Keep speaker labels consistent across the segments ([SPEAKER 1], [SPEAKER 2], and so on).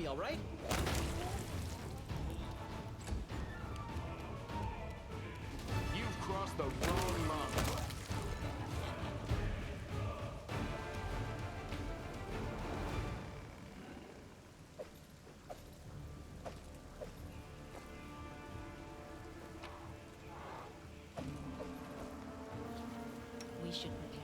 [SPEAKER 1] me, alright?
[SPEAKER 2] You've crossed the wrong line.
[SPEAKER 3] We should prepare.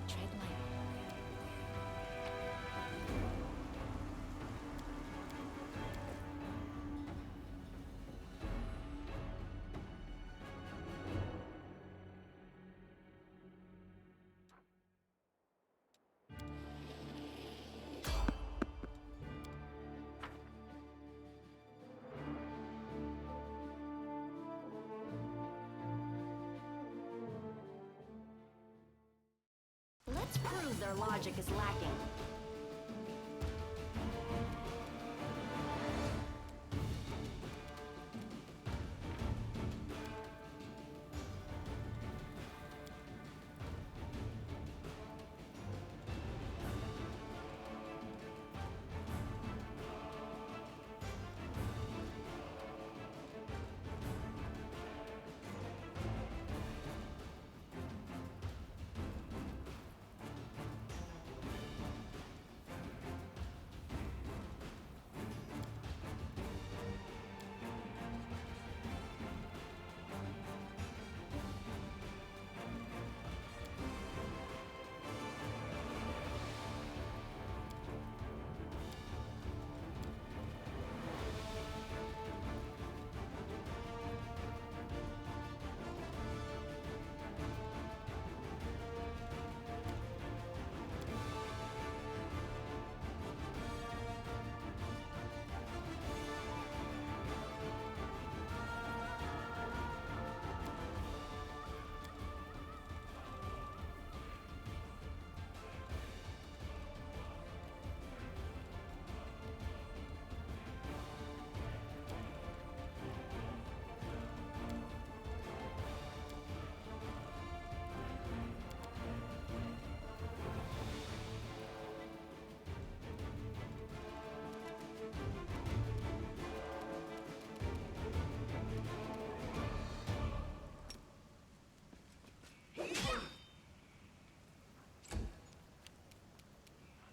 [SPEAKER 3] Tread lightly. Let's prove their logic is lacking.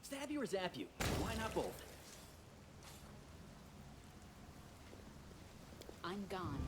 [SPEAKER 1] Stab you or zap you? Why not both?
[SPEAKER 3] I'm gone.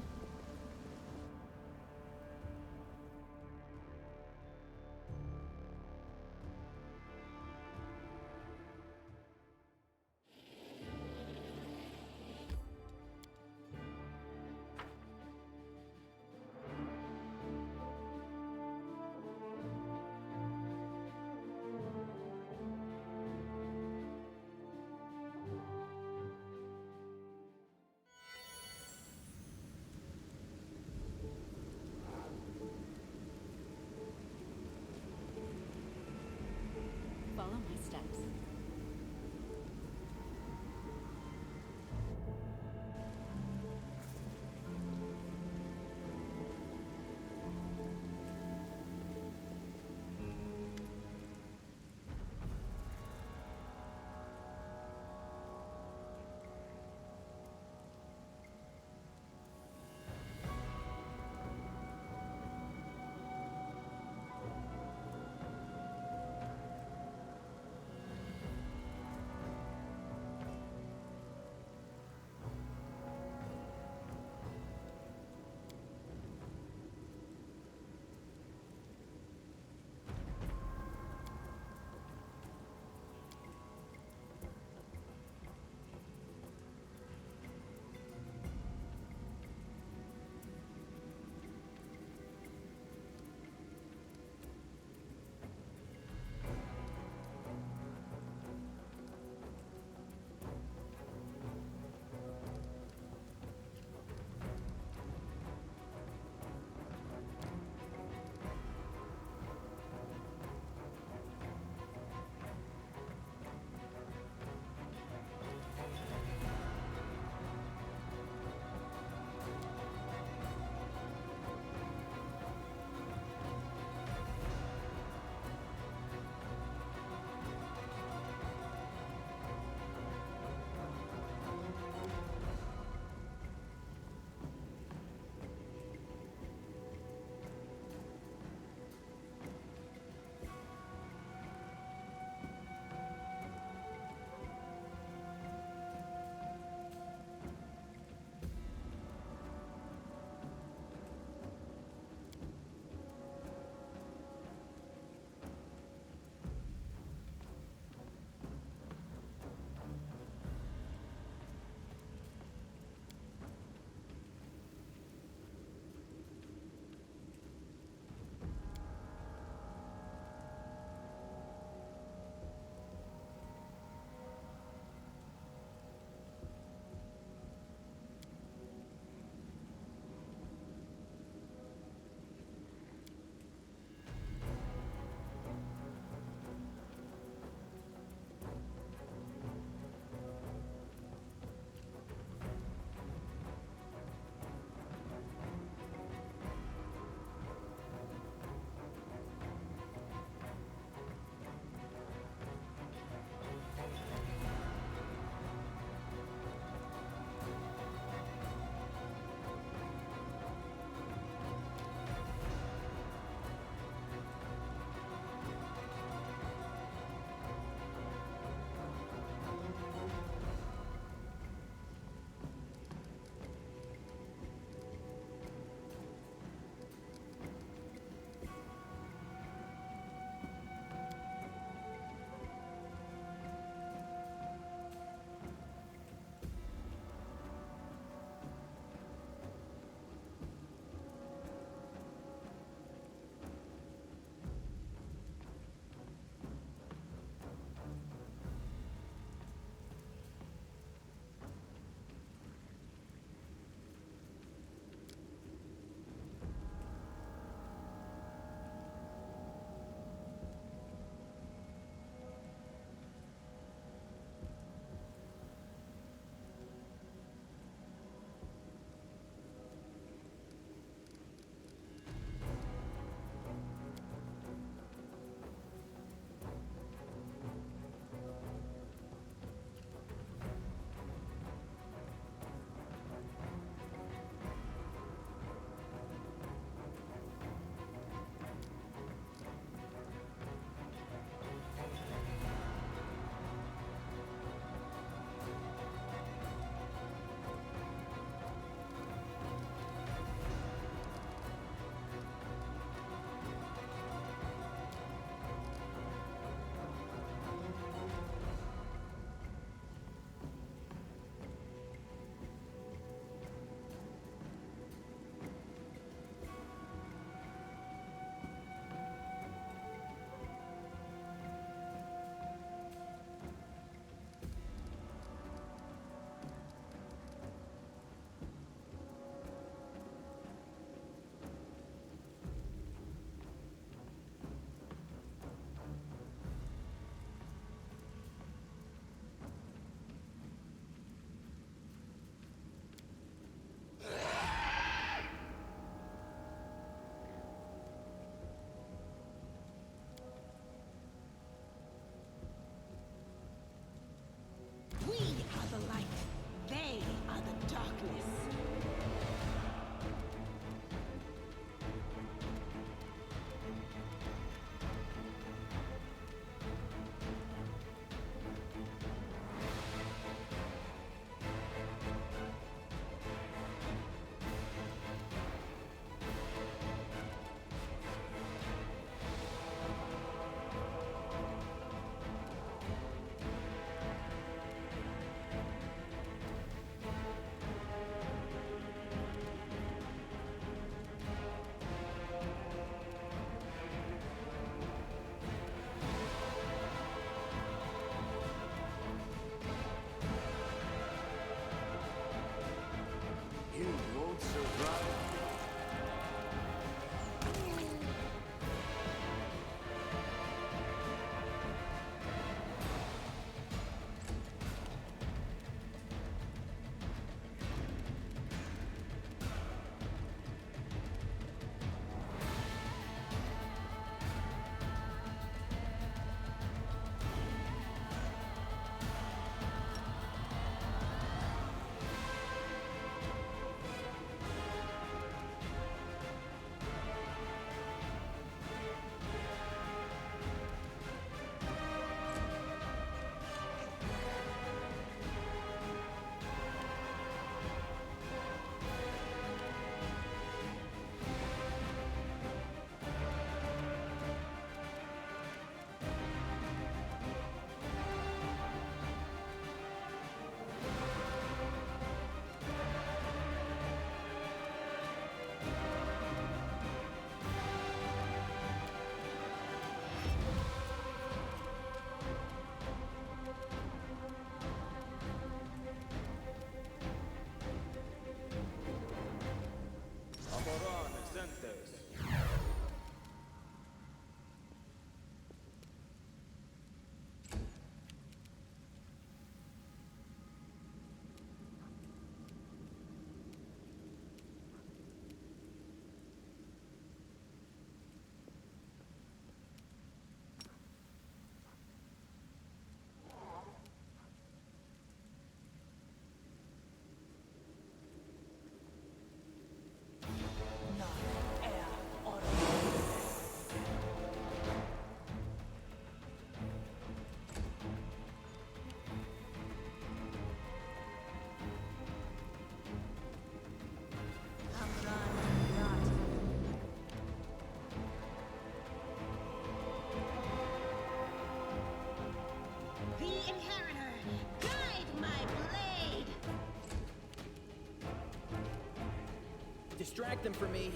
[SPEAKER 1] Distract them for me.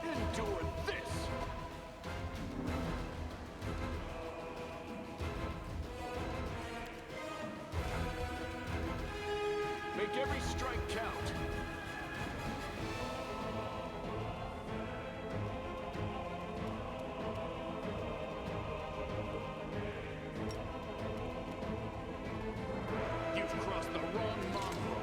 [SPEAKER 2] Endure this! Make every strike count. You've crossed the wrong mongrel.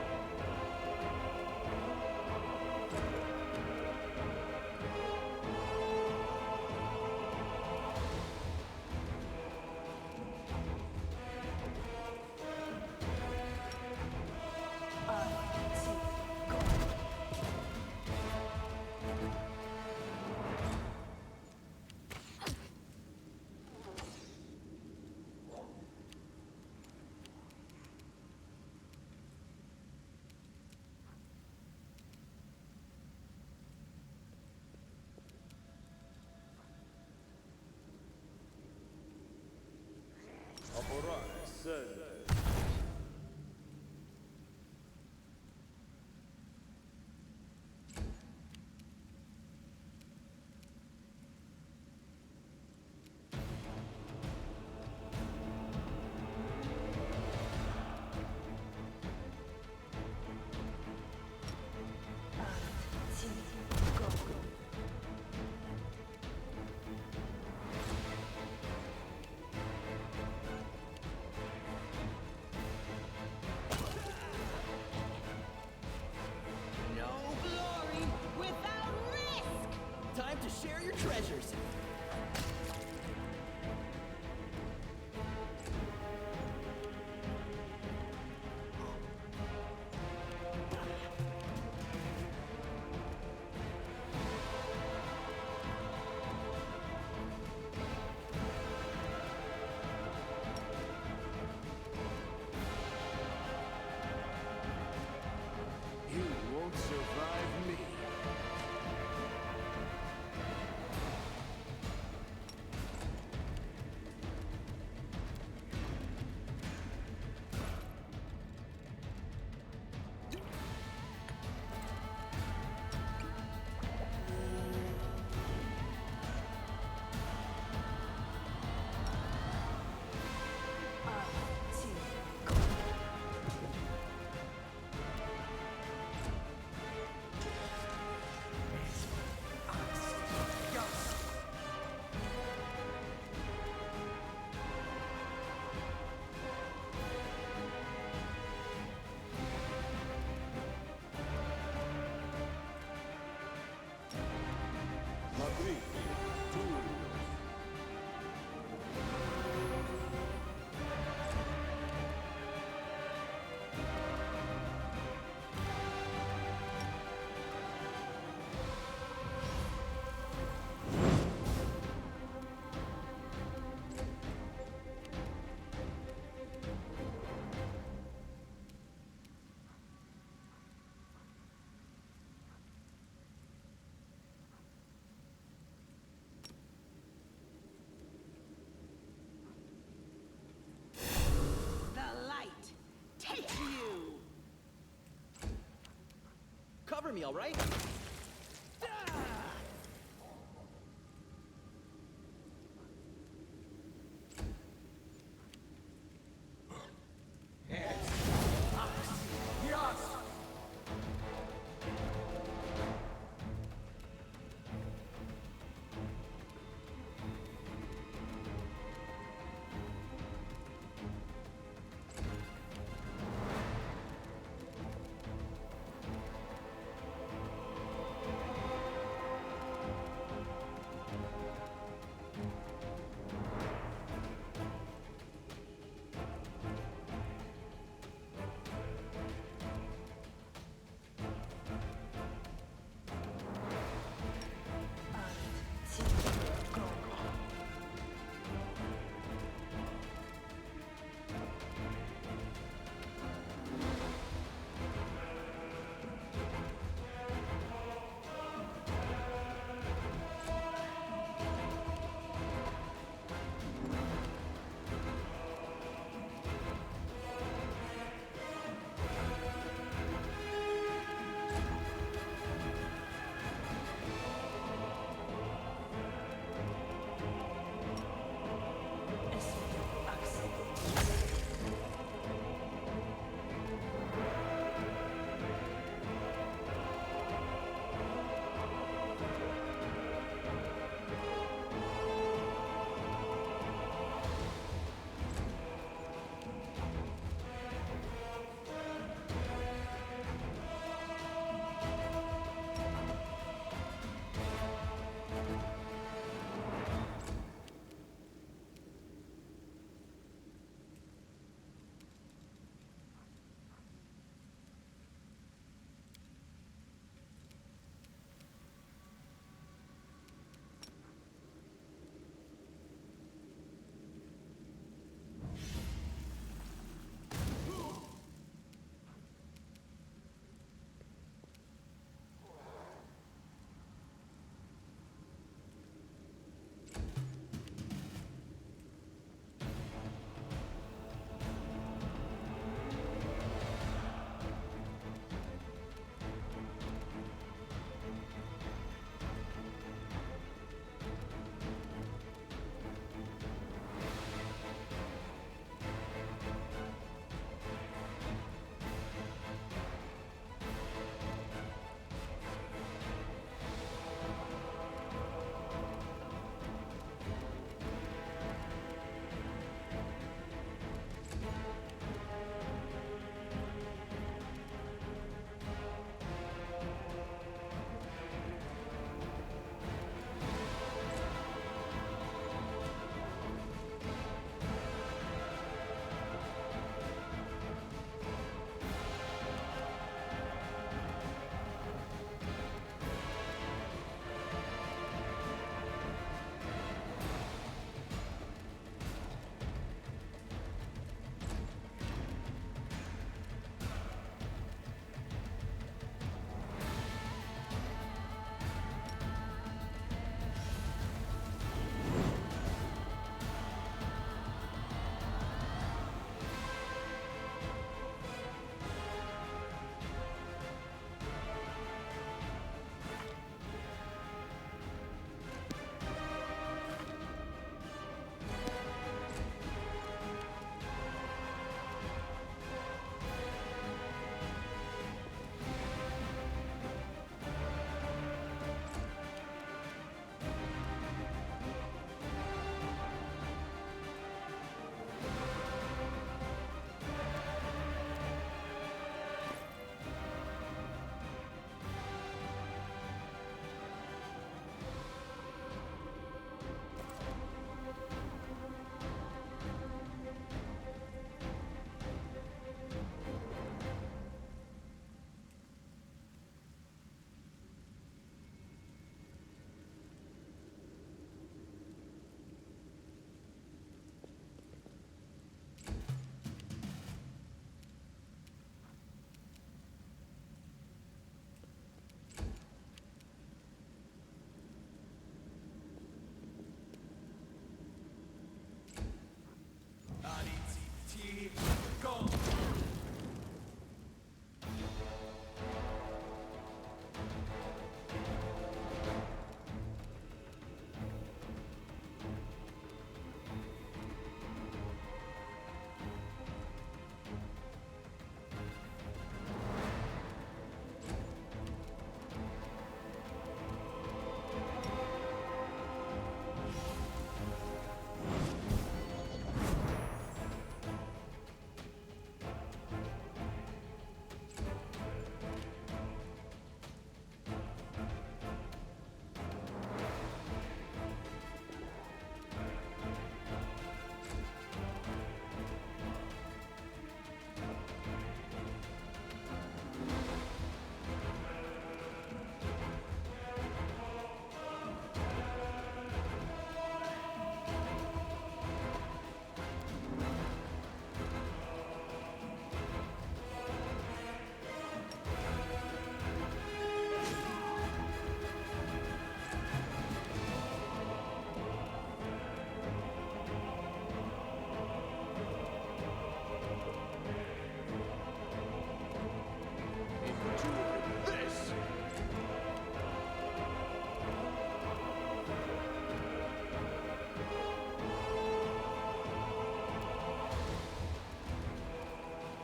[SPEAKER 1] No glory without risk! Time to share your treasures.
[SPEAKER 2] You won't survive me.
[SPEAKER 1] The light! Take you! Cover me, all right?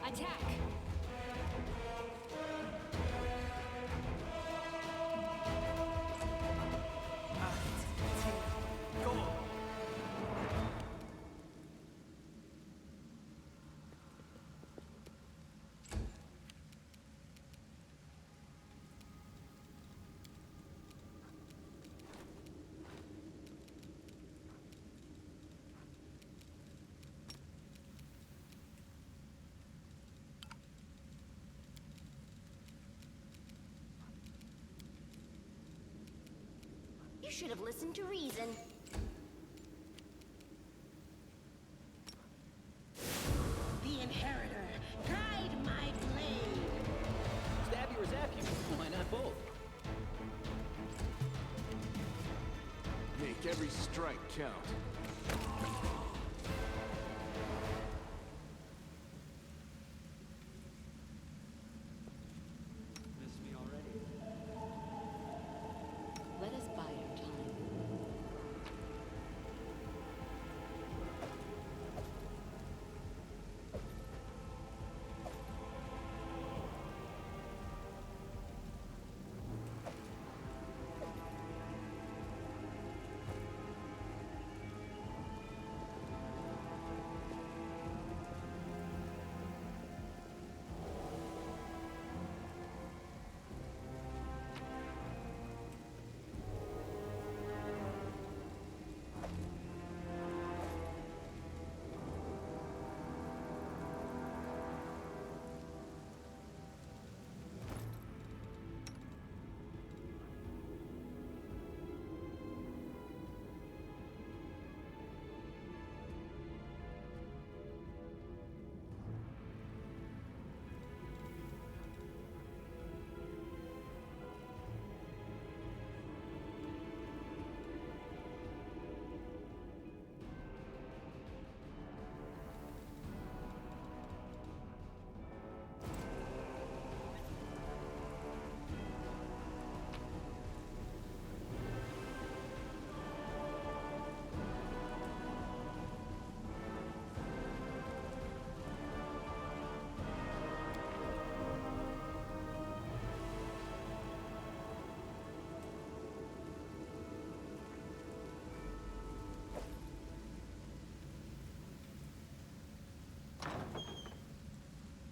[SPEAKER 3] Attack!
[SPEAKER 1] Go!
[SPEAKER 3] You should have listened to reason.
[SPEAKER 4] The Inheritor, guide my blade!
[SPEAKER 1] Stab you or zap you? Why not both?
[SPEAKER 2] Make every strike count.
[SPEAKER 1] Miss me already?
[SPEAKER 3] Let us bide our time.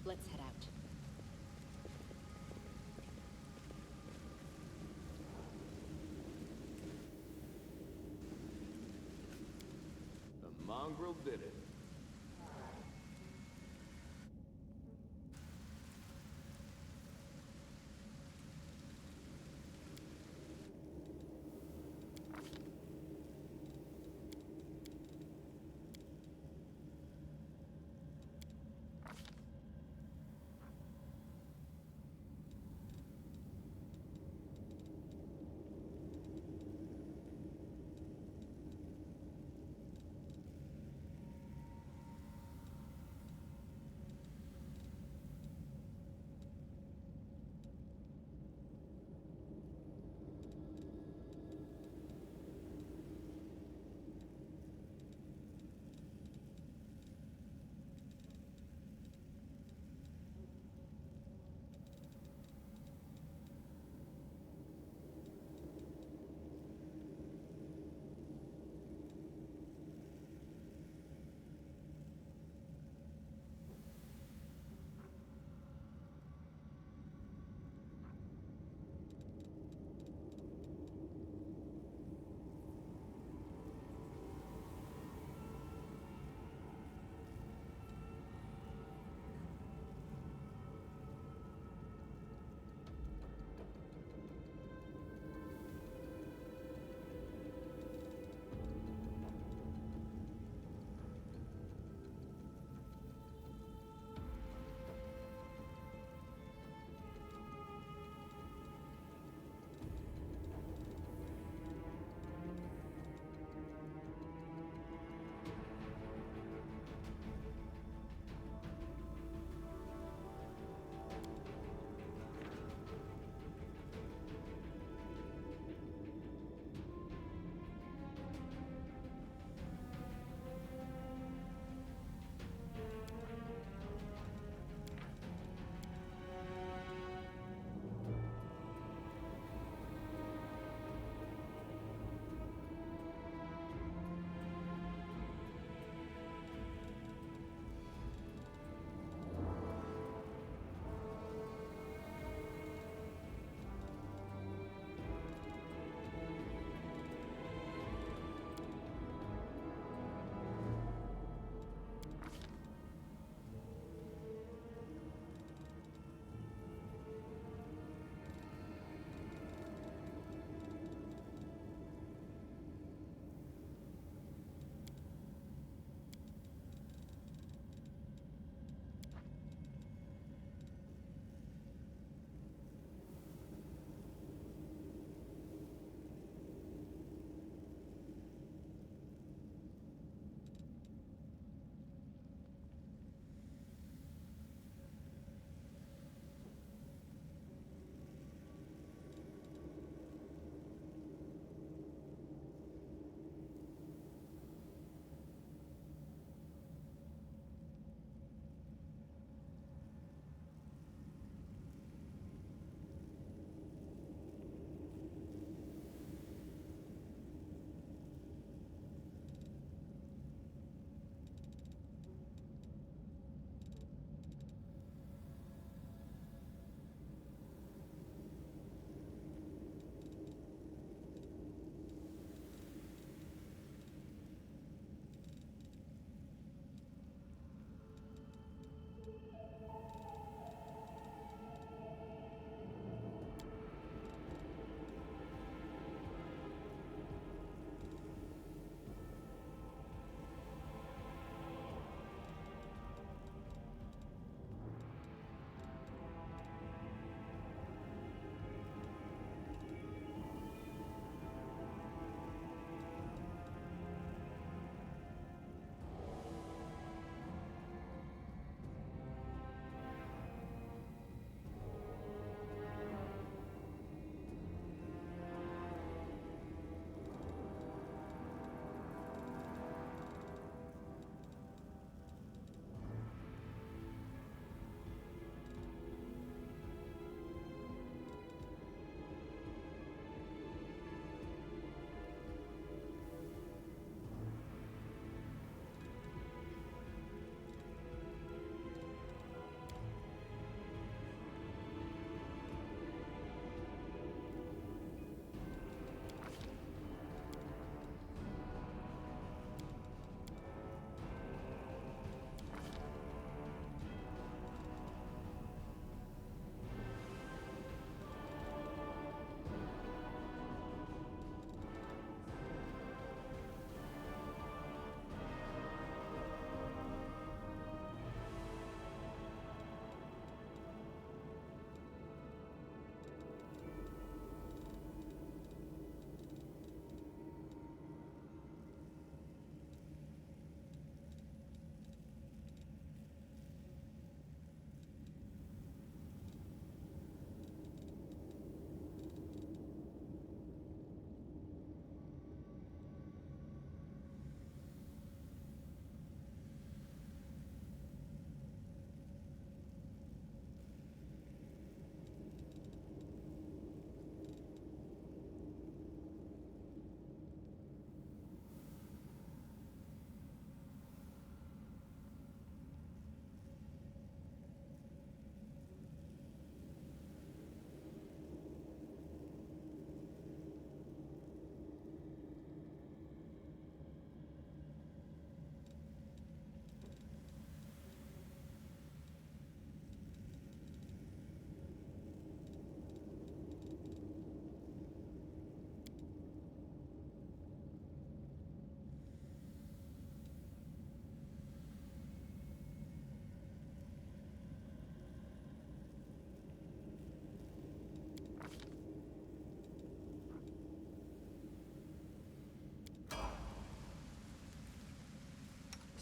[SPEAKER 3] Let's head out.
[SPEAKER 2] The mongrel did it.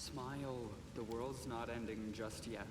[SPEAKER 5] Smile. The world's not ending just yet.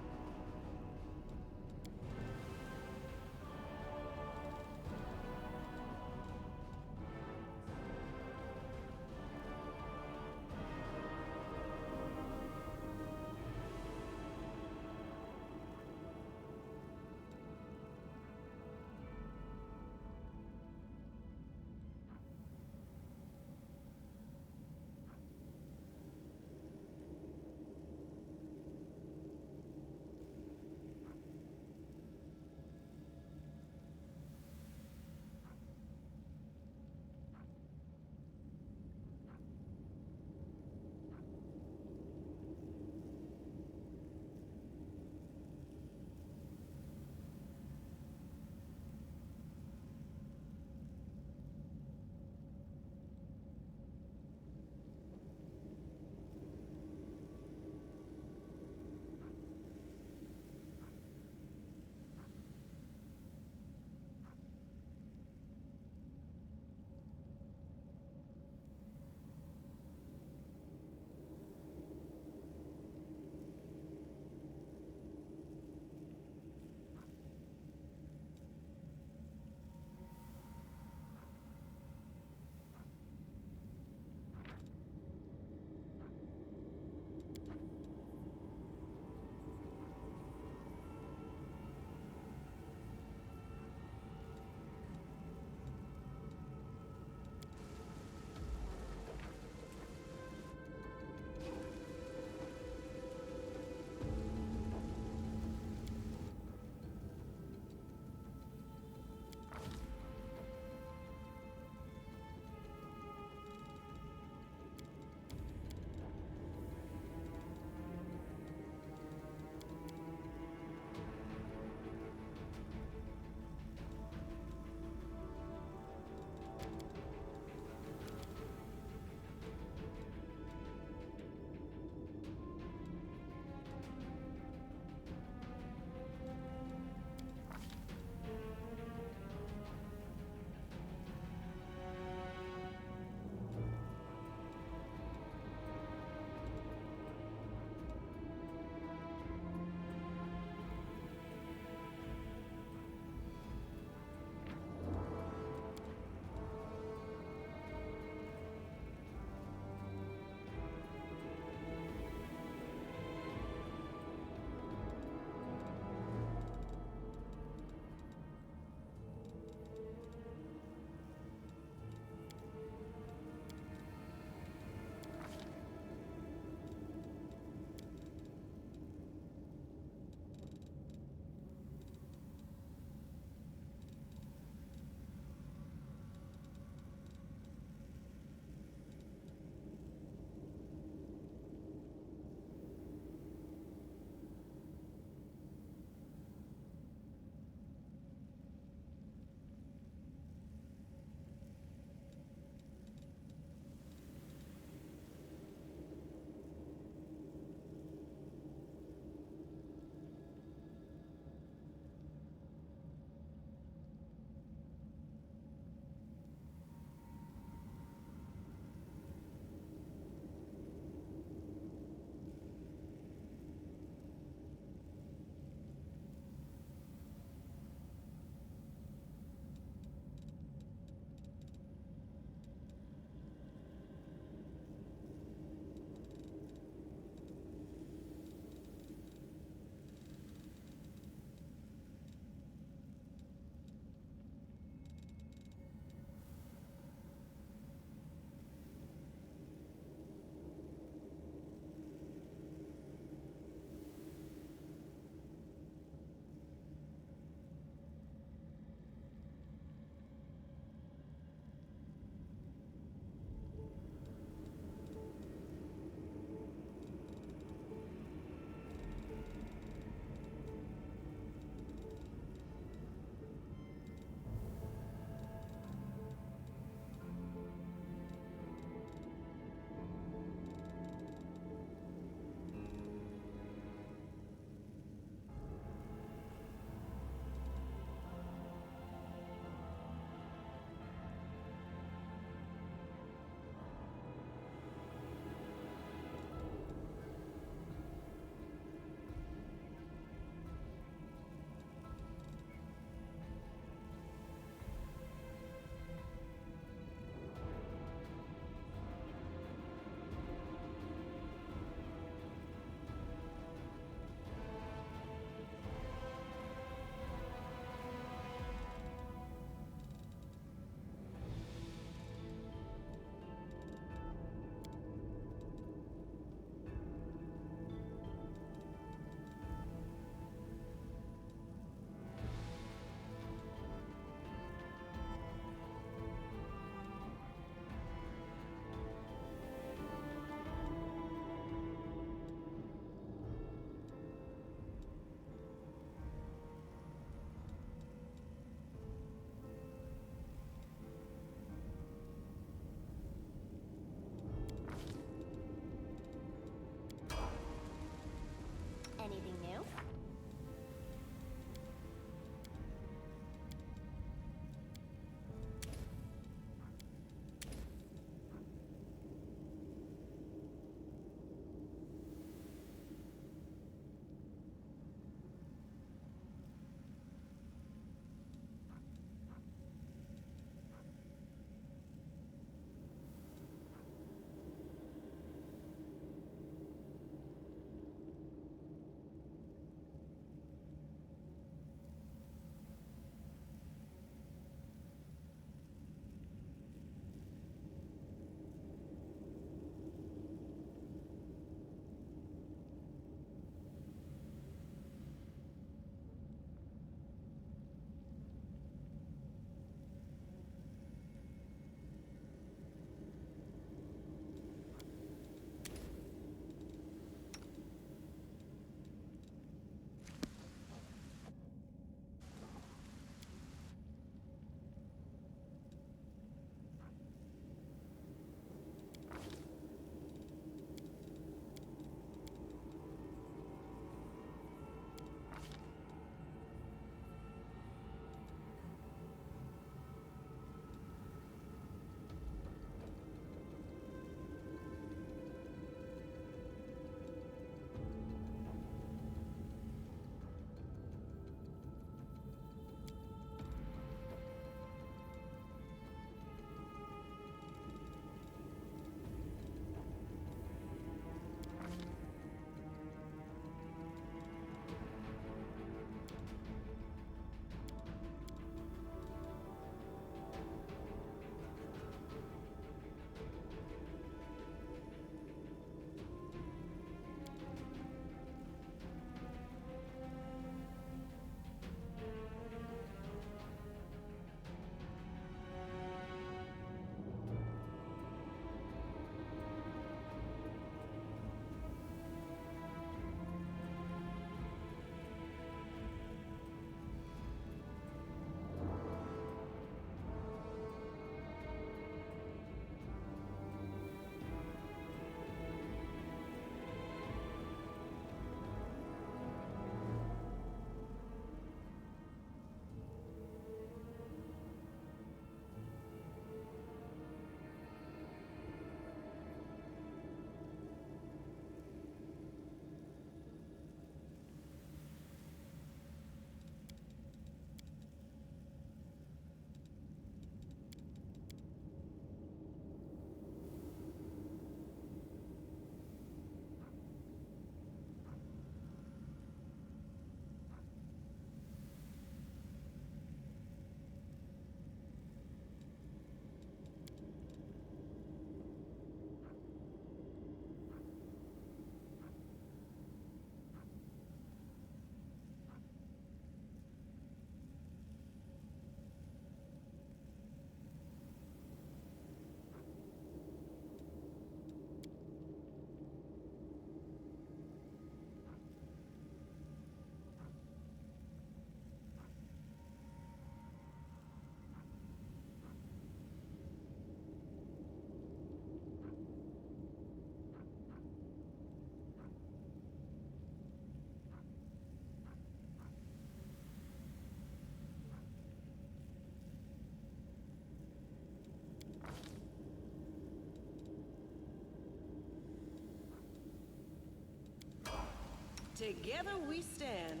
[SPEAKER 4] Together we stand.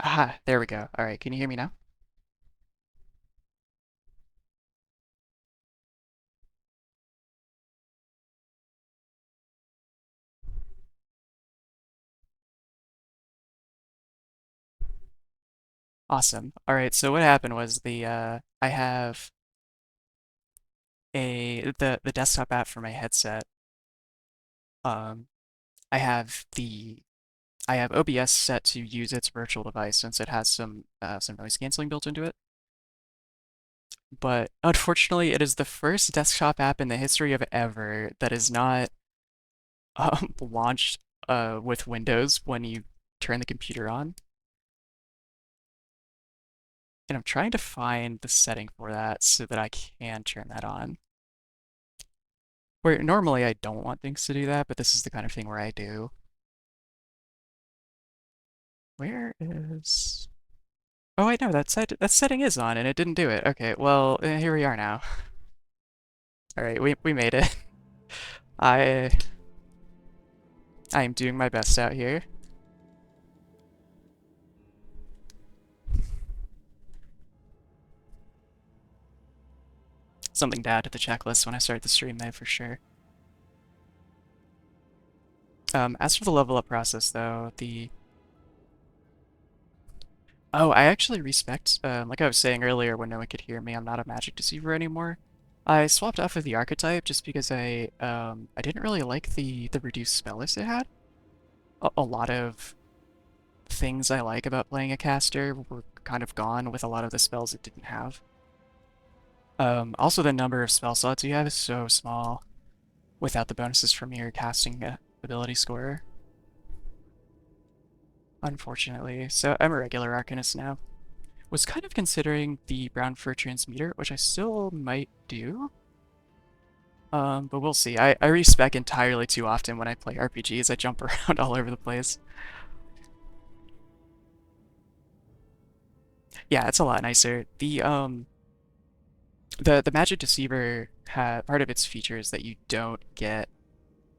[SPEAKER 6] Aha, there we go. All right, can you hear me now? Awesome. All right, so what happened was I have the desktop app for my headset. Um, I have I have OBS set to use its virtual device since it has some noise canceling built into it. But unfortunately, it is the first desktop app in the history of ever that is not launched with Windows when you turn the computer on. And I'm trying to find the setting for that so that I can turn that on. Where normally I don't want things to do that, but this is the kind of thing where I do. Where is... Oh, wait, no, that setting is on and it didn't do it. Okay, well, here we are now. All right, we made it. I I am doing my best out here. Something to add to the checklist when I start the stream, though, for sure. As for the level up process, though, Oh, I actually respect, like I was saying earlier when no one could hear me, I'm not a magic deceiver anymore. I swapped off of the archetype just because I didn't really like the reduced spell list it had. A lot of things I like about playing a caster were kind of gone with a lot of the spells it didn't have. Also the number of spell slots you have is so small without the bonuses from your casting ability score. Unfortunately. So I'm a regular Arcanist now. Was kind of considering the Brown Fur Transmuter, which I still might do. But we'll see. I respec entirely too often when I play RPGs. I jump around all over the place. Yeah, it's a lot nicer. The Magic Deceiver had part of its features that you don't get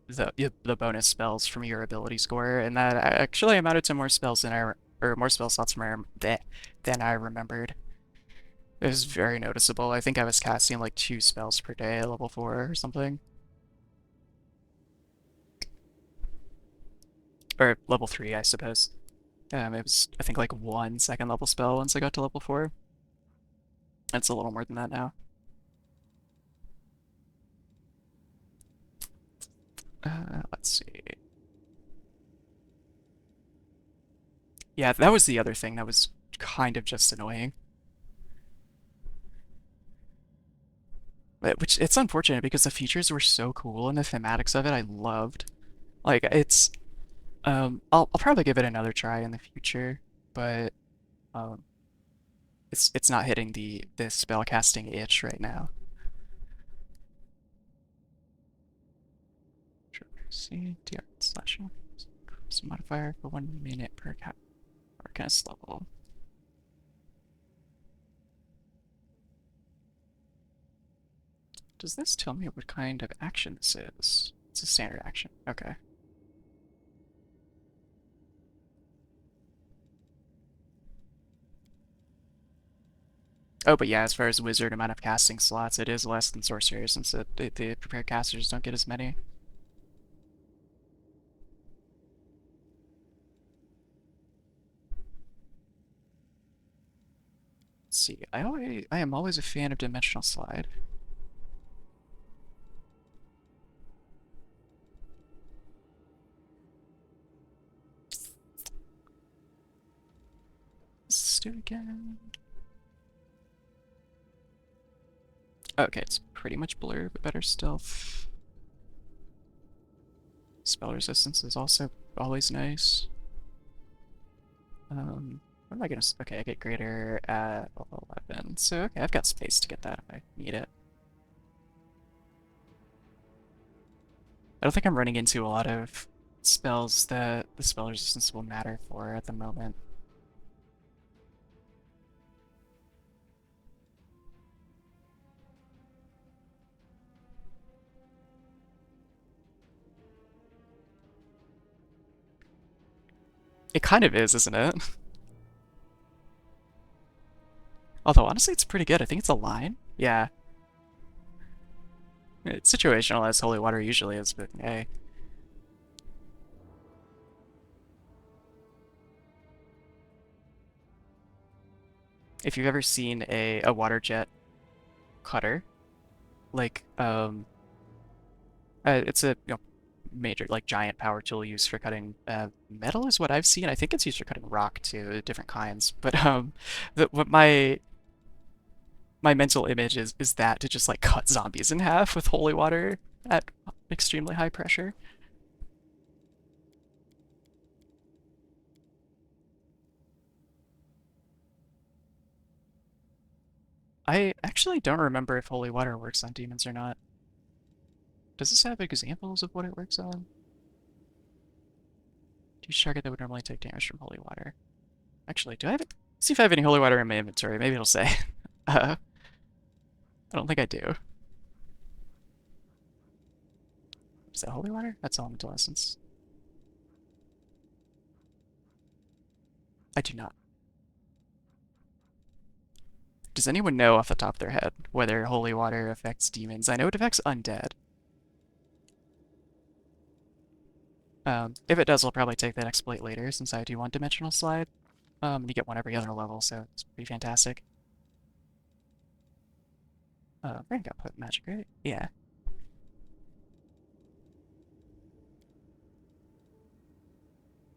[SPEAKER 6] the bonus spells from your ability score, and that actually amounted to more spells than or more spell slots than I remembered. It was very noticeable. I think I was casting like 2 spells per day at level 4 or something. Or level 3, I suppose. It was, I think, like 1 second level spell once I got to level 4. It's a little more than that now. Let's see. Yeah, that was the other thing that was kind of just annoying. Which it's unfortunate because the features were so cool and the thematics of it I loved. Like it's I'll probably give it another try in the future, but um it's not hitting the spellcasting itch right now. Sure. See, DR slashing. Modifier for 1 minute per arcanist level. Does this tell me what kind of action this is? It's a standard action. Okay. Oh, but yeah, as far as wizard amount of casting slots, it is less than sorcerer since the prepared casters don't get as many. Let's see, I am always a fan of dimensional slide. Let's do it again. Okay, it's pretty much blur, but better stealth. Spell resistance is also always nice. What am I gonna? Okay, I get greater at 11. So okay, I've got space to get that if I need it. I don't think I'm running into a lot of spells that the spell resistance will matter for at the moment. It kind of is, isn't it? Although honestly, it's pretty good. I think it's a line. Yeah. It's situational as holy water usually is, but hey. If you've ever seen a water jet cutter, like it's a major like giant power tool used for cutting metal is what I've seen. I think it's used for cutting rock too, different kinds. But what my mental image is that to just like cut zombies in half with holy water at extremely high pressure. I actually don't remember if holy water works on demons or not. Does this have examples of what it works on? Each target that would normally take damage from holy water. Actually, do I have it? See if I have any holy water in my inventory. Maybe it'll say. I don't think I do. Is that holy water? That's elemental essence. I do not. Does anyone know off the top of their head whether holy water affects demons? I know it affects undead. If it does, I'll probably take that exploit later since I do want dimensional slide. You get one every other level, so it's pretty fantastic. Brain got put magic, right? Yeah.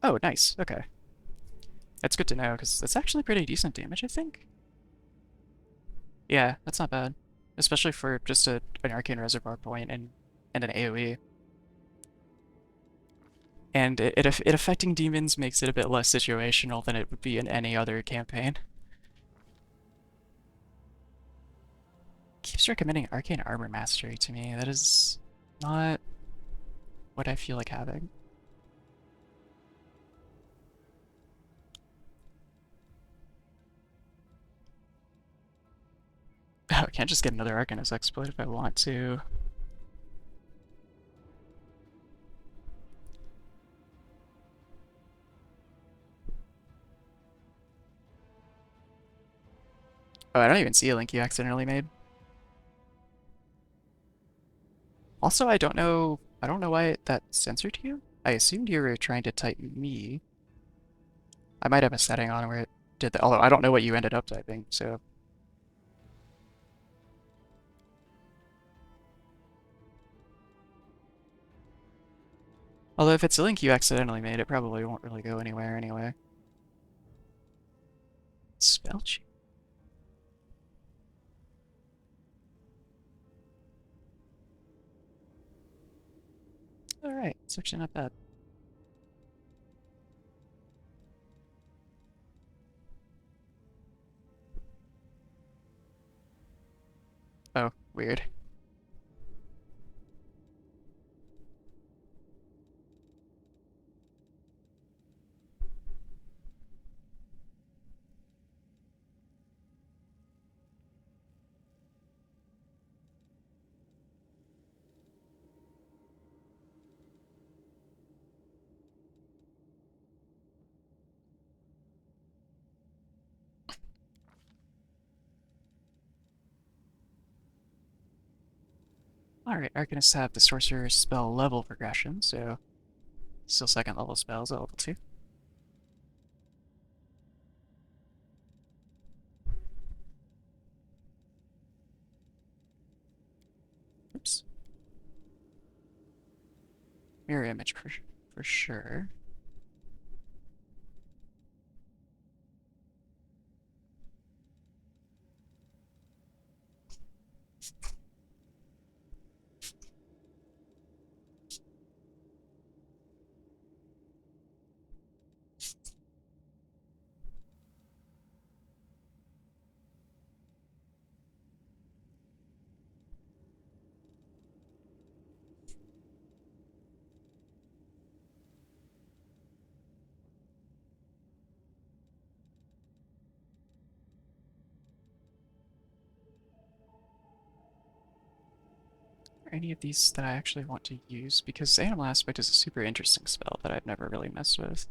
[SPEAKER 6] Oh, nice. Okay. That's good to know, because that's actually pretty decent damage, I think. Yeah, that's not bad. Especially for just an Arcane Reservoir point and an AoE. And it affecting demons makes it a bit less situational than it would be in any other campaign. Keeps recommending Arcane Armor Mastery to me. That is not what I feel like having. Oh, I can't just get another Arcanist exploit if I want to. Oh, I don't even see a link you accidentally made. Also, I don't know why that censored you. I assumed you were trying to type me. I might have a setting on where it did that, although I don't know what you ended up typing, so. Although if it's a link you accidentally made, it probably won't really go anywhere anyway. Spell check. Alright, it's actually not bad. Oh, weird. Alright, Arcanists have the Sorcerer's spell level progression, so still second level spells at level 2. Oops. Mirror image for sure. Are any of these that I actually want to use? Because Animal Aspect is a super interesting spell that I've never really messed with.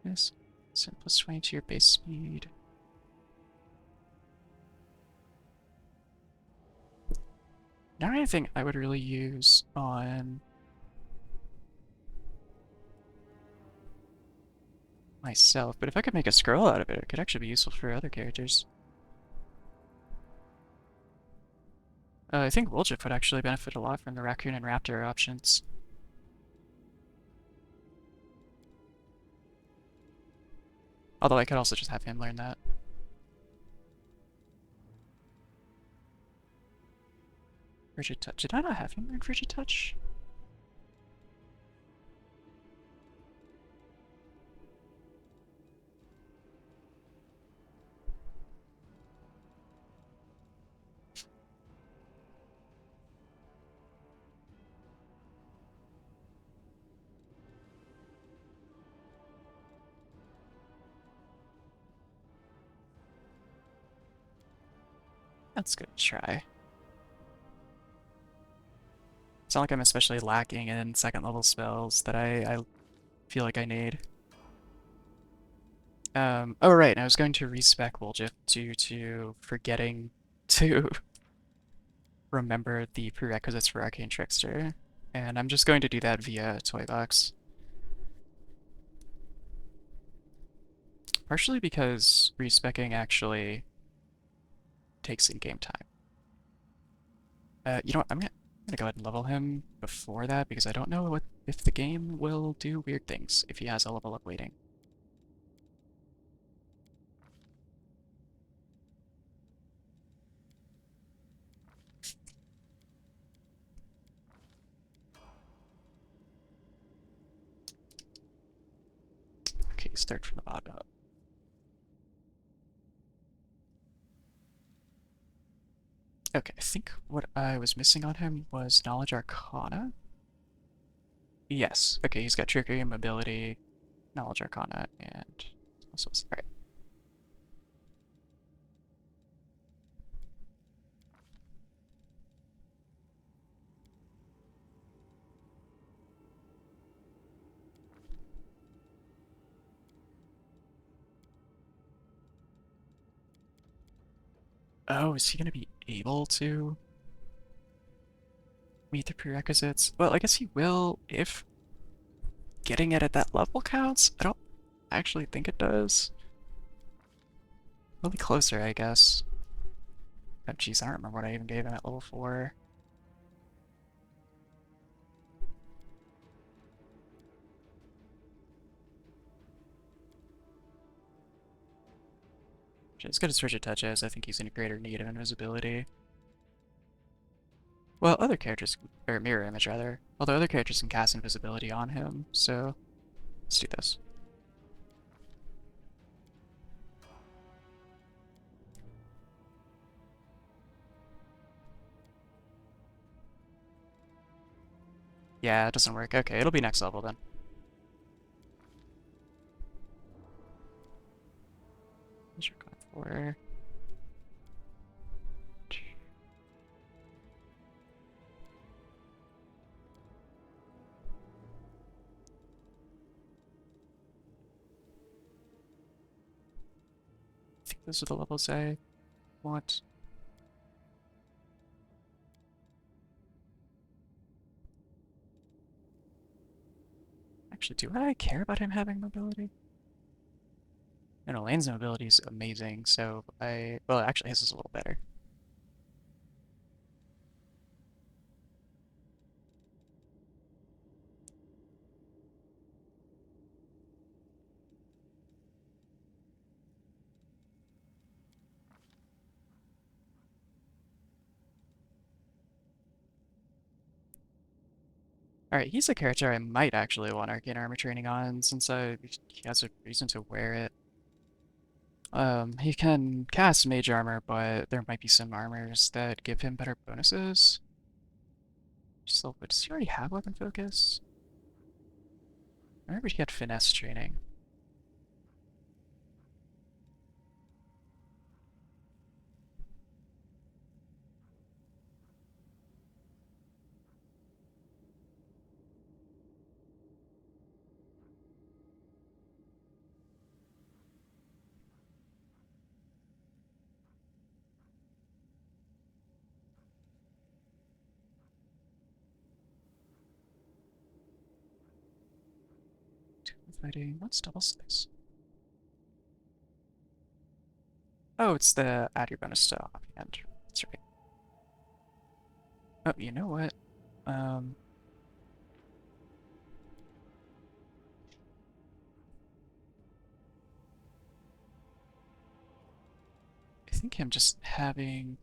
[SPEAKER 6] Yes. Send plus 20 to your base speed. Not anything I would really use on myself, but if I could make a scroll out of it, it could actually be useful for other characters. I think Woljif would actually benefit a lot from the Raccoon and Raptor options. Although I could also just have him learn that. Frigid Touch. Did I not have him learn Frigid Touch? That's good to try. It's not like I'm especially lacking in second level spells that I feel like I need. Oh right, and I was going to respec Woljif due to forgetting to remember the prerequisites for Arcane Trickster. And I'm just going to do that via Toy Box. Partially because respecing actually takes in-game time. You know what, I'm gonna go ahead and level him before that because I don't know what if the game will do weird things if he has a level up waiting. Okay, start from the bottom up. Okay, I think what I was missing on him was Knowledge Arcana. Yes. Okay, he's got Trickery, Mobility, Knowledge Arcana, and also alright. Oh, is he gonna be able to meet the prerequisites? Well, I guess he will if getting it at that level counts. I don't actually think it does. Really closer, I guess. Oh, jeez, I don't remember what I even gave him at level 4. As good as Frigid Touch is, I think he's in greater need of invisibility. Well, other characters, or Mirror Image rather, although other characters can cast invisibility on him, so let's do this. Yeah, it doesn't work. Okay, it'll be next level then. What you're going for? I think those are the levels I want. Actually, do I care about him having mobility? No, no, Lane's mobility is amazing, so well, actually his is a little better. Alright, he's a character I might actually want Arcane Armor training on, since he has a reason to wear it. He can cast Mage Armor, but there might be some armors that give him better bonuses. So, but does he already have Weapon Focus? I remember he had Finesse training. Fighting, what's double slice? Oh, it's the add your bonus to offhand. That's right. Oh, you know what? Um, I think him just having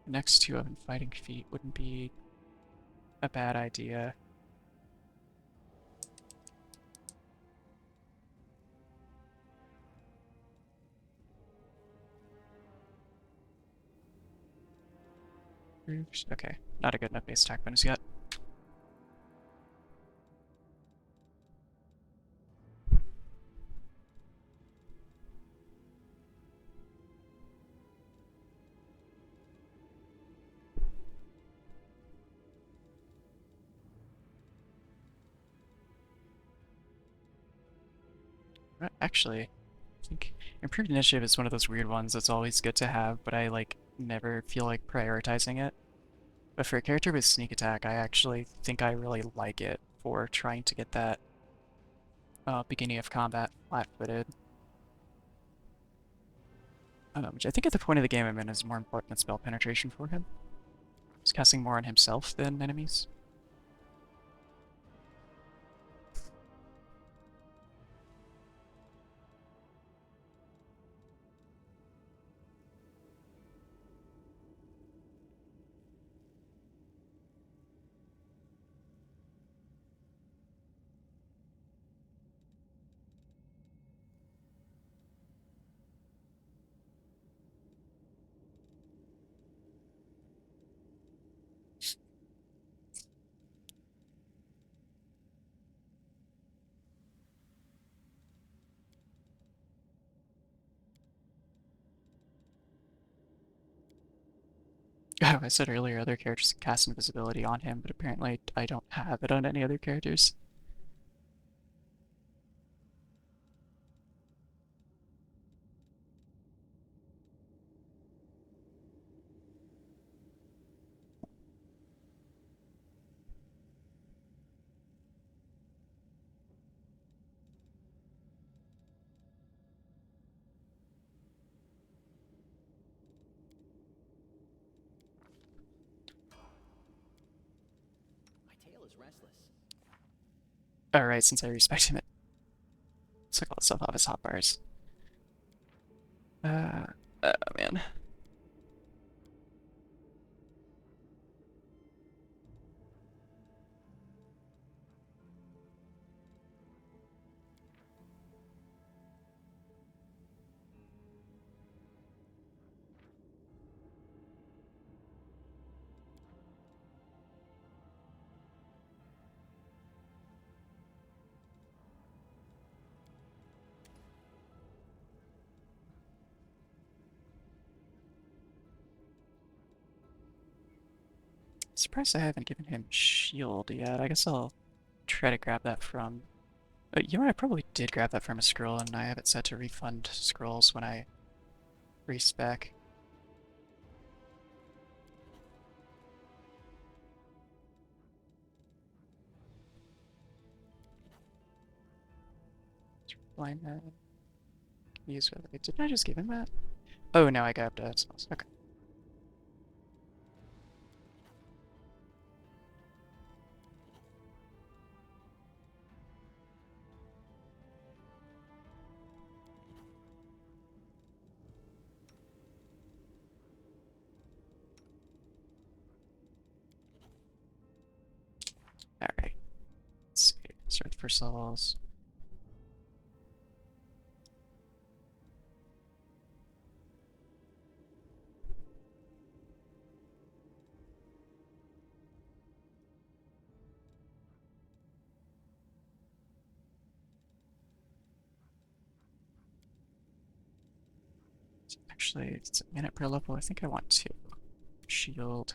[SPEAKER 6] next to him fighting feet wouldn't be a bad idea. Okay, not a good enough base attack bonus yet. Actually, I think Improved Initiative is one of those weird ones that's always good to have, but I like never feel like prioritizing it. But for a character with Sneak Attack, I actually think I really like it for trying to get that beginning of combat flat-footed. Which I think at the point of the game I'm in is more important than spell penetration for him. He's casting more on himself than enemies. Oh, I said earlier other characters can cast invisibility on him, but apparently I don't have it on any other characters.
[SPEAKER 1] My tail is restless.
[SPEAKER 6] Alright, since I respect him, it took all the stuff off his hotbars. Oh man. Surprised I haven't given him shield yet. I guess I'll try to grab that from... you know what? I probably did grab that from a scroll, and I have it set to refund scrolls when I respec. Blind that. Use it. Didn't I just give him that? Oh no, I grabbed spells. Okay. Alright. Let's see. Start the first levels. Actually, it's a minute per level. I think I want to shield.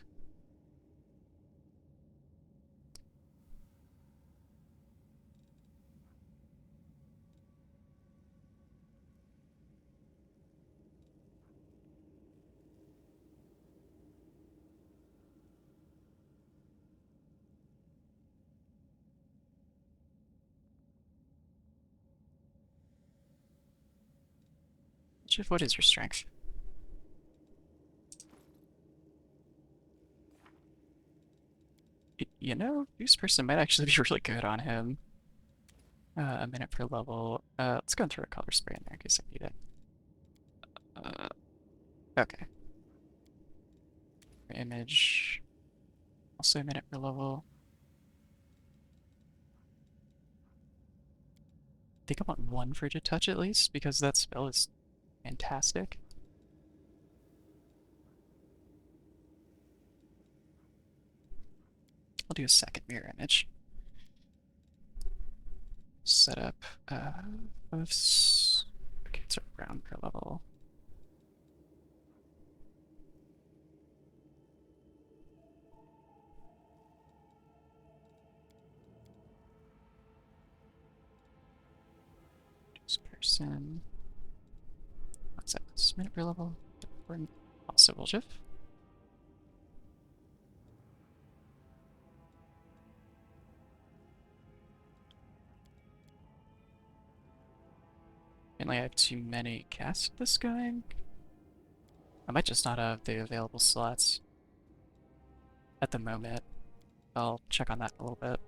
[SPEAKER 6] Chief, what is your strength? You know, use person might actually be really good on him. A minute per level. Let's go and throw a color spray in there in case I need it. Okay. Image. Also a minute per level. I think I want one frigid touch at least, because that spell is fantastic. I'll do a second mirror image. Set up of okay, it's around per level. This person. What's that? This minute per level. Also will shift. Apparently I have too many casts this going. I might just not have the available slots at the moment. I'll check on that in a little bit.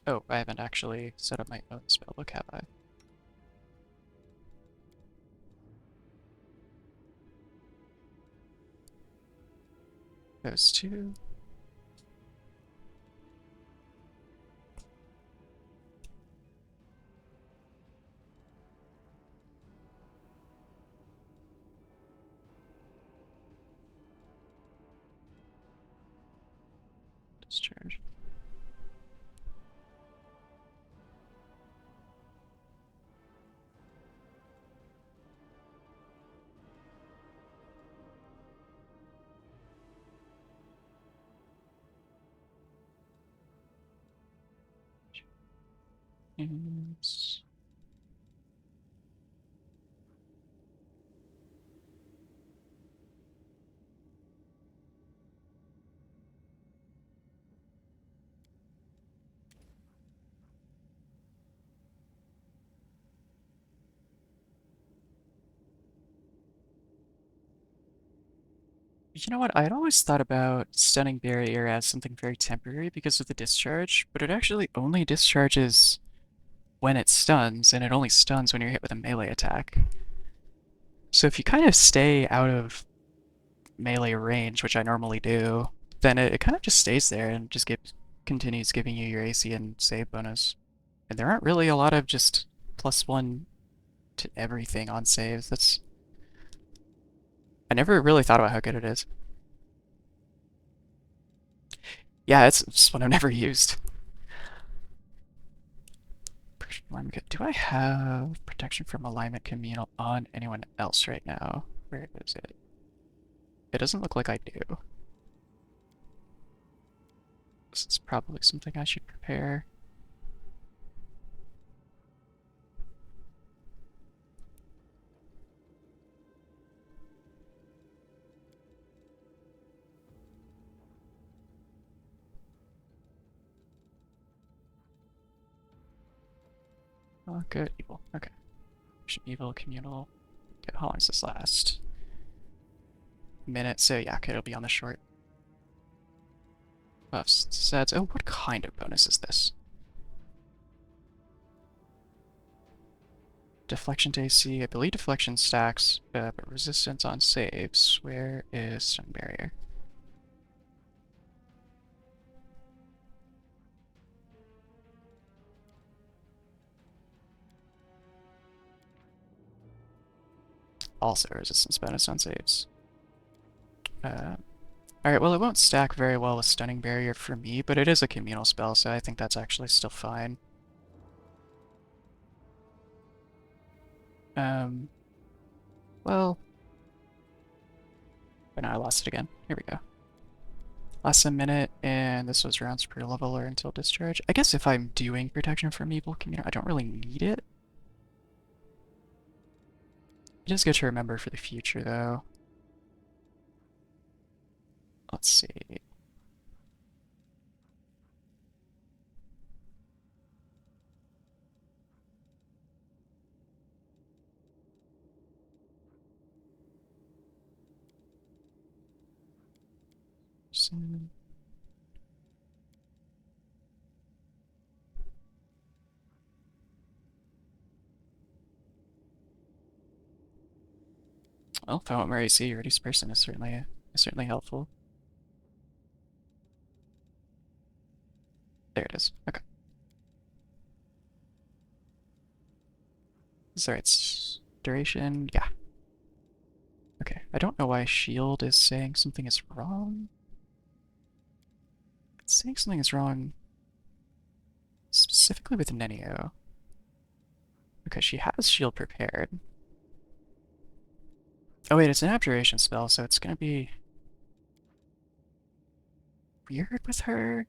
[SPEAKER 6] Oh, I haven't actually set up my own spellbook, have I? Those two. Discharge. And You know what? I had always thought about Stunning Barrier as something very temporary because of the discharge, but it actually only discharges when it stuns, and it only stuns when you're hit with a melee attack. So if you kind of stay out of melee range, which I normally do, then it kind of just stays there and just continues giving you your AC and save bonus. And there aren't really a lot of just +1 to everything on saves. I never really thought about how good it is. Yeah, it's just one I've never used. Do I have protection from alignment communal on anyone else right now? Where is it? It doesn't look like I do. This is probably something I should prepare. Oh, good. Evil. Okay. Evil, communal. Okay, how long does this last? Minute, so yeah, okay, it'll be on the short. Buffs, sets. Oh, what kind of bonus is this? Deflection to AC. I believe deflection stacks, but resistance on saves. Where is Stun Barrier? Also resistance bonus on saves. Alright, well it won't stack very well with Stunning Barrier for me, but it is a communal spell, so I think that's actually still fine. Um, well... Oh no, I lost it again. Here we go. Lasts a minute, and this was rounds per level or until discharge. I guess if I'm doing protection from evil communal, I don't really need it. It is good to remember for the future, though. Let's see. So, well, if I want more AC, reduce person is certainly helpful. There it is. Okay. Sorry, it's duration. Yeah. Okay. I don't know why shield is saying something is wrong. It's saying something is wrong specifically with Nenio. Okay, she has shield prepared. Oh wait, it's an abjuration spell, so it's gonna be weird with her.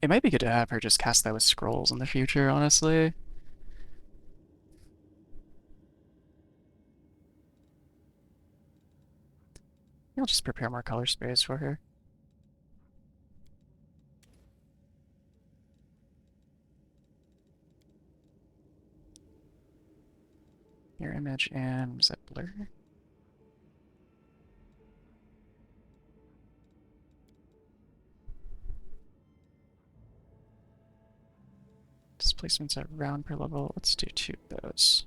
[SPEAKER 6] It might be good to have her just cast that with scrolls in the future, honestly. I'll just prepare more color sprays for her. Mirror image and was that blur? Displacements at round per level. Let's do 2 of those.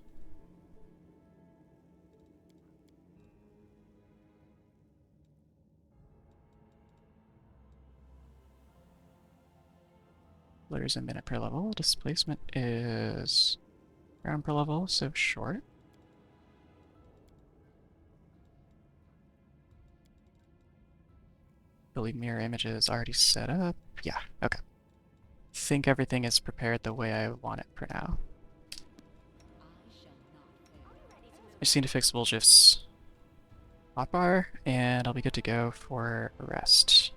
[SPEAKER 6] Blur's a minute per level. Displacement is round per level, so short. I believe mirror image is already set up. Yeah, okay. Think everything is prepared the way I want it for now. I just need to fix Woljiff's hotbar, and I'll be good to go for rest.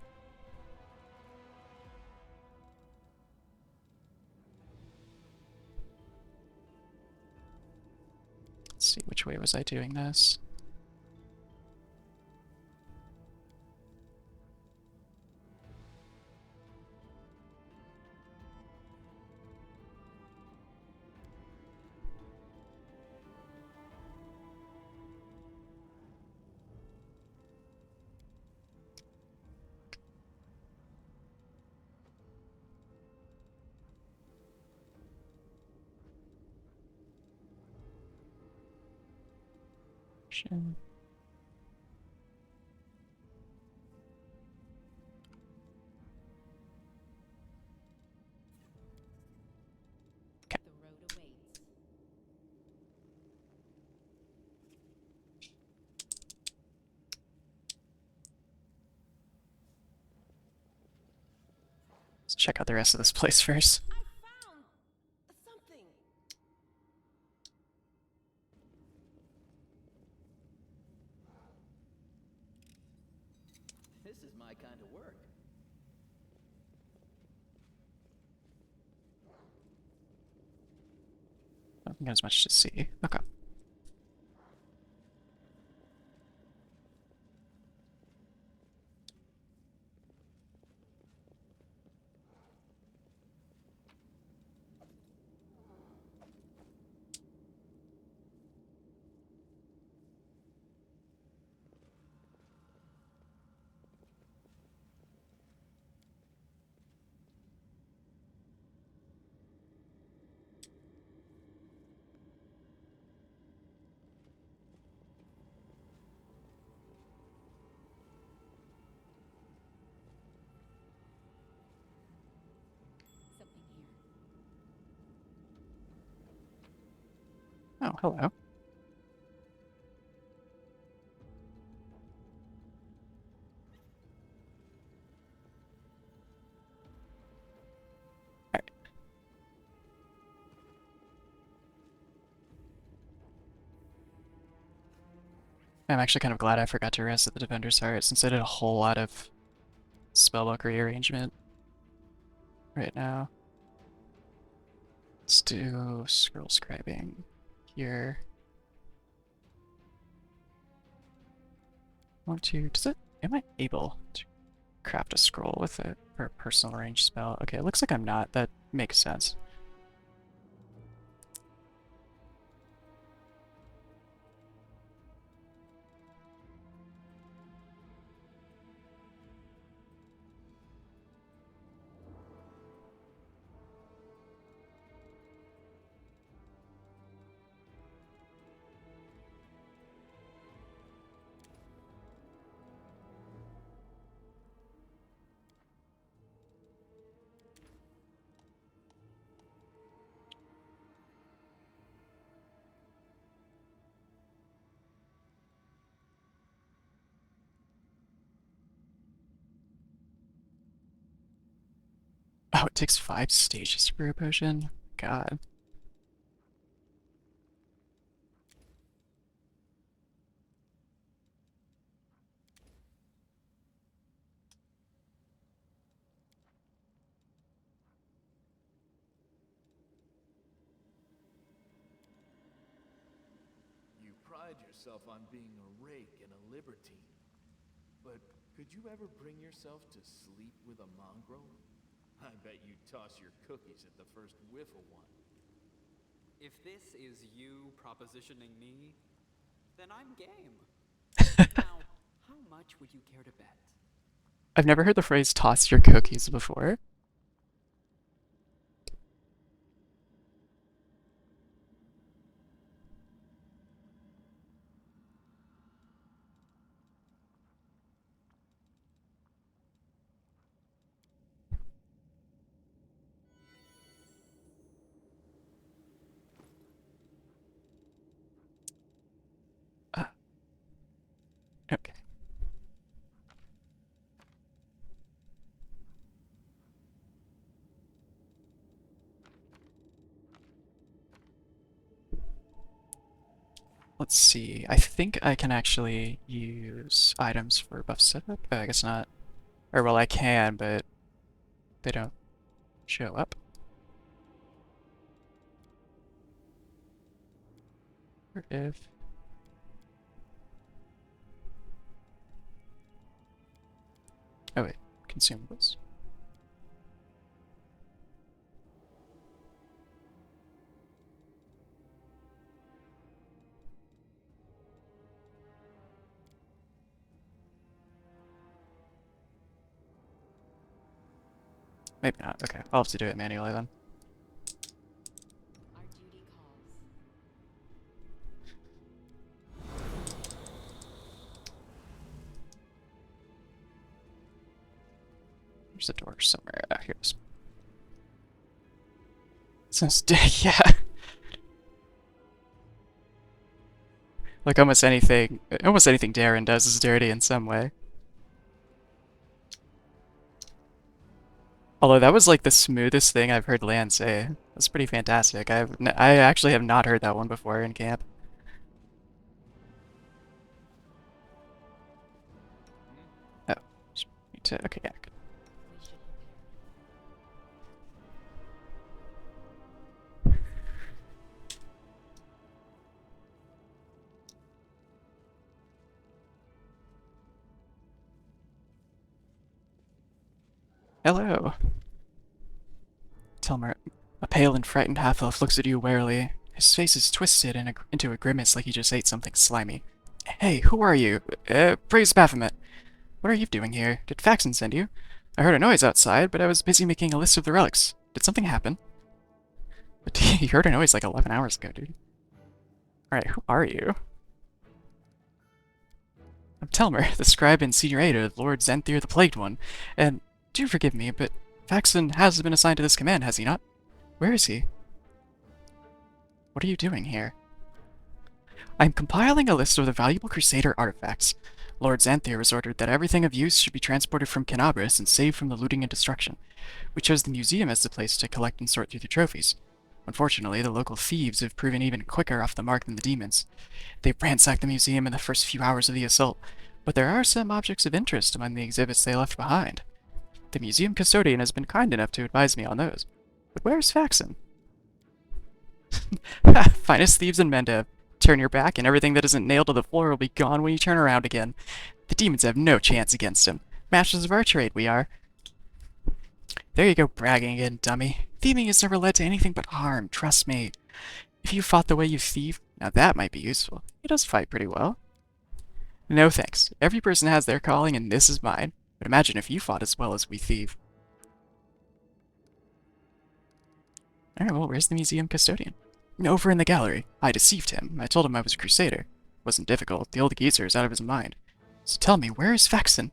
[SPEAKER 6] Let's see, which way was I doing this? Action.
[SPEAKER 4] The road awaits.
[SPEAKER 6] Let's check out the rest of this place first.
[SPEAKER 4] I found something.
[SPEAKER 1] This is my kind of work.
[SPEAKER 6] I don't think there's much to see. Okay.
[SPEAKER 3] Something here.
[SPEAKER 6] Oh, hello. Alright. I'm actually kind of glad I forgot to rest at the Defender's Heart since I did a whole lot of spellbook rearrangement right now. Let's do scroll scribing here. Am I able to craft a scroll with it for a personal range spell? Okay, it looks like I'm not. That makes sense. Oh, it takes 5 stages to brew a potion? God.
[SPEAKER 2] You pride yourself on being a rake and a libertine. But could you ever bring yourself to sleep with a mongrel? I bet you'd toss your cookies at the first whiff of one.
[SPEAKER 5] If this is you propositioning me, then I'm game. Now, how much would you care to bet?
[SPEAKER 6] I've never heard the phrase toss your cookies before. Uh, okay. Let's see. I think I can actually use items for buff setup. I guess not. Or, well, I can, but they don't show up. Or if... Oh wait, consumables. Maybe not. Okay, I'll have to do it manually then.
[SPEAKER 3] Our duty calls.
[SPEAKER 6] There's a door somewhere. Here it is. Sounds yeah. Like almost anything Darren does is dirty in some way. Although that was like the smoothest thing I've heard Lan say. That's pretty fantastic. I actually have not heard that one before in camp. Oh, just need to, okay, yeah. Hello. Telmer, a pale and frightened half-elf looks at you warily. His face is twisted into a grimace like he just ate something slimy. Hey, who are you? Praise Baphomet. What are you doing here? Did Faxon send you? I heard a noise outside, but I was busy making a list of the relics. Did something happen? But you heard a noise like 11 hours ago, dude. Alright, who are you? I'm Telmer, the scribe and senior aide of Lord Xanthir the Plagued One, and do forgive me, but Faxon has been assigned to this command, has he not? Where is he? What are you doing here? I'm compiling a list of the valuable Crusader artifacts. Lord Xanthir has ordered that everything of use should be transported from Canabras and saved from the looting and destruction. We chose the museum as the place to collect and sort through the trophies. Unfortunately, the local thieves have proven even quicker off the mark than the demons. They ransacked the museum in the first few hours of the assault, but there are some objects of interest among the exhibits they left behind. The museum custodian has been kind enough to advise me on those. But where's Faxon? Finest thieves in Mendev. Turn your back and everything that isn't nailed to the floor will be gone when you turn around again. The demons have no chance against him. Masters of our trade, we are. There you go bragging again, dummy. Thieving has never led to anything but harm, trust me. If you fought the way you thieve, now that might be useful. He does fight pretty well. No thanks. Every person has their calling and this is mine. But imagine if you fought as well as we thieve. Alright, well, where's the museum custodian? Over in the gallery. I deceived him. I told him I was a crusader. Wasn't difficult. The old geezer is out of his mind. So tell me, where is Faxon?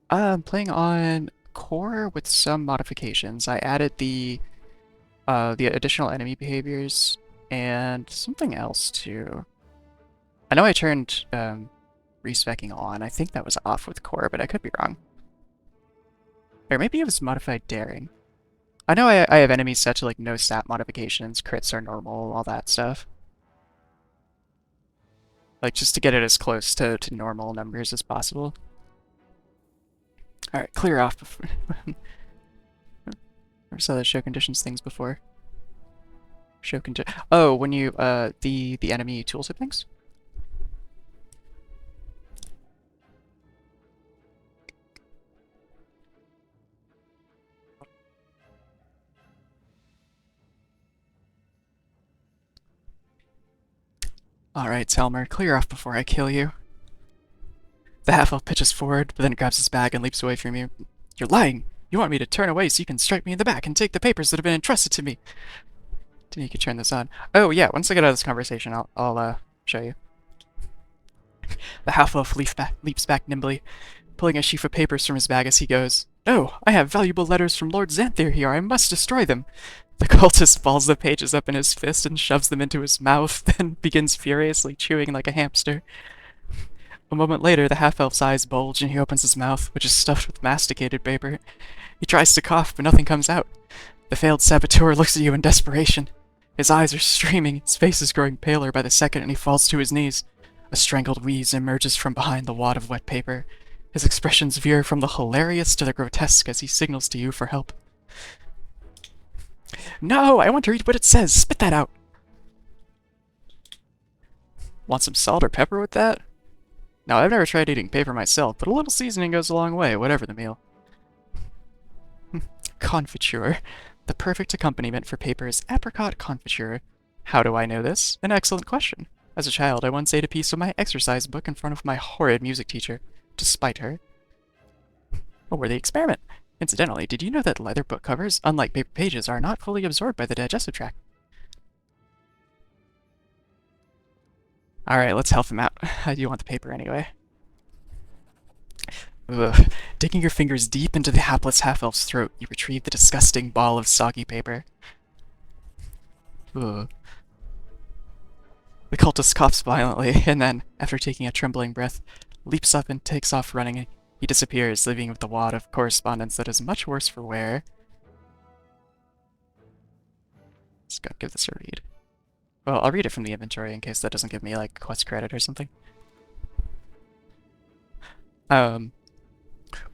[SPEAKER 6] I'm playing on core with some modifications. I added the additional enemy behaviors and something else too. I know I turned respecking on. I think that was off with core, but I could be wrong. Or maybe it was modified daring. I know I have enemies set to like no stat modifications, crits are normal, all that stuff. Like just to get it as close to normal numbers as possible. Alright, clear off before. Never saw the show conditions things before. Show condition. Oh, when you the enemy tooltip things. Alright, Telmer, clear off before I kill you. The half-elf pitches forward, but then grabs his bag and leaps away from you. You're lying! You want me to turn away so you can strike me in the back and take the papers that have been entrusted to me! Then you can turn this on. Oh yeah, once I get out of this conversation, I'll show you. The half-elf leaps back nimbly, pulling a sheaf of papers from his bag as he goes. No, I have valuable letters from Lord Xanthir here, I must destroy them! The cultist balls the pages up in his fist and shoves them into his mouth, then begins furiously chewing like a hamster. A moment later, the half-elf's eyes bulge and he opens his mouth, which is stuffed with masticated paper. He tries to cough, but nothing comes out. The failed saboteur looks at you in desperation. His eyes are streaming, his face is growing paler by the second, and he falls to his knees. A strangled wheeze emerges from behind the wad of wet paper. His expressions veer from the hilarious to the grotesque as he signals to you for help. No, I want to read what it says. Spit that out. Want some salt or pepper with that? Now, I've never tried eating paper myself, but a little seasoning goes a long way, whatever the meal. Confiture. The perfect accompaniment for paper is apricot confiture. How do I know this? An excellent question. As a child, I once ate a piece of my exercise book in front of my horrid music teacher, to spite her. A worthy experiment. Incidentally, did you know that leather book covers, unlike paper pages, are not fully absorbed by the digestive tract? Alright, let's help him out. How do you want the paper anyway? Ugh. Digging your fingers deep into the hapless half-elf's throat, you retrieve the disgusting ball of soggy paper. Ugh. The cultist coughs violently, and then, after taking a trembling breath, leaps up and takes off running. He disappears, leaving with a wad of correspondence that is much worse for wear. Let's go give this a read. Well, I'll read it from the inventory in case that doesn't give me, like, quest credit or something. Oh,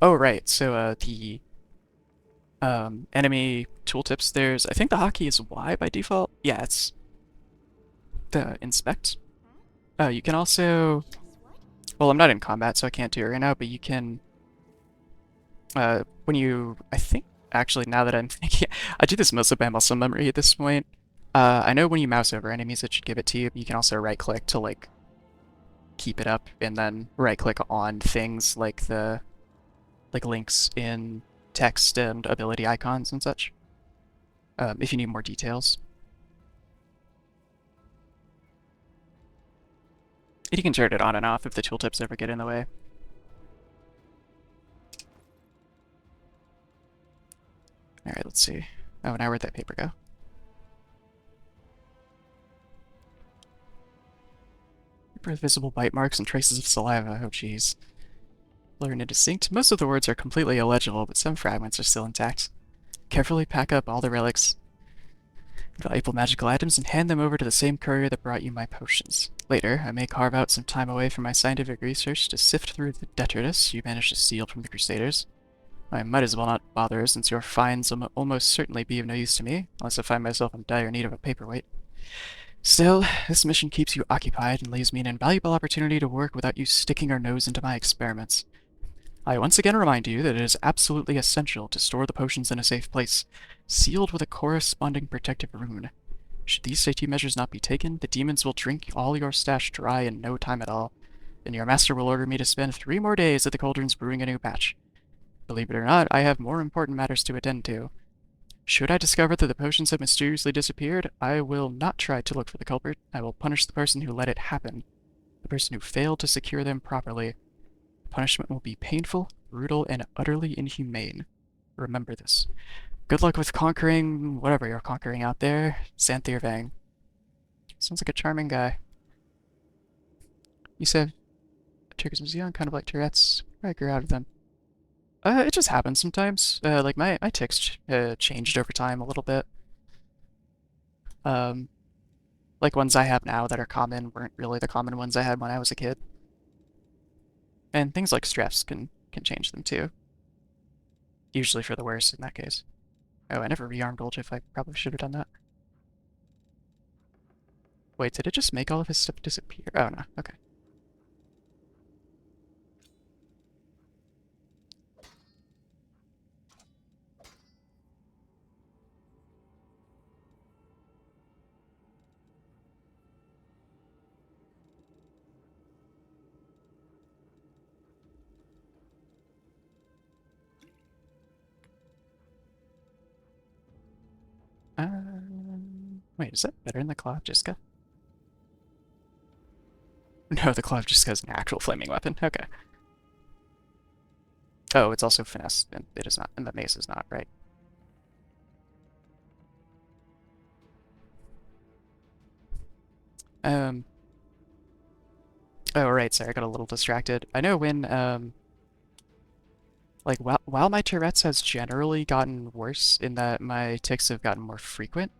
[SPEAKER 6] right, so, the enemy tooltips, I think the hotkey is Y by default. Yeah, it's the inspect. You can also, well, I'm not in combat, so I can't do it right now, but you can, when you, I think, actually, now that I'm thinking, I do this mostly by muscle memory at this point. I know when you mouse over enemies, it should give it to you, but you can also right-click to, like, keep it up, and then right-click on things like links in text and ability icons and such, if you need more details. And you can turn it on and off if the tooltips ever get in the way. Alright, let's see. Oh, now where'd that paper go? Paper with visible bite marks and traces of saliva. Oh, jeez. Blurred and indistinct. Most of the words are completely illegible, but some fragments are still intact. Carefully pack up all the relics, valuable magical items, and hand them over to the same courier that brought you my potions. Later, I may carve out some time away from my scientific research to sift through the detritus you managed to steal from the Crusaders. I might as well not bother, since your finds will almost certainly be of no use to me, unless I find myself in dire need of a paperweight. Still, this mission keeps you occupied and leaves me an invaluable opportunity to work without you sticking your nose into my experiments. I once again remind you that it is absolutely essential to store the potions in a safe place, sealed with a corresponding protective rune. Should these safety measures not be taken, the demons will drink all your stash dry in no time at all, and your master will order me to spend 3 more days at the cauldrons brewing a new batch. Believe it or not, I have more important matters to attend to. Should I discover that the potions have mysteriously disappeared, I will not try to look for the culprit. I will punish the person who let it happen, the person who failed to secure them properly. Punishment will be painful, brutal, and utterly inhumane. Remember this. Good luck with conquering whatever you're conquering out there, Xanthir Vang. Sounds like a charming guy. You said triggers was young, kind of like Tourette's. I grew out of them. It just happens sometimes. Like my tics changed over time a little bit. Um, like ones I have now that are common weren't really the common ones I had when I was a kid. And things like stress can change them too. Usually for the worse in that case. Oh, I never rearmed Oljif. I probably should have done that. Wait, did it just make all of his stuff disappear? Oh no, okay. Wait, is that better than the Claw of Jiska? No, the Claw of Jiska is an actual flaming weapon. Okay. Oh, it's also finesse, and it is not, and the mace is not, right? Um. Oh, right, sorry, I got a little distracted. I know when, like, while my Tourette's has generally gotten worse in that my tics have gotten more frequent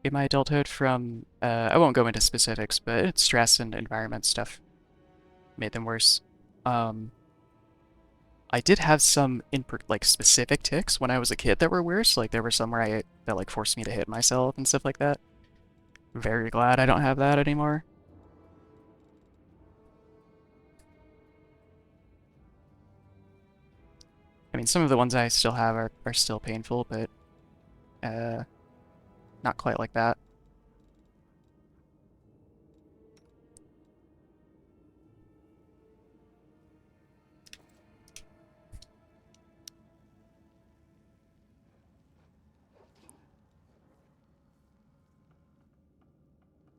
[SPEAKER 6] in my adulthood from, I won't go into specifics, but it's stress and environment stuff made them worse. I did have some like specific tics when I was a kid that were worse. Like there were some where that like forced me to hit myself and stuff like that. Very glad I don't have that anymore. I mean, some of the ones I still have are still painful, but not quite like that.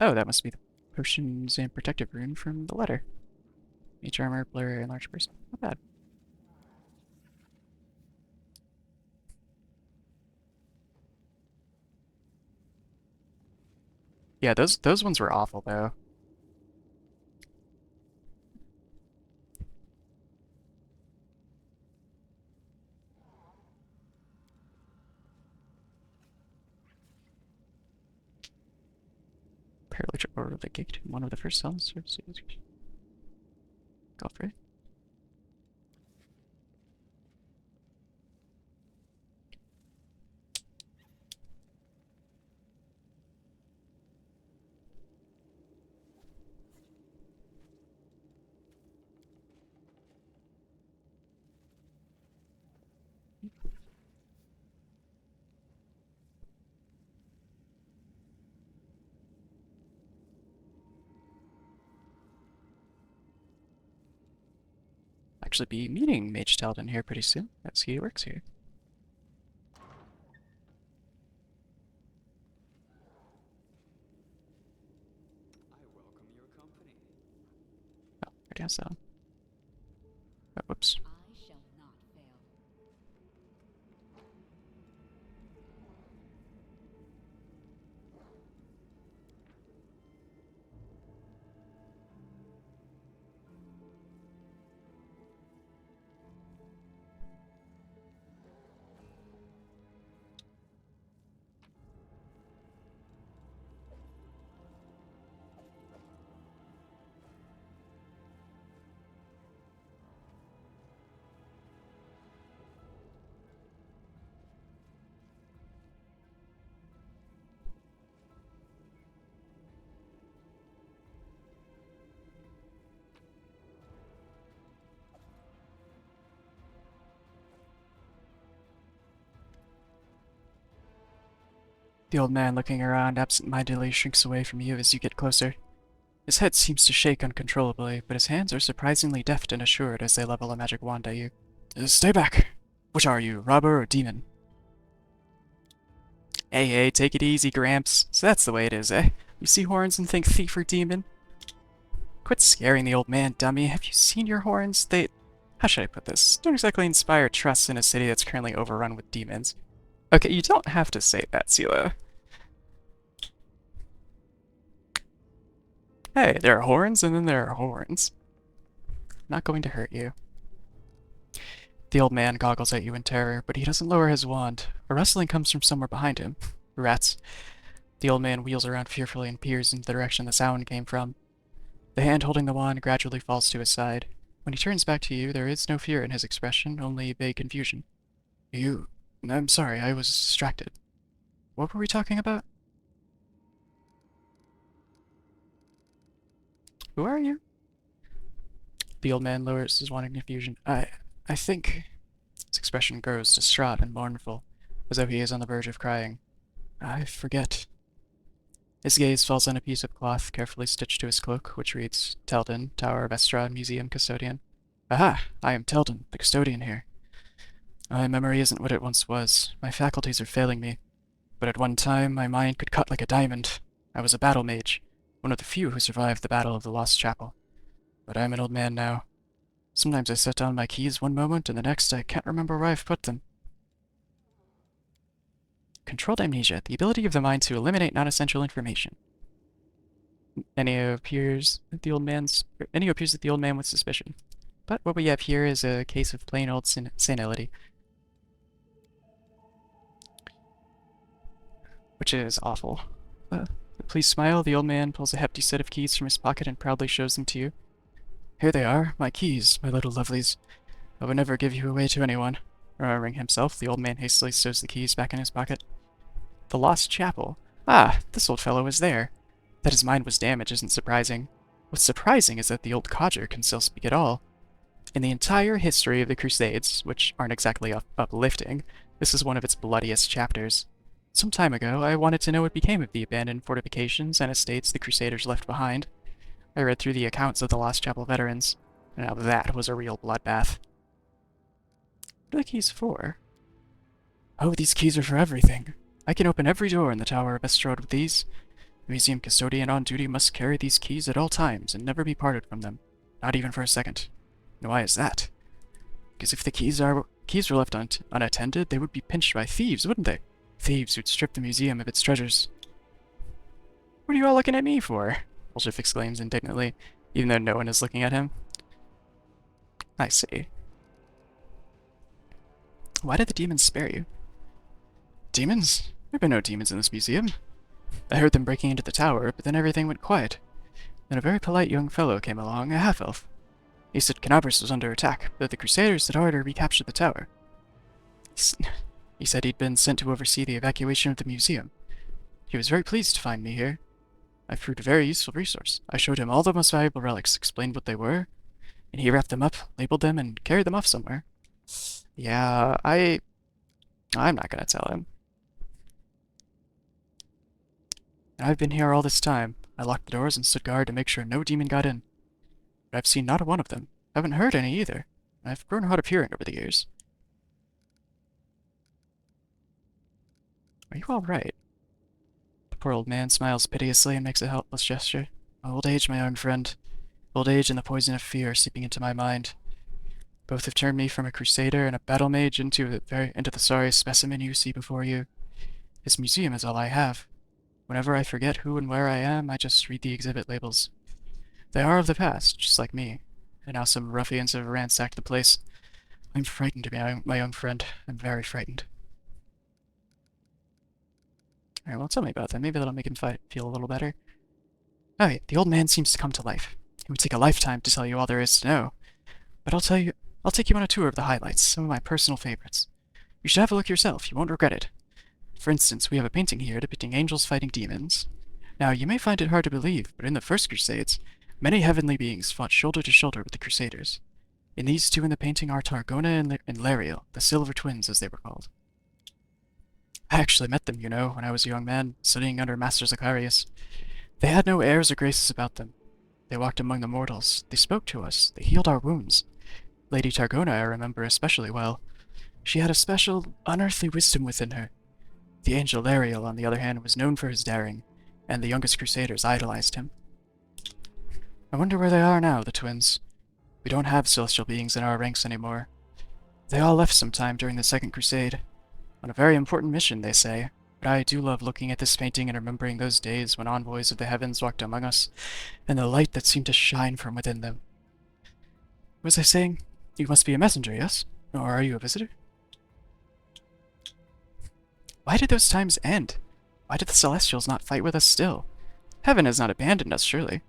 [SPEAKER 6] Oh, that must be the potions and protective rune from the letter. Mage armor, blur, and large person. Not bad. Yeah, those ones were awful though. Paralytic over the gate. One of the first cells. Go for it. Actually be meeting Mage Talden here pretty soon. That's he works here.
[SPEAKER 5] I welcome your company.
[SPEAKER 6] Oh, already has that one. Oh, whoops.
[SPEAKER 4] I shall not fail.
[SPEAKER 6] The old man, looking around, absent-mindedly shrinks away from you as you get closer. His head seems to shake uncontrollably, but his hands are surprisingly deft and assured as they level a magic wand at you. Stay back! Which are you, robber or demon? Hey, take it easy, Gramps. So that's the way it is, eh? You see horns and think thief or demon? Quit scaring the old man, dummy. Have you seen your horns? They... How should I put this? Don't exactly inspire trust in a city that's currently overrun with demons. Okay, you don't have to say that, Sela. Hey, there are horns and then there are horns. Not going to hurt you. The old man goggles at you in terror, but he doesn't lower his wand. A rustling comes from somewhere behind him. Rats. The old man wheels around fearfully and peers in the direction the sound came from. The hand holding the wand gradually falls to his side. When he turns back to you, there is no fear in his expression, only vague confusion. You... I'm sorry, I was distracted. What were we talking about? Who are you? The old man lowers his wand in confusion. I think... His expression grows distraught and mournful, as though he is on the verge of crying. I forget. His gaze falls on a piece of cloth carefully stitched to his cloak, which reads, Teldon, Tower of Estrad Museum Custodian. Aha! I am Teldon, the custodian here. My memory isn't what it once was. My faculties are failing me. But at one time, my mind could cut like a diamond. I was a battle mage, one of the few who survived the Battle of the Lost Chapel. But I'm an old man now. Sometimes I set down my keys one moment, and the next I can't remember where I've put them. Controlled amnesia, the ability of the mind to eliminate non-essential information. Any appears that the old man with suspicion. But what we have here is a case of plain old senility. Which is awful. Please smile. The old man pulls a hefty set of keys from his pocket and proudly shows them to you. Here they are, my keys, my little lovelies. I would never give you away to anyone. Remembering himself, the old man hastily stows the keys back in his pocket. The Lost Chapel. Ah, this old fellow is there. That his mind was damaged isn't surprising. What's surprising is that the old codger can still speak at all. In the entire history of the Crusades, which aren't exactly uplifting, this is one of its bloodiest chapters. Some time ago, I wanted to know what became of the abandoned fortifications and estates the Crusaders left behind. I read through the accounts of the Lost Chapel veterans, and now that was a real bloodbath. What are the keys for? Oh, these keys are for everything. I can open every door in the Tower of Estrad with these. The museum custodian on duty must carry these keys at all times and never be parted from them, not even for a second. And why is that? Because if the keys were left unattended, they would be pinched by thieves, wouldn't they? Thieves who'd strip the museum of its treasures. What are you all looking at me for? Wolshiff exclaims indignantly, even though no one is looking at him. I see. Why did the demons spare you? Demons? There have been no demons in this museum. I heard them breaking into the tower, but then everything went quiet. Then a very polite young fellow came along, a half-elf. He said Canabras was under attack, but the Crusaders had already recaptured the tower. He said he'd been sent to oversee the evacuation of the museum. He was very pleased to find me here. I proved a very useful resource. I showed him all the most valuable relics, explained what they were, and he wrapped them up, labeled them, and carried them off somewhere. Yeah, I'm not gonna tell him. And I've been here all this time. I locked the doors and stood guard to make sure no demon got in. But I've seen not a one of them. I haven't heard any either. I've grown hard of hearing over the years. Are you all right? The poor old man smiles piteously and makes a helpless gesture. Old age, my young friend. Old age and the poison of fear seeping into my mind. Both have turned me from a crusader and a battle mage into the sorry specimen you see before you. This museum is all I have. Whenever I forget who and where I am, I just read the exhibit labels. They are of the past, just like me. And now some ruffians have ransacked the place. I'm frightened, my young friend. I'm very frightened. Alright, well, tell me about that. Maybe that'll make him feel a little better. Oh yeah, the old man seems to come to life. It would take a lifetime to tell you all there is to know. But I'll take you on a tour of the highlights, some of my personal favorites. You should have a look yourself, you won't regret it. For instance, we have a painting here depicting angels fighting demons. Now, you may find it hard to believe, but in the First Crusades, many heavenly beings fought shoulder to shoulder with the Crusaders. In these two in the painting are Targona and Lariel, the Silver Twins as they were called. I actually met them, you know, when I was a young man, studying under Master Zacharias. They had no airs or graces about them. They walked among the mortals, they spoke to us, they healed our wounds. Lady Targona I remember especially well. She had a special, unearthly wisdom within her. The angel Lariel, on the other hand, was known for his daring, and the youngest Crusaders idolized him. I wonder where they are now, the twins. We don't have celestial beings in our ranks anymore. They all left sometime during the Second Crusade. On a very important mission, they say, but I do love looking at this painting and remembering those days when envoys of the heavens walked among us, and the light that seemed to shine from within them. Was I saying? You must be a messenger, yes? Or are you a visitor? Why did those times end? Why did the Celestials not fight with us still? Heaven has not abandoned us, surely.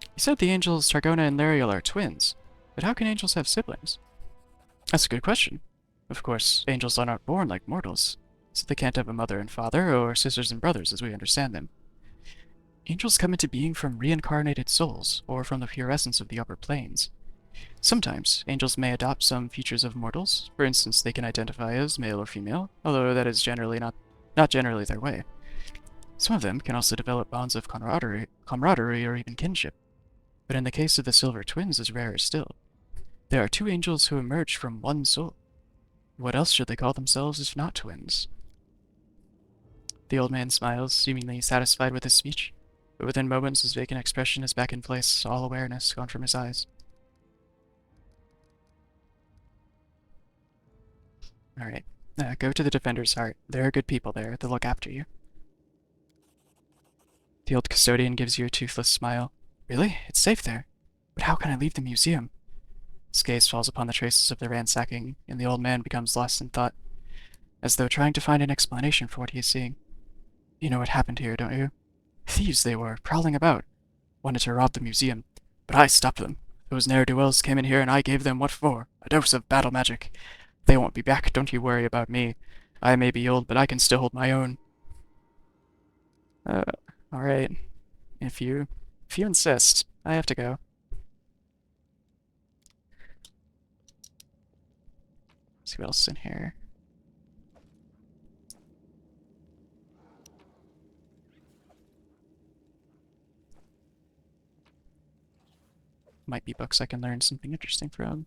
[SPEAKER 6] You said the angels Targona and Lariel are twins, but how can angels have siblings? That's a good question. Of course, angels are not born like mortals, so they can't have a mother and father, or sisters and brothers as we understand them. Angels come into being from reincarnated souls, or from the pure essence of the upper planes. Sometimes, angels may adopt some features of mortals. For instance, they can identify as male or female, although that is generally not generally their way. Some of them can also develop bonds of camaraderie or even kinship. But in the case of the Silver Twins is rarer still. There are two angels who emerge from one soul. What else should they call themselves if not twins? The old man smiles, seemingly satisfied with his speech, but within moments his vacant expression is back in place, all awareness gone from his eyes. Alright, go to the Defender's Heart. There are good people there, they'll look after you. The old custodian gives you a toothless smile. Really? It's safe there. But how can I leave the museum? His gaze falls upon the traces of the ransacking, and the old man becomes lost in thought, as though trying to find an explanation for what he is seeing. You know what happened here, don't you? Thieves they were, prowling about. Wanted to rob the museum, but I stopped them. Those ne'er-do-wells came in here and I gave them what for? A dose of battle magic. They won't be back, don't you worry about me. I may be old, but I can still hold my own. Alright. If you insist, I have to go. Let's see what else is in here. Might be books I can learn something interesting from.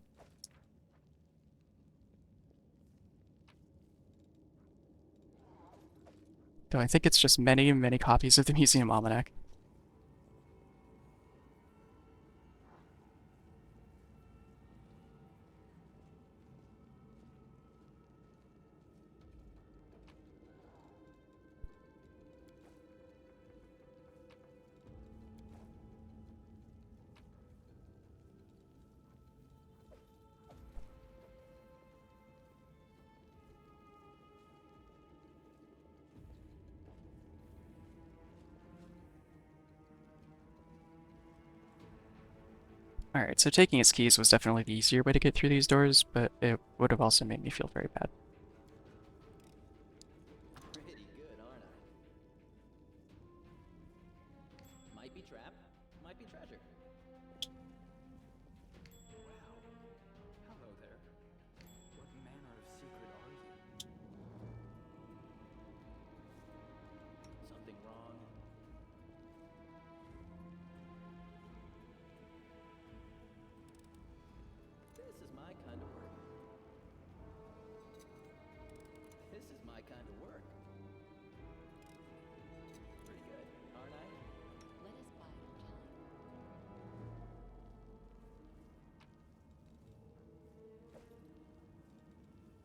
[SPEAKER 6] Though I think it's just many, many copies of the Museum Almanac. Alright, so taking its keys was definitely the easier way to get through these doors, but it would have also made me feel very bad.
[SPEAKER 1] Pretty good, aren't I? Might be trap, might be treasure.
[SPEAKER 5] Wow. Hello there. What manner of secret are you?
[SPEAKER 1] Something wrong? This is my kind of work. This is my kind of work. Pretty good, aren't I?
[SPEAKER 4] Let us bide our time.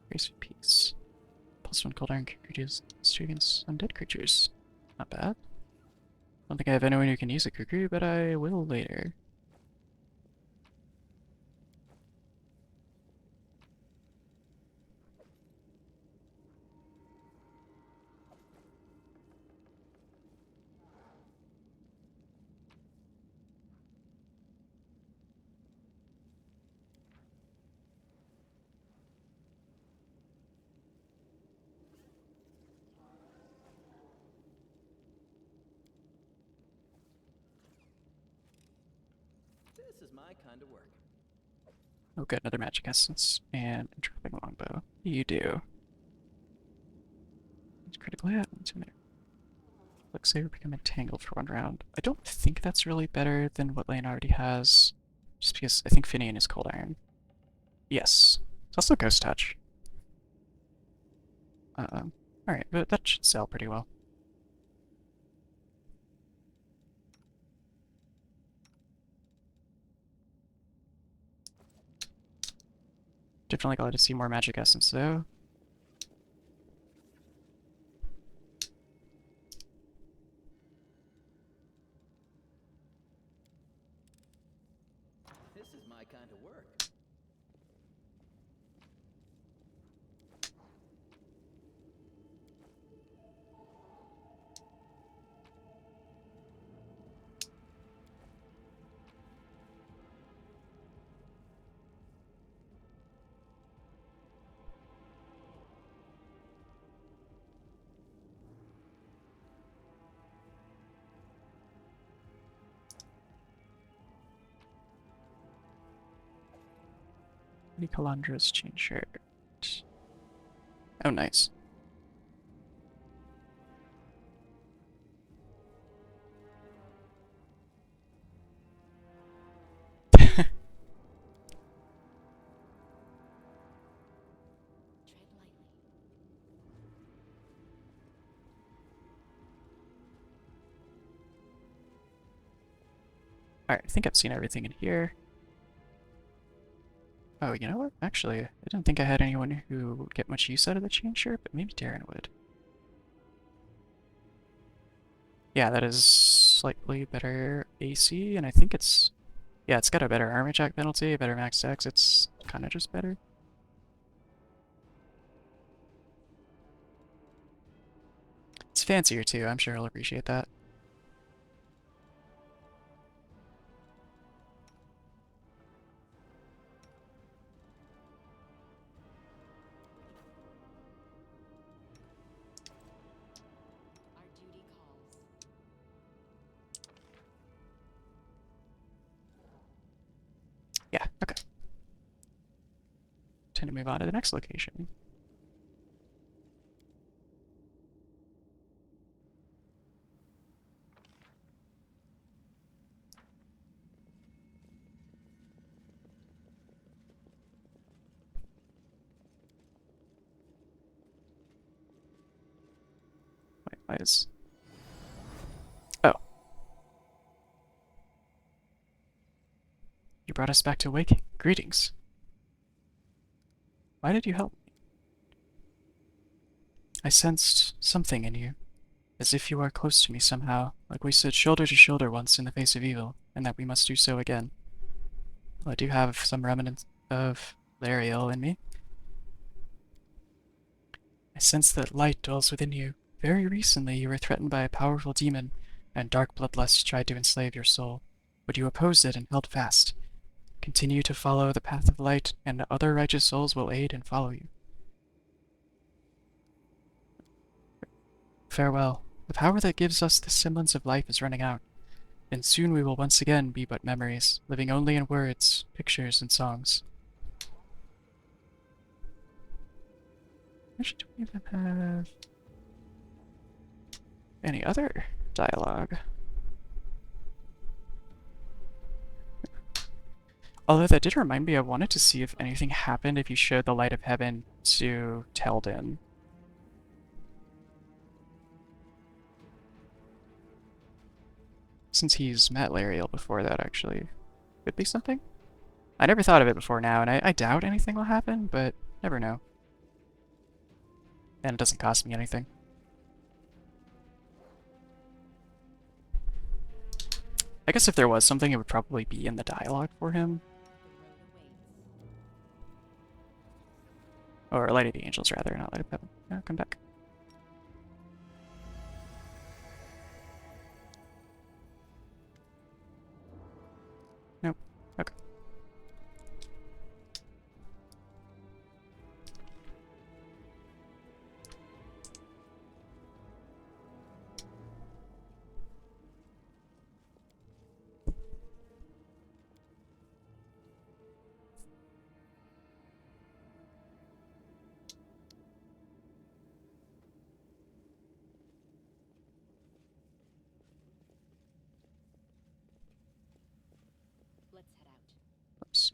[SPEAKER 6] Grace of Peace. +1 cold iron creatures against undead creatures. Not bad. Don't think I have anyone who can use a kukri, but I will later.
[SPEAKER 1] This is my kind of work.
[SPEAKER 6] Oh good, another magic essence. And entrapping longbow. You do. It's critical hit. Looks like we become entangled for 1 round. I don't think that's really better than what Lane already has. Just because I think Finian is cold iron. Yes. It's also ghost touch. Alright, but that should sell pretty well. Definitely glad to see more magic essence though.
[SPEAKER 1] This is my kind of work.
[SPEAKER 6] Nicolandra's chain shirt. Oh, nice.
[SPEAKER 4] Tread lightly.
[SPEAKER 6] Alright, I think I've seen everything in here. Oh, you know what? Actually, I didn't think I had anyone who would get much use out of the chain shirt, but maybe Darren would. Yeah, that is slightly better AC, and I think it's... Yeah, it's got a better armor check penalty, better max dex, it's kind of just better. It's fancier too, I'm sure he'll appreciate that.
[SPEAKER 4] Our duty calls.
[SPEAKER 6] Yeah, okay. Time to move on to the next location. Eyes. Oh. You brought us back to waking. Greetings. Why did you help me? I sensed something in you, as if you are close to me somehow, like we stood shoulder to shoulder once in the face of evil, and that we must do so again. Well, I do have some remnants of Lariel in me. I sense that light dwells within you. Very recently you were threatened by a powerful demon, and dark bloodlust tried to enslave your soul. But you opposed it and held fast. Continue to follow the path of light, and other righteous souls will aid and follow you. Farewell. The power that gives us the semblance of life is running out, and soon we will once again be but memories, living only in words, pictures, and songs. Actually, do we even have any other dialogue? Although that did remind me, I wanted to see if anything happened if you showed the light of heaven to Teldin. Since he's met Lariel before that, actually. Could be something? I never thought of it before now, and I doubt anything will happen, but never know. And it doesn't cost me anything. I guess if there was something, it would probably be in the dialogue for him. Or Light of the Angels, rather, not Light of Heaven. No, come back. Nope. Okay.
[SPEAKER 4] Let's head out.
[SPEAKER 6] Oops.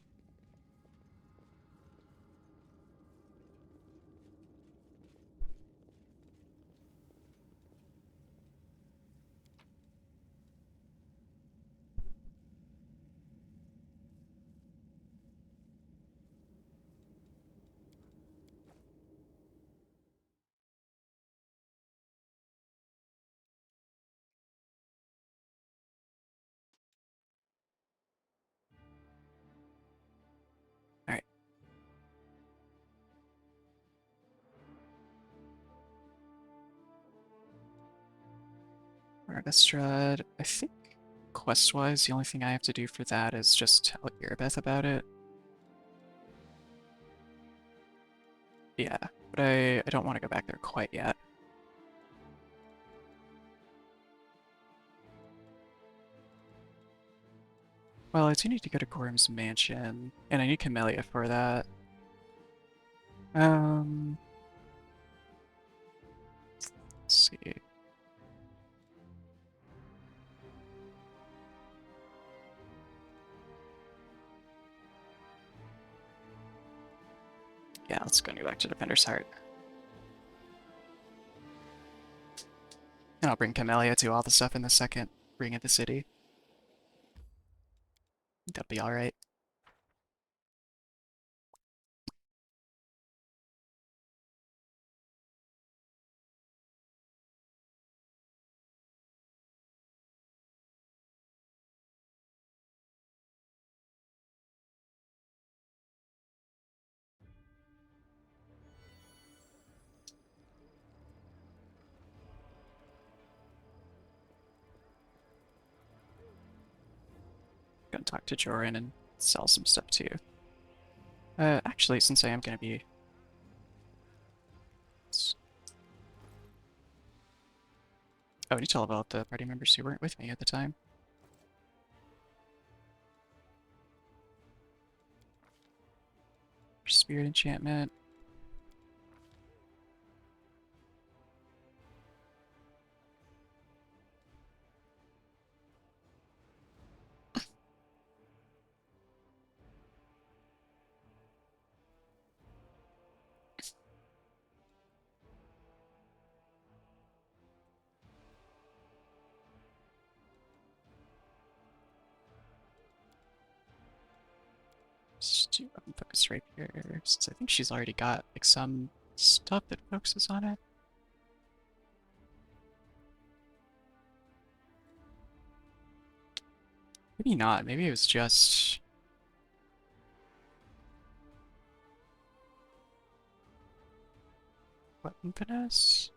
[SPEAKER 6] Alright. Arvestrad, I think quest-wise, the only thing I have to do for that is just tell Irabeth about it. Yeah, but I don't want to go back there quite yet. Well, I do need to go to Gorm's mansion, and I need Camellia for that. Let's see. Yeah, let's go back to Defender's Heart. And I'll bring Camellia to all the stuff in the second ring of the city. That'll be alright. Gonna talk to Joran and sell some stuff too. Actually, since I am gonna be... Oh, I need to tell about the party members who weren't with me at the time. Spirit enchantment. Let's do focus right here, since I think she's already got like some stuff that focuses on it. Maybe not. Maybe it was just weapon finesse.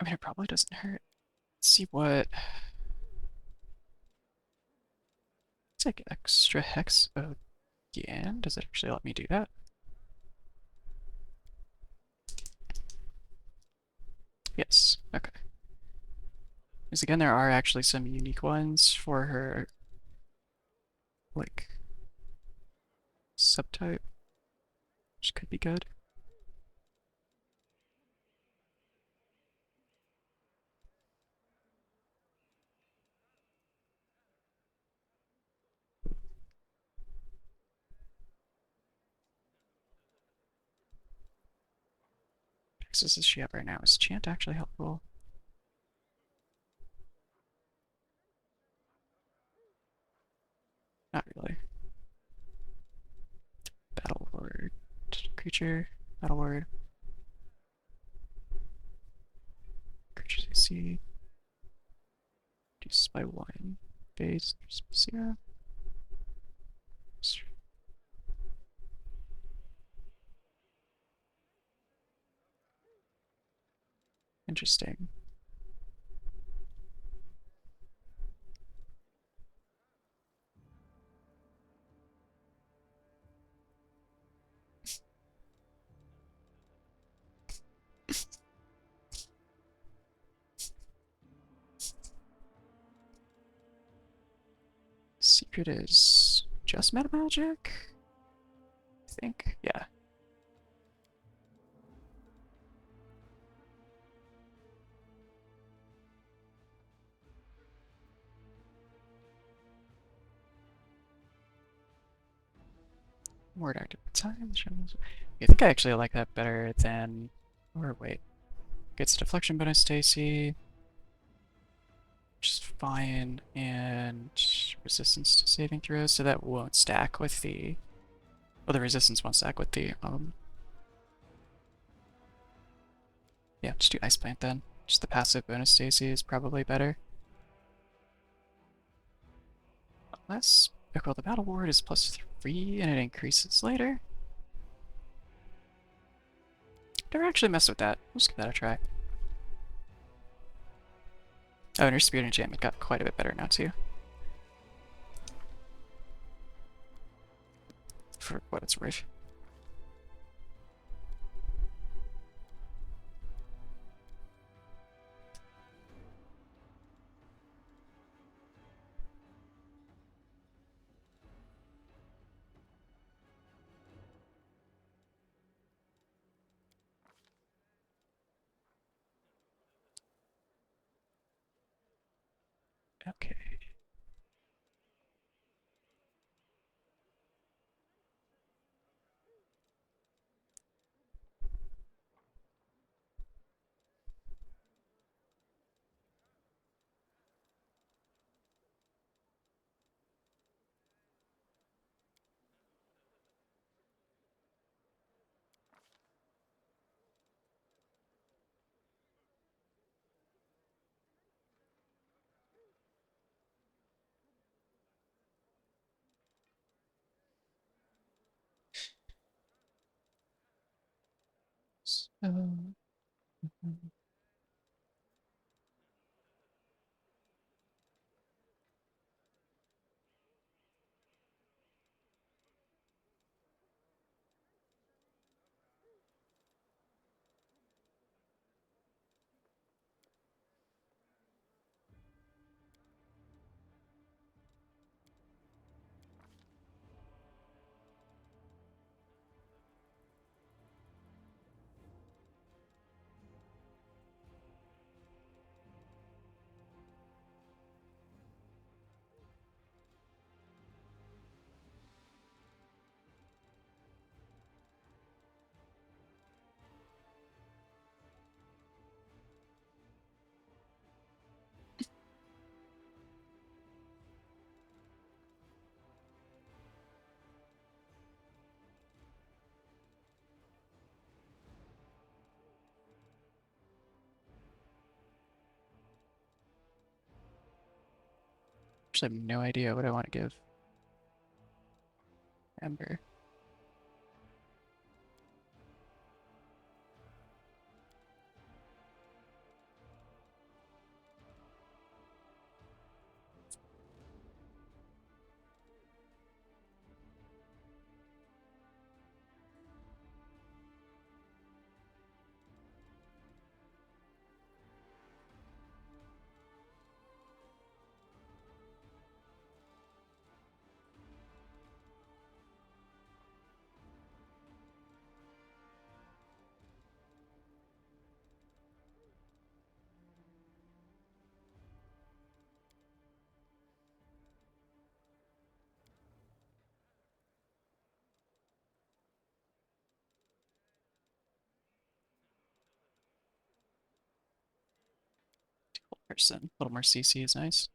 [SPEAKER 6] I mean, it probably doesn't hurt. Let's see what. It's like extra hex again. Does it actually let me do that? Yes. Okay. Because again, there are actually some unique ones for her, like, subtype, which could be good. Hexes does she have right now? Is chant actually helpful? Not really. Battle word. Creature. Battle word. Creatures AC. Reduces by 1. Base. 0. Interesting. Secret is just meta magic? I think. Yeah. Word active time. I think I actually like that better than. Or wait. Gets deflection bonus Stacy. Which is fine. And resistance to saving throws, so that won't stack with the. Well, the resistance won't stack with the. Yeah, just do Ice Plant then. Just the passive bonus Stacy is probably better. Unless. Okay, well, the Battle Ward is +3 and it increases later. Never actually messed with that. Let's give that a try. Oh, and her Spirit Enchantment got quite a bit better now, too. For what it's worth. Okay. So, Actually, I have no idea what I want to give Ember. Person. A little more CC is nice.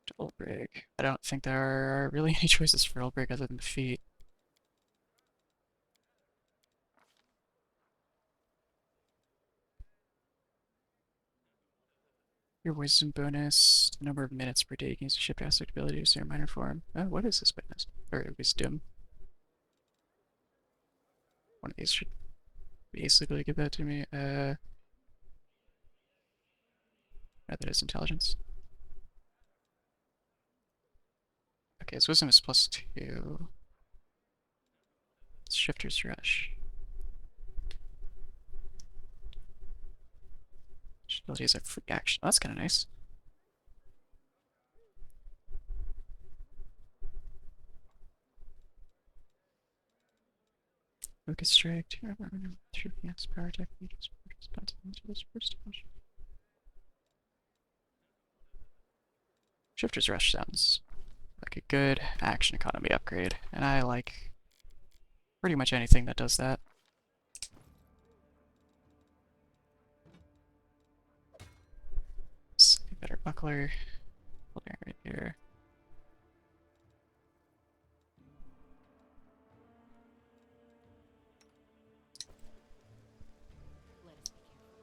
[SPEAKER 6] Double break. I don't think there are really any choices for double break other than the feet. Your wisdom bonus, the number of minutes per day gains a shift aspect ability to your minor form. Oh, what is this bonus? Or wisdom. One of these should basically give that to me. No, that is intelligence. Okay, so wisdom is +2. It's Shifter's Rush. Ability is a free action. Oh, that's kind of nice. Focus Strike, 2 PS power technique, Shifter's Rush sounds like a good action economy upgrade, and I like pretty much anything that does that. Slightly better buckler. Holding it right here.
[SPEAKER 4] Let us be careful.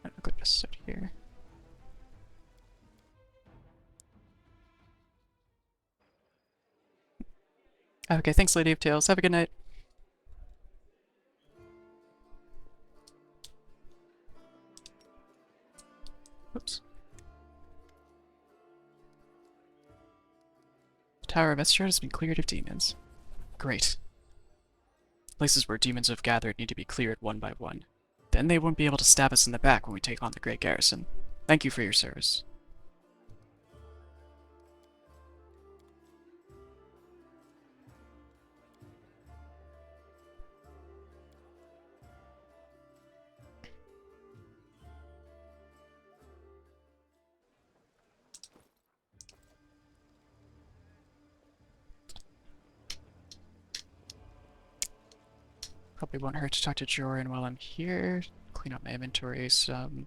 [SPEAKER 6] I'm gonna go just sit here. Okay, thanks, Lady of Tales. Have a good night. Oops. The Tower of Estrad has been cleared of demons. Great. Places where demons have gathered need to be cleared one by one. Then they won't be able to stab us in the back when we take on the Great Garrison. Thank you for your service. Probably won't hurt to talk to Joran while I'm here. Clean up my inventory some.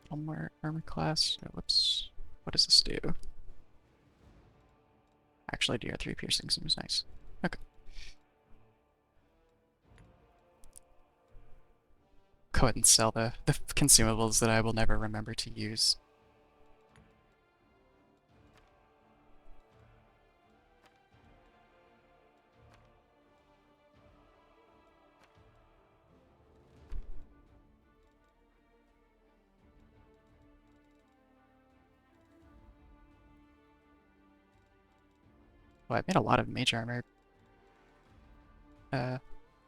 [SPEAKER 6] One more armor class. Oh, whoops. What does this do? Actually, DR3 piercing seems nice. Okay. Go ahead and sell the consumables that I will never remember to use. Oh, I made a lot of mage armor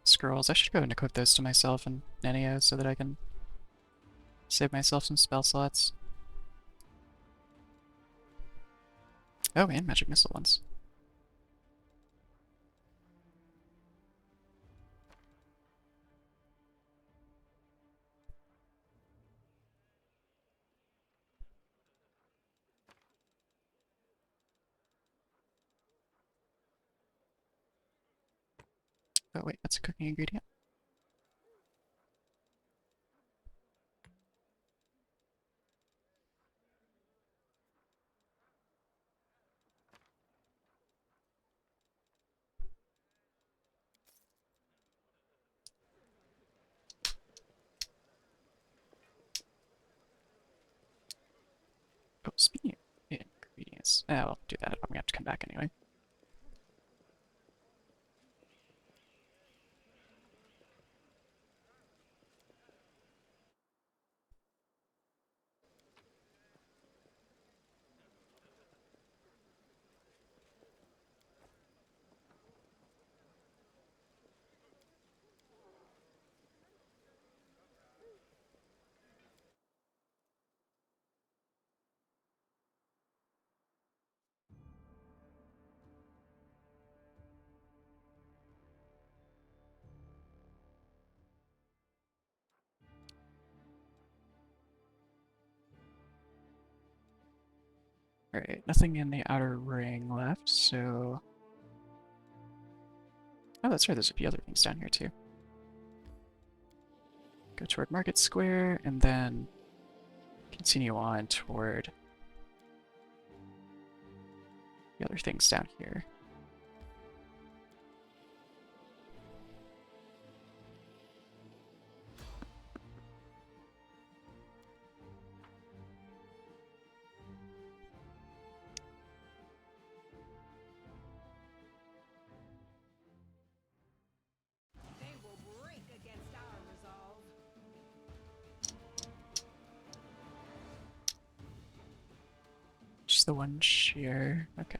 [SPEAKER 6] scrolls. I should go and equip those to myself and Nenio so that I can save myself some spell slots. Oh, and magic missile ones. Oh wait, that's a cooking ingredient. Oh, speaking of ingredients, I'll do that. I'm gonna have to come back anyway. Alright, nothing in the outer ring left, so... Oh, that's right, there's a few other things down here too. Go toward Market Square, and then continue on toward the other things down here.
[SPEAKER 1] They will break against our resolve.
[SPEAKER 6] Just the one shear. Okay.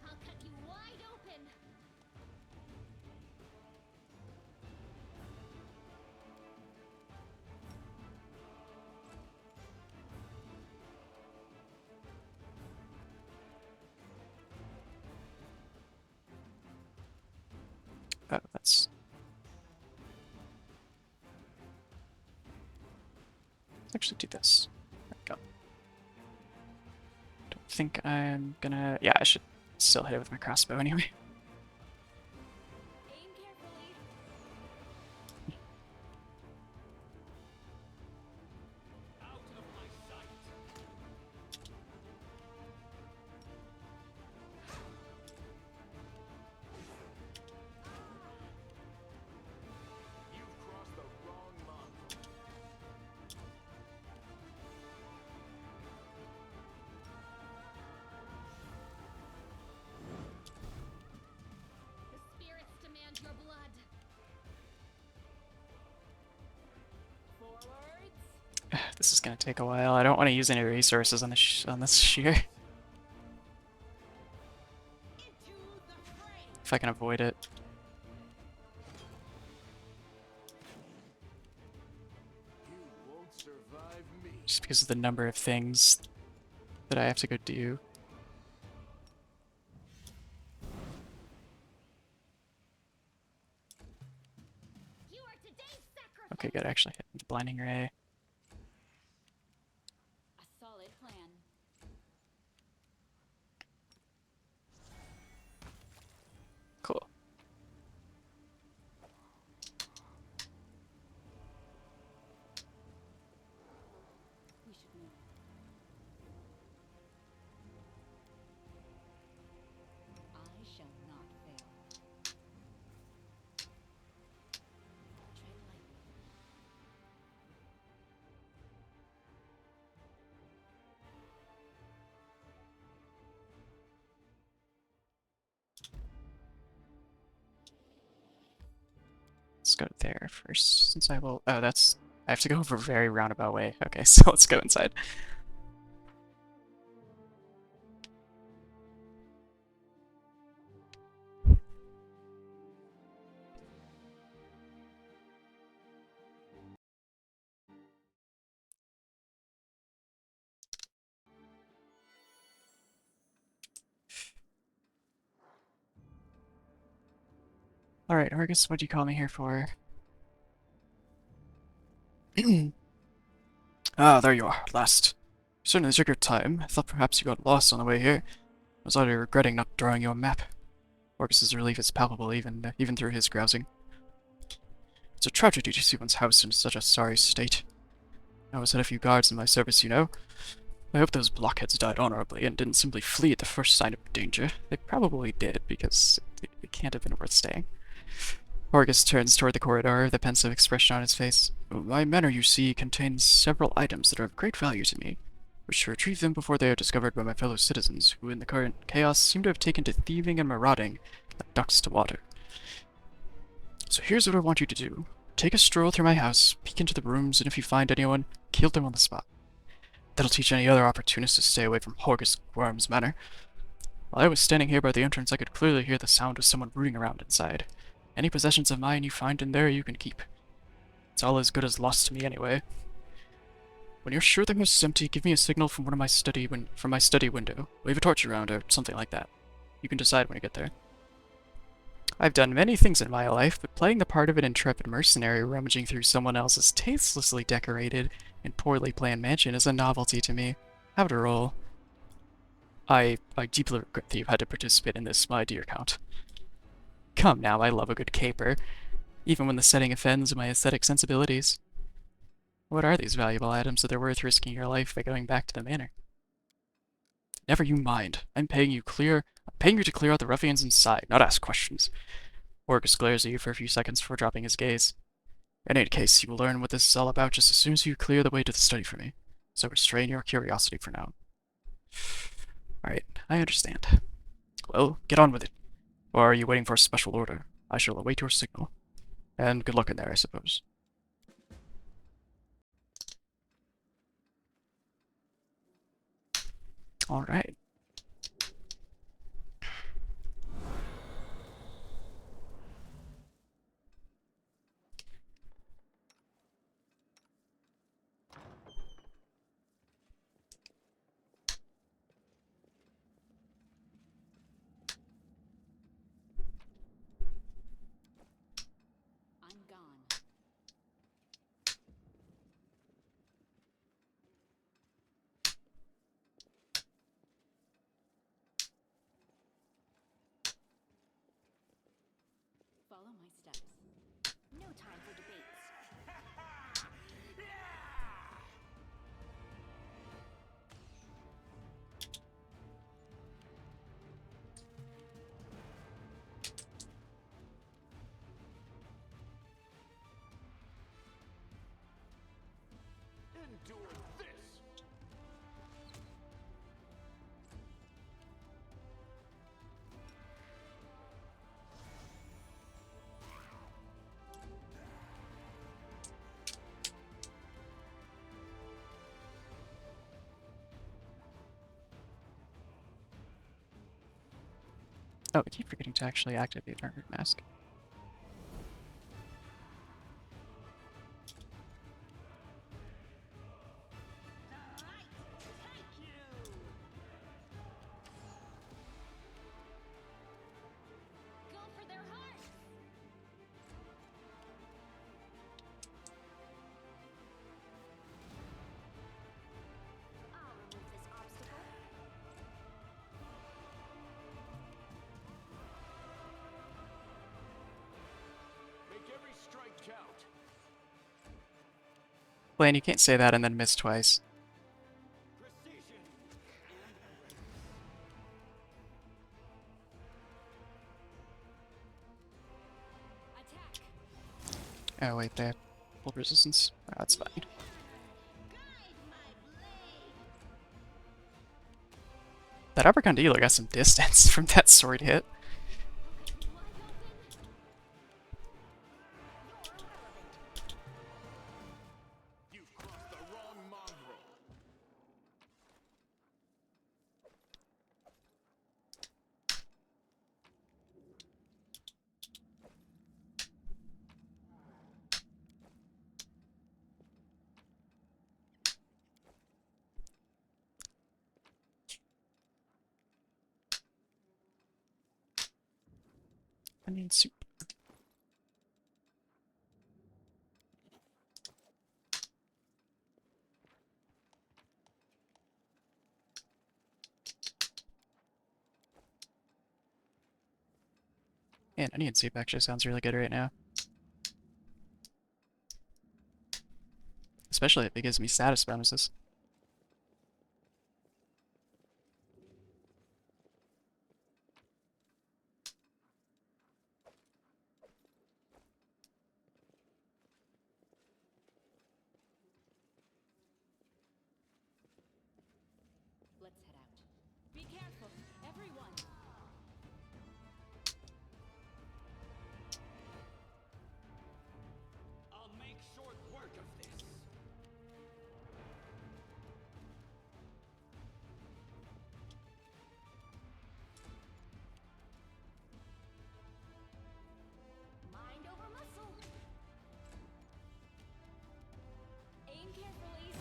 [SPEAKER 3] I'll cut you wide open.
[SPEAKER 6] Oh, that's... Let's actually do this. There we go. Don't think I'm gonna... Yeah, I should still hit it with my crossbow anyway.
[SPEAKER 3] Aim carefully.
[SPEAKER 2] Out of my sight! You've crossed the wrong mongrel.
[SPEAKER 3] The spirits demand your blood.
[SPEAKER 1] Forwards.
[SPEAKER 6] This is gonna take a while. I don't want to use any resources on this shear.
[SPEAKER 1] Into the fray.
[SPEAKER 6] If I can avoid it.
[SPEAKER 2] You won't survive me.
[SPEAKER 6] Just because of the number of things that I have to go do.
[SPEAKER 3] You are today's sacrifice.
[SPEAKER 6] Okay, good. I actually hit the blinding ray.
[SPEAKER 4] A solid plan.
[SPEAKER 6] Cool.
[SPEAKER 4] We should move. I shall not fail. Tread lightly.
[SPEAKER 6] Let's go there first, since I will... Oh, that's... I have to go over a very roundabout way. Okay, so let's go inside. Alright, Argus, what do you call me here for? Ah, there you are, at last. Certainly took your time. I thought perhaps you got lost on the way here. I was already regretting not drawing you a map. Orcus's relief is palpable even through his grousing. It's a tragedy to see one's house in such a sorry state. I always had a few guards in my service, you know. I hope those blockheads died honorably and didn't simply flee at the first sign of danger. They probably did, because it can't have been worth staying. Orcus turns toward the corridor, the pensive expression on his face. My manor, you see, contains several items that are of great value to me. Wish to retrieve them before they are discovered by my fellow citizens, who in the current chaos seem to have taken to thieving and marauding like ducks to water. So here's what I want you to do. Take a stroll through my house, peek into the rooms, and if you find anyone, kill them on the spot. That'll teach any other opportunists to stay away from Horgus Worm's manor. While I was standing here by the entrance, I could clearly hear the sound of someone rooting around inside. Any possessions of mine you find in there, you can keep. It's all as good as lost to me anyway. When you're sure the house is empty, give me a signal from my study window. Wave a torch around or something like that. You can decide when you get there. I've done many things in my life, but playing the part of an intrepid mercenary rummaging through someone else's tastelessly decorated and poorly planned mansion is a novelty to me. After all, I deeply regret that you had to participate in this, my dear Count. Come now, I love a good caper, even when the setting offends my aesthetic sensibilities. What are these valuable items that are worth risking your life by going back to the manor? Never you mind. I'm paying you to clear out the ruffians inside, not ask questions. Orcus glares at you for a few seconds before dropping his gaze. In any case, you will learn what this is all about just as soon as you clear the way to the study for me. So restrain your curiosity for now. Alright, I understand. Well, get on with it. Or are you waiting for a special order? I shall await your signal. And good luck in there, I suppose. Alright.
[SPEAKER 4] I'm gone. Follow my steps.
[SPEAKER 3] No time for debates.
[SPEAKER 2] Endure this!
[SPEAKER 6] Oh, I keep forgetting to actually activate our mask.
[SPEAKER 3] Go for their hearts! I'll remove this obstacle.
[SPEAKER 2] Make every strike count!
[SPEAKER 6] Blaine, you can't say that and then miss twice.
[SPEAKER 2] Precision!
[SPEAKER 4] Attack!
[SPEAKER 6] Oh wait, they have full resistance. Oh, that's fine.
[SPEAKER 3] Guide my blade!
[SPEAKER 6] That uppercut dealer got some distance from that sword hit.
[SPEAKER 2] You've crossed the wrong mongrel!
[SPEAKER 6] Onion soup. Man, onion soup actually sounds really good right now. Especially if it gives me status bonuses.
[SPEAKER 4] Let's head out. Be careful, everyone!
[SPEAKER 1] I'll make short work of this.
[SPEAKER 3] Mind over muscle.
[SPEAKER 4] Aim carefully.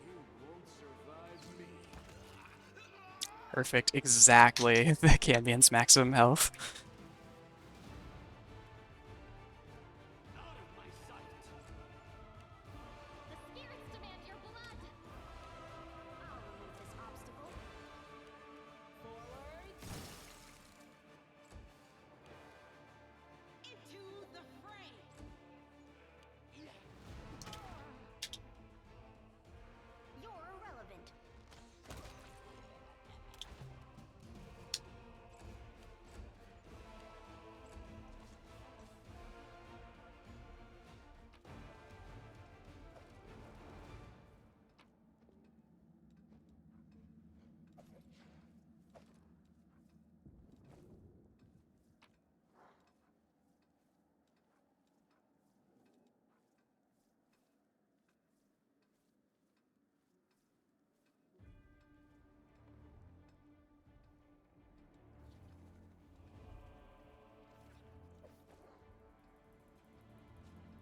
[SPEAKER 2] You won't survive me.
[SPEAKER 6] Perfect. Exactly the Cambion's maximum health.
[SPEAKER 1] Out of my sight.
[SPEAKER 3] The spirits demand your blood. I'll remove this obstacle.
[SPEAKER 1] Forward. Into the fray.
[SPEAKER 3] You're irrelevant.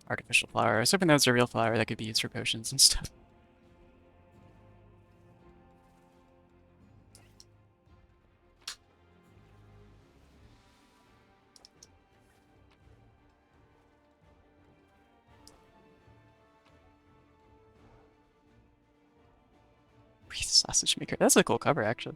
[SPEAKER 6] Artificial flower. I was hoping that was a real flower that could be used for potions and stuff. Sausage maker. That's a cool cover, actually.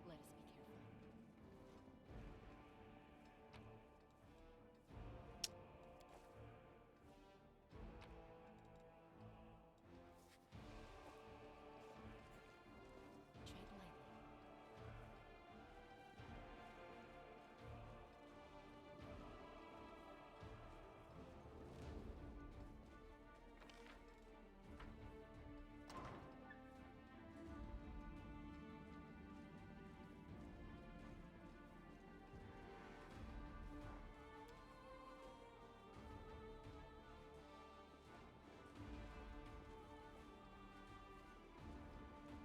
[SPEAKER 4] Let us be careful. Tread lightly.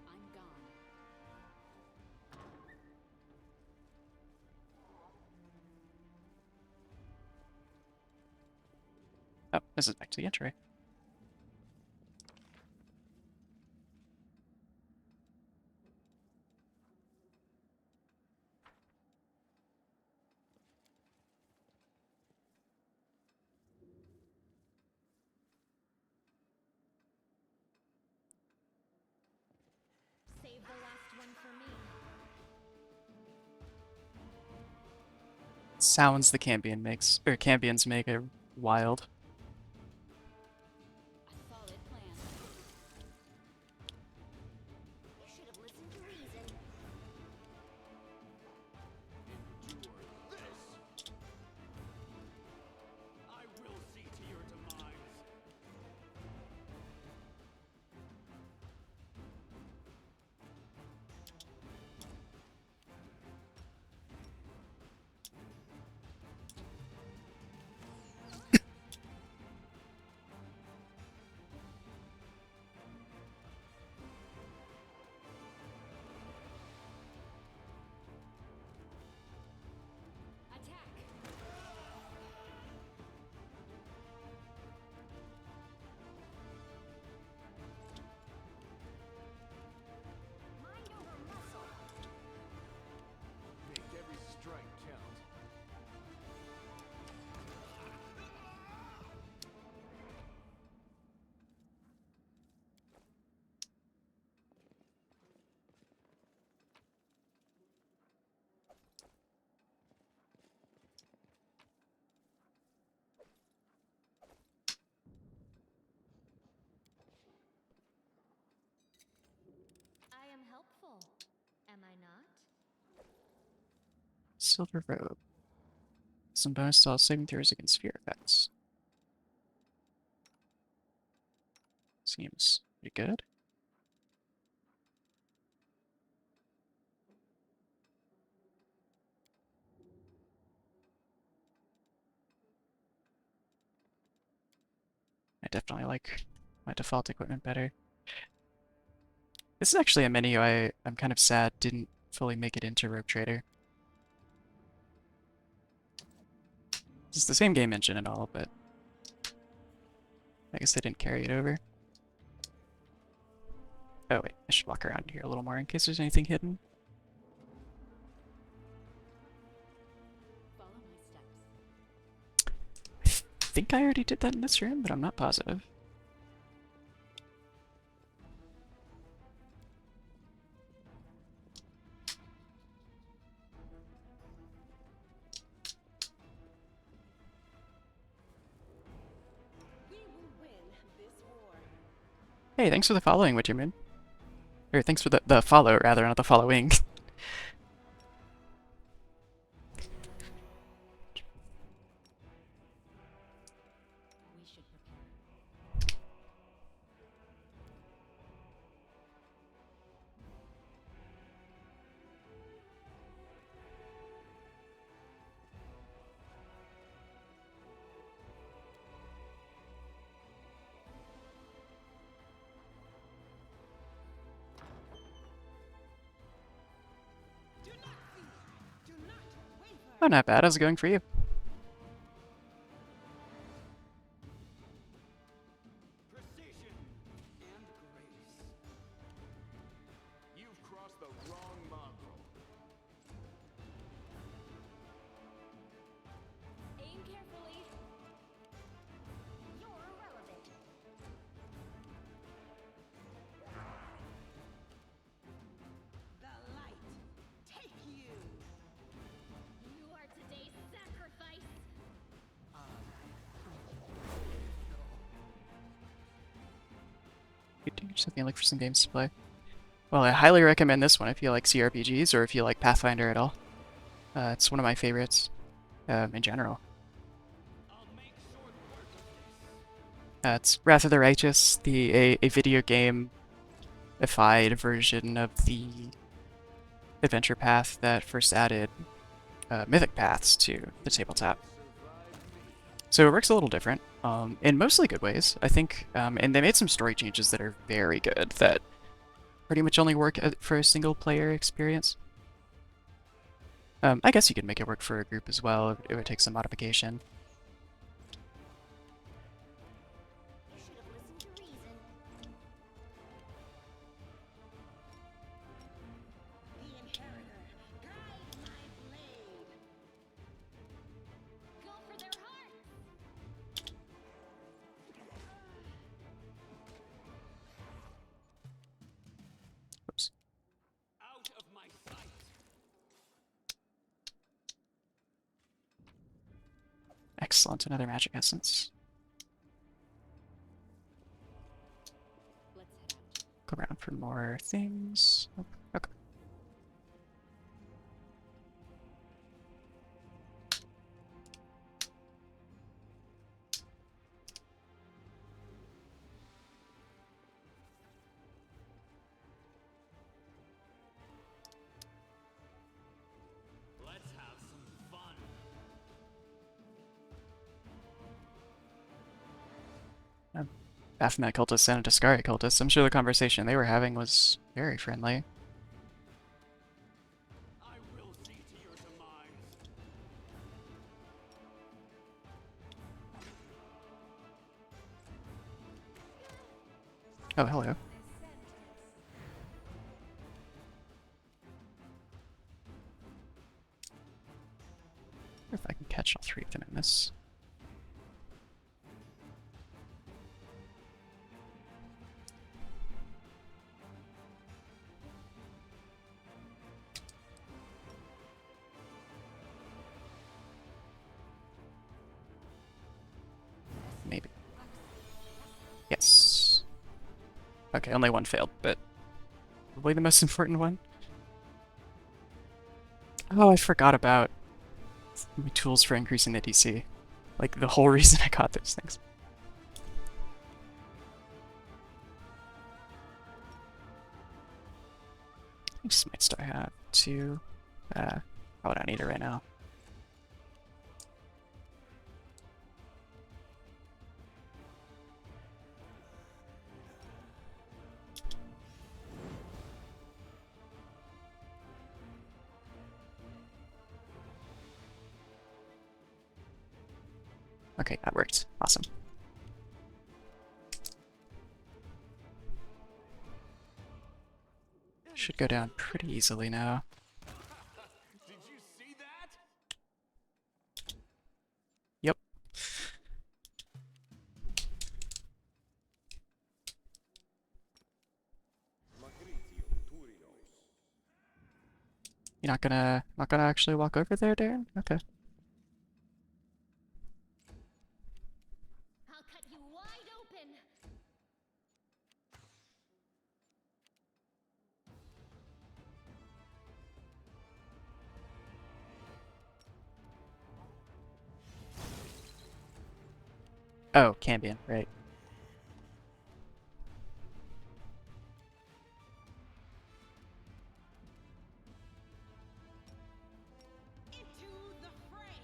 [SPEAKER 4] I'm gone.
[SPEAKER 6] Oh, this is back to the entry.
[SPEAKER 3] Save the last one for me.
[SPEAKER 6] Sounds the Cambion makes, or Cambions make are wild.
[SPEAKER 4] A solid plan.
[SPEAKER 3] You should have listened to reason.
[SPEAKER 1] Endure this. I will see to your demise.
[SPEAKER 6] Silver Robe. Some bonus to all saving throws against fear effects. Seems pretty good. I definitely like my default equipment better. This is actually a menu I'm kind of sad didn't fully make it into Rogue Trader. It's the same game engine and all, but I guess they didn't carry it over. Oh wait, I should walk around here a little more in case there's anything hidden.
[SPEAKER 4] Follow my steps.
[SPEAKER 6] I think I already did that in this room, but I'm not positive.
[SPEAKER 1] We will win this war.
[SPEAKER 6] Hey, thanks for the following, Witcherman. Or thanks for the follow, rather, not the following.
[SPEAKER 4] We should prepare.
[SPEAKER 1] Do not fear. Do not waver.
[SPEAKER 6] Oh, not bad. How's it going for you?
[SPEAKER 2] Precision and grace. You've crossed the wrong mongrel.
[SPEAKER 4] Aim carefully.
[SPEAKER 3] You're irrelevant.
[SPEAKER 1] The light. Take you.
[SPEAKER 4] You are today's sacrifice.
[SPEAKER 6] Just having a look for some games to play. Well, I highly recommend this one if you like CRPGs or if you like Pathfinder at all. It's one of my favorites in general. It's Wrath of the Righteous, a video game-ified version of the adventure path that first added mythic paths to the tabletop. So it works a little different, in mostly good ways, I think, and they made some story changes that are very good, that pretty much only work for a single-player experience. I guess you could make it work for a group as well. It would take some modification.
[SPEAKER 3] You should have listened to reason.
[SPEAKER 1] The inheritor. Guide my blade.
[SPEAKER 4] Go for their hearts.
[SPEAKER 6] Oops.
[SPEAKER 2] Out of my sight.
[SPEAKER 6] Excellent, another magic essence.
[SPEAKER 4] Let's head out.
[SPEAKER 6] Go around for more things. Oh, okay.
[SPEAKER 2] Let's have some fun.
[SPEAKER 6] Baphomet cultists and a Discari cultist. I'm sure the conversation they were having was very friendly.
[SPEAKER 2] I will see to your demise.
[SPEAKER 6] Oh, hello. I wonder if I can catch all three of them in this. Maybe. Yes. Okay, only one failed, but probably the most important one. Oh, I forgot about my tools for increasing the DC. Like, the whole reason I got those things. I just might start have to. Probably don't need it right now. Okay, that worked. Awesome. Should go down pretty easily now.
[SPEAKER 2] Did you see that?
[SPEAKER 6] Yep. You're not gonna actually walk over there, Darren? Okay.
[SPEAKER 3] I'll cut you wide open.
[SPEAKER 6] Oh, Cambion, right.
[SPEAKER 1] Into the fray.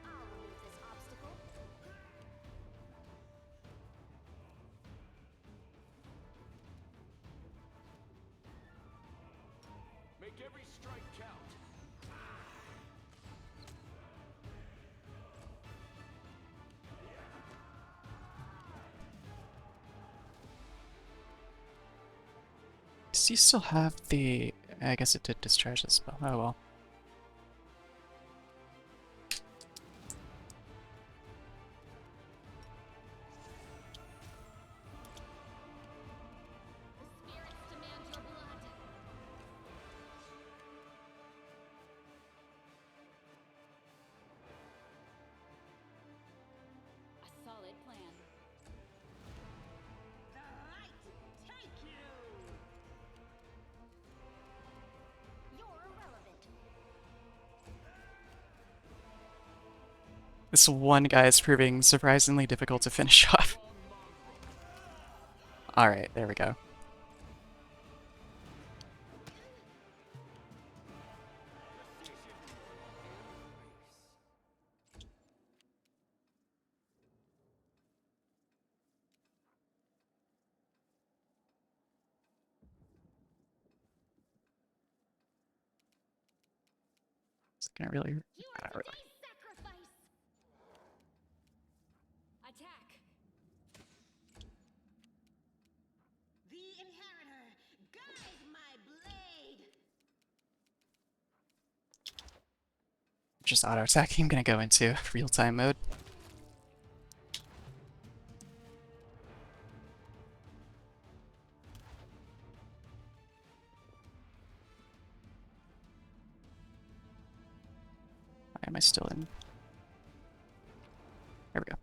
[SPEAKER 3] I'll remove this obstacle.
[SPEAKER 2] Make every strike count.
[SPEAKER 6] Does he still have the... I guess it did discharge the spell. Oh well.
[SPEAKER 3] The spirits demand your blood.
[SPEAKER 4] A solid plan.
[SPEAKER 1] The light take you.
[SPEAKER 3] You're irrelevant.
[SPEAKER 6] This one guy is proving surprisingly difficult to finish off. Alright, there we go. It's gonna really...
[SPEAKER 3] You are today's sacrifice.
[SPEAKER 4] Attack!
[SPEAKER 1] The inheritor, guide my blade.
[SPEAKER 6] Just auto attacking. I'm gonna go into real-time mode. Why am I still in? There we go.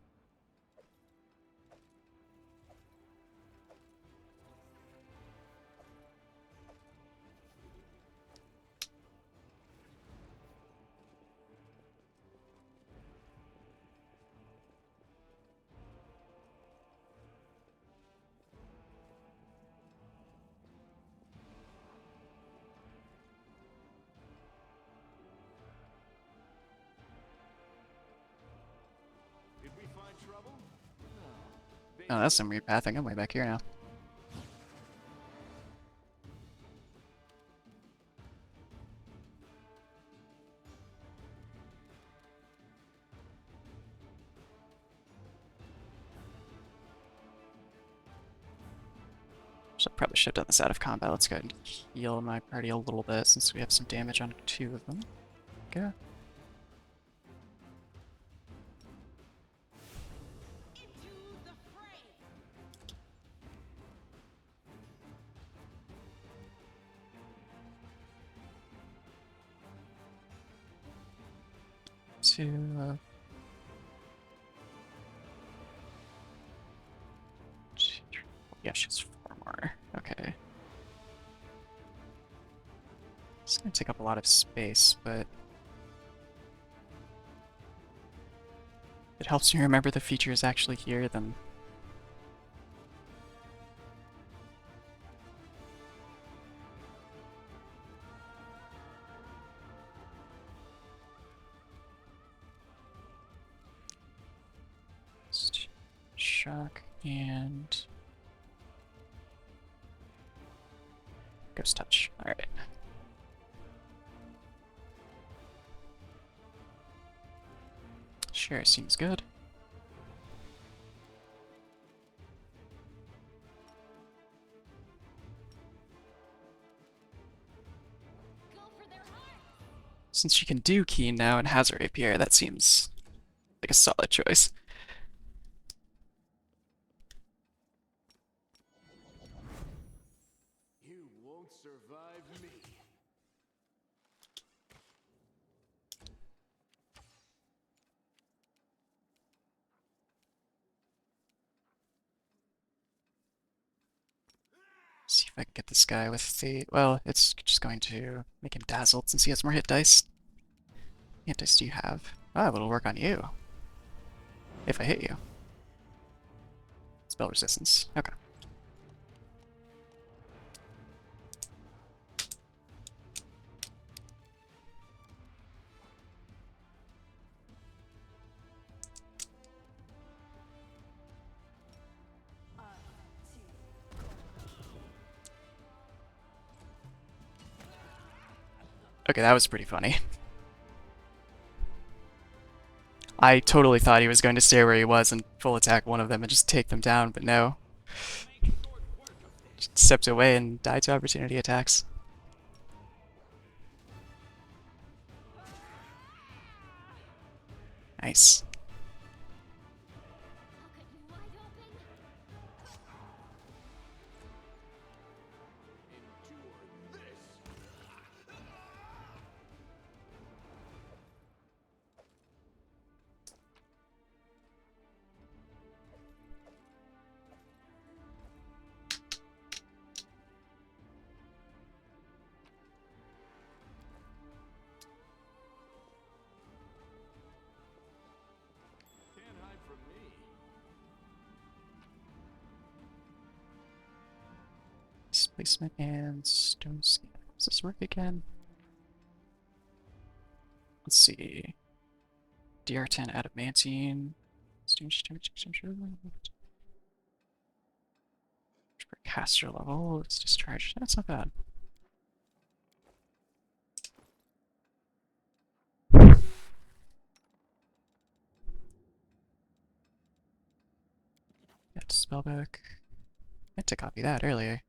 [SPEAKER 2] Did we find trouble? No.
[SPEAKER 6] Oh, that's some weird pathing. I'm way back here now. So I probably should have done this out of combat. Let's go ahead and heal my party a little bit since we have some damage on 2 of them. Okay.
[SPEAKER 1] Into the fray.
[SPEAKER 6] To Yeah, she's 4 more. Okay. It's gonna take up a lot of space, but it helps me remember the feature is actually here, then just shock and ghost touch. Alright. Sure, seems good. Since she can do Keen now and has her rapier, that seems like a solid choice.
[SPEAKER 2] You won't survive me.
[SPEAKER 6] See if I can get this guy with the... Well, it's just going to make him dazzled since he has more hit dice. What hit dice do you have? Oh, it'll work on you. If I hit you. Spell resistance. Okay. Okay, that was pretty funny. I totally thought he was going to stay where he was and full attack one of them and just take them down, but no. Just stepped away and died to opportunity attacks. Nice.
[SPEAKER 2] Can't hide from me.
[SPEAKER 6] Displacement and stone skin. Does this work again? Let's see. DR10 adamantine. For caster level, it's discharged. That's not bad. Got spellbook. I meant to copy that earlier.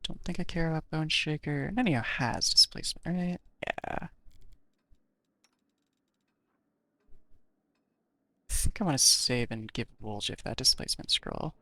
[SPEAKER 6] Don't think I care about Bone Shaker. Nenio has displacement, right? Yeah. I think I want to save and give Woljif that displacement scroll.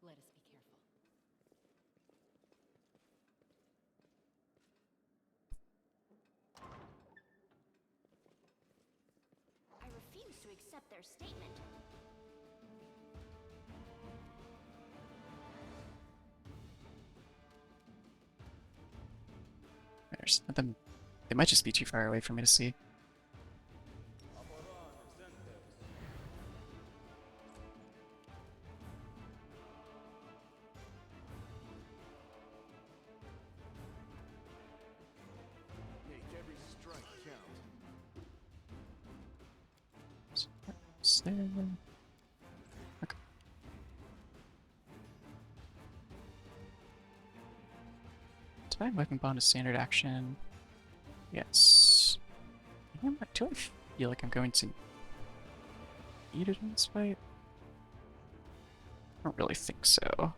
[SPEAKER 4] Let us be careful.
[SPEAKER 3] I refuse to accept their statement.
[SPEAKER 6] There's them. They might just be too far away for me to see.
[SPEAKER 2] Make every strike count.
[SPEAKER 6] There. Okay. Divine Weapon Bond is standard action. Yes. Do I feel like I'm going to eat it in this fight? I don't really think so.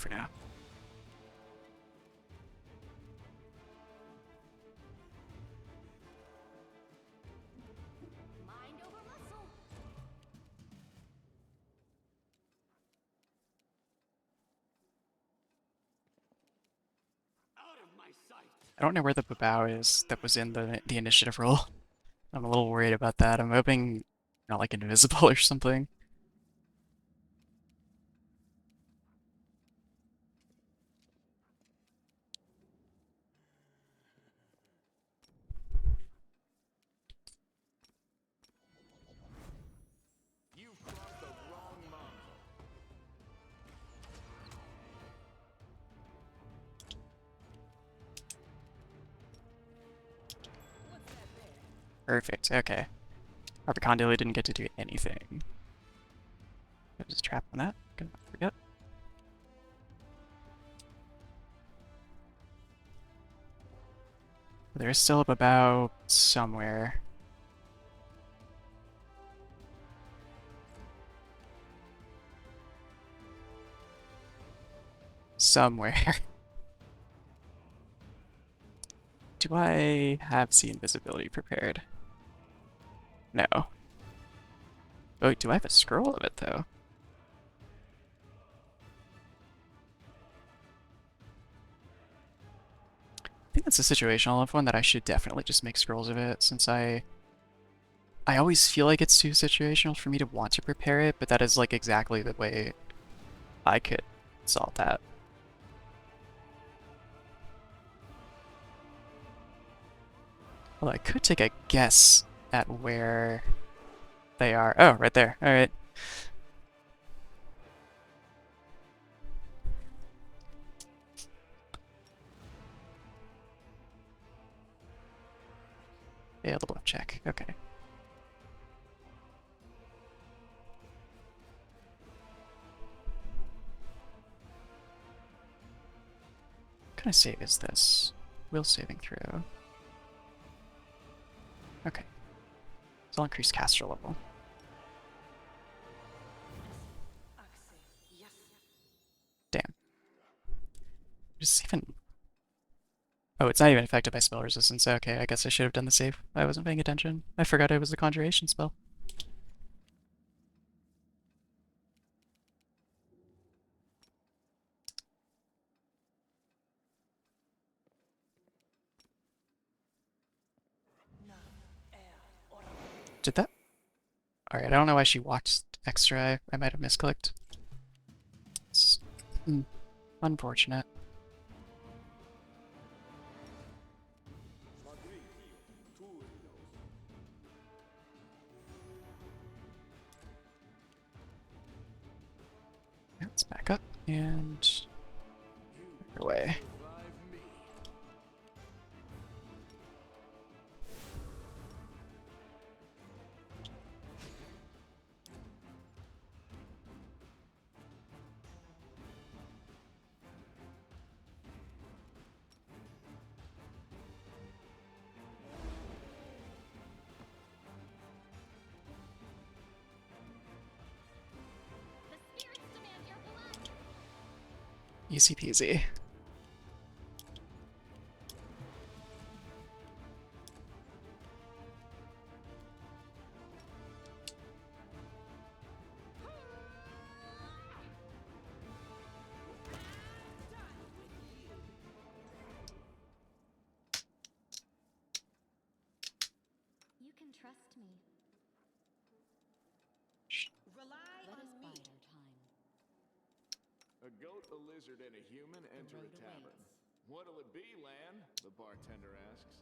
[SPEAKER 6] for now.
[SPEAKER 3] Mind over muscle.
[SPEAKER 6] I don't know where the Babao is that was in the initiative roll. I'm a little worried about that. I'm hoping not like invisible or something.
[SPEAKER 2] You've crossed the wrong mongrel.
[SPEAKER 6] Perfect, okay. Arpicondyle didn't get to do anything. There's a trap on that. Gonna forget. There is still a Babao somewhere. Somewhere. Do I have the invisibility prepared? No. Oh, do I have a scroll of it, though? I think that's a situational enough one that I should definitely just make scrolls of it, since I always feel like it's too situational for me to want to prepare it, but that is like exactly the way I could solve that. Well, I could take a guess at where they are. Oh, right there. Alright. Failed the bluff check. Okay. What kind of save is this? Will saving throw. Okay. So I'll increase caster level. Damn. Just even... Oh, it's not even affected by spell resistance. Okay, I guess I should have done the save. I wasn't paying attention. I forgot it was the conjuration spell. Did that? Alright, I don't know why she walked extra. I might have misclicked. It's unfortunate. Yeah, let's back up and away.
[SPEAKER 3] The spirits demand your blood.
[SPEAKER 6] Easy peasy.
[SPEAKER 3] You can trust me.
[SPEAKER 1] Rely
[SPEAKER 4] Let
[SPEAKER 1] on
[SPEAKER 4] us
[SPEAKER 1] me.
[SPEAKER 4] bide our time.
[SPEAKER 2] A goat, a lizard, and a human enter a
[SPEAKER 4] road
[SPEAKER 2] tavern.
[SPEAKER 4] awaits.
[SPEAKER 2] What'll it be, Lan? The bartender asks.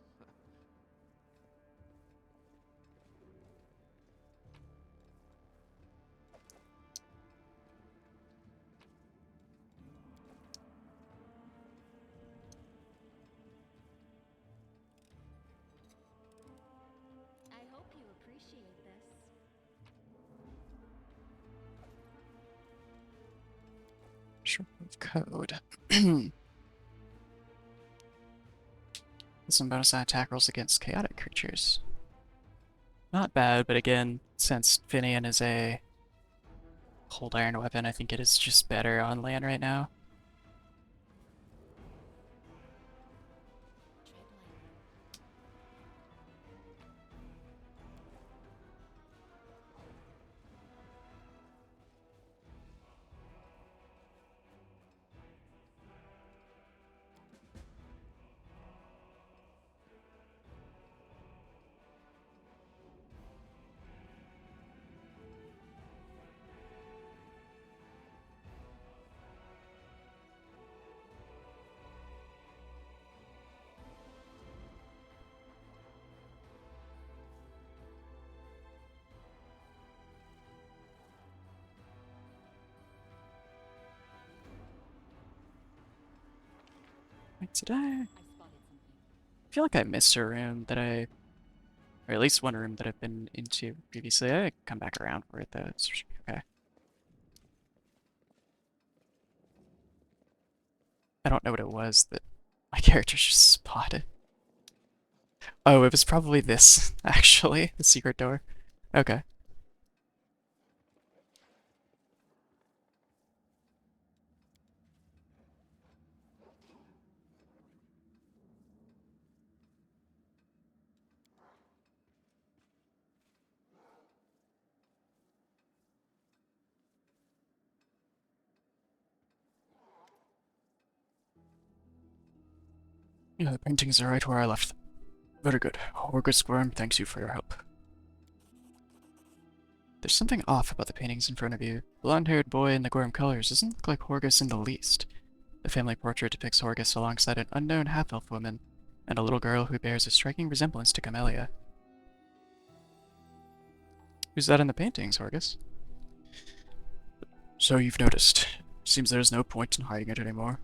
[SPEAKER 3] I hope you appreciate this.
[SPEAKER 6] Short of code. Some bonus attack rolls against chaotic creatures. Not bad, but again, since Finian is a cold iron weapon, I think it is just better on land right now. Did I?
[SPEAKER 4] I spotted something.
[SPEAKER 6] I feel like I missed a room that I, or at least one room that I've been into previously. I come back around for it though. It's okay. I don't know what it was that my character just spotted. Oh, it was probably this, actually, the secret door. Okay. Yeah, the paintings are right where I left them. Very good. Horgus Squirm thanks you for your help. There's something off about the paintings in front of you. The blonde-haired boy in the Gorm colors doesn't look like Horgus in the least. The family portrait depicts Horgus alongside an unknown half-elf woman, and a little girl who bears a striking resemblance to Camellia. Who's that in the paintings, Horgus? So you've noticed. Seems there's no point in hiding it anymore.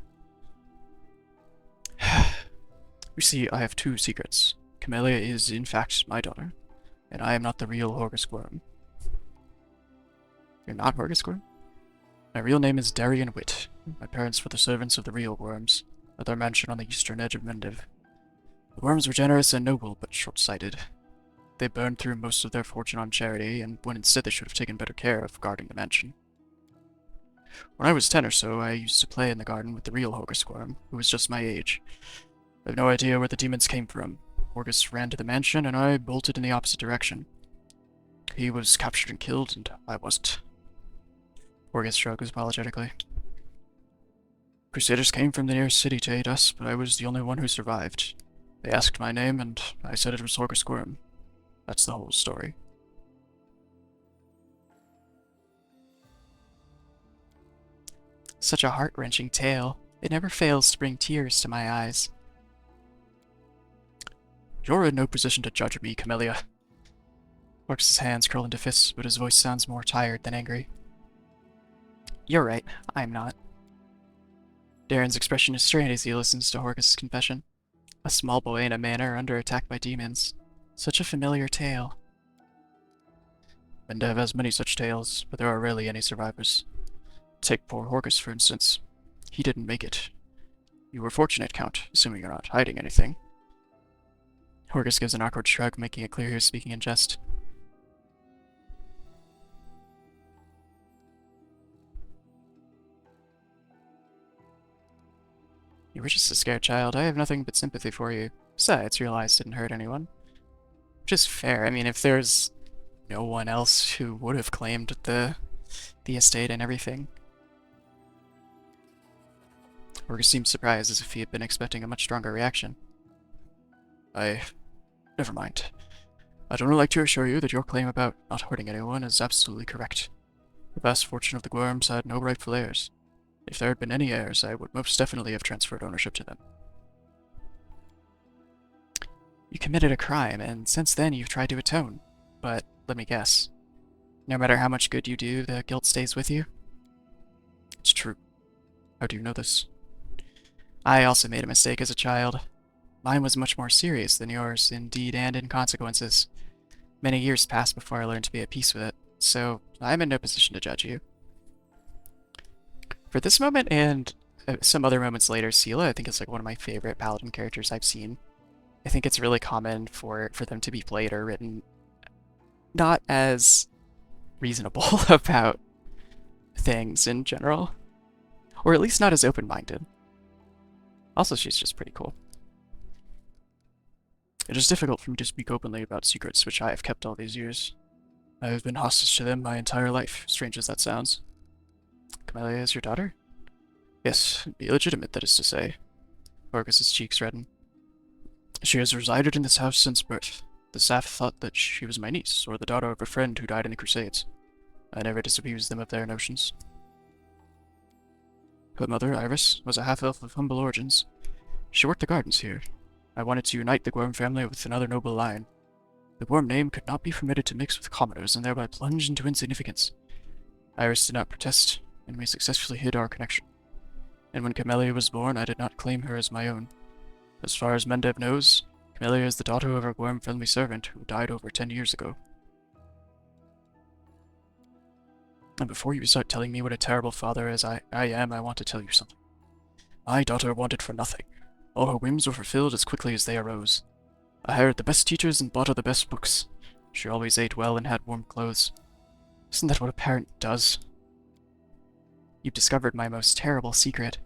[SPEAKER 6] You see, I have two secrets. Camellia is, in fact, my daughter, and I am not the real Horgus Worm. You're not Horgus Worm? My real name is Darian Witt. My parents were the servants of the real worms, at their mansion on the eastern edge of Mendiv. The worms were generous and noble, but short-sighted. They burned through most of their fortune on charity, and when instead they should have taken better care of guarding the mansion. When I was 10 or so, I used to play in the garden with the real Horgus Worm, who was just my age. I have no idea where the demons came from. Horgus ran to the mansion, and I bolted in the opposite direction. He was captured and killed, and I wasn't. Horgus shrugged apologetically. Crusaders came from the nearest city to aid us, but I was the only one who survived. They asked my name, and I said it was Horgus Worm. That's the whole story. Such a heart-wrenching tale. It never fails to bring tears to my eyes. You're in no position to judge me, Camellia. Horgus' hands curl into fists, but his voice sounds more tired than angry. You're right, I'm not. Darren's expression is strained as he listens to Horgus' confession. A small boy in a manor under attack by demons. Such a familiar tale. Mendev has many such tales, but there are rarely any survivors. Take poor Horgus, for instance. He didn't make it. You were fortunate, Count, assuming you're not hiding anything. Horgus gives an awkward shrug, making it clear he was speaking in jest. You were just a scared child. I have nothing but sympathy for you. Besides, your lies didn't hurt anyone. Which is fair. I mean, if there's no one else who would have claimed the estate and everything. Horgus seemed surprised, as if he had been expecting a much stronger reaction. Never mind. I'd only like to assure you that your claim about not hurting anyone is absolutely correct. The vast fortune of the Worms had no rightful heirs. If there had been any heirs, I would most definitely have transferred ownership to them. You committed a crime, and since then you've tried to atone. But, let me guess. No matter how much good you do, the guilt stays with you? It's true. How do you know this? I also made a mistake as a child. Mine was much more serious than yours, in deed and in consequences. Many years passed before I learned to be at peace with it, so I'm in no position to judge you. For this moment and some other moments later, Seela, I think, is like one of my favorite paladin characters I've seen. I think it's really common for them to be played or written not as reasonable about things in general, or at least not as open-minded. Also, she's just pretty cool. It is difficult for me to speak openly about secrets which I have kept all these years. I have been hostage to them my entire life, strange as that sounds. Camellia is your daughter? Yes, illegitimate, that is to say. Horgus' cheeks redden. She has resided in this house since birth. The staff thought that she was my niece, or the daughter of a friend who died in the Crusades. I never disabused them of their notions. Her mother, Iris, was a half-elf of humble origins. She worked the gardens here. I wanted to unite the Worm family with another noble line. The Worm name could not be permitted to mix with commoners and thereby plunge into insignificance. Iris did not protest, and we successfully hid our connection. And when Camellia was born, I did not claim her as my own. As far as Mendev knows, Camellia is the daughter of a worm-friendly servant who died over 10 years ago. And before you start telling me what a terrible father as I am, I want to tell you something. My daughter wanted for nothing. All her whims were fulfilled as quickly as they arose. I hired the best teachers and bought her the best books. She always ate well and had warm clothes. Isn't that what a parent does? You've discovered my most terrible secret.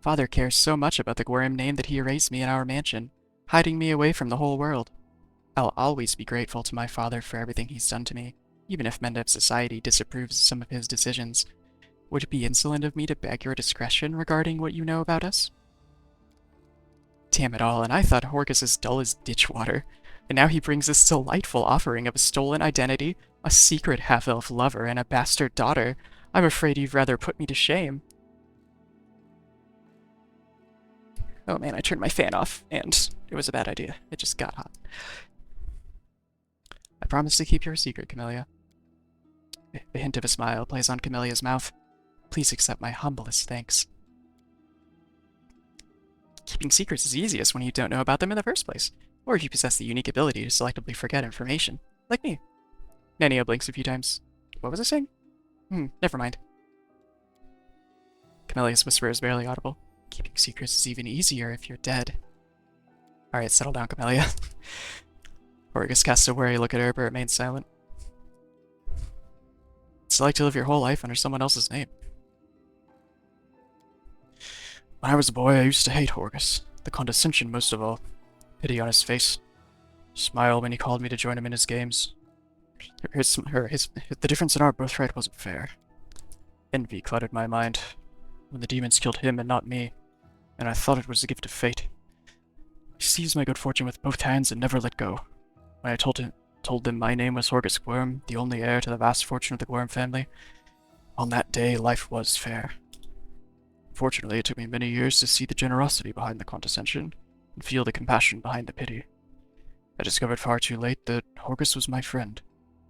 [SPEAKER 6] Father cares so much about the Gwyrm name that he erased me in our mansion, hiding me away from the whole world. I'll always be grateful to my father for everything he's done to me, even if Mendev society disapproves some of his decisions. Would it be insolent of me to beg your discretion regarding what you know about us? Damn it all, and I thought Horgus as dull as ditch water, and now he brings this delightful offering of a stolen identity, a secret half-elf lover, and a bastard daughter. I'm afraid you'd rather put me to shame. Oh man, I turned my fan off, and it was a bad idea. It just got hot. I promise to keep your secret, Camellia. A hint of a smile plays on Camelia's mouth. Please accept my humblest thanks. Keeping secrets is easiest when you don't know about them in the first place, or if you possess the unique ability to selectively forget information, like me. Nania blinks a few times. What was I saying? Never mind. Camelia's whisper is barely audible. Keeping secrets is even easier if you're dead. Alright, settle down, Camellia. Horgus casts a wary look at her, but remains silent. It's like to live your whole life under someone else's name. When I was a boy, I used to hate Horgus. The condescension most of all. Pity on his face. Smile when he called me to join him in his games. The difference in our birthright wasn't fair. Envy cluttered my mind. When the demons killed him and not me, and I thought it was a gift of fate. I seized my good fortune with both hands and never let go. When I told them my name was Horgus Gwyrm, the only heir to the vast fortune of the Gwyrm family, on that day life was fair. Fortunately, it took me many years to see the generosity behind the condescension, and feel the compassion behind the pity. I discovered far too late that Horgus was my friend,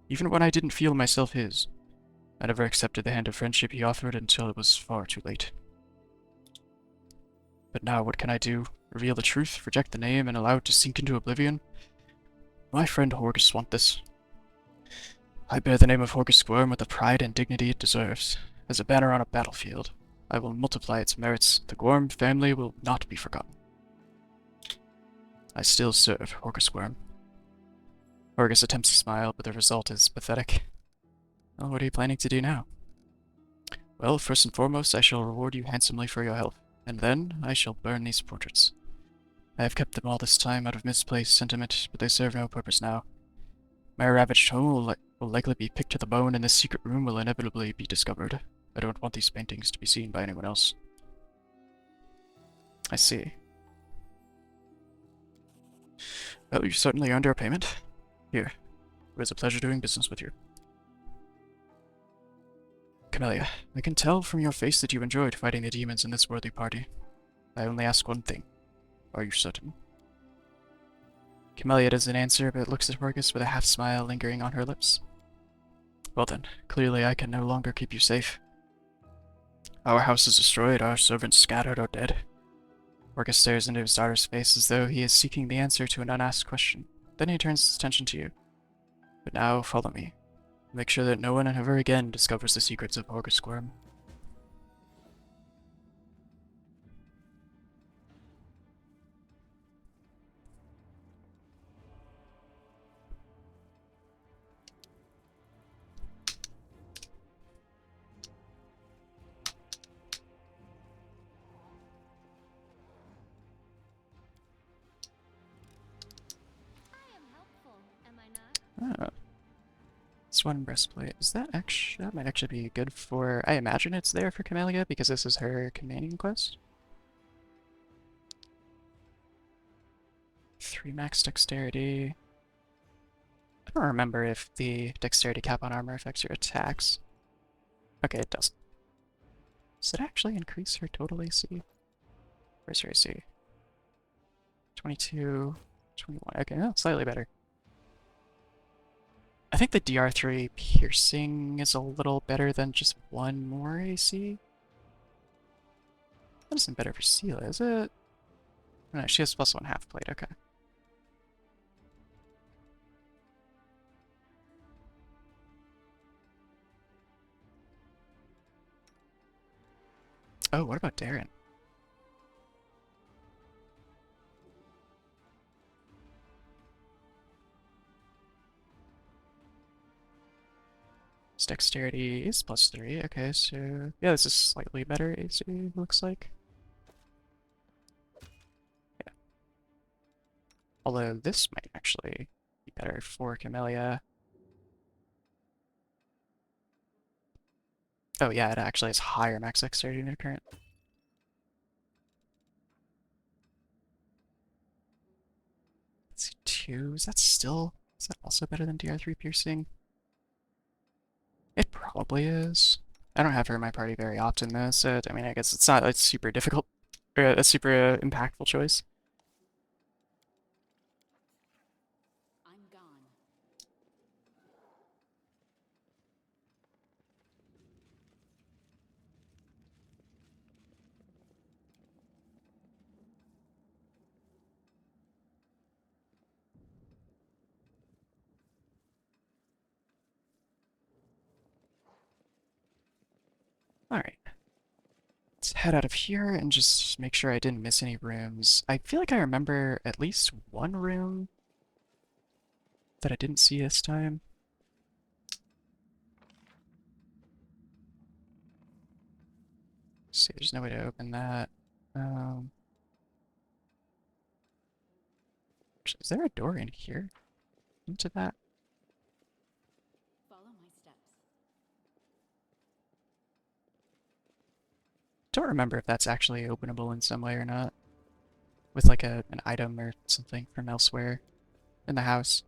[SPEAKER 6] even when I didn't feel myself his. I never accepted the hand of friendship he offered until it was far too late. But now what can I do? Reveal the truth, reject the name, and allow it to sink into oblivion? My friend Horgus want this. I bear the name of Horgus Gwyrm with the pride and dignity it deserves. As a banner on a battlefield, I will multiply its merits. The Gwyrm family will not be forgotten. I still serve Horgus Gwyrm. Horgus attempts to smile, but the result is pathetic. Well, what are you planning to do now? Well, first and foremost, I shall reward you handsomely for your help, and then I shall burn these portraits. I have kept them all this time out of misplaced sentiment, but they serve no purpose now. My ravaged home will likely be picked to the bone, and this secret room will inevitably be discovered. I don't want these paintings to be seen by anyone else. I see. Well, you certainly earned your payment. Here. It was a pleasure doing business with you. Camellia, I can tell from your face that you enjoyed fighting the demons in this worthy party. I only ask one thing. Are you certain? Camellia doesn't answer, but looks at Horgus with a half-smile lingering on her lips. Well then, clearly I can no longer keep you safe. Our house is destroyed, our servants scattered or dead. Horgus stares into his daughter's face as though he is seeking the answer to an unasked question. Then he turns his attention to you. But now, follow me. Make sure that no one ever again discovers the secrets of Horgus Gwyrm.
[SPEAKER 3] I am helpful, am I not?
[SPEAKER 6] Ah. Swan breastplate. Is that actually... That might actually be good for... I imagine it's there for Camellia because this is her companion quest. 3 max dexterity. I don't remember if the dexterity cap on armor affects your attacks. Okay, it does. Does it actually increase her total AC? Where's her AC? 22, 21. Okay, no, slightly better. I think the DR3 piercing is a little better than just 1 more AC. That isn't better for Seela, is it? No, she has +1 half plate, okay. Oh, what about Darren? His dexterity is +3, okay, so yeah, this is slightly better AC, looks like. Yeah. Although this might actually be better for Camellia. Oh yeah, it actually has higher max dexterity than current. Let's see, 2, is that also better than DR3 piercing? It probably is. I don't have her in my party very often though, so I mean, I guess it's not a super difficult, or a super impactful choice.
[SPEAKER 4] I'm gone.
[SPEAKER 6] Alright. Let's head out of here and just make sure I didn't miss any rooms. I feel like I remember at least one room that I didn't see this time. Let's see, there's no way to open that. Um, is there a door in here? Into that?
[SPEAKER 4] Follow my steps.
[SPEAKER 6] Don't remember if that's actually openable in some way or not. With like an item or something from elsewhere in the house.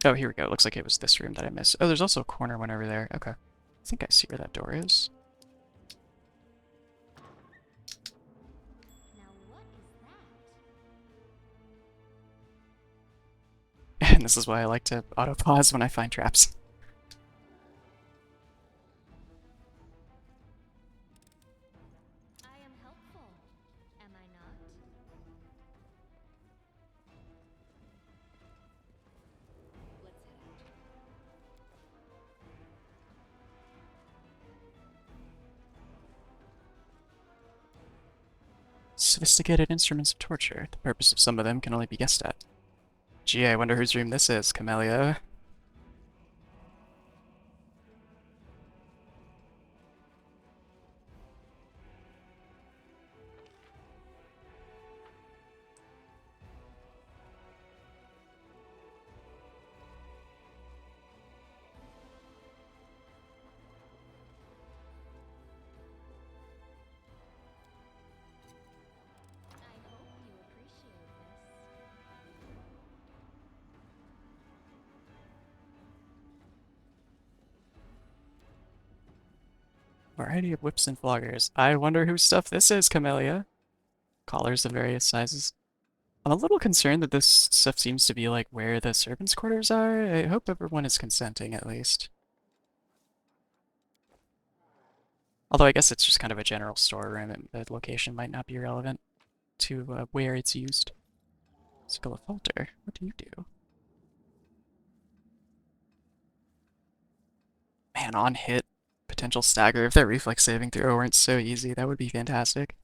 [SPEAKER 6] Oh, here we go. Looks like it was this room that I missed. Oh, there's also a corner one over there. Okay. I think I see where that door is.
[SPEAKER 3] Now what is that?
[SPEAKER 6] And this is why I like to auto-pause when I find traps.
[SPEAKER 3] I am helpful, am I not?
[SPEAKER 4] Let's head out.
[SPEAKER 6] Sophisticated instruments of torture. The purpose of some of them can only be guessed at. Gee, I wonder whose room this is, Camellia.
[SPEAKER 3] I hope you appreciate this.
[SPEAKER 6] Variety of whips and floggers. I wonder whose stuff this is, Camellia. Collars of various sizes. I'm a little concerned that this stuff seems to be like where the servants' quarters are. I hope everyone is consenting at least. Although I guess it's just kind of a general storeroom, and the location might not be relevant to where it's used. Skull of Falter, what do you do? Man, on hit, potential stagger. If that reflex saving throw weren't so easy, that would be fantastic.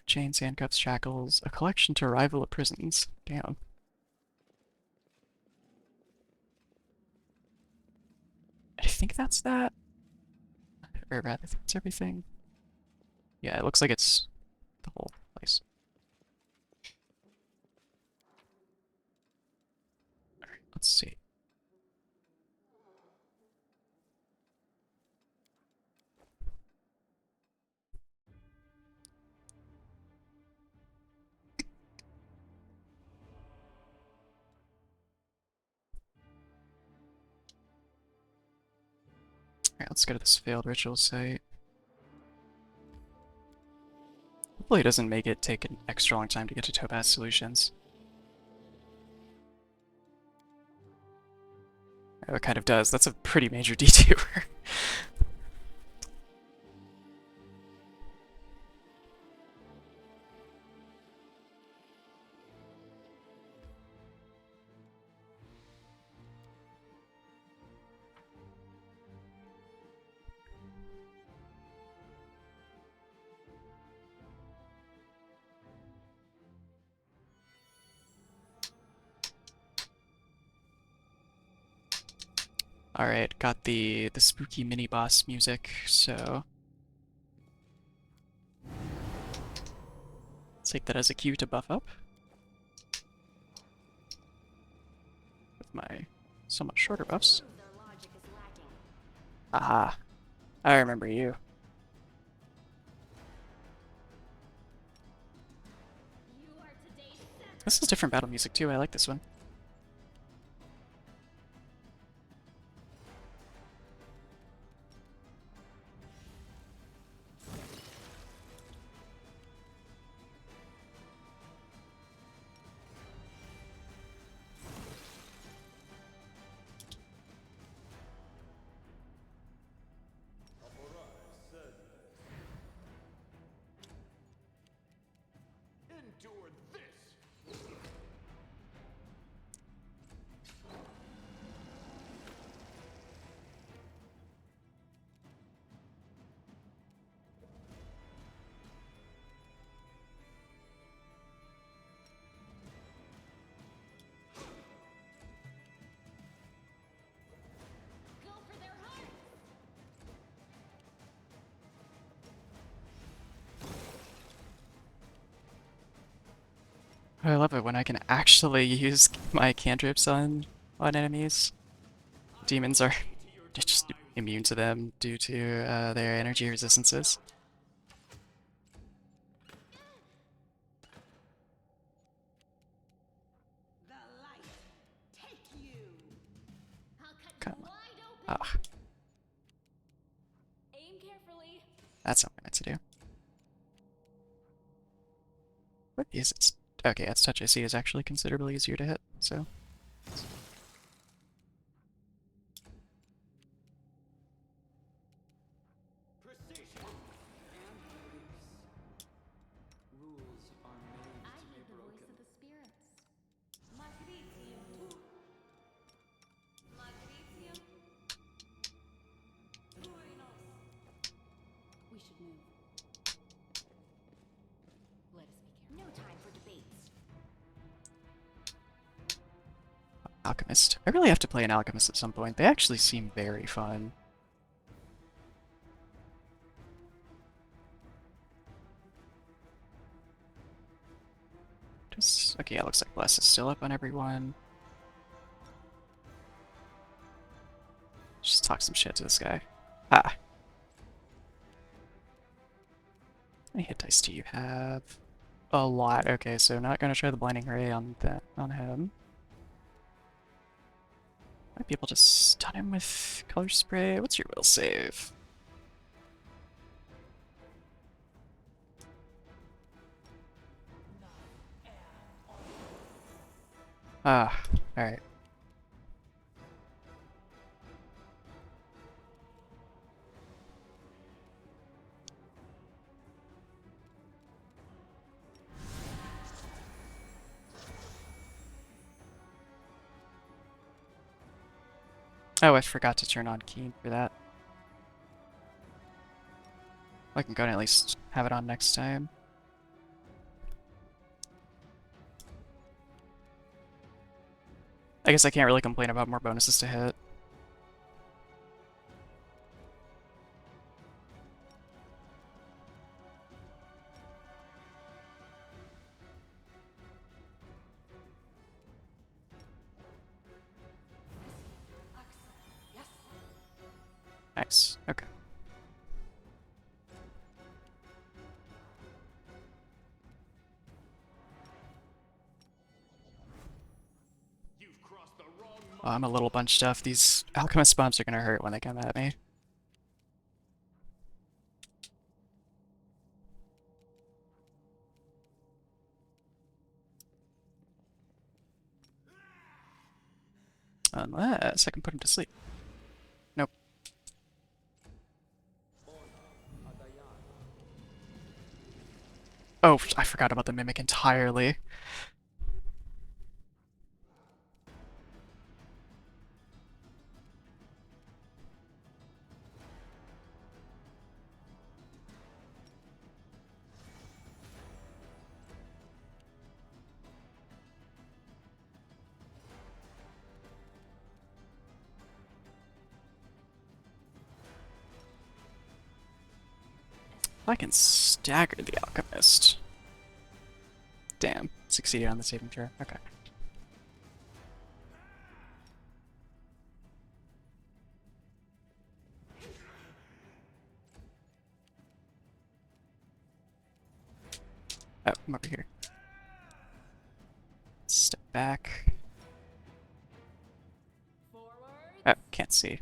[SPEAKER 6] Chains, handcuffs, shackles, a collection to rival of prisons. Damn. I think that's that. Or rather, that's everything. Yeah, it looks like it's the whole place. Alright, let's see. Alright, let's go to this failed ritual site. Hopefully it doesn't make it take an extra long time to get to Topaz Solutions. Oh, it kind of does. That's a pretty major detour. Alright, got the spooky mini boss music, so take that as a cue to buff up. With my somewhat shorter buffs. Aha. I remember you. This is different battle music too, I like this one.
[SPEAKER 2] Endure this!
[SPEAKER 3] Go for their hearts!
[SPEAKER 6] I love it when I can actually use my cantrips on enemies. Demons are just immune to them due to their energy resistances.
[SPEAKER 1] The light, take you.
[SPEAKER 3] I'll cut
[SPEAKER 6] Come
[SPEAKER 3] you
[SPEAKER 6] on.
[SPEAKER 3] wide open.
[SPEAKER 6] Ah,
[SPEAKER 4] Aim carefully.
[SPEAKER 6] that's what I meant to do. What is it? Okay, its touch AC is actually considerably easier to hit, so.
[SPEAKER 2] Precision!
[SPEAKER 5] And release. Rules are made
[SPEAKER 3] I
[SPEAKER 5] to be
[SPEAKER 3] hear the voice
[SPEAKER 5] broken.
[SPEAKER 3] of the spirits.
[SPEAKER 4] Magritium. Magritium. Ruinos. We should move. Let us be careful.
[SPEAKER 3] No time for debates.
[SPEAKER 6] Alchemist. I really have to play an Alchemist at some point. They actually seem very fun. Just, okay, it looks like Bless is still up on everyone. Just talk some shit to this guy. Ah. How many hit dice do you have? A lot. Okay, so not gonna try the blinding ray on him. Might be able to stun him with color spray. What's your will save? Ah, alright. Oh, I forgot to turn on Keen for that. I can go and at least have it on next time. I guess I can't really complain about more bonuses to hit. Nice. Okay.
[SPEAKER 2] You've crossed the wrong
[SPEAKER 6] Oh, I'm a little bunched up. These alchemist bombs are gonna hurt when they come at me. Unless I can put him to sleep. Nope. Oh, I forgot about the mimic entirely. I can stagger the alchemist. Damn, succeeded on the saving throw. Okay. Oh, I'm over here. Step back. Oh, can't see.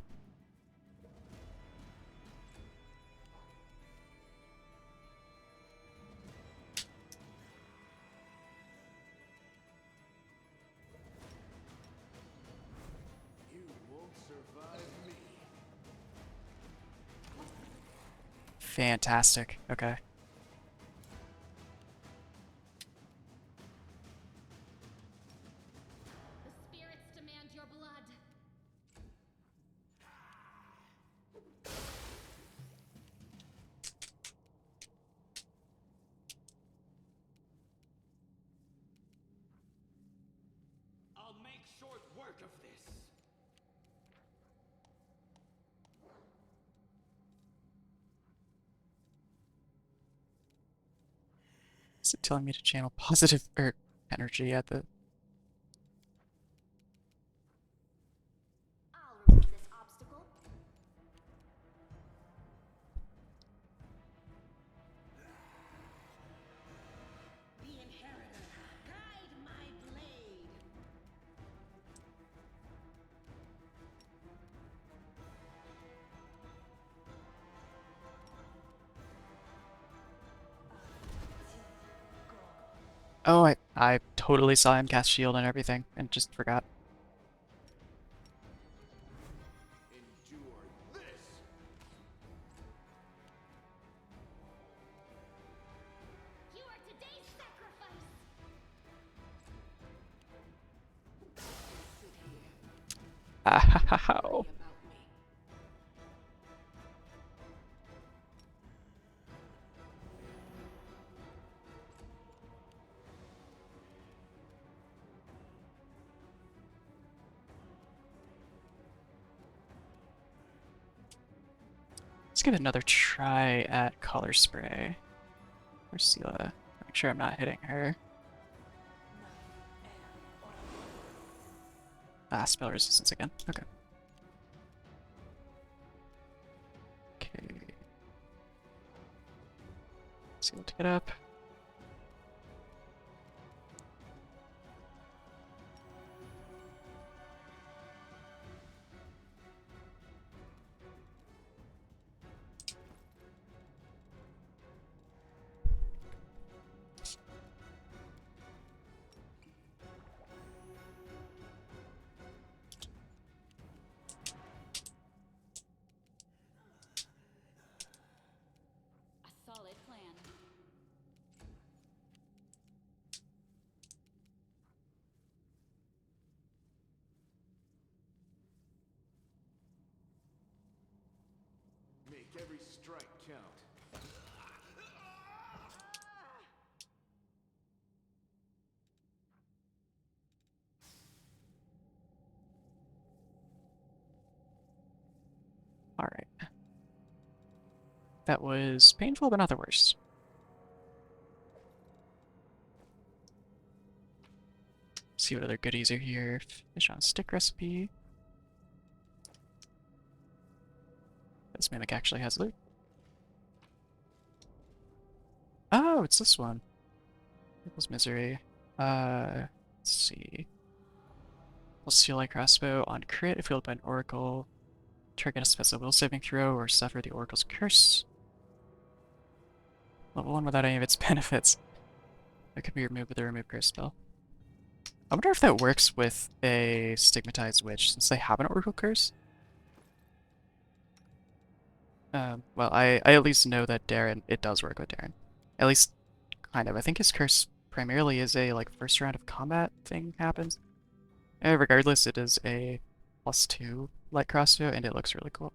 [SPEAKER 2] You won't survive me.
[SPEAKER 6] Fantastic. Okay.
[SPEAKER 3] The spirits demand your blood.
[SPEAKER 1] I'll make short work of this.
[SPEAKER 6] Is it telling me to channel positive energy at the...
[SPEAKER 3] I'll remove this obstacle.
[SPEAKER 4] The inheritor, guide my blade.
[SPEAKER 6] Oh, I totally saw him cast shield and everything, and just forgot.
[SPEAKER 2] Endure this.
[SPEAKER 3] You are today's sacrifice.
[SPEAKER 6] Ow.
[SPEAKER 4] About me.
[SPEAKER 6] Let's give it another try at color spray. Where's Sela? Make sure I'm not hitting her. Ah, spell resistance again. Okay. Okay. Sela to get up.
[SPEAKER 4] A solid plan.
[SPEAKER 2] Make every strike count.
[SPEAKER 6] Alright. That was painful, but not the worst. See what other goodies are here. Fish on stick recipe. This mimic actually has loot. Oh, it's this one. People's Misery. Let's see. We'll seal light crossbow on crit if healed by an oracle. Trigger a special will saving throw or suffer the oracle's curse. Level 1 without any of its benefits. It could be removed with a remove curse spell. I wonder if that works with a stigmatized witch, since they have an Oracle curse. Well, I at least know that Darren, it does work with Darren. At least, kind of. I think his curse primarily is a, like, first round of combat thing happens. Regardless, it is a +2 light crossbow, and it looks really cool.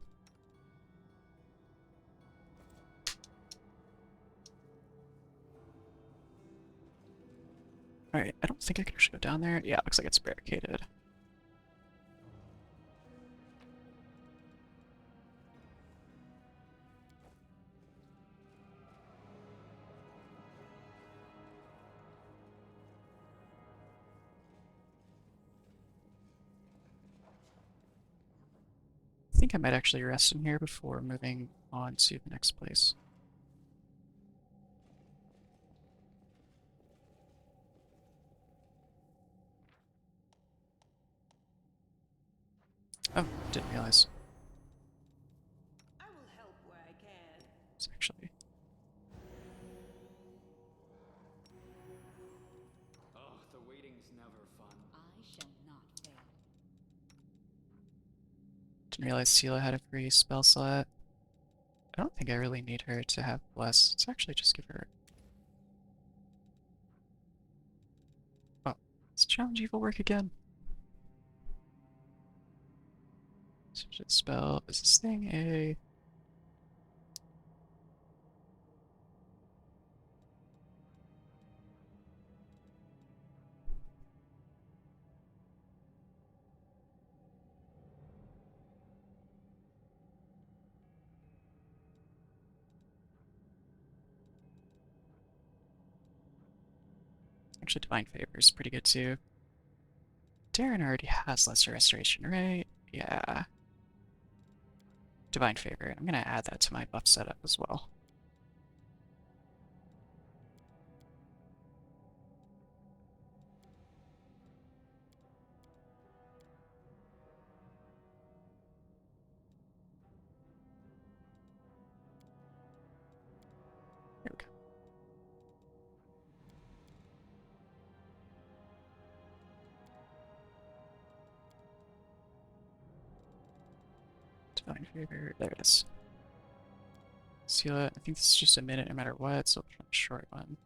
[SPEAKER 6] Alright, I don't think I can actually go down there. Yeah, it looks like it's barricaded. I think I might actually rest in here before moving on to the next place. Oh, didn't realize.
[SPEAKER 1] I will help where I can.
[SPEAKER 6] It's actually...
[SPEAKER 5] Oh, the waiting's never fun.
[SPEAKER 4] I shall not fail.
[SPEAKER 6] Didn't realize Sela had a free spell slot. I don't think I really need her to have Bless. Let's actually just give her... Oh, let's challenge evil work again. Switch its spell. Is this thing a... Actually, Divine Favor is pretty good too. Darren already has Lesser Restoration, right? Yeah. Divine Favor. I'm gonna add that to my buff setup as well. There we go. Divine Favor. There it is. Seal it. I think this is just a minute no matter what, so it's a short one.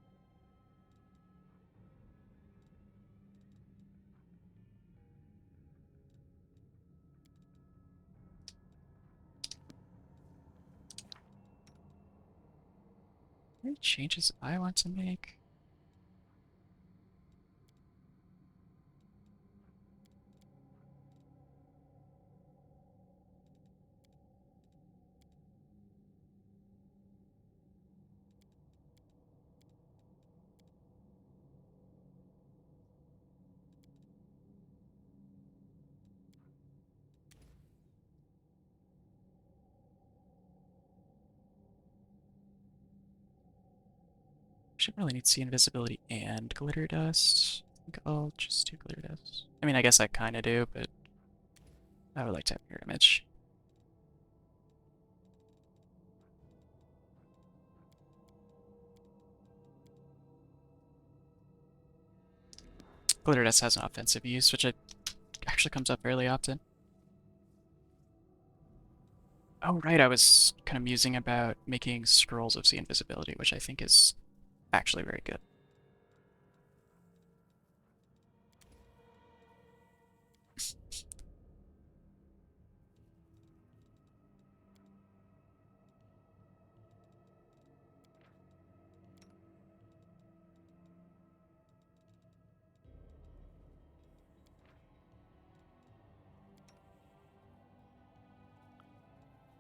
[SPEAKER 6] Any changes I want to make? Shouldn't really need to see invisibility and glitter dust. I think I'll just do glitter dust. I mean, I guess I kind of do, but I would like to have mirror image. Glitter dust has an offensive use, which actually comes up fairly often. Oh, right, I was kind of musing about making scrolls of see invisibility, which I think is actually very good.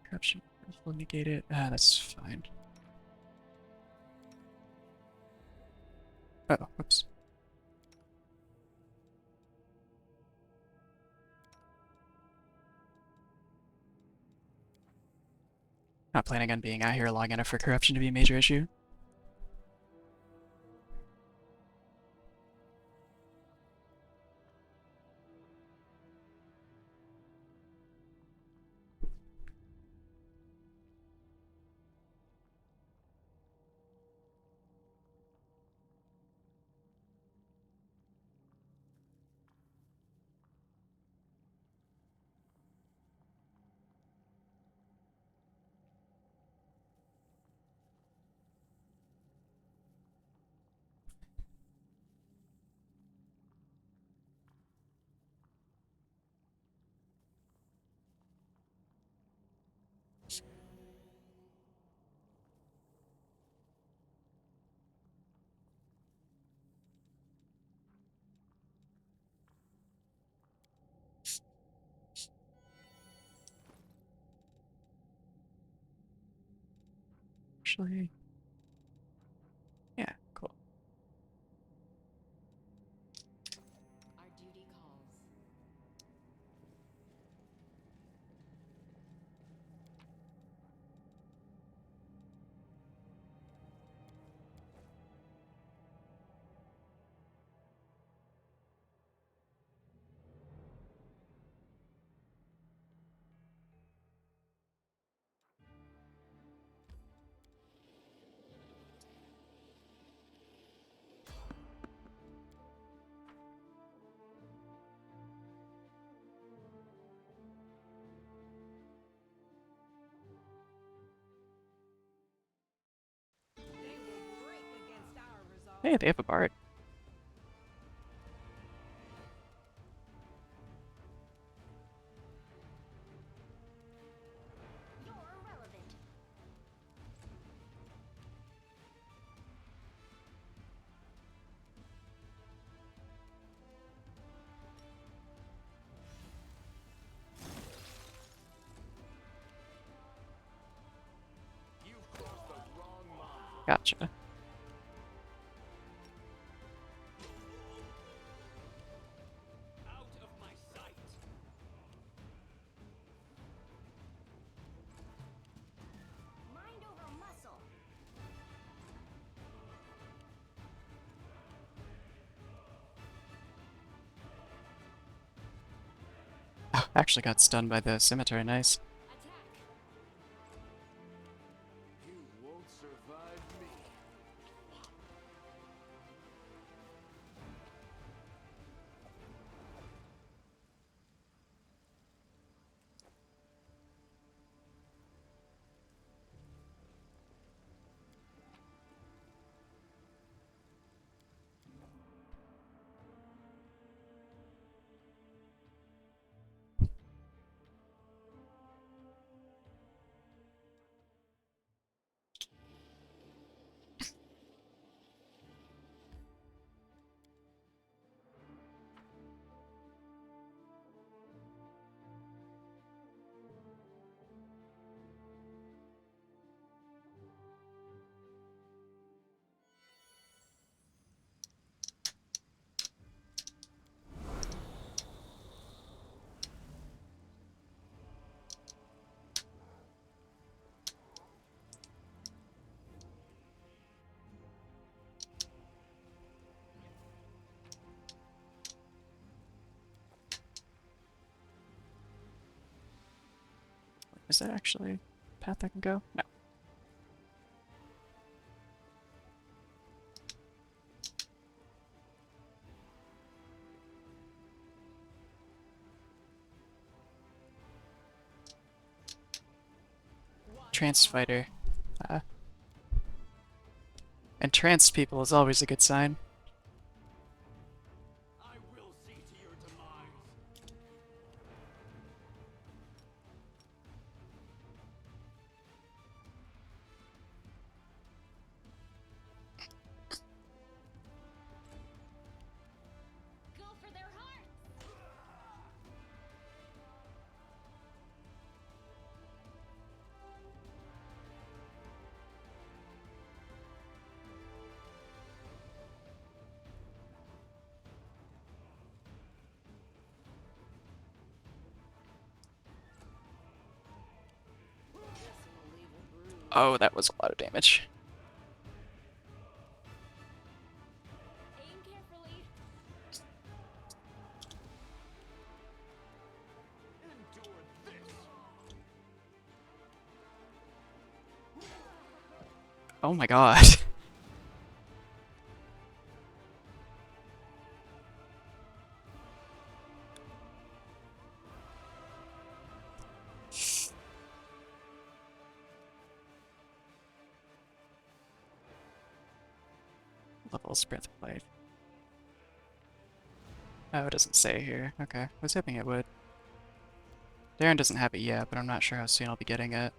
[SPEAKER 6] Corruption will negate it. Ah, that's fine. Oh, whoops. Not planning on being out here long enough for corruption to be a major issue. actually? Yeah, cool.
[SPEAKER 4] Our duty calls.
[SPEAKER 1] They will break against our resolve.
[SPEAKER 6] Hey, they have a bard.
[SPEAKER 3] You're irrelevant.
[SPEAKER 2] You've crossed the wrong line.
[SPEAKER 6] Gotcha.
[SPEAKER 2] Out of my sight.
[SPEAKER 3] Mind over muscle.
[SPEAKER 6] Oh, actually got stunned by the scimitar, nice.
[SPEAKER 4] Attack.
[SPEAKER 2] You won't survive me.
[SPEAKER 6] Is there actually a path I can go? No. Trance fighter. Entranced people is always a good sign.
[SPEAKER 2] I will see to your demise.
[SPEAKER 3] Go for their hearts.
[SPEAKER 6] Oh, that was a lot of damage.
[SPEAKER 4] Aim carefully.
[SPEAKER 2] Endure this.
[SPEAKER 6] Oh my god. Level's breath of life. Oh, it doesn't say here. Okay, I was hoping it would. Darren doesn't have it yet, but I'm not sure how soon I'll be getting it.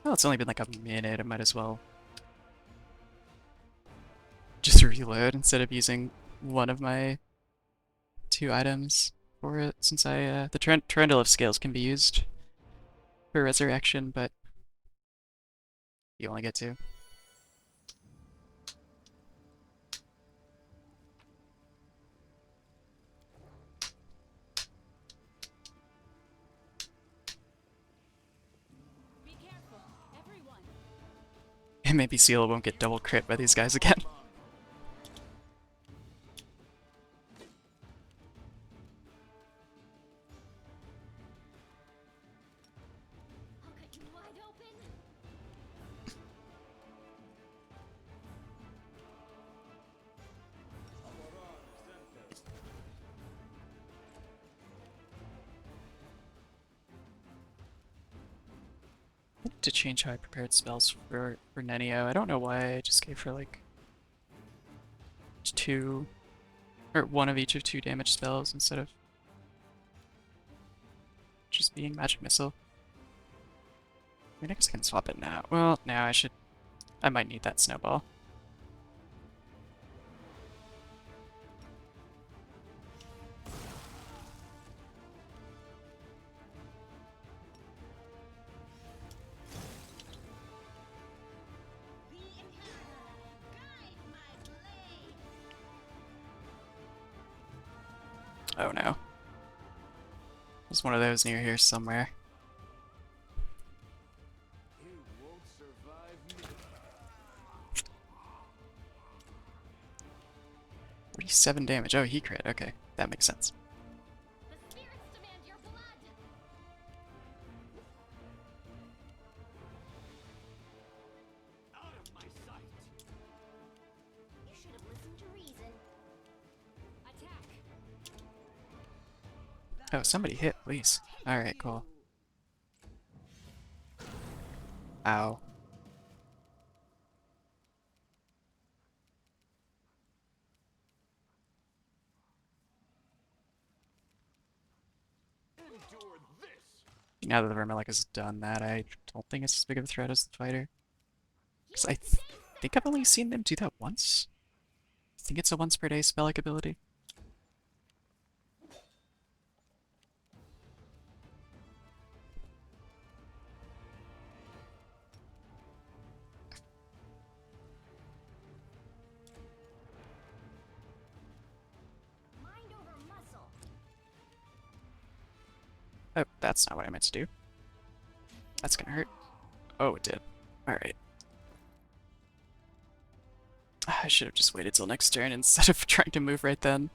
[SPEAKER 6] Oh, it's only been like a minute. I might as well just reload instead of using one of my 2 items for it, since the Trendle of Scales can be used for resurrection, but you only get two.
[SPEAKER 4] Be careful, everyone.
[SPEAKER 6] And maybe Seal won't get double crit by these guys again.
[SPEAKER 3] I'll cut you wide open.
[SPEAKER 6] I need to change how I prepared spells for Nenio. I don't know why I just gave her like two or one of each of two damage spells instead of just being magic missile. I mean, I guess I can swap it now. Well, now I might need that snowball.
[SPEAKER 3] The inheritor, guide my blade.
[SPEAKER 6] Oh no. There's one of those near here somewhere.
[SPEAKER 2] You won't survive me.
[SPEAKER 6] 47 damage. Oh, he crit. Okay, that makes sense.
[SPEAKER 3] The spirits demand your blood.
[SPEAKER 2] Out of my sight.
[SPEAKER 3] You should have listened to reason.
[SPEAKER 4] Attack.
[SPEAKER 6] Oh, somebody hit, please. Alright, cool. Ow.
[SPEAKER 2] Endure this.
[SPEAKER 6] Now that the Vermilic has done that, I don't think it's as big of a threat as the fighter. Because I think I've only seen them do that once. I think it's a once per day spell-like ability.
[SPEAKER 3] Mind over muscle.
[SPEAKER 6] Oh, that's not what I meant to do. That's gonna hurt. Oh, it did. Alright. I should have just waited till next turn instead of trying to move right then.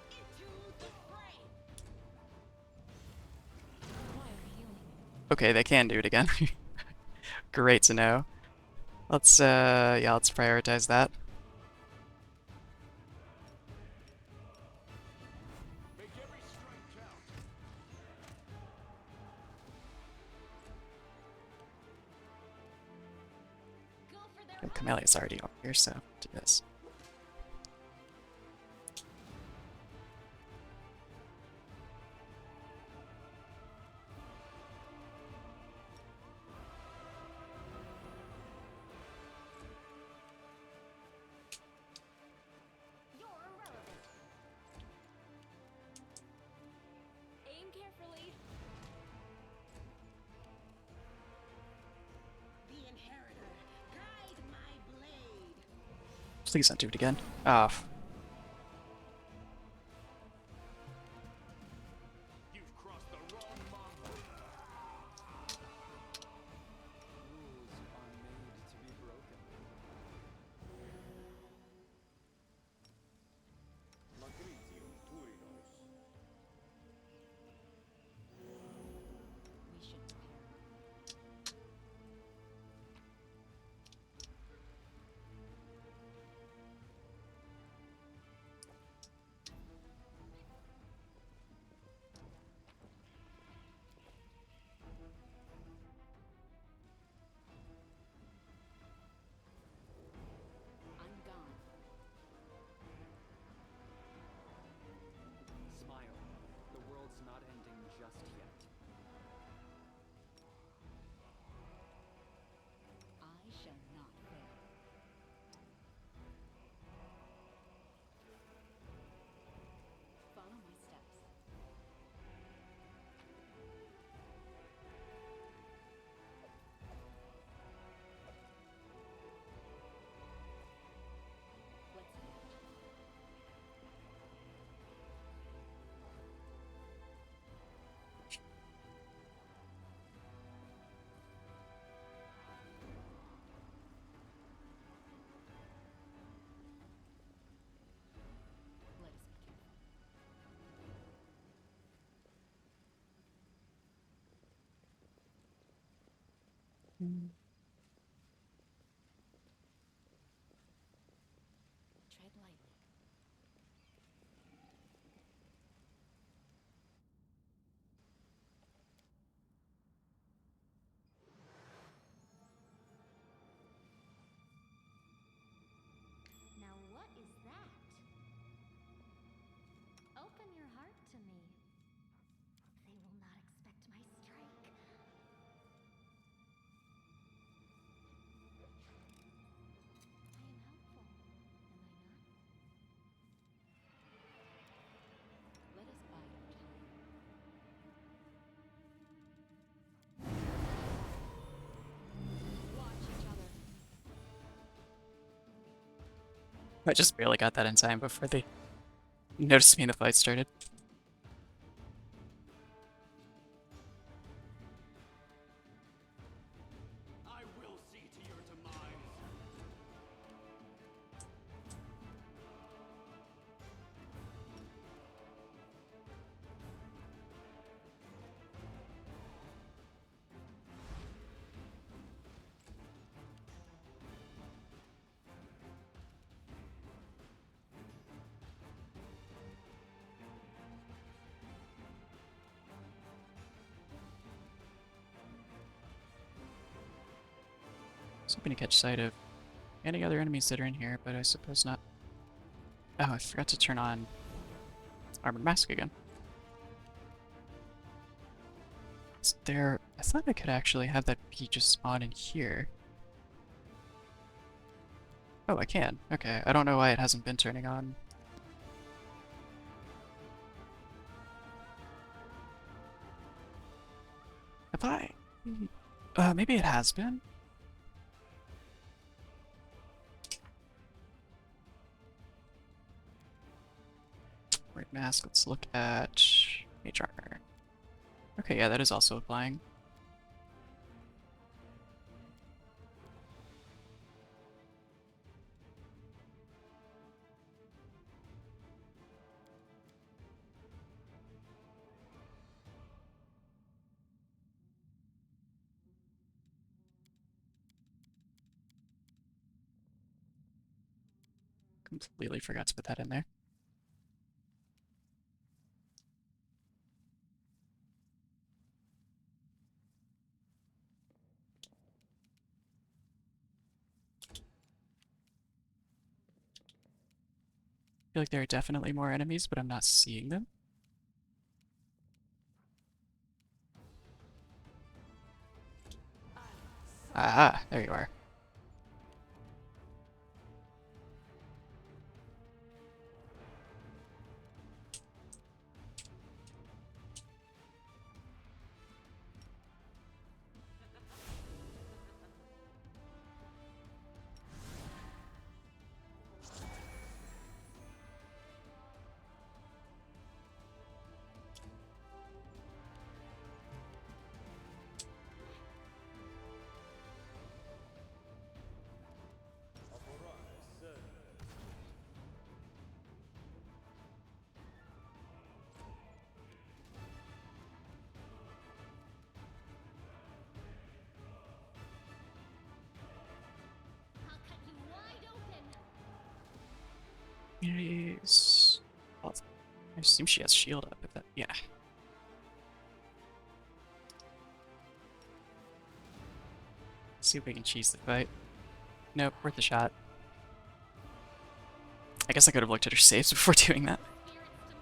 [SPEAKER 3] Into the fray.
[SPEAKER 4] Require healing.
[SPEAKER 6] Okay, they can do it again. Great to know. Let's, yeah, let's prioritize that.
[SPEAKER 2] Make every strike count.
[SPEAKER 3] Go for their
[SPEAKER 6] Oh, Camelia's already over here, so do this.
[SPEAKER 3] You're irrelevant.
[SPEAKER 4] Aim carefully.
[SPEAKER 3] The inheritor, guide my blade.
[SPEAKER 6] Please don't do it again. Ah,
[SPEAKER 2] You've crossed the wrong mongrel.
[SPEAKER 5] Rules are made to be broken.
[SPEAKER 4] We should prepare. Tread lightly.
[SPEAKER 3] Now what is that? Open your heart to me. They will not expect my strike. I am helpful, am I not?
[SPEAKER 4] Let us bide our time. Watch each other.
[SPEAKER 6] I just barely got that in time before they noticed me and the fight started.
[SPEAKER 1] I will see to your demise.
[SPEAKER 6] I was hoping to catch sight of any other enemies that are in here, but I suppose not. Oh, I forgot to turn on Armored Mask again. Is there... I thought I could actually have that be just on in here. Oh, I can. Okay, I don't know why it hasn't been turning on. Have I? Maybe it has been? Right, mask, let's look at Mage Armor. Okay, yeah, that is also applying. Completely forgot to put that in there. I feel like there are definitely more enemies, but I'm not seeing them. Ah, there you are.
[SPEAKER 3] I'll cut you wide open.
[SPEAKER 6] Communities. Well, I assume she has shield up. If that, yeah. See if we can cheese the fight. Nope, worth a shot. I guess I could have looked at her saves before doing that.
[SPEAKER 3] Spirits demand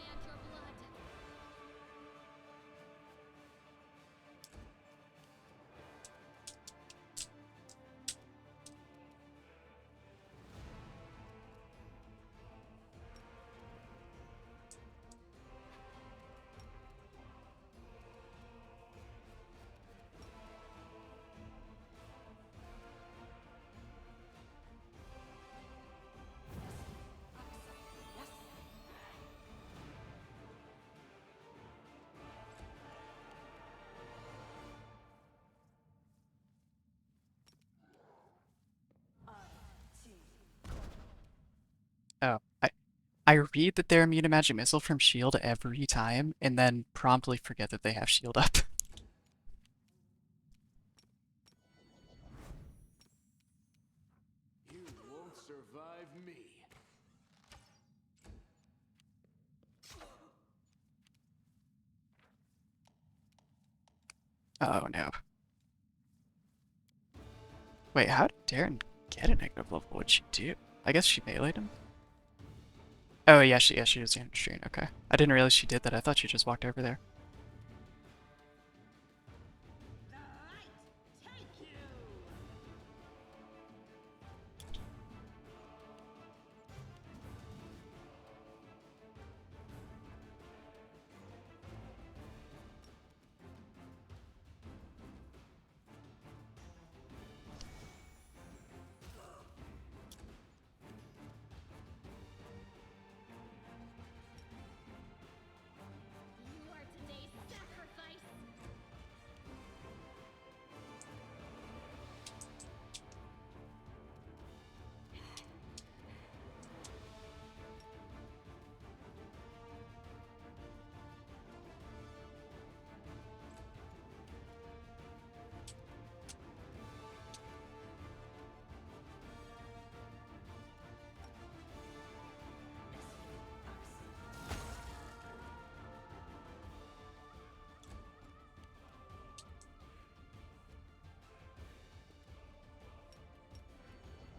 [SPEAKER 3] your blood.
[SPEAKER 6] Oh, I read that they're immune to magic missile from shield every time, and then promptly forget that they have shield up.
[SPEAKER 2] me.
[SPEAKER 6] Oh no. Wait, how did Darren get a negative level? What'd she do? I guess she meleeed him? Oh yeah, she was in strain. Okay. I didn't realize she did that. I thought she just walked over there.
[SPEAKER 1] The light take you.
[SPEAKER 3] You are today's sacrifice.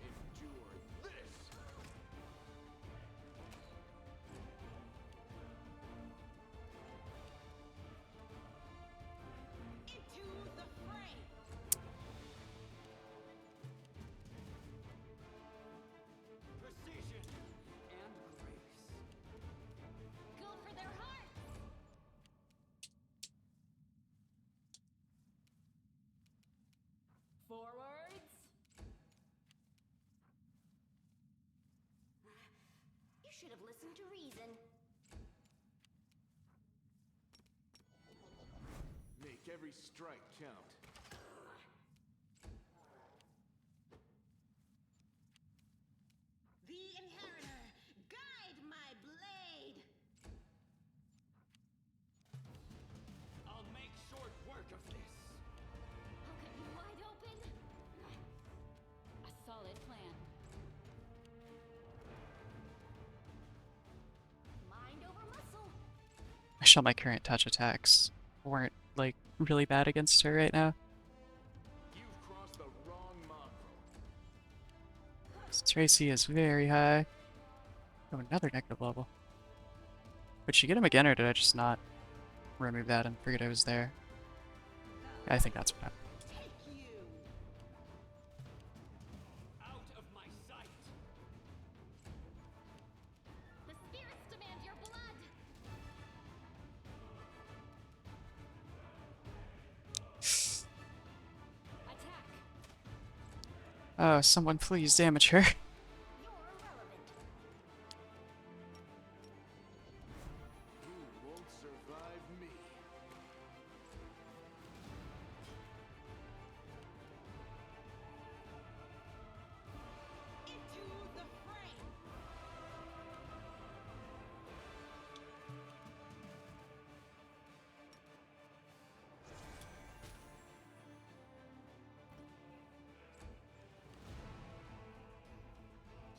[SPEAKER 2] Endure this.
[SPEAKER 1] Into the fray.
[SPEAKER 5] Precision and grace.
[SPEAKER 3] Go for their hearts.
[SPEAKER 4] Forwards.
[SPEAKER 3] You should have listened to reason.
[SPEAKER 2] Make every strike count.
[SPEAKER 1] The inheritor, guide my blade.
[SPEAKER 2] I'll make short work of this.
[SPEAKER 3] I'll cut you wide open.
[SPEAKER 4] A solid plan.
[SPEAKER 3] Mind over muscle.
[SPEAKER 6] I shot my current touch attacks weren't like really bad against her right now.
[SPEAKER 2] You've crossed the wrong mongrel.
[SPEAKER 6] This Tracy is very high. Oh, another negative level. Did she get him again, or did I just not remove that and forget I was there? I think that's what happened.
[SPEAKER 1] Take you.
[SPEAKER 2] Out of my sight.
[SPEAKER 3] The spirits demand your blood.
[SPEAKER 4] Attack.
[SPEAKER 6] Oh, someone please damage her.
[SPEAKER 3] You're irrelevant.
[SPEAKER 2] You won't survive me.
[SPEAKER 1] Into the fray.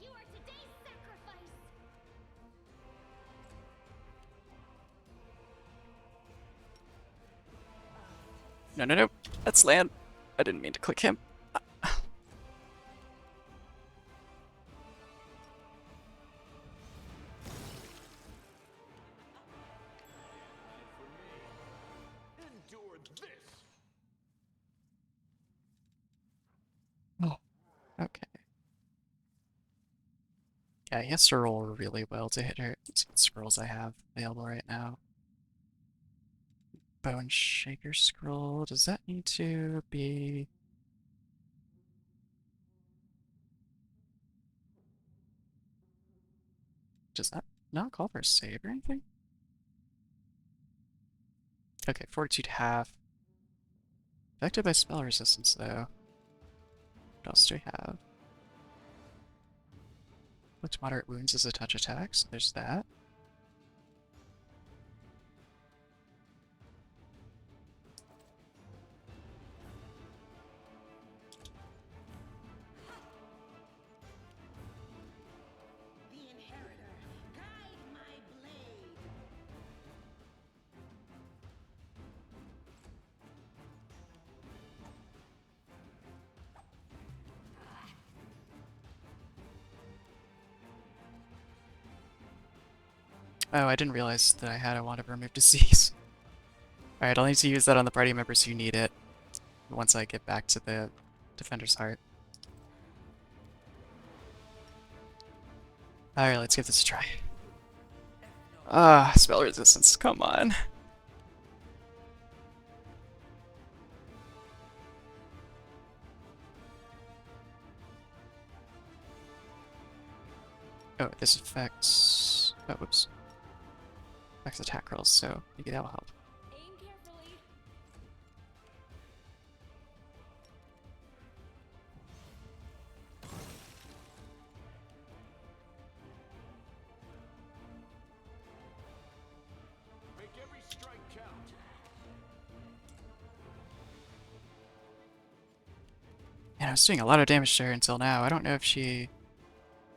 [SPEAKER 3] You are today's sacrifice.
[SPEAKER 6] No, no, no. That's land. I didn't mean to click him.
[SPEAKER 2] Endure this.
[SPEAKER 6] Oh, okay. Yeah, he has to roll really well to hit her. Let's see what scrolls I have available right now. Bone Shaker scroll. Does that need to be... Does that not call for a save or anything? Okay, Fortitude half. Affected by spell resistance, though. What else do we have? Inflict moderate wounds as a touch attack, so there's that. Oh, I didn't realize that I had a wand of remove disease. Alright, I'll need to use that on the party members who need it once I get back to the Defender's Heart. Alright, let's give this a try. Ah, spell resistance, come on. Oh, this affects... Oh, whoops. Affects attack rolls, so maybe that'll help.
[SPEAKER 4] Aim carefully.
[SPEAKER 2] Make every strike count.
[SPEAKER 6] Man, I was doing a lot of damage to her until now. I don't know if she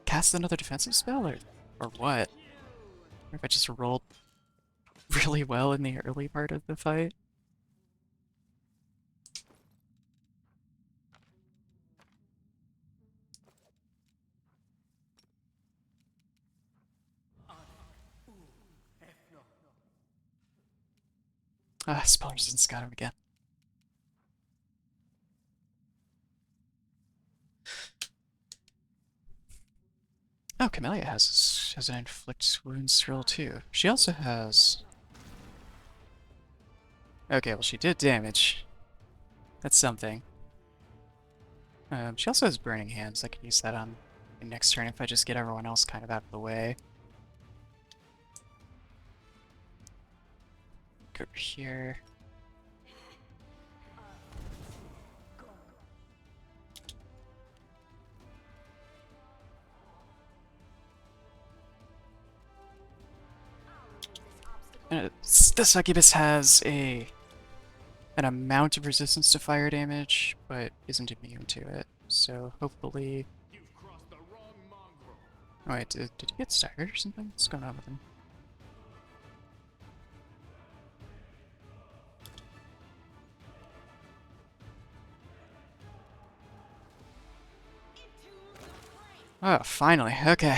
[SPEAKER 6] cast another defensive spell or what. Or if I just rolled really well in the early part of the fight. Ah, spell resistance got him again. Oh, Camellia has an inflict wounds roll too. She also has... Okay, well she did damage. That's something. She also has burning hands. I could use that on the next turn if I just get everyone else kind of out of the way. Go over here. The succubus has an amount of resistance to fire damage, but isn't immune to it. So hopefully...
[SPEAKER 2] You've crossed the wrong mongrel.
[SPEAKER 6] Oh wait, did he get staggered or something? What's going on with him? Oh, finally. Okay.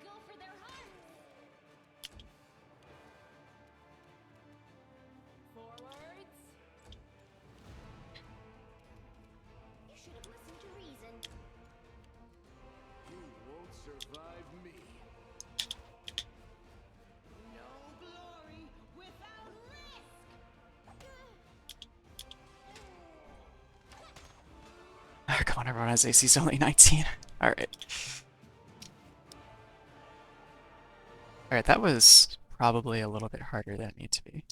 [SPEAKER 4] Go for their hearts. Forwards.
[SPEAKER 3] You should have listened to reason.
[SPEAKER 2] You won't survive me.
[SPEAKER 1] No glory without risk.
[SPEAKER 6] Come on, everyone has AC's only 19. Alright. Alright, that was probably a little bit harder than it needed to be.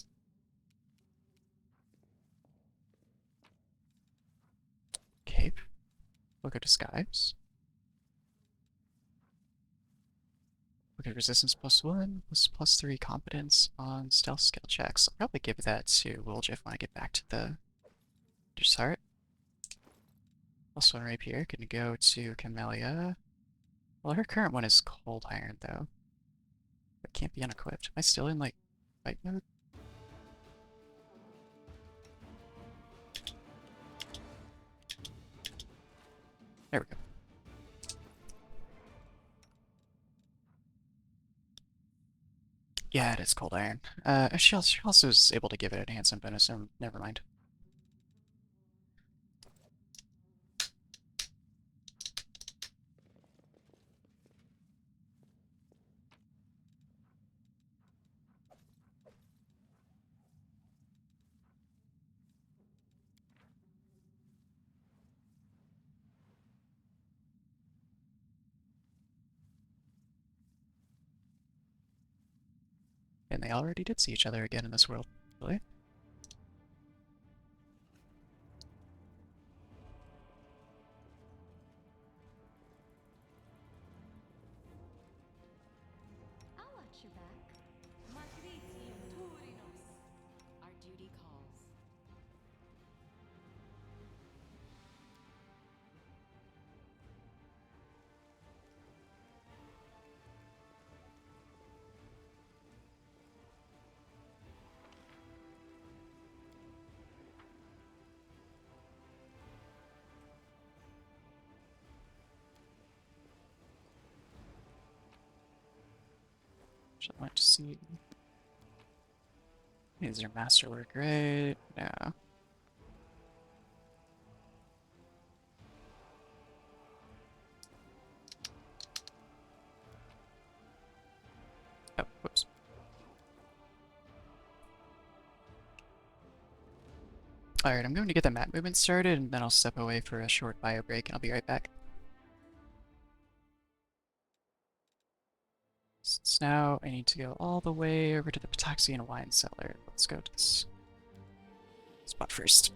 [SPEAKER 6] Cape. Look at disguise. Look at resistance +1, +3 competence on stealth skill checks. I'll probably give that to Willjif when I get back to the Desart. +1 rapier can go to Camellia. Well, her current one is Cold Iron, though. It can't be unequipped. Am I still in, like, fight mode? There we go. Yeah, it is Cold Iron. She also is able to give it an enhancement bonus, so never mind. And they already did see each other again in this world, really.
[SPEAKER 3] I'll watch your back.
[SPEAKER 4] Matricium Turinos. Our duty calls.
[SPEAKER 6] Which I want to see. Is there masterwork, right? No. Oh, whoops. Alright, I'm going to get the map movement started, and then I'll step away for a short bio break, and I'll be right back. So now I need to go all the way over to the Pataxian wine cellar. Let's go to this spot first.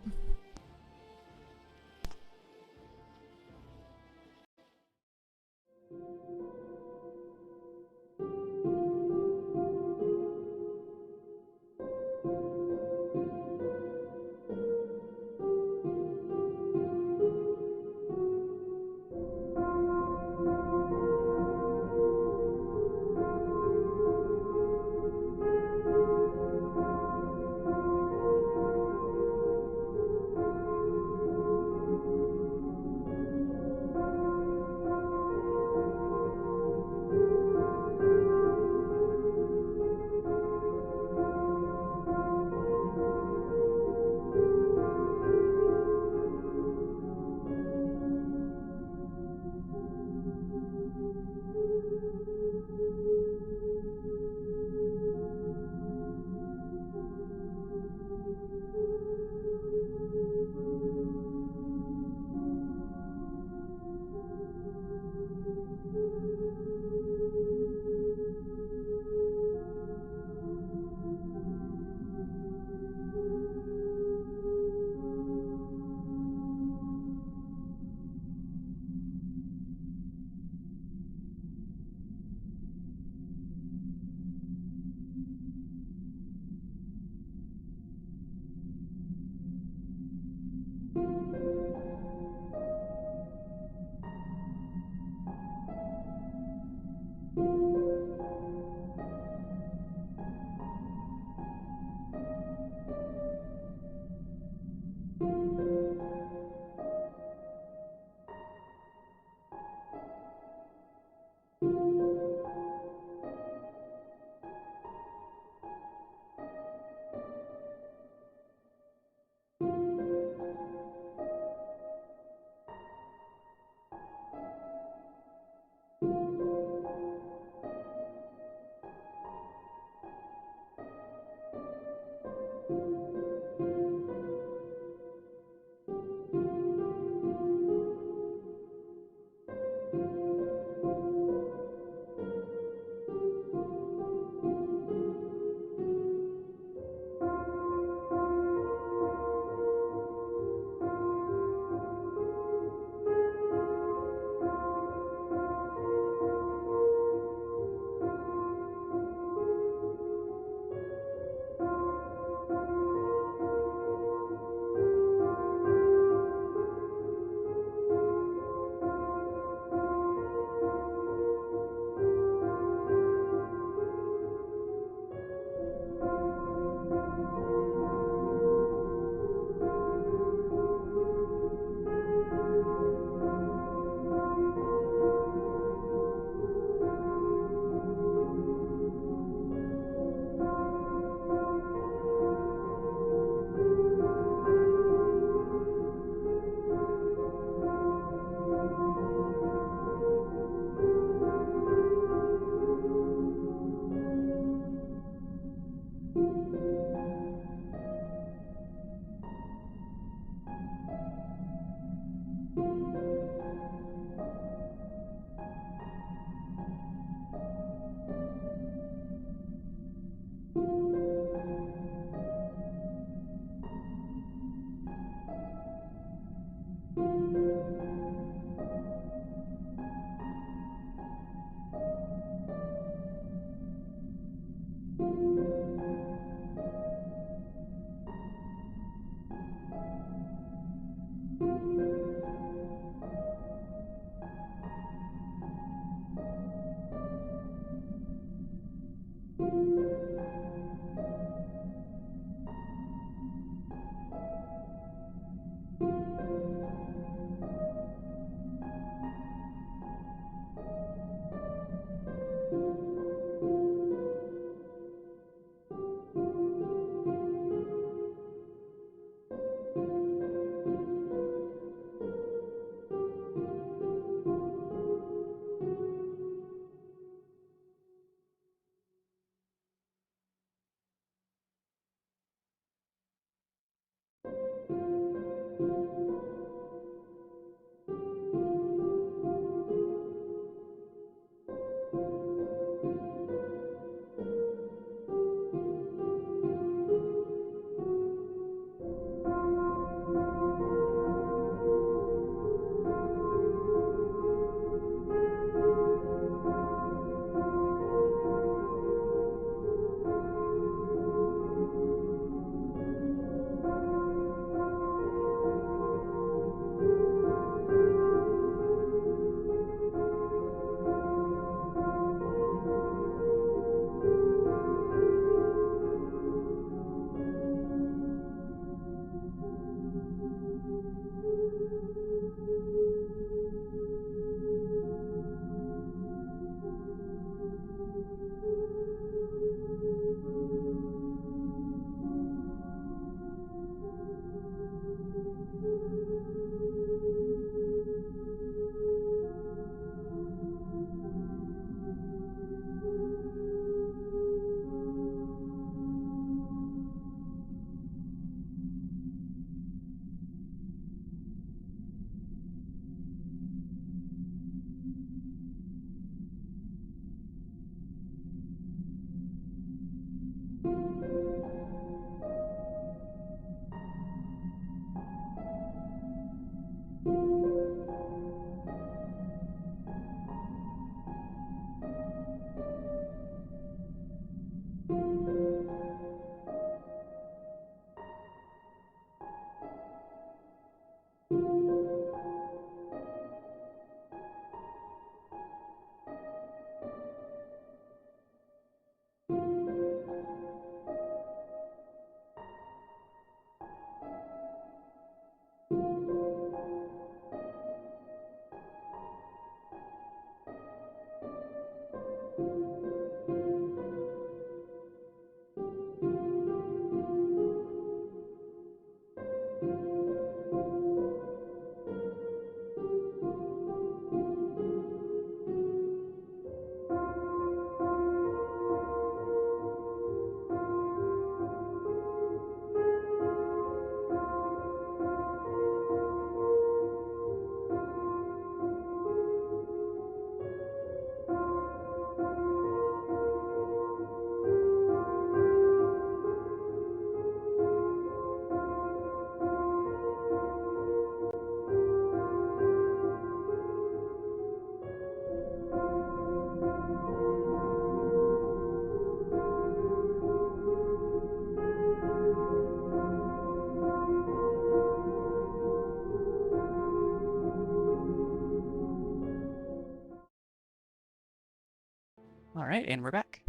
[SPEAKER 6] Alright, and we're back.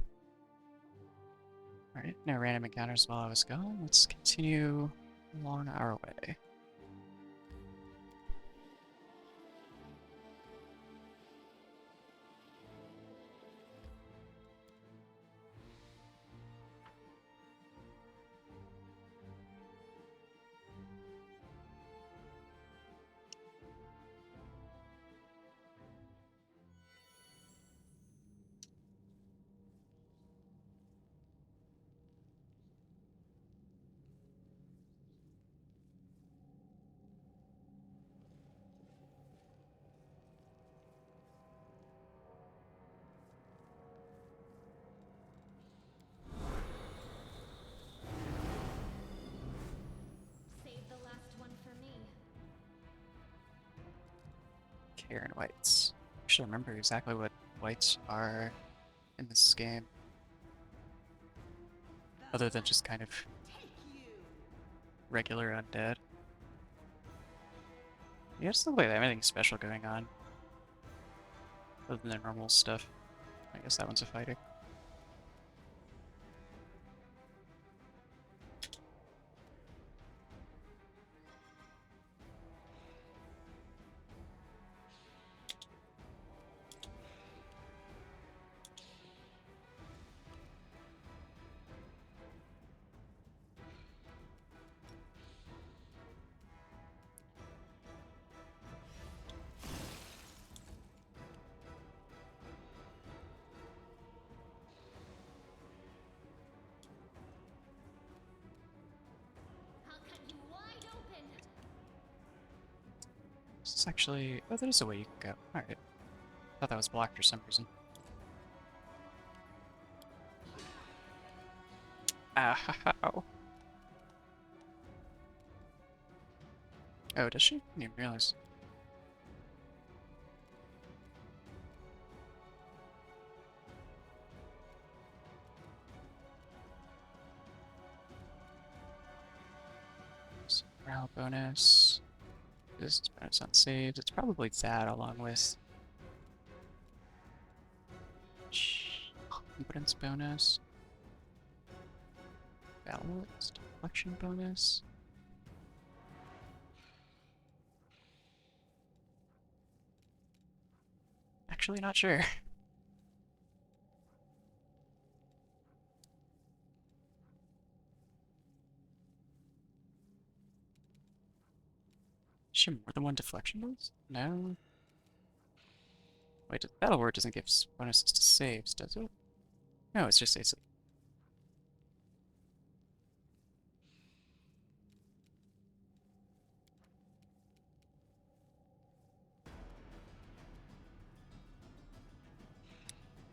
[SPEAKER 6] Alright, no random encounters while I was gone. Let's continue along our way.
[SPEAKER 3] Save the last one for me.
[SPEAKER 6] Karen Whites. I should remember exactly what whites are in this game. Other than just kind of regular undead. Yeah, it doesn't look like they have anything special going on. Other than their normal stuff. I guess that one's a fighter.
[SPEAKER 3] I'll cut you wide open.
[SPEAKER 6] This is actually... Oh, there's a way you can go. Alright. Thought that was blocked for some reason. Ow. Oh, does she? I didn't even realize. Morale bonus. This bonus on saves. It's probably that along with confidence bonus. Balance, deflection bonus. Actually, not sure. Is she more than one deflection bonus? No. Wait, Battle Word doesn't give bonuses to saves, does it? No, it's just AC.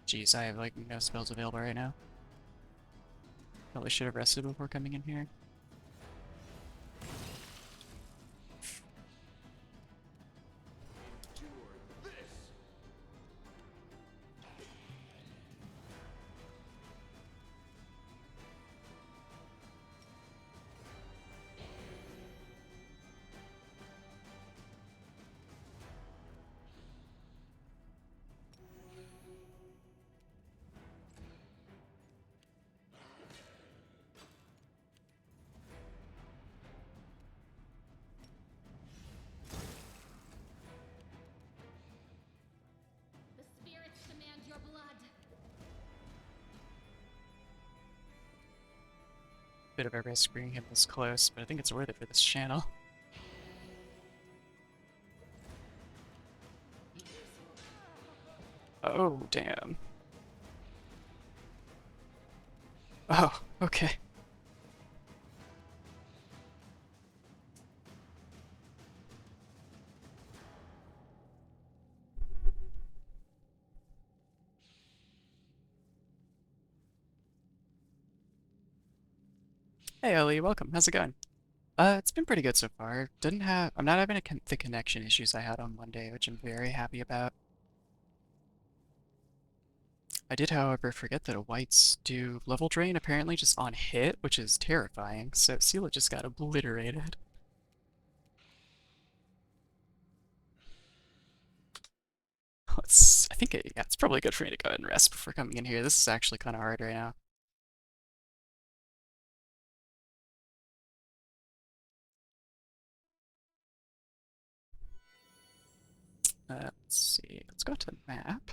[SPEAKER 6] Jeez, I have like no spells available right now. Probably should have rested before coming in here. bit of a risk bringing him this close, but I think it's worth it for this channel. Oh, damn. Oh, okay. Hey Ellie, welcome. How's it going? It's been pretty good so far. I'm not having the connection issues I had on Monday, which I'm very happy about. I did, however, forget that whites do level drain apparently just on hit, which is terrifying. So Sela just got obliterated. I think yeah, it's probably good for me to go ahead and rest before coming in here. This is actually kind of hard right now. Let's see. Let's go to the map.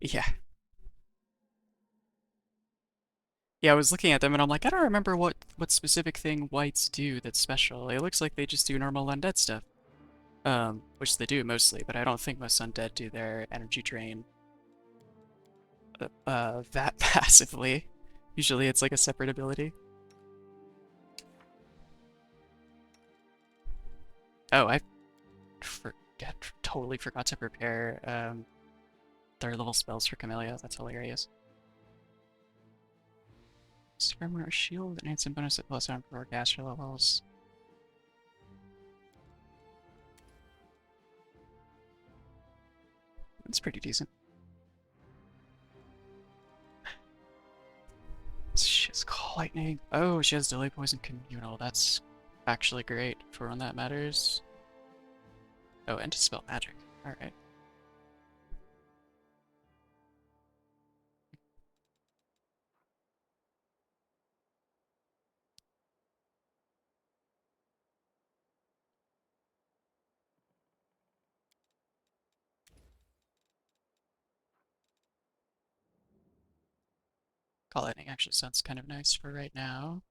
[SPEAKER 6] Yeah. Yeah, I was looking at them and I'm like, I don't remember what specific thing whites do that's special. It looks like they just do normal undead stuff. Which they do mostly, but I don't think most undead do their energy drain that passively. Usually it's like a separate ability. Oh, totally forgot to prepare third level spells for Camellia. That's hilarious. Spermware shield and instant bonus at +1 for caster levels. It's pretty decent. She has Call Lightning. Oh, she has Delay Poison Communal. That's actually great for when that matters. Oh, and to spell magic. Alright. Call Lightning actually sounds kind of nice for right now.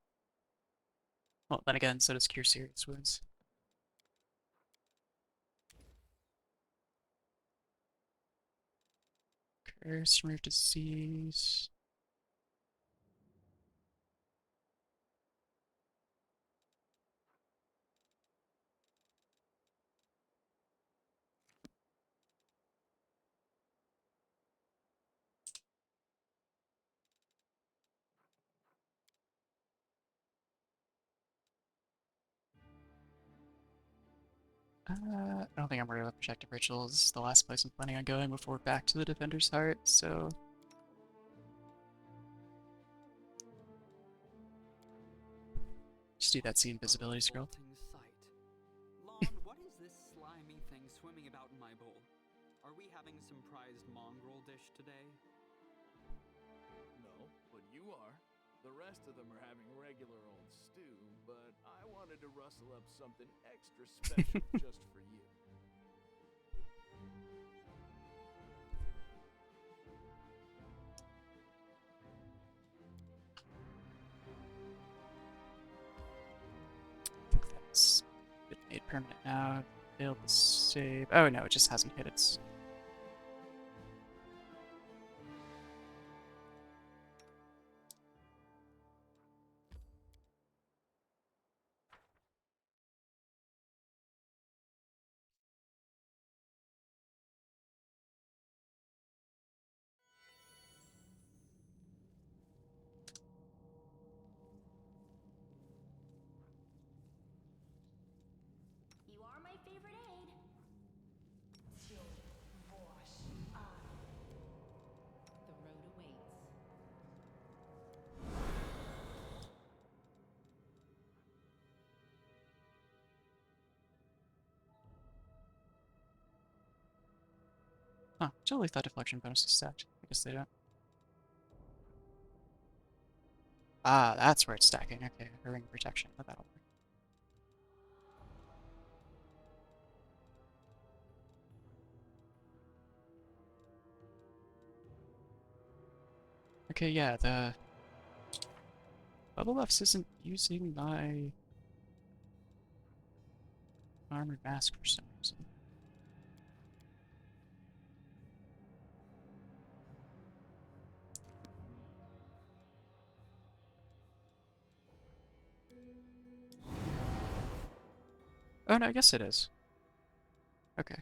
[SPEAKER 6] Well, then again, so does Cure Serious Wounds. Curse, Remove Disease. I don't think I'm worried about Protective Rituals. This is the last place I'm planning on going before we're back to the Defender's Heart, so... Just do that scene visibility scroll.
[SPEAKER 5] Lon, what is this slimy thing swimming about in my bowl? Are we having some prized mongrel dish today?
[SPEAKER 2] No, but you are. The rest of them are having regular old stew, but I wanted to rustle up something extra special just for you.
[SPEAKER 6] I think that's been made permanent now. Failed the save. Oh no, it just hasn't hit its...
[SPEAKER 3] You are my favorite aide.
[SPEAKER 4] The road awaits.
[SPEAKER 6] Huh, totally thought deflection bonus is stacked. I guess they don't. Ah, that's where it's stacking. Okay, a ring of protection, but that'll work. Okay, yeah, the bubble buffs isn't using my armored mask for some reason. Oh no, I guess it is. Okay.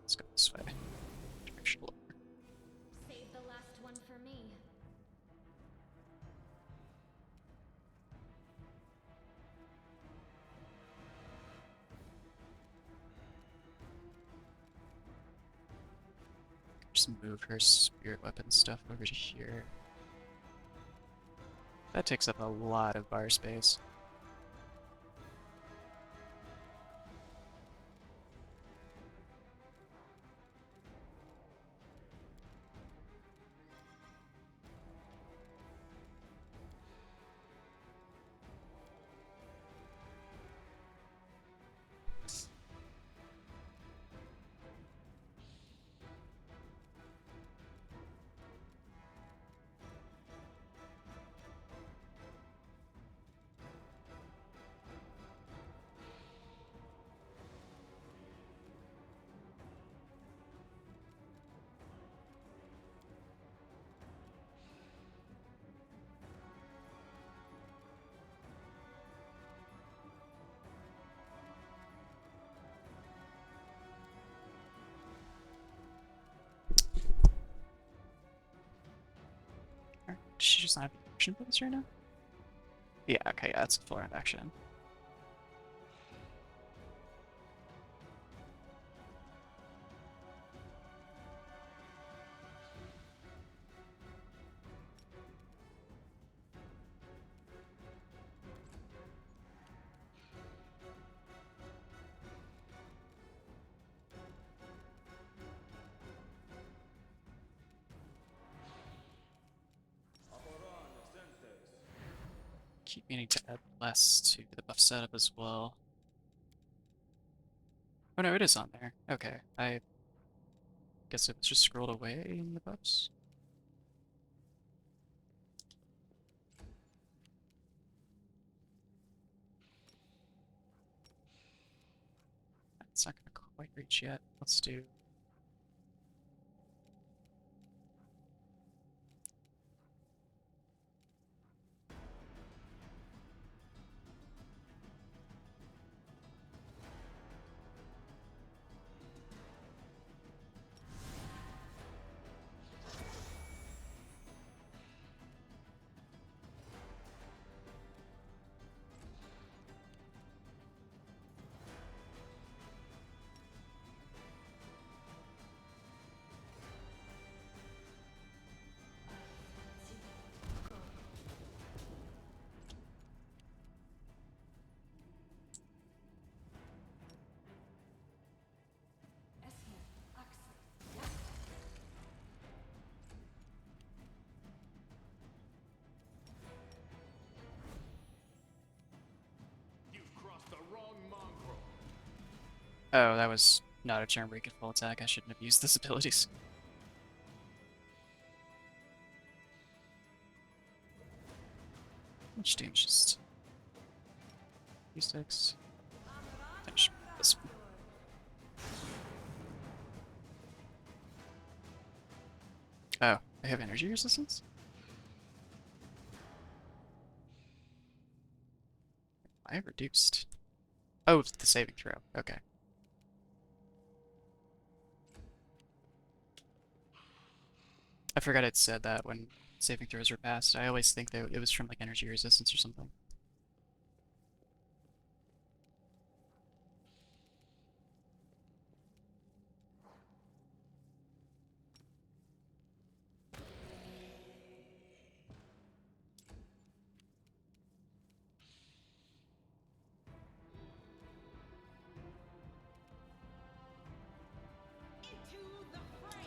[SPEAKER 6] Let's go this way. Direction lower.
[SPEAKER 3] Save the last one for me.
[SPEAKER 6] Just move her spirit weapon stuff over to here. That takes up a lot of bar space. Does she just not have action for this right now? Yeah, okay, yeah, that's a full round action. Keep meaning to add less to the buff setup as well. Oh no, it is on there. Okay, I guess it was just scrolled away in the buffs. It's not gonna quite reach yet. Let's do.
[SPEAKER 2] You've crossed the wrong mongrel.
[SPEAKER 6] Oh, that was not a turn where he could full attack. I shouldn't have used those abilities. Which damage is 3-6. Finish this one. Oh, I have energy resistance? I have reduced. Oh, it's the saving throw. Okay. I forgot it said that when saving throws were passed. I always think that it was from like energy resistance or something.
[SPEAKER 1] Into the fray.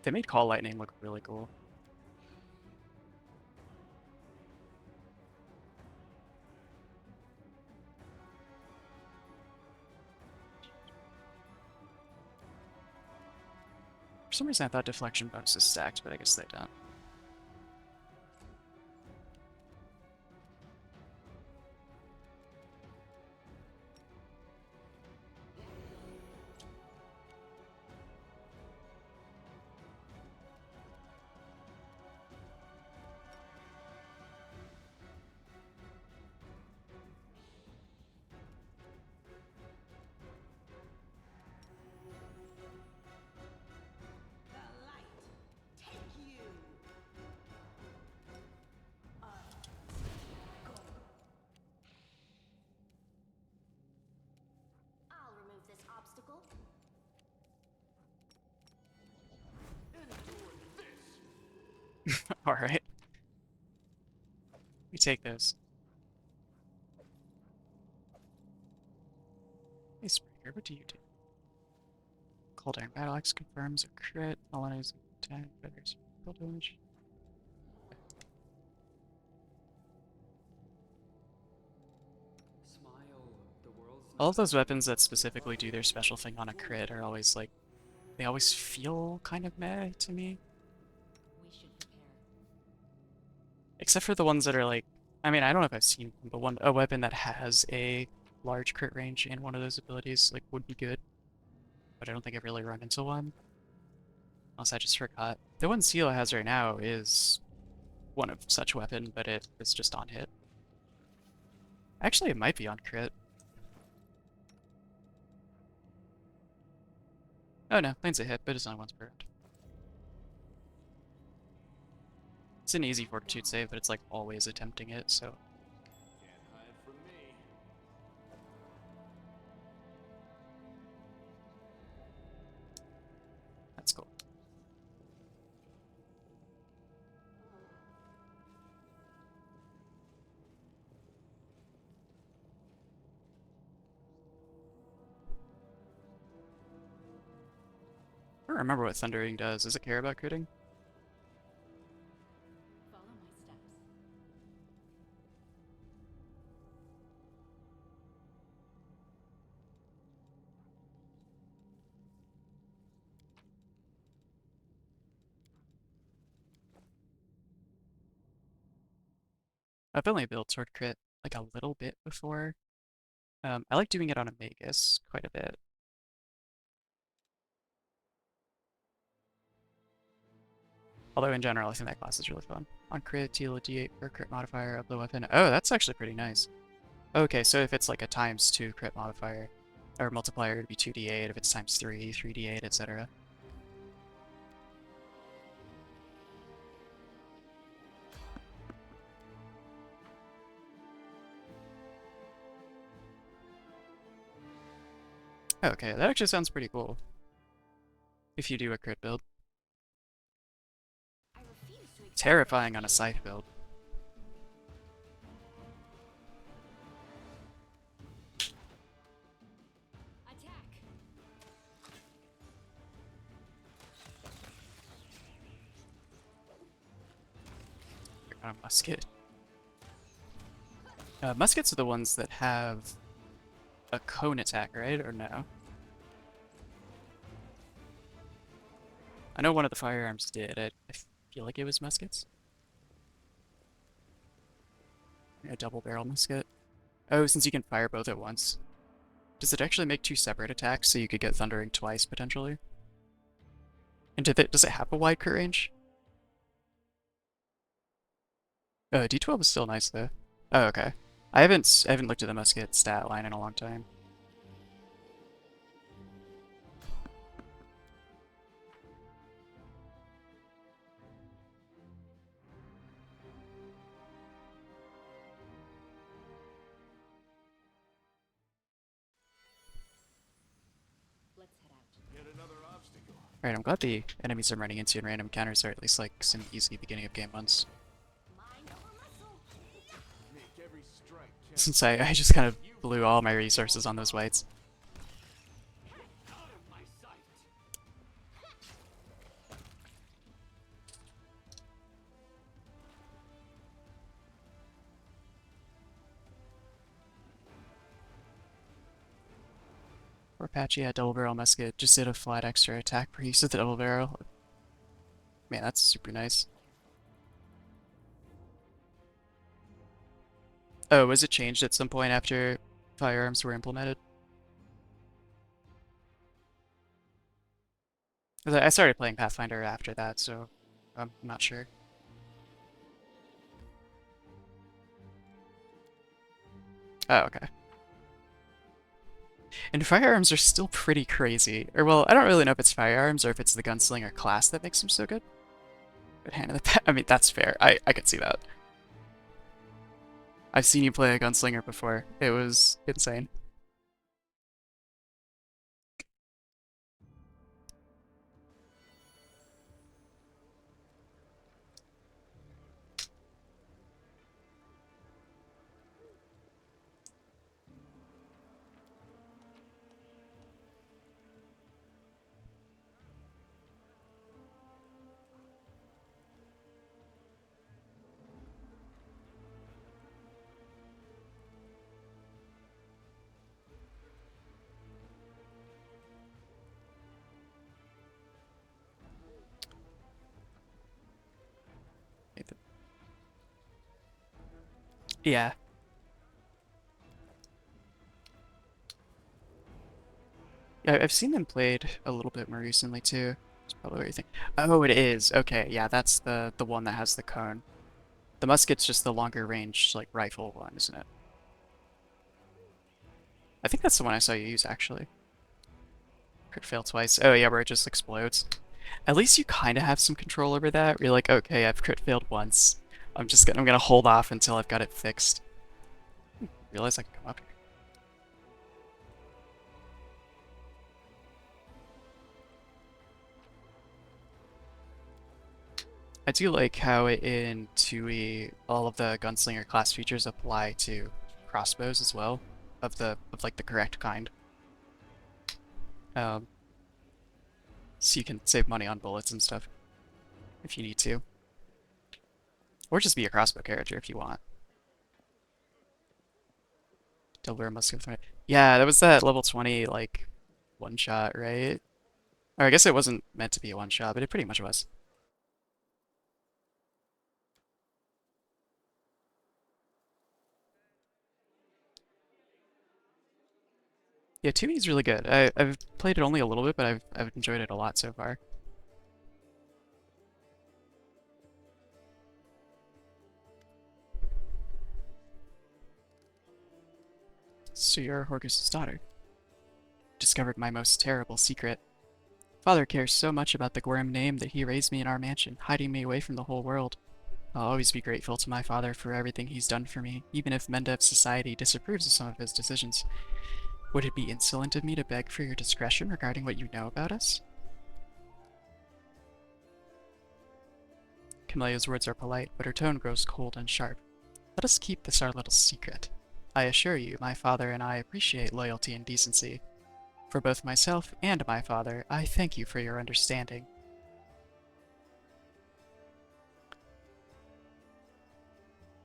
[SPEAKER 6] They made Call Lightning look really cool. For some reason I thought deflection bonuses stacked, but I guess they don't.
[SPEAKER 1] The light, take you.
[SPEAKER 3] I'll remove this obstacle.
[SPEAKER 6] Alright. We take those. Hey, Springer, what do you do? Cold Iron Battle Axe confirms a crit. Eliminates attack, feathers, full damage.
[SPEAKER 5] Smile, the world's
[SPEAKER 6] All
[SPEAKER 5] not
[SPEAKER 6] of those weapons that specifically do their special thing on a crit are always like, they always feel kind of meh to me.
[SPEAKER 4] We should prepare.
[SPEAKER 6] Except for the ones that are like, I mean, I don't know if I've seen one, but a weapon that has a large crit range in one of those abilities like would be good. But I don't think I've really run into one. Unless I just forgot. The one Seal has right now is one of such weapon, but it is just on hit. Actually, it might be on crit. Oh no, lane's a hit, but it's only once per round. It's an easy fortitude save, but it's like always attempting it, so.
[SPEAKER 2] Can't hide from me.
[SPEAKER 6] That's cool. I don't remember what Thundering does. Does it care about critting?
[SPEAKER 4] Follow my steps.
[SPEAKER 6] I've only built toward crit like a little bit before. I like doing it on a Magus quite a bit. Although in general, I think that class is really fun. On crit, deal a d8 per crit modifier of the weapon. Oh, that's actually pretty nice. Okay, so if it's like a times 2 crit modifier, or multiplier, it'd be 2d8. If it's times 3, 3d8, etc. Okay, that actually sounds pretty cool. If you do a crit build.
[SPEAKER 3] I refuse to accept
[SPEAKER 6] Terrifying on a scythe build.
[SPEAKER 4] Attack!
[SPEAKER 6] You're on a musket. Muskets are the ones that have a cone attack, right? Or no? I know one of the firearms did. I feel like it was muskets. A double barrel musket. Oh, since you can fire both at once. Does it actually make 2 separate attacks so you could get Thundering twice, potentially? And does it have a wide crit range? D12 is still nice, though. Oh, okay. I haven't looked at the musket stat line in a long time.
[SPEAKER 4] Let's head out.
[SPEAKER 2] Yet another obstacle.
[SPEAKER 6] Alright, I'm glad the enemies I'm running into in random encounters are at least like some easy beginning of game ones.
[SPEAKER 3] mind over muscle.
[SPEAKER 2] Make every strike count.
[SPEAKER 6] Since I just kind of blew all my resources on those whites.
[SPEAKER 2] Out of my sight.
[SPEAKER 6] patch. Yeah, double barrel musket just did a flat extra attack per use of the double barrel. Man, that's super nice. Oh, was it changed at some point after firearms were implemented? 'Cause I started playing Pathfinder after that, so I'm not sure. Oh, okay. And firearms are still pretty crazy. Or, well, I don't really know if it's firearms or if it's the gunslinger class that makes them so good. But hand in the I mean, that's fair. I could see that. I've seen you play a gunslinger before. It was insane. Yeah. Yeah, I've seen them played a little bit more recently too. That's probably what you think. Oh, it is. Okay, yeah, that's the one that has the cone. The musket's just the longer range, like, rifle one, isn't it? I think that's the one I saw you use, actually. Crit fail twice. Oh, yeah, where it just explodes. At least you kind of have some control over that. You're like, okay, I've crit failed once. I'm gonna hold off until I've got it fixed. Realize I can come up here. I do like how in 2E all of the gunslinger class features apply to crossbows as well, of like the correct kind. Um, so you can save money on bullets and stuff if you need to, or just be a crossbow character if you want. Double musket. Yeah, that was that level 20 like one shot, right? Or I guess it wasn't meant to be a one shot, but it pretty much was. Yeah, 2E is really good. I've played it only a little bit, but I've enjoyed it a lot so far. So you're Horgus's daughter. Discovered my most terrible secret. Father cares so much about the Gwyrm name that he raised me in our mansion, hiding me away from the whole world. I'll always be grateful to my father for everything he's done for me, even if Mendev society disapproves of some of his decisions. Would it be insolent of me to beg for your discretion regarding what you know about us? Camelia's words are polite, but her tone grows cold and sharp. Let us keep this our little secret. I assure you, my father and I appreciate loyalty and decency. For both myself and my father, I thank you for your understanding.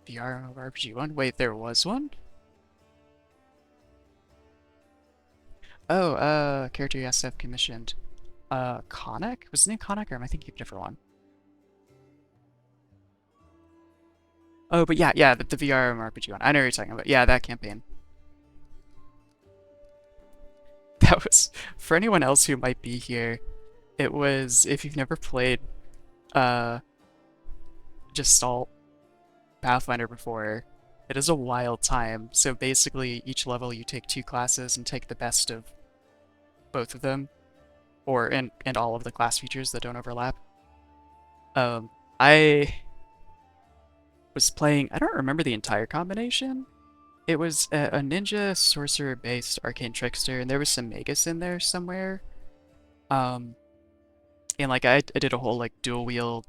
[SPEAKER 6] The RPG one? Wait, there was one? Oh, character you has to have commissioned. Conic? Was his name Conic, or am I thinking of a different one? Oh, but yeah, the VR RPG one. I know what you're talking about. Yeah, that campaign. That was, for anyone else who might be here, it was, if you've never played, uh, Gestalt Pathfinder before, it is a wild time. So basically, each level you take two classes and take the best of both of them, or and all of the class features that don't overlap. I was playing, I don't remember the entire combination. It was a ninja sorcerer based arcane trickster, and there was some magus in there somewhere. Um, and like I did a whole like dual wield,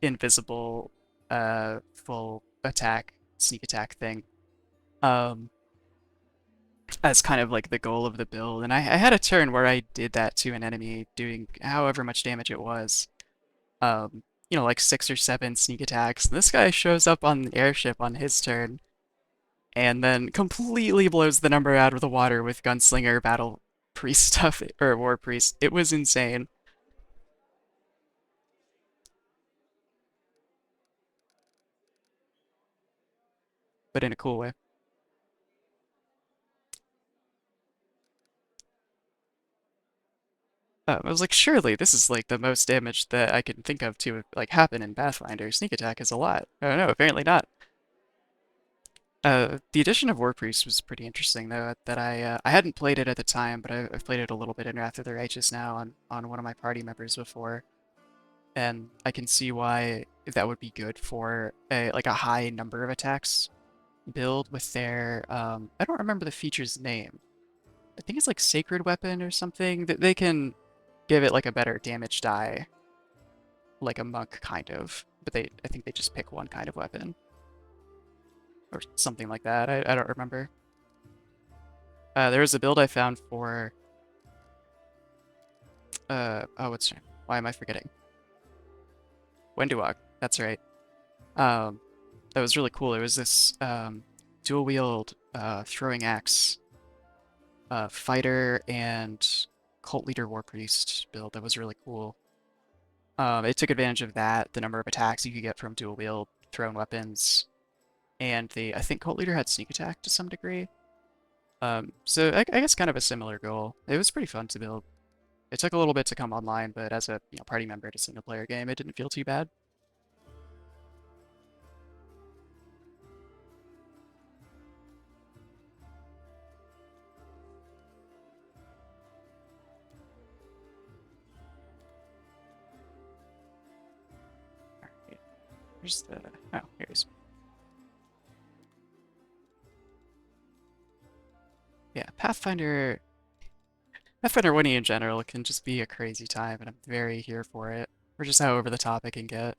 [SPEAKER 6] invisible, full attack, sneak attack thing. Um, as kind of like the goal of the build, and I had a turn where I did that to an enemy, doing however much damage it was. Like 6 or 7 sneak attacks. And this guy shows up on the airship on his turn, and then completely blows the number out of the water with gunslinger battle priest stuff or war priest. It was insane, but in a cool way. I was like, surely this is like the most damage that I can think of to like happen in Pathfinder. Sneak attack is a lot. I don't know, apparently not. The addition of War Priest was pretty interesting though. That I hadn't played it at the time, but I've played it a little bit in Wrath of the Righteous now on one of my party members before, and I can see why that would be good for a like a high number of attacks build with their I don't remember the feature's name. I think it's like Sacred Weapon or something that they can give it like a better damage die, like a monk kind of. But I think they just pick one kind of weapon or something like that. I don't remember. There was a build I found for oh, what's her name? Why am I forgetting? Wenduok. That's right. Um, that was really cool. It was this dual wield throwing axe fighter and cult leader war priest build that was really cool. It took advantage of that, the number of attacks you could get from dual wield thrown weapons, and the I think cult leader had sneak attack to some degree. So I guess kind of a similar goal. It was pretty fun to build. It took a little bit to come online, but as a party member in a single player game, it didn't feel too bad. Alright, here's the oh, here's yeah, Pathfinder 1E in general can just be a crazy time, and I'm very here for it. Or just how over the top it can get.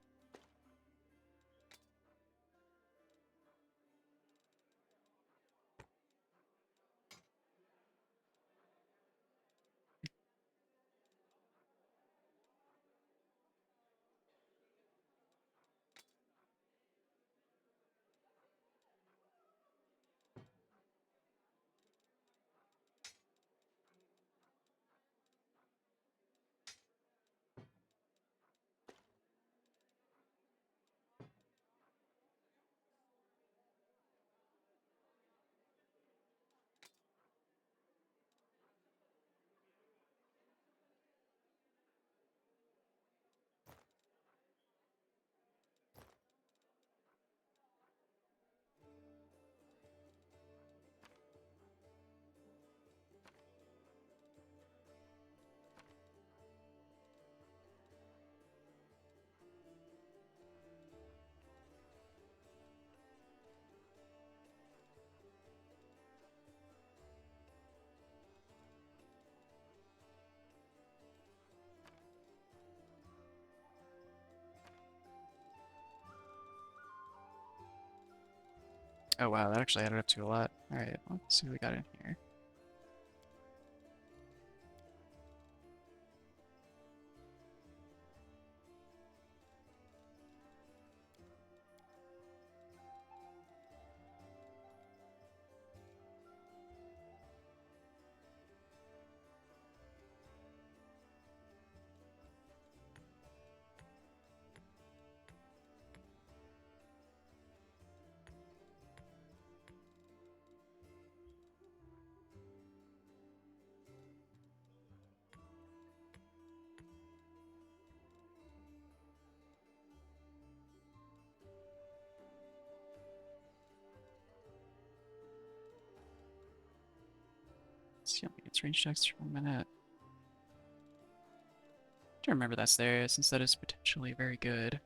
[SPEAKER 6] Oh wow, that actually added up to a lot. Alright, let's see what we got in here. Let's see, it's range checks for 1 minute. I don't remember that's there, since that is potentially very good.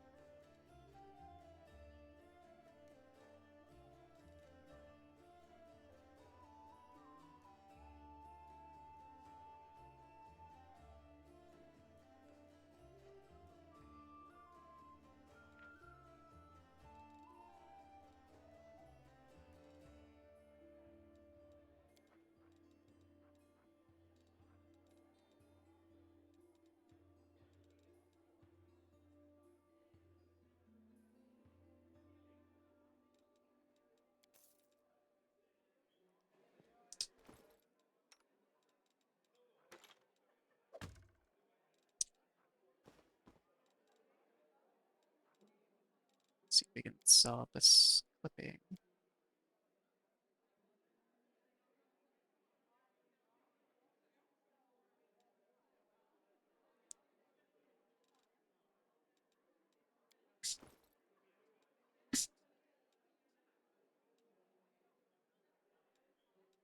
[SPEAKER 6] see if we can solve this clipping.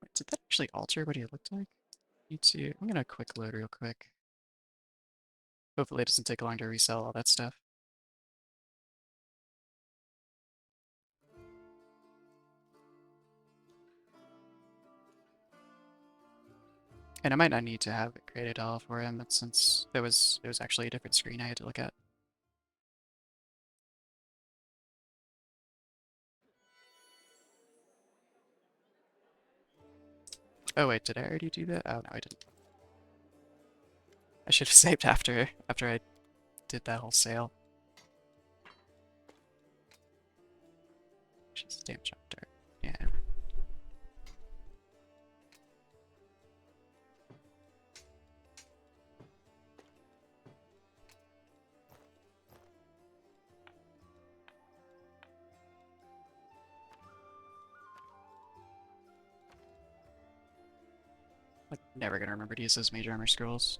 [SPEAKER 6] Wait, did that actually alter what he looked like? I'm gonna quick load real quick. Hopefully it doesn't take long to resell all that stuff. And I might not need to have it created all for him, but since it was actually a different screen I had to look at. Oh wait, did I already do that? Oh no, I didn't. I should have saved after I did that whole sale. Just damage up dirt. Yeah. Like never gonna remember to use those major armor scrolls.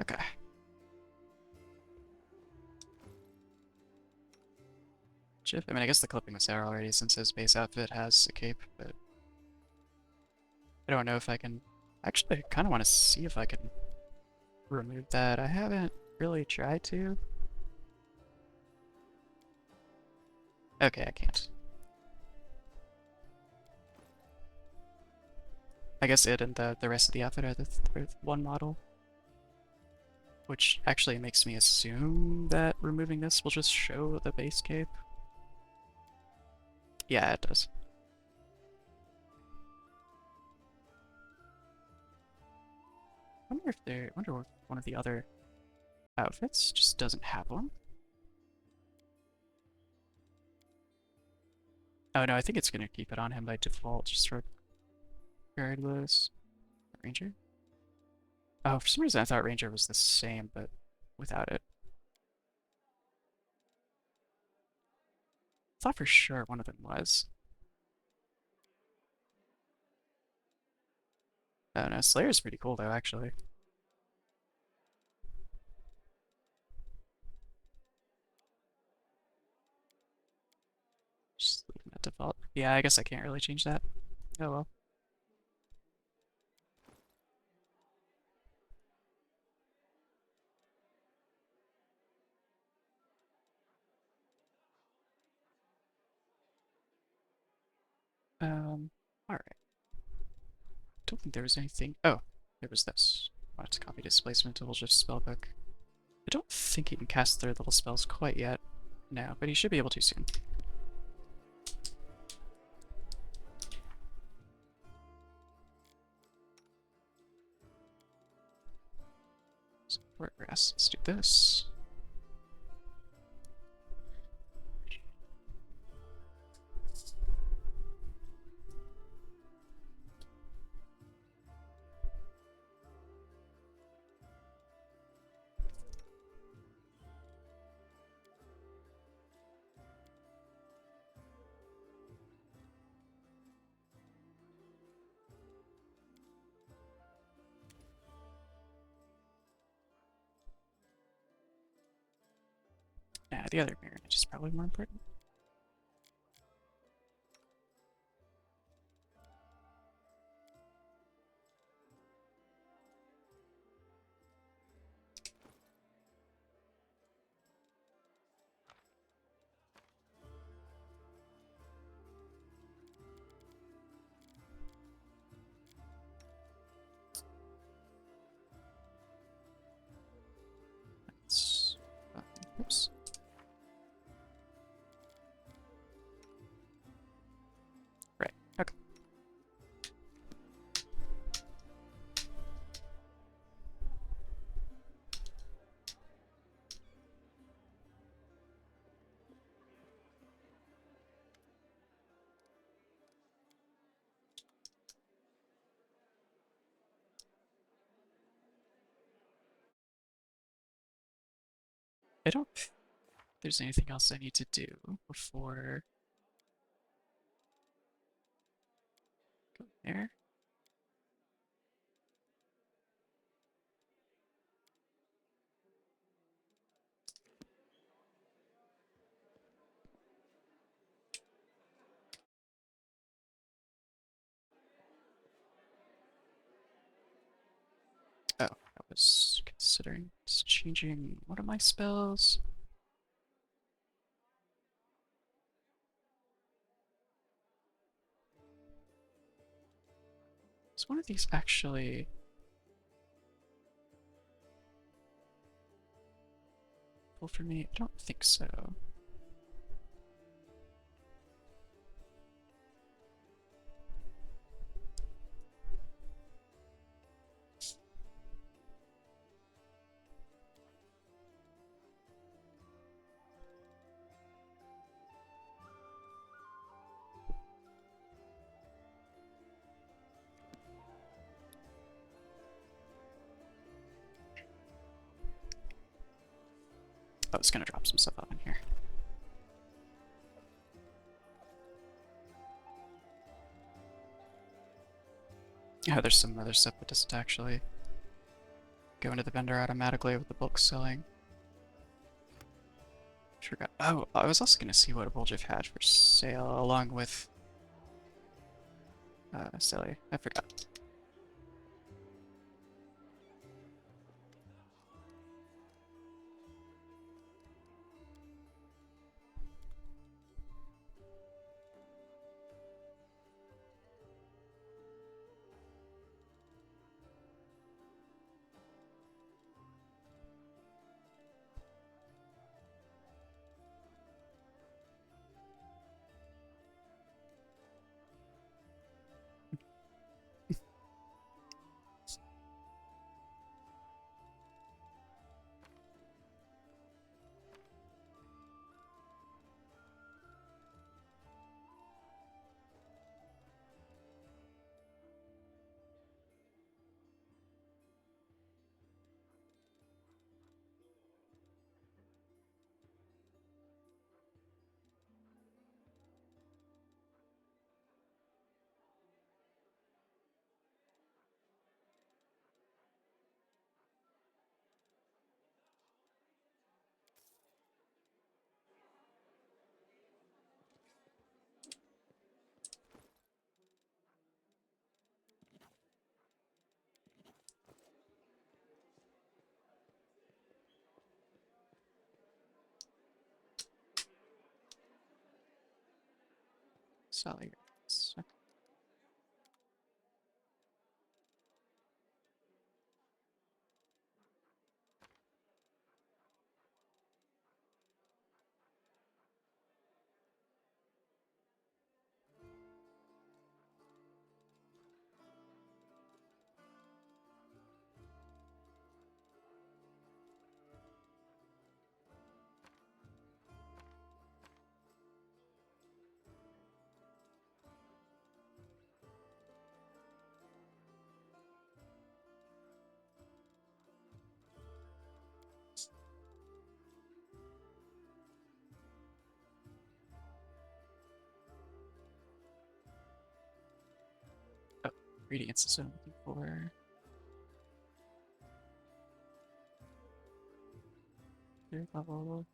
[SPEAKER 6] Okay. I mean, I guess the clipping was there already since his base outfit has a cape, but I don't know if I can. Actually, I kind of want to see if I can remove that. I haven't really tried to. Okay, I can't. I guess it and the rest of the outfit are the one model. Which actually makes me assume that removing this will just show the base cape. Yeah, it does. Wonder if one of the other outfits just doesn't have one. Oh no, I think it's gonna keep it on him by default, just regardless. Ranger? Oh, for some reason I thought Ranger was the same, but without it. I thought for sure one of them was. Oh no, Slayer's pretty cool though, actually. Just leave him at default. Yeah, I guess I can't really change that. Oh well. Alright. Don't think there was anything. Oh, there was this. I wanted to copy displacement to just spellbook. I don't think he can cast third level spells quite yet. No, but he should be able to soon. Support grass. Let's do this. Nah, the other mirror image is probably more important. Let's, oops. I don't think there's anything else I need to do before go there. Oh, I was considering just changing one of my spells. Is one of these actually... full for me? I don't think so. I was gonna drop some stuff out in here. Oh, there's some other stuff that doesn't actually go into the vendor automatically with the bulk selling. Forgot. Oh, I was also gonna see what Bulgif had for sale along with Silly. I forgot. Sally. Oh, ingredients is what I'm looking for. Third level.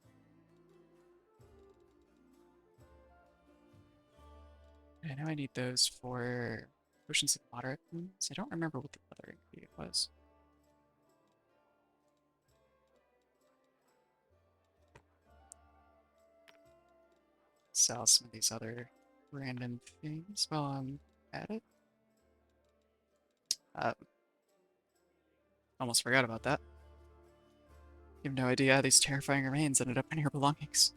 [SPEAKER 6] I know I need those for potions of moderate wounds. I don't remember what the other ingredient was. Sell some of these other random things while I'm at it. Uh, Almost forgot about that. You have no idea how these terrifying remains ended up in your belongings.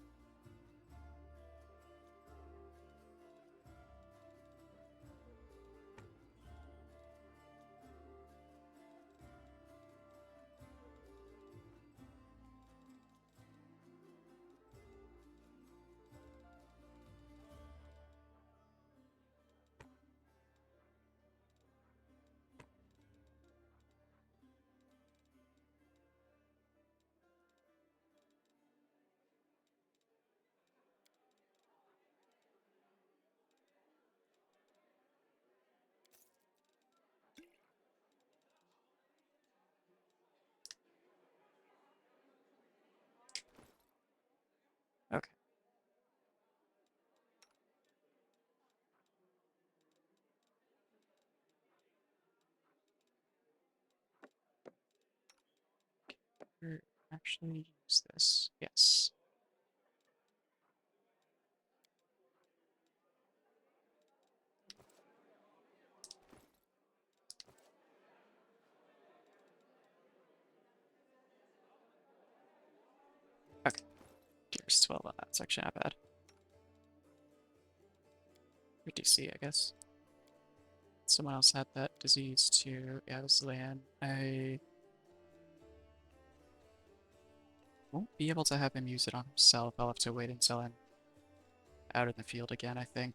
[SPEAKER 6] Actually use this. Yes. Okay. Gears 12 on that section, not bad. Or DC, I guess. Someone else had that disease too. Yeah, it was Lan. I won't be able to have him use it on himself. I'll have to wait until I'm out in the field again, I think.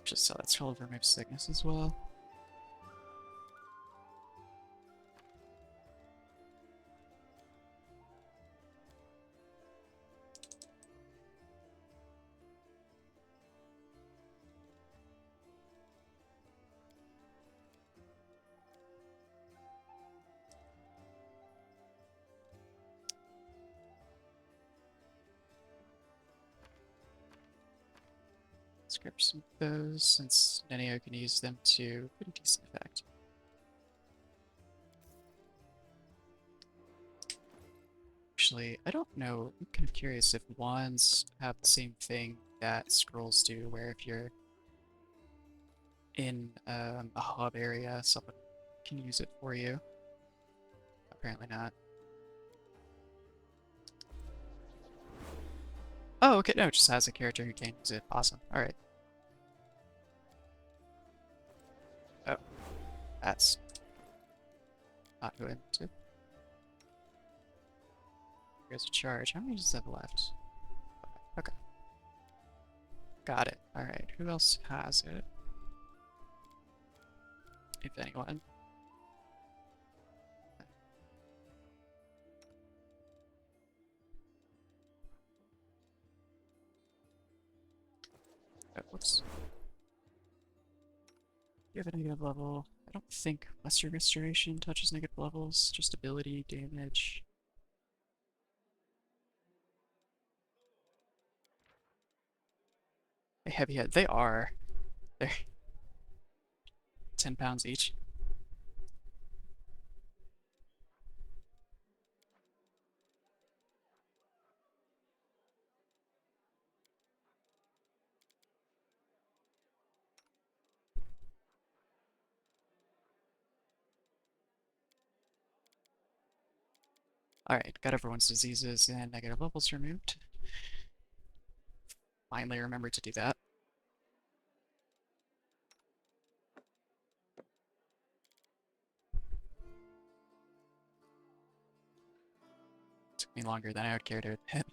[SPEAKER 6] Just so that's full of remove sickness as well. Let's grab some of those since Nenio can use them to pretty decent effect. Actually, I don't know. I'm kind of curious if wands have the same thing that scrolls do, where if you're in a hub area, someone can use it for you. Apparently not. Oh, okay, no, it just has a character who can use it. Awesome. Alright. Oh, that's not who I meant to. Here's a charge. How many does that have left? Okay. Got it. Alright, who else has it? If anyone. Oh, whoops. You have a negative level. I don't think Lesser Restoration touches negative levels, just ability, damage. A heavy head. They are. They're 10 pounds each. Alright, got everyone's diseases and negative levels removed. Finally remembered to do that. Took me longer than I would care to admit.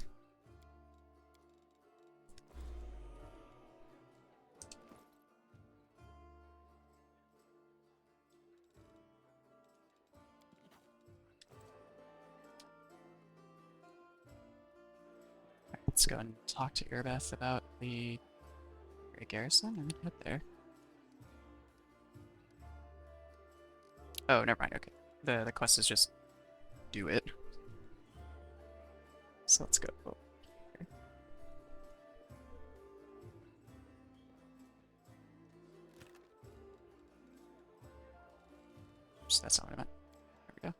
[SPEAKER 6] Alright, let's go and talk to Irbeth about the Great Garrison and head there. Oh, never mind, okay. The quest is just do it. So let's go. Here. Oops, that's not what I meant. There we go.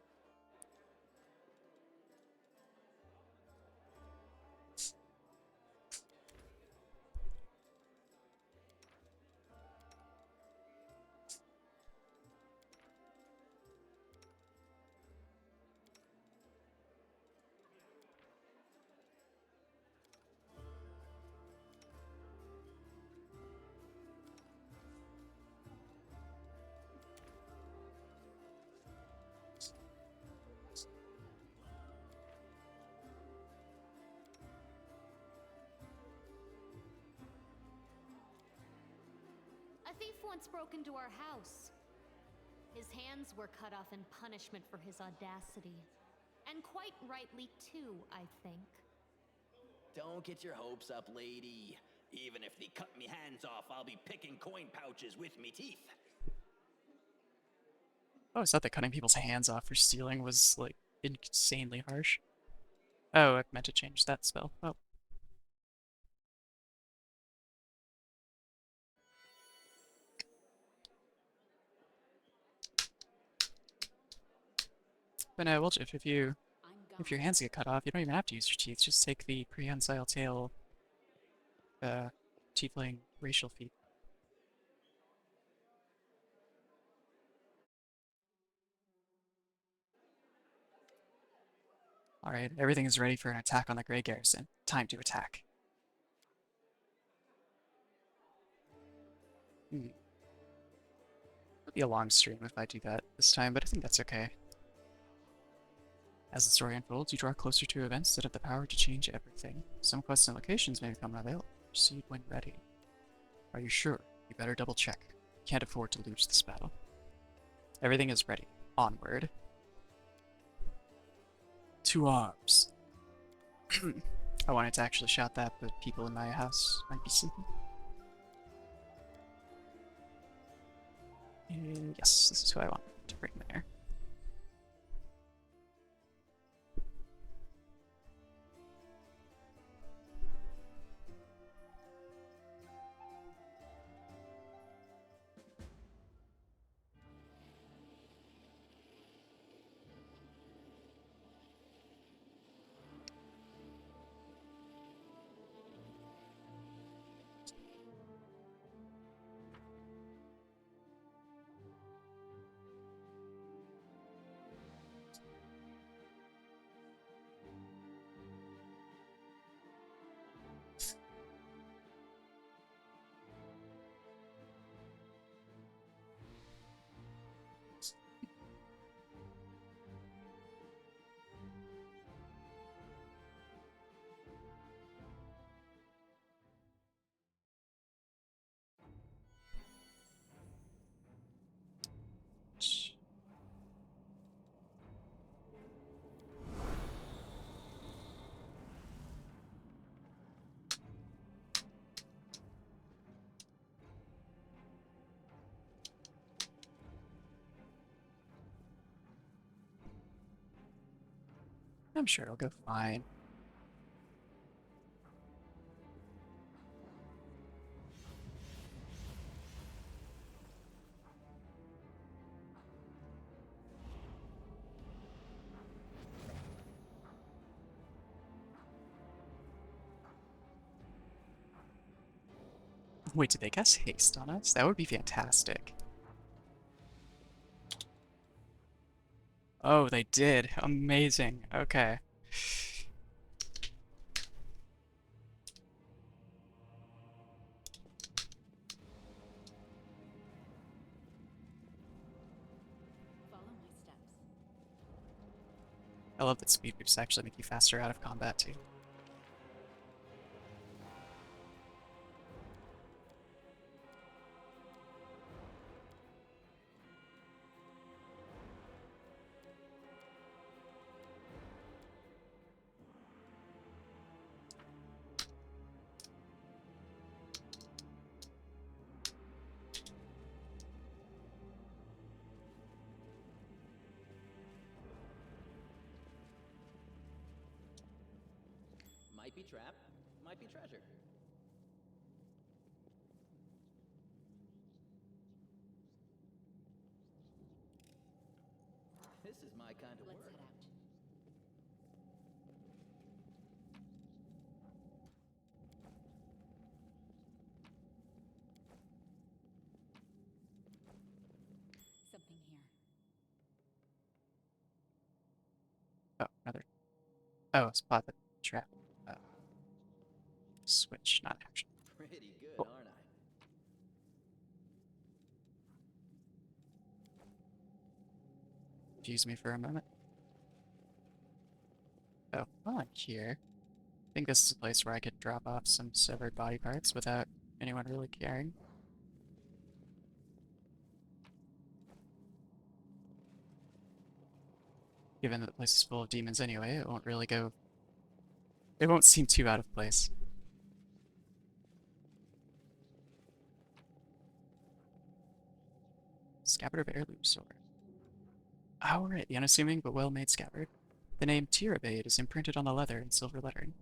[SPEAKER 4] A thief once broke into our house. His hands were cut off in punishment for his audacity. And quite rightly too, I think.
[SPEAKER 1] Don't get your hopes up, lady. Even if they cut me hands off, I'll be picking coin pouches with me teeth.
[SPEAKER 6] Oh, I thought that cutting people's hands off for stealing was, like, insanely harsh. Oh, I meant to change that spell. Oh. But no, well, if
[SPEAKER 5] I'm
[SPEAKER 6] if your
[SPEAKER 5] gone.
[SPEAKER 6] hands get cut off, you don't even have to use your teeth. Just take the prehensile tail, tiefling racial feat. All right, everything is ready for an attack on the Grey Garrison. Time to attack. Hmm. It'll be a long stream if I do that this time, but I think that's okay. As the story unfolds, you draw closer to events that have the power to change everything. Some quests and locations may become unavailable. Proceed when ready. Are you sure? You better double check. You can't afford to lose this battle. Everything is ready. Onward. To arms. I wanted to actually shout that, but people in my house might be sleeping. Yes, this is who I want to bring there. I'm sure it'll go fine. Wait, did they cast haste on us? That would be fantastic. Oh, they did. Amazing. Okay.
[SPEAKER 7] Follow my steps.
[SPEAKER 6] I love that speed boosts actually make you faster out of combat too.
[SPEAKER 1] Might be trap, might be treasure. This is my kind of
[SPEAKER 7] Let's
[SPEAKER 1] work.
[SPEAKER 7] head out. Something here.
[SPEAKER 6] Oh, another. Oh, it's spot the trap. Uh, switch, not action.
[SPEAKER 1] Pretty good,
[SPEAKER 6] Cool.
[SPEAKER 1] aren't I?
[SPEAKER 6] Confuse me for a moment. Oh, well, I'm here. I think this is a place where I could drop off some severed body parts without anyone really caring. Given that the place is full of demons anyway, it won't really go... It won't seem too out of place. Scabbard of Heirloom Sword. Oh, right, the unassuming but well-made scabbard. The name Tirabade is imprinted on the leather in silver lettering.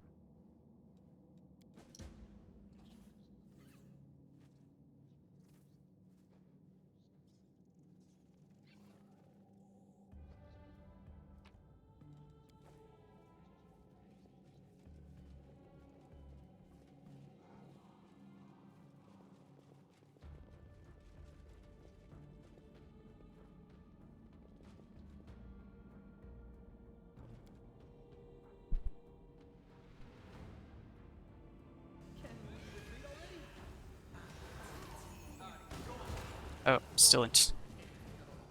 [SPEAKER 6] Oh, still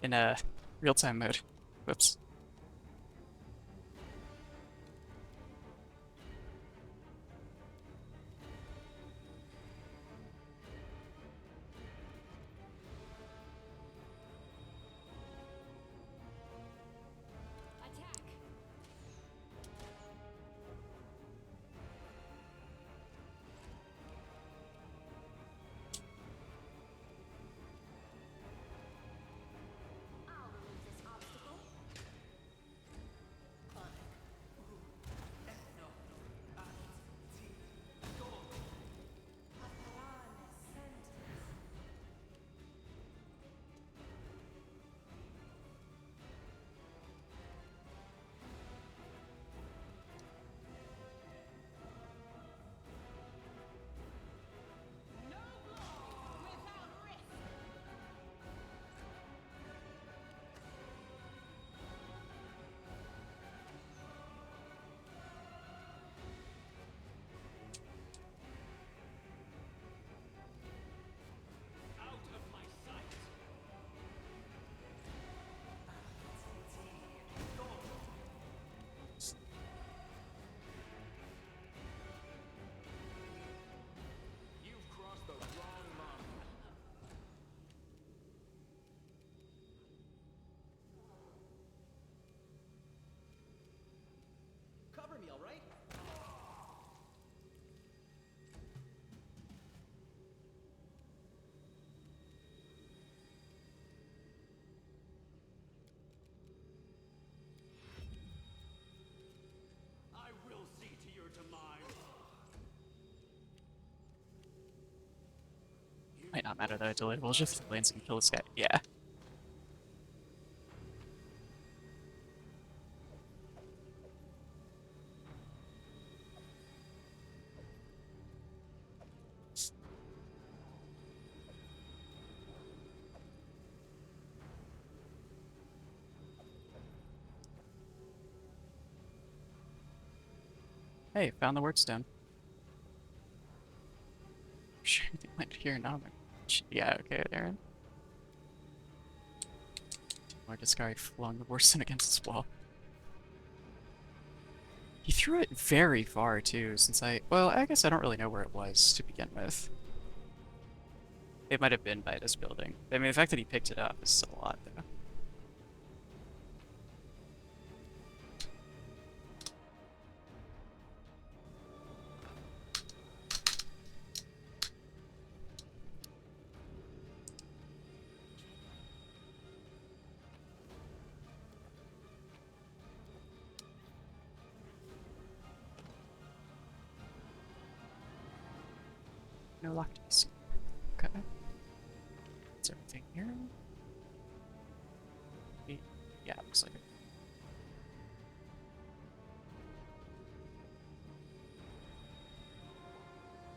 [SPEAKER 6] in a real-time mode. Whoops.
[SPEAKER 4] Attack! I'll remove this obstacle.
[SPEAKER 2] You've crossed the wrong line.
[SPEAKER 1] Cover me, all right? I will see to your demise.
[SPEAKER 6] Might not matter though, deletable, just lands and kill this guy. Yeah. Hey, found the word stone. Sure, they went here now. Yeah, okay, Aaron. Or this guy flung the Warstone against this wall. He threw it very far too, since well, I guess I don't really know where it was to begin with. It might have been by this building. I mean, the fact that he picked it up is still a lot, though. No lock to be seen. Okay. Is everything here? Yeah, looks like it.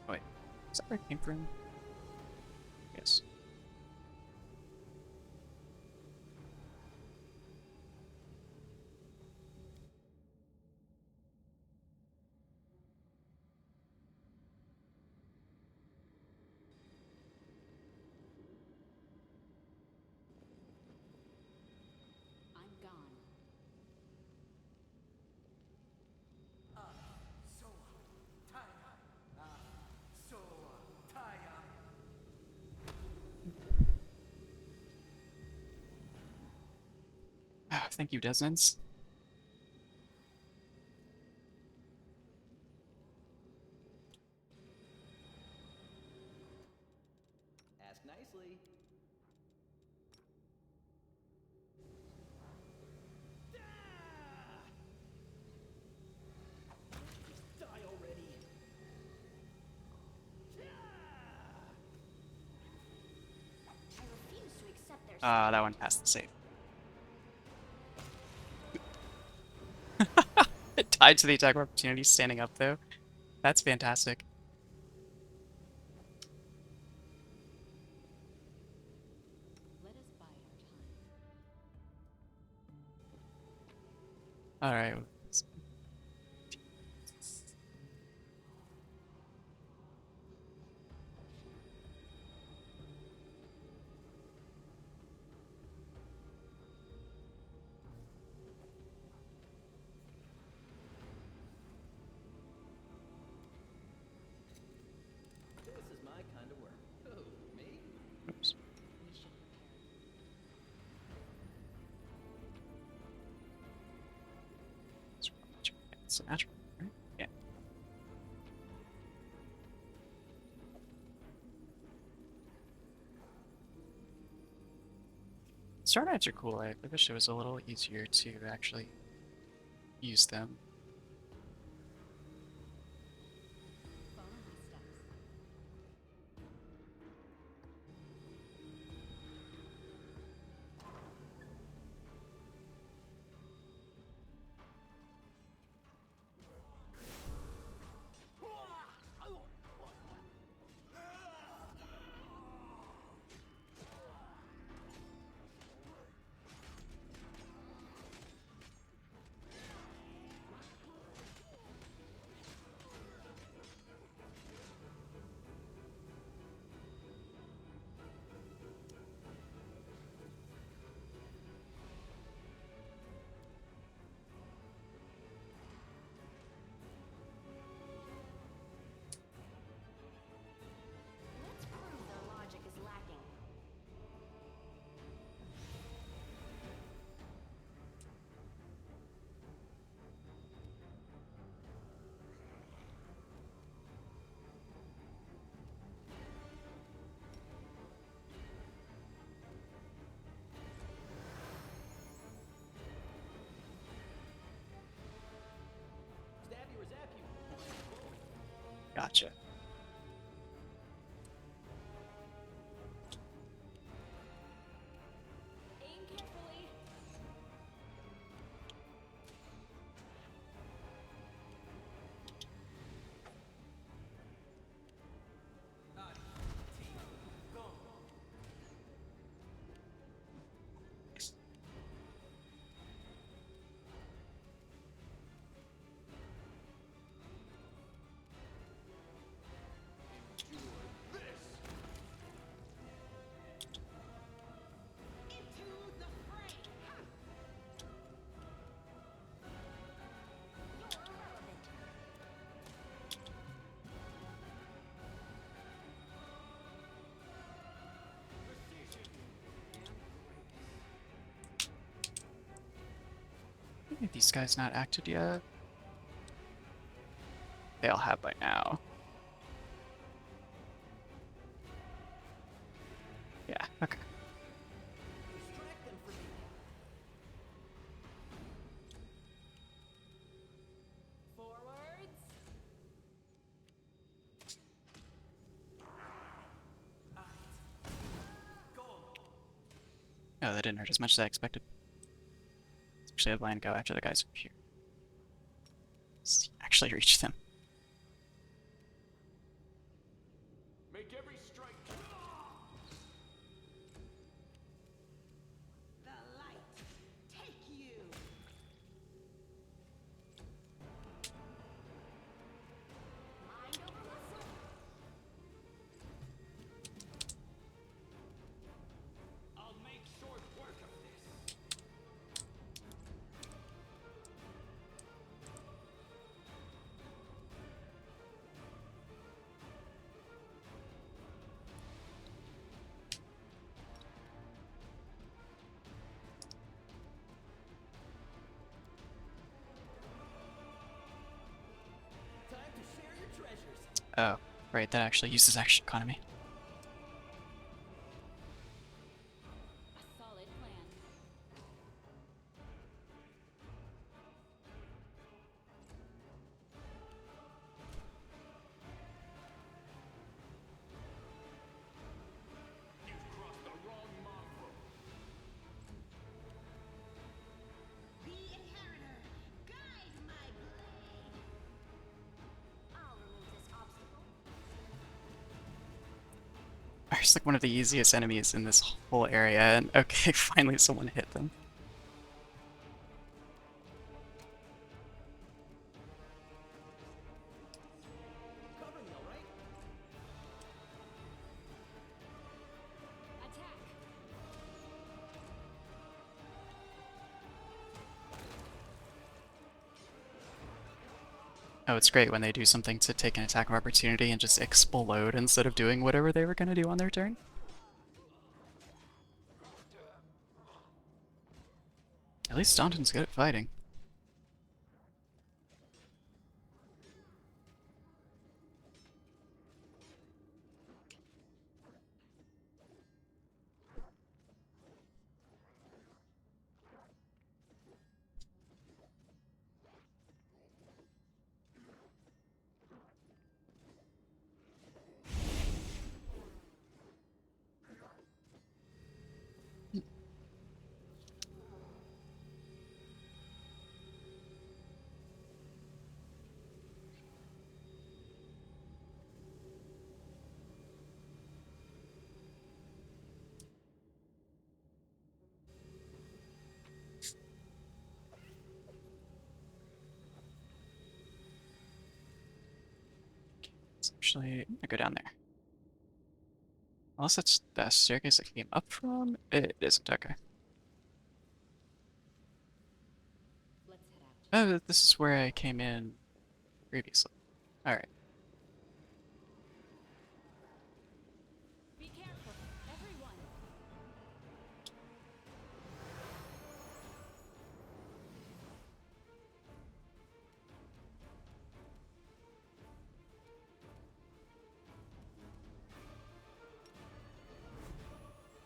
[SPEAKER 6] Oh, wait. Is that where it came from? Yes.
[SPEAKER 7] I'm gone.
[SPEAKER 6] Thank you, Desmond's.
[SPEAKER 1] Ask nicely. Ah! Just die already.
[SPEAKER 4] I refuse to accept their
[SPEAKER 6] That one passed the save. It tied to the attack of opportunity standing up, though. That's fantastic.
[SPEAKER 7] Let us bide our time.
[SPEAKER 6] Alright. It's natural, right? Yeah. Star Knights are cool. I wish it was a little easier to actually use them.
[SPEAKER 7] Follow my steps.
[SPEAKER 3] Let's prove their logic is lacking.
[SPEAKER 1] Stab you or zap you.
[SPEAKER 6] Gotcha.
[SPEAKER 3] Aim carefully. Into the fray. Ha! You're irrelevant.
[SPEAKER 6] Maybe these guys not acted yet. They all have by now. Yeah, okay.
[SPEAKER 1] Distract them for me.
[SPEAKER 3] Forwards.
[SPEAKER 6] Oh, that didn't hurt as much as I expected. Actually, I'd land go after the guys up here. Actually reach them.
[SPEAKER 2] Make every strike.
[SPEAKER 3] The light. Take you. Mind over muscle.
[SPEAKER 2] I'll make short work of this.
[SPEAKER 1] Time to share your treasures.
[SPEAKER 6] Oh, right, that actually uses action economy.
[SPEAKER 7] A solid plan.
[SPEAKER 2] You've crossed the wrong mongrel.
[SPEAKER 3] The inheritor. Guide my blade. I'll remove this obstacle.
[SPEAKER 6] It's like one of the easiest enemies in this whole area, and okay, finally someone hit them.
[SPEAKER 1] Cover me, all right?
[SPEAKER 7] Attack.
[SPEAKER 6] Oh, it's great when they do something to take an attack of opportunity and just explode instead of doing whatever they were gonna do on their turn. At least Staunton's good at fighting. It's actually, I'm gonna go down there. Unless it's the staircase I came up from? It isn't, okay.
[SPEAKER 7] Let's head out.
[SPEAKER 6] Oh, this is where I came in previously. Alright.
[SPEAKER 7] Be careful, everyone.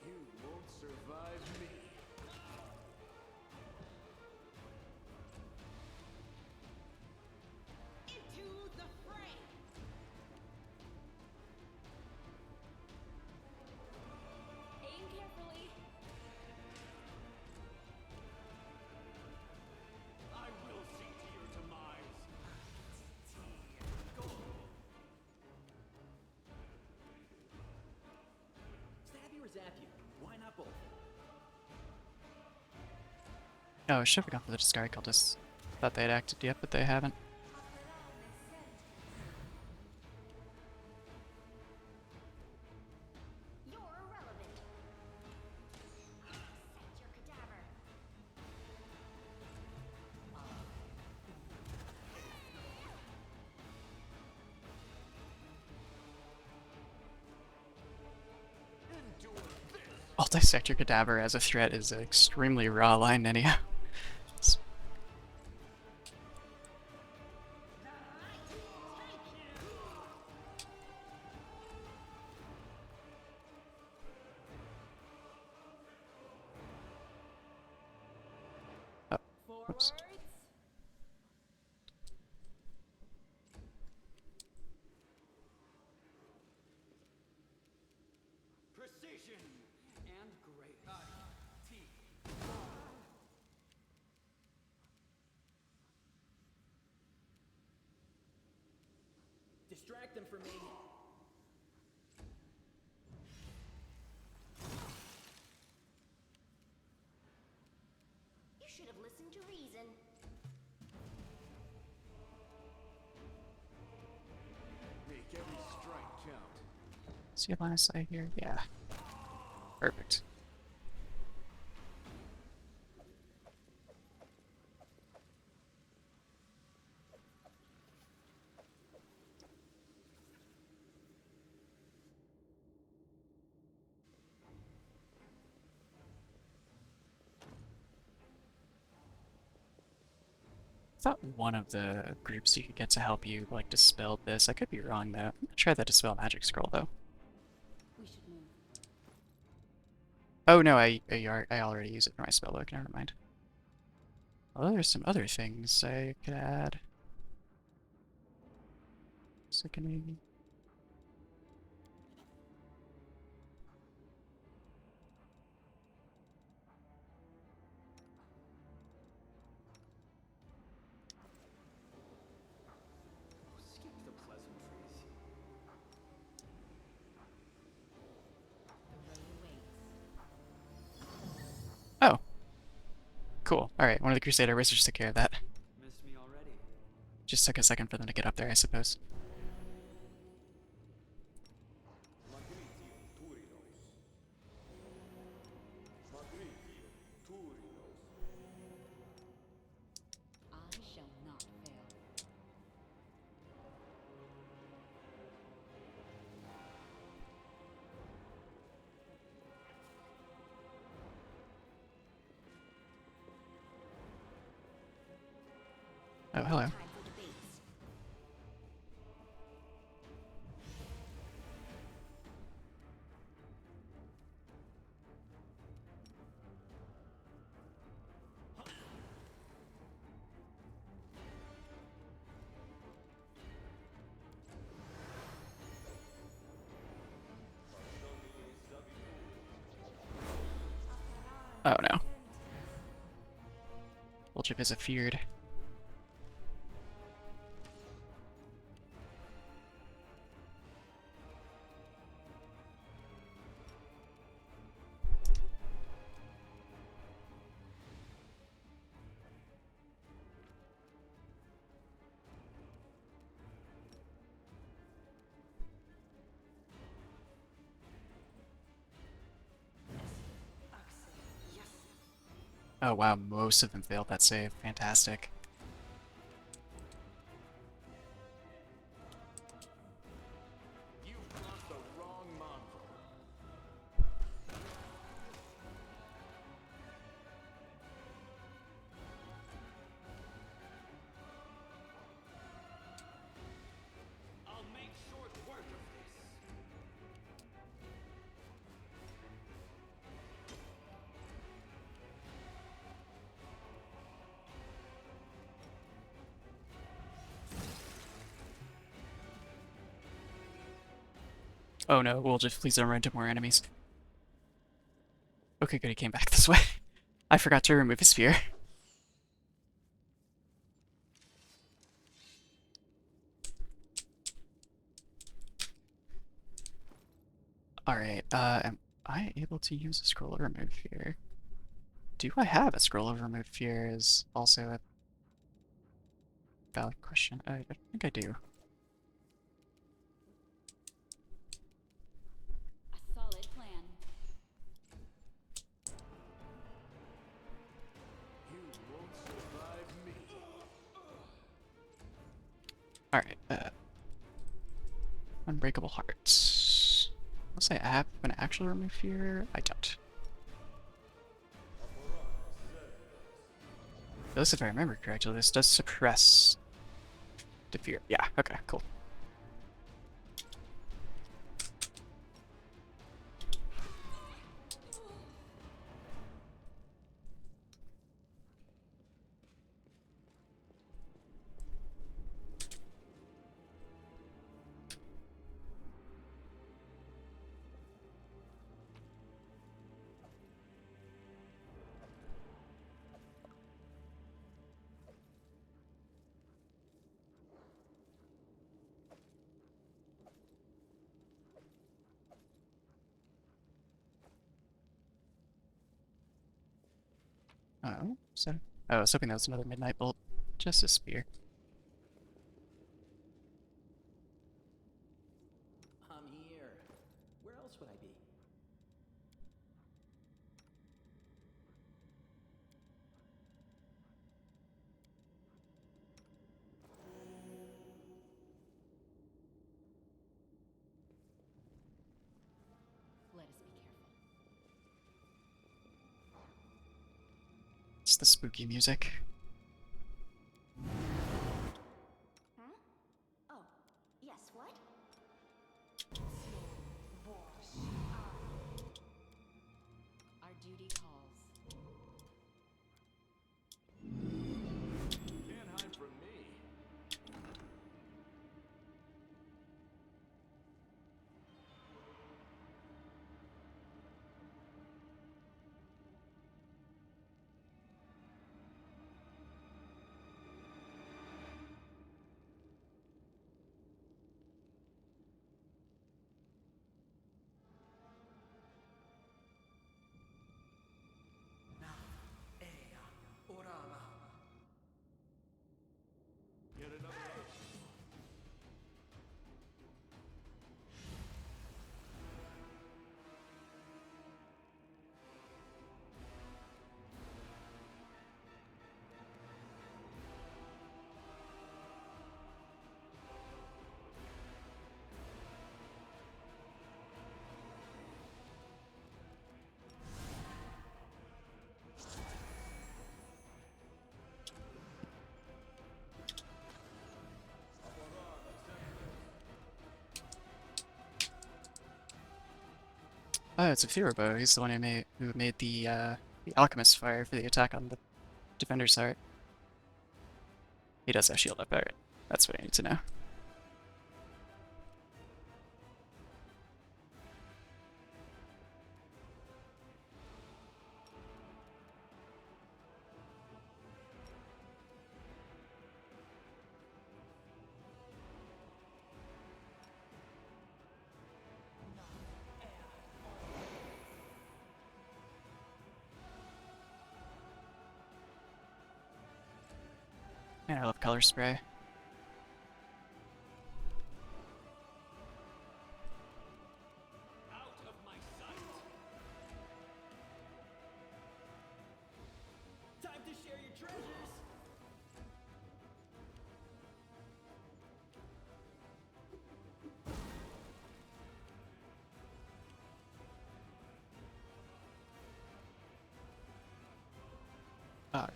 [SPEAKER 2] You won't survive me.
[SPEAKER 7] Into the fray. Aim carefully.
[SPEAKER 2] I will see to your demise.
[SPEAKER 1] Stab you or zap you? Why not both?
[SPEAKER 6] Oh, I should have gone for the Discard Cultists. Thought they had acted yet, but they haven't.
[SPEAKER 4] You're irrelevant. Accept your cadaver.
[SPEAKER 6] I'll dissect your cadaver as a threat is an extremely raw line anyhow. It's- Oh, whoops.
[SPEAKER 5] Precision and grace.
[SPEAKER 1] Distract them for me.
[SPEAKER 4] You should have listened to reason.
[SPEAKER 2] Make every strike count.
[SPEAKER 6] See a line of sight here? Yeah. Perfect. I thought one of the groups you could get to help you, like, dispelled this. I could be wrong, though. I'm gonna try that Dispel Magic Scroll, though.
[SPEAKER 7] We should move.
[SPEAKER 6] Oh, no, I already use it for my spellbook. Never mind. Although there's some other things I could add. Sickening.
[SPEAKER 5] Skip the pleasantries.
[SPEAKER 7] The road awaits.
[SPEAKER 6] Oh. Cool. Alright, one of the Crusader Wizards took care of that.
[SPEAKER 5] Missed me already.
[SPEAKER 6] Just took a second for them to get up there, I suppose.
[SPEAKER 7] I shall not fail.
[SPEAKER 6] Oh, hello.
[SPEAKER 4] Time for debates.
[SPEAKER 6] Oh no. Chip is feared. Oh wow, most of them failed that save. Fantastic.
[SPEAKER 2] You've brought the wrong mongrel.
[SPEAKER 1] I'll make short work of this.
[SPEAKER 6] Oh no, we'll just please don't run into more enemies. Okay, good, he came back this way. I forgot to remove his spear. Alright, am I able to use a scroll of remove fear? Do I have a scroll of remove fear is also a valid question. I think I do.
[SPEAKER 7] A solid plan.
[SPEAKER 2] You won't survive me.
[SPEAKER 6] Alright, Unbreakable Hearts. Unless I have an actual remove fear, I don't. At least if I remember correctly, this does suppress the fear. Yeah, okay, cool. Oh, so I was hoping that was another Midnight Bolt. Just a spear.
[SPEAKER 1] I'm here. Where else would I be?
[SPEAKER 7] Let us be careful.
[SPEAKER 6] It's the spooky music.
[SPEAKER 4] Huh? Oh, yes, what?
[SPEAKER 7] Our duty calls.
[SPEAKER 2] Can't hide from me. Yet another option.
[SPEAKER 6] Oh, it's a Furobo. He's the one who made the Alchemist fire for the attack on the Defender's Heart. He does have shield up. Alright. That's what I need to know. Man, I love color spray.
[SPEAKER 1] Out of my sight.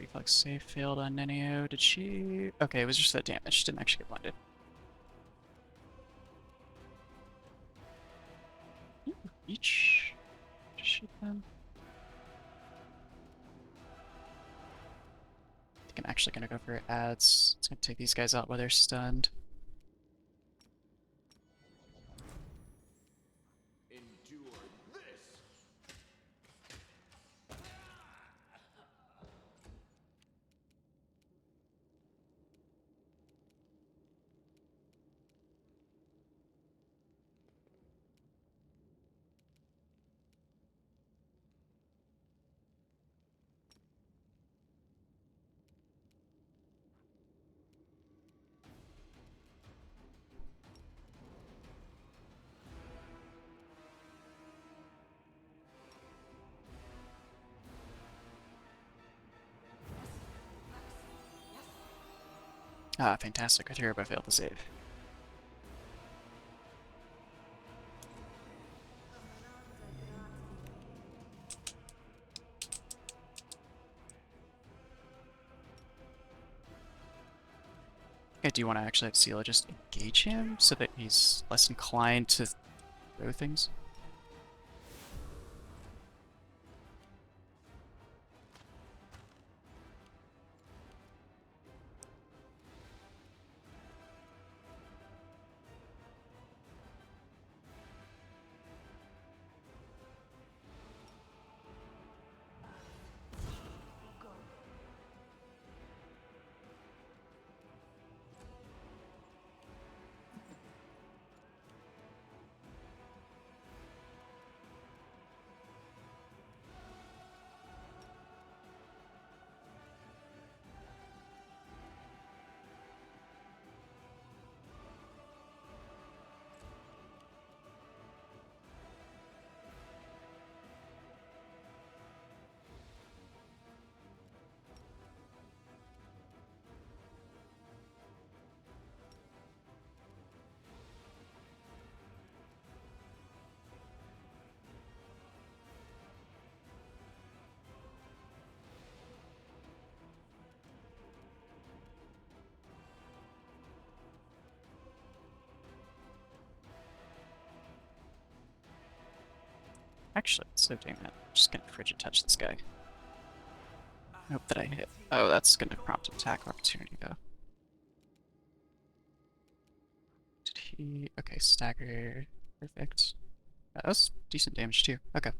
[SPEAKER 6] Reflex save failed on Nenio. Did she? Okay, it was just that damage. Didn't actually get blinded. Each. Shoot them. I think I'm actually gonna go for ads. It's gonna take these guys out while they're stunned.
[SPEAKER 2] Endure this.
[SPEAKER 6] Ah, fantastic. Turbo failed to save. Okay, do you want to actually have Sela just engage him so that he's less inclined to throw things? Actually, instead of doing that, I'm just gonna frigid touch this guy. Hope that I hit. Oh, that's gonna prompt an attack opportunity though. Did he? Okay, stagger. Perfect. That was decent damage too. Okay.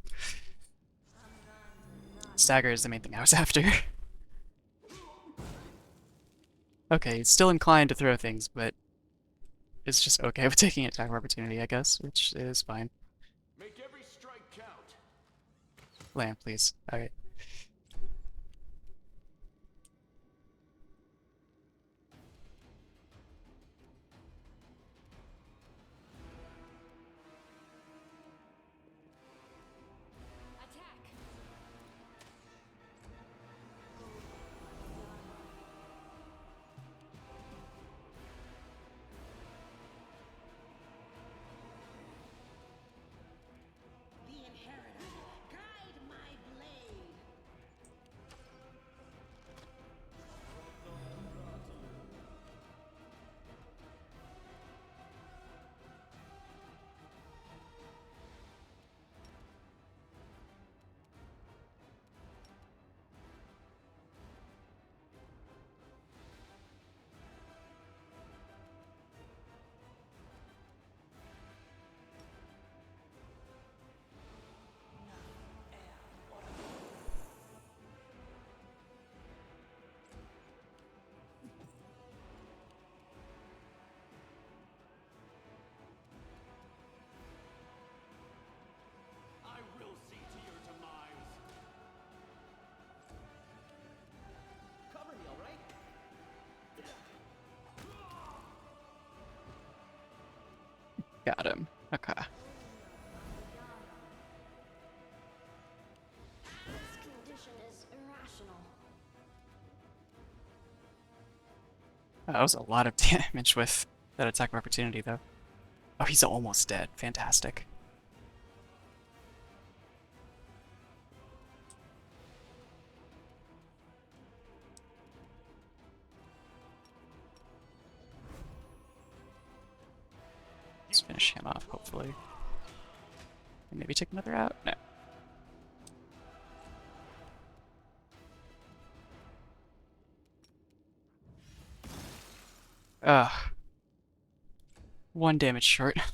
[SPEAKER 6] Stagger is the main thing I was after. Okay, he's still inclined to throw things, but it's just okay with taking attack opportunity, I guess, which is fine.
[SPEAKER 2] Make every strike count.
[SPEAKER 6] Land, please. Alright.
[SPEAKER 4] Attack!
[SPEAKER 8] The inheritor, guide my blade.
[SPEAKER 2] I will see to your demise.
[SPEAKER 1] Cover me, all right?
[SPEAKER 6] Got him. Okay.
[SPEAKER 3] This condition is irrational.
[SPEAKER 6] That was a lot of damage with that attack of opportunity, though. Oh, he's almost dead. Fantastic. And maybe take another out? No. Ugh. 1 damage short.
[SPEAKER 8] Into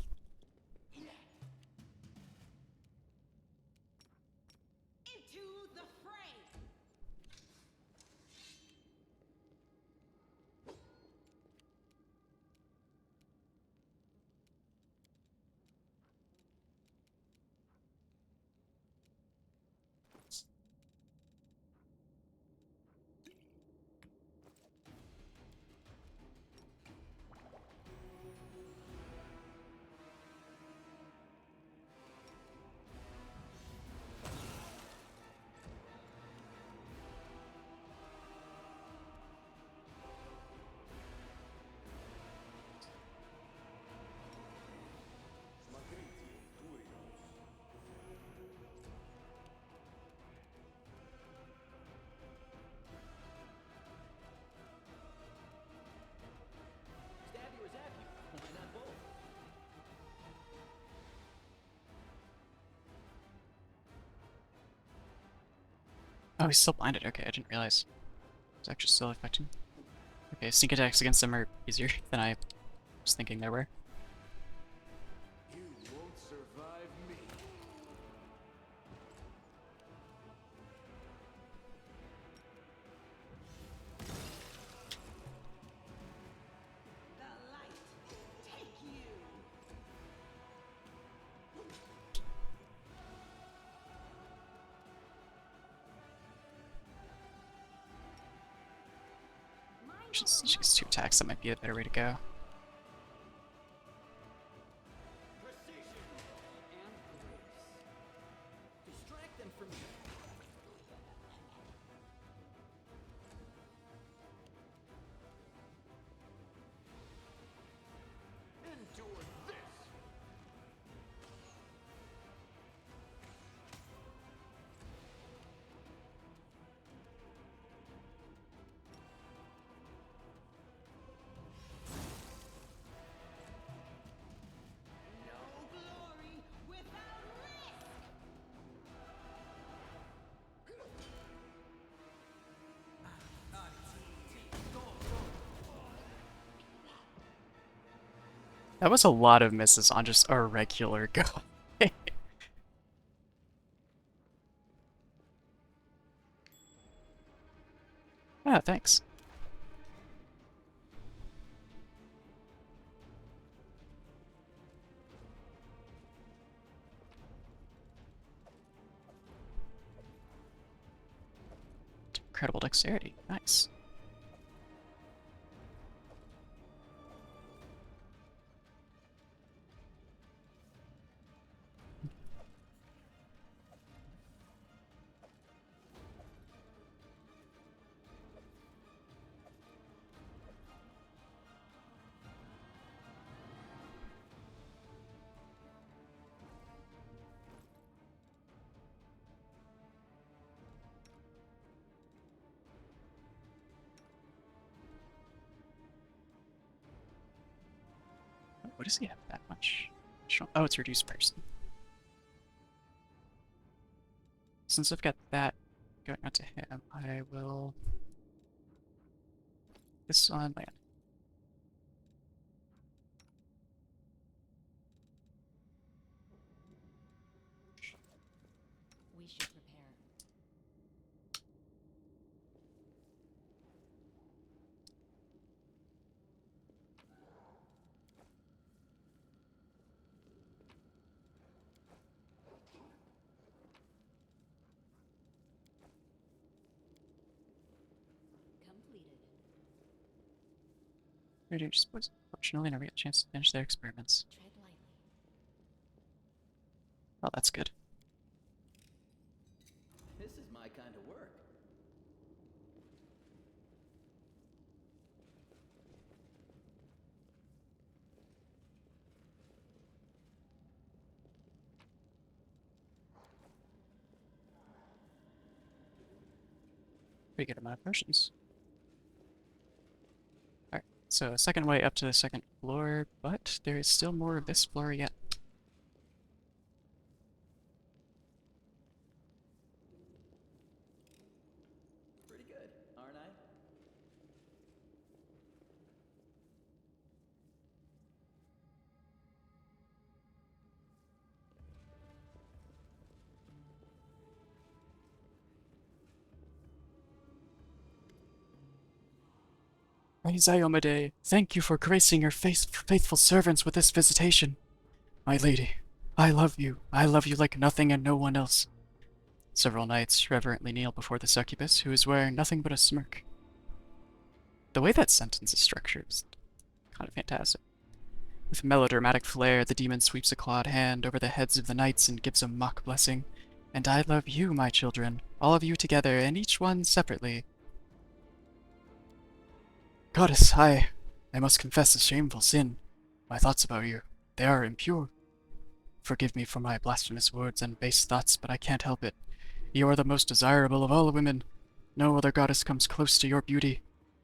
[SPEAKER 8] the fray.
[SPEAKER 1] Stab you or zap you? Why not both?
[SPEAKER 6] Oh, he's still blinded. Okay, I didn't realize. It's actually still affecting. Okay, sneak attacks against them are easier than I was thinking they were.
[SPEAKER 2] You won't survive me.
[SPEAKER 8] The light. Take you.
[SPEAKER 6] Just 2 attacks, that might be a better way to go.
[SPEAKER 1] Precision
[SPEAKER 5] And grace.
[SPEAKER 1] distract them from you.
[SPEAKER 2] Endure this.
[SPEAKER 8] No glory without risk.
[SPEAKER 6] That was a lot of misses on just a regular go. Ah, thanks. Incredible dexterity. Nice. What does he have that much? Oh, it's reduced person. Since I've got that going out to him, I will... This on land.
[SPEAKER 7] We should prepare. Completed.
[SPEAKER 6] Reduced boys. Fortunately, never get a chance to finish their experiments.
[SPEAKER 7] Tread lightly.
[SPEAKER 6] Well, that's good.
[SPEAKER 1] This is my kind of work.
[SPEAKER 6] Pretty good amount of potions. Alright, so second way up to the second floor, but there is still more of this floor yet. Praise Iomade, thank you for gracing your faithful servants with this visitation. My lady, I love you. I love you like nothing and no one else. Several knights reverently kneel before the succubus, who is wearing nothing but a smirk. The way that sentence is structured is kind of fantastic. With melodramatic flair, the demon sweeps a clawed hand over the heads of the knights and gives a mock blessing. And I love you, my children, all of you together, and each one separately. Goddess, I must confess a shameful sin. My thoughts about you, they are impure. Forgive me for my blasphemous words and base thoughts, but I can't help it. You are the most desirable of all women. No other goddess comes close to your beauty.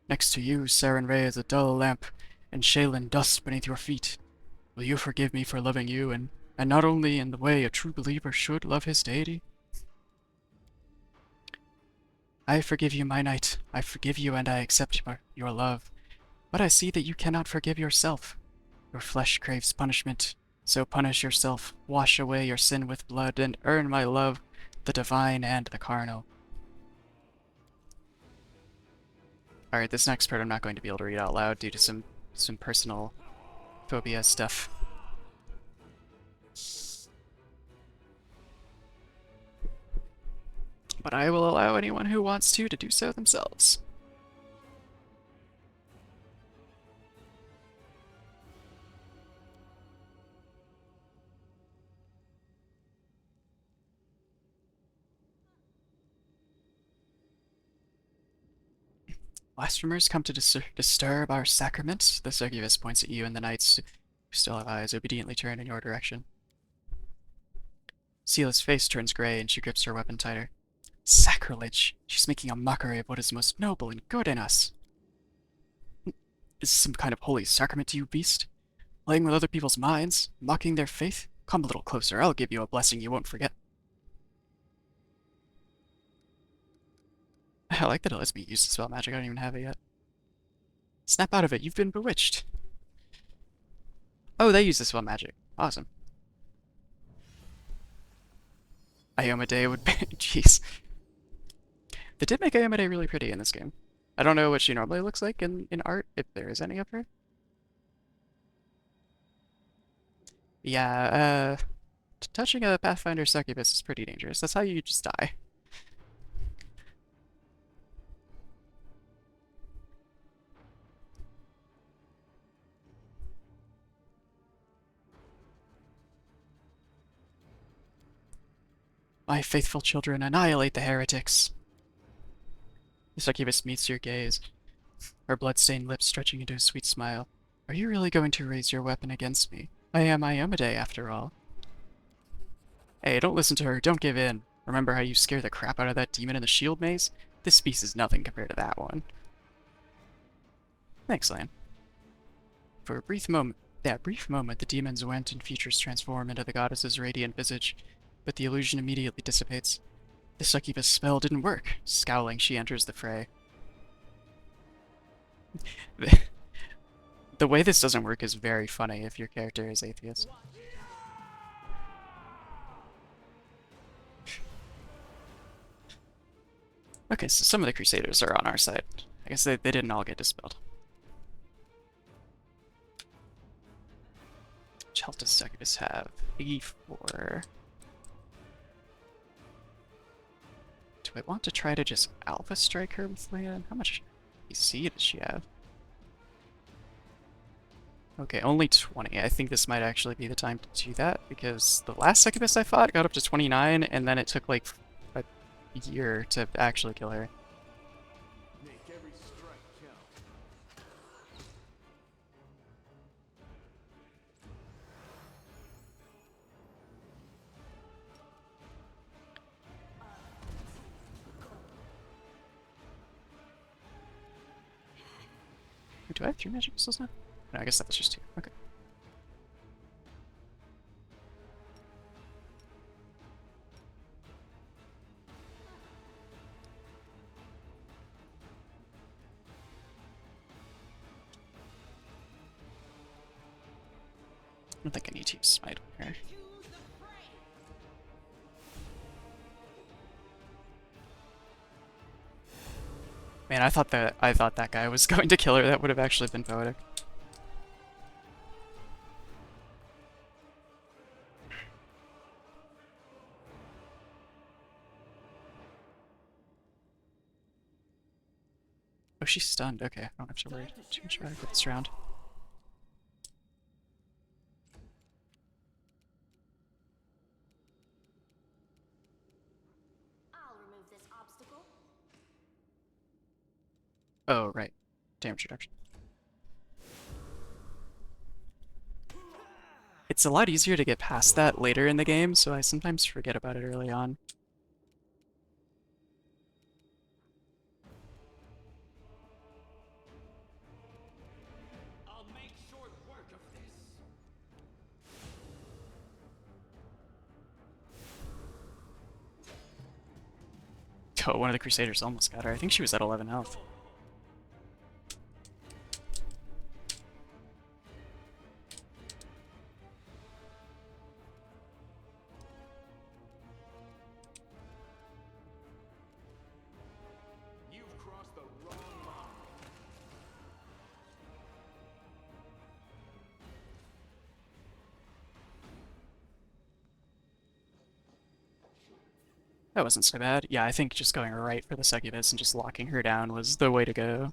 [SPEAKER 6] Next to you, Saren Ray is a dull lamp, and Shaylin dust beneath your feet. Will you forgive me for loving you, and not only in the way a true believer should love his deity? I forgive you, my knight. I forgive you, and I accept your love. But I see that you cannot forgive yourself. Your flesh craves punishment, so punish yourself, wash away your sin with blood, and earn my love, the divine and the carnal. Alright, this next part I'm not going to be able to read out loud due to some personal phobia stuff. But I will allow anyone who wants to do so themselves. Blasphemers come to disturb our sacrament. The succubus points at you, and the knights, who still have eyes, obediently turn in your direction. Sela's face turns gray, and she grips her weapon tighter. Sacrilege! She's making a mockery of what is most noble and good in us. Is this some kind of holy sacrament to you, beast? Playing with other people's minds? Mocking their faith? Come a little closer, I'll give you a blessing you won't forget. I like that it lets me use the spell magic, I don't even have it yet. Snap out of it, you've been bewitched. Oh, they use the spell magic. Awesome. Iomade would be... Jeez. They did make Iomade really pretty in this game. I don't know what she normally looks like in art, if there is any of her. Yeah, touching a Pathfinder succubus is pretty dangerous. That's how you just die. My faithful children, annihilate the heretics. The succubus meets your gaze, her blood-stained lips stretching into a sweet smile. Are you really going to raise your weapon against me? I am Iomade, after all. Hey, don't listen to her, don't give in. Remember how you scared the crap out of that demon in the shield maze? This beast is nothing compared to that one. Thanks, Lan. For a brief moment, the demons went and features transform into the goddess's radiant visage, but the illusion immediately dissipates. The succubus spell didn't work. Scowling, she enters the fray. The way this doesn't work is very funny if your character is atheist. Okay, so some of the Crusaders are on our side. I guess they didn't all get dispelled. Which health does Succubus have? 84. Do I want to try to just Alpha Strike her with Lan? How much PC does she have? Okay, only 20. I think this might actually be the time to do that, because the last Succubus I fought got up to 29, and then it took like a year to actually kill her.
[SPEAKER 2] Make every strike count.
[SPEAKER 6] Do I have 3 magic missiles now? No, I guess that was just 2. Okay. I don't think I need to use Smite on her. Man, I thought that guy was going to kill her. That would have actually been poetic. Oh, she's stunned. Okay, I don't have to worry too much about her this round.
[SPEAKER 4] I'll remove this obstacle.
[SPEAKER 6] Oh, right. Damage reduction. It's a lot easier to get past that later in the game, so I sometimes forget about it early on.
[SPEAKER 1] I'll make short work of this.
[SPEAKER 6] Oh, one of the Crusaders almost got her. I think she was at 11 health.
[SPEAKER 2] You've crossed the wrong line.
[SPEAKER 6] That wasn't so bad. Yeah, I think just going right for the succubus and just locking her down was the way to go.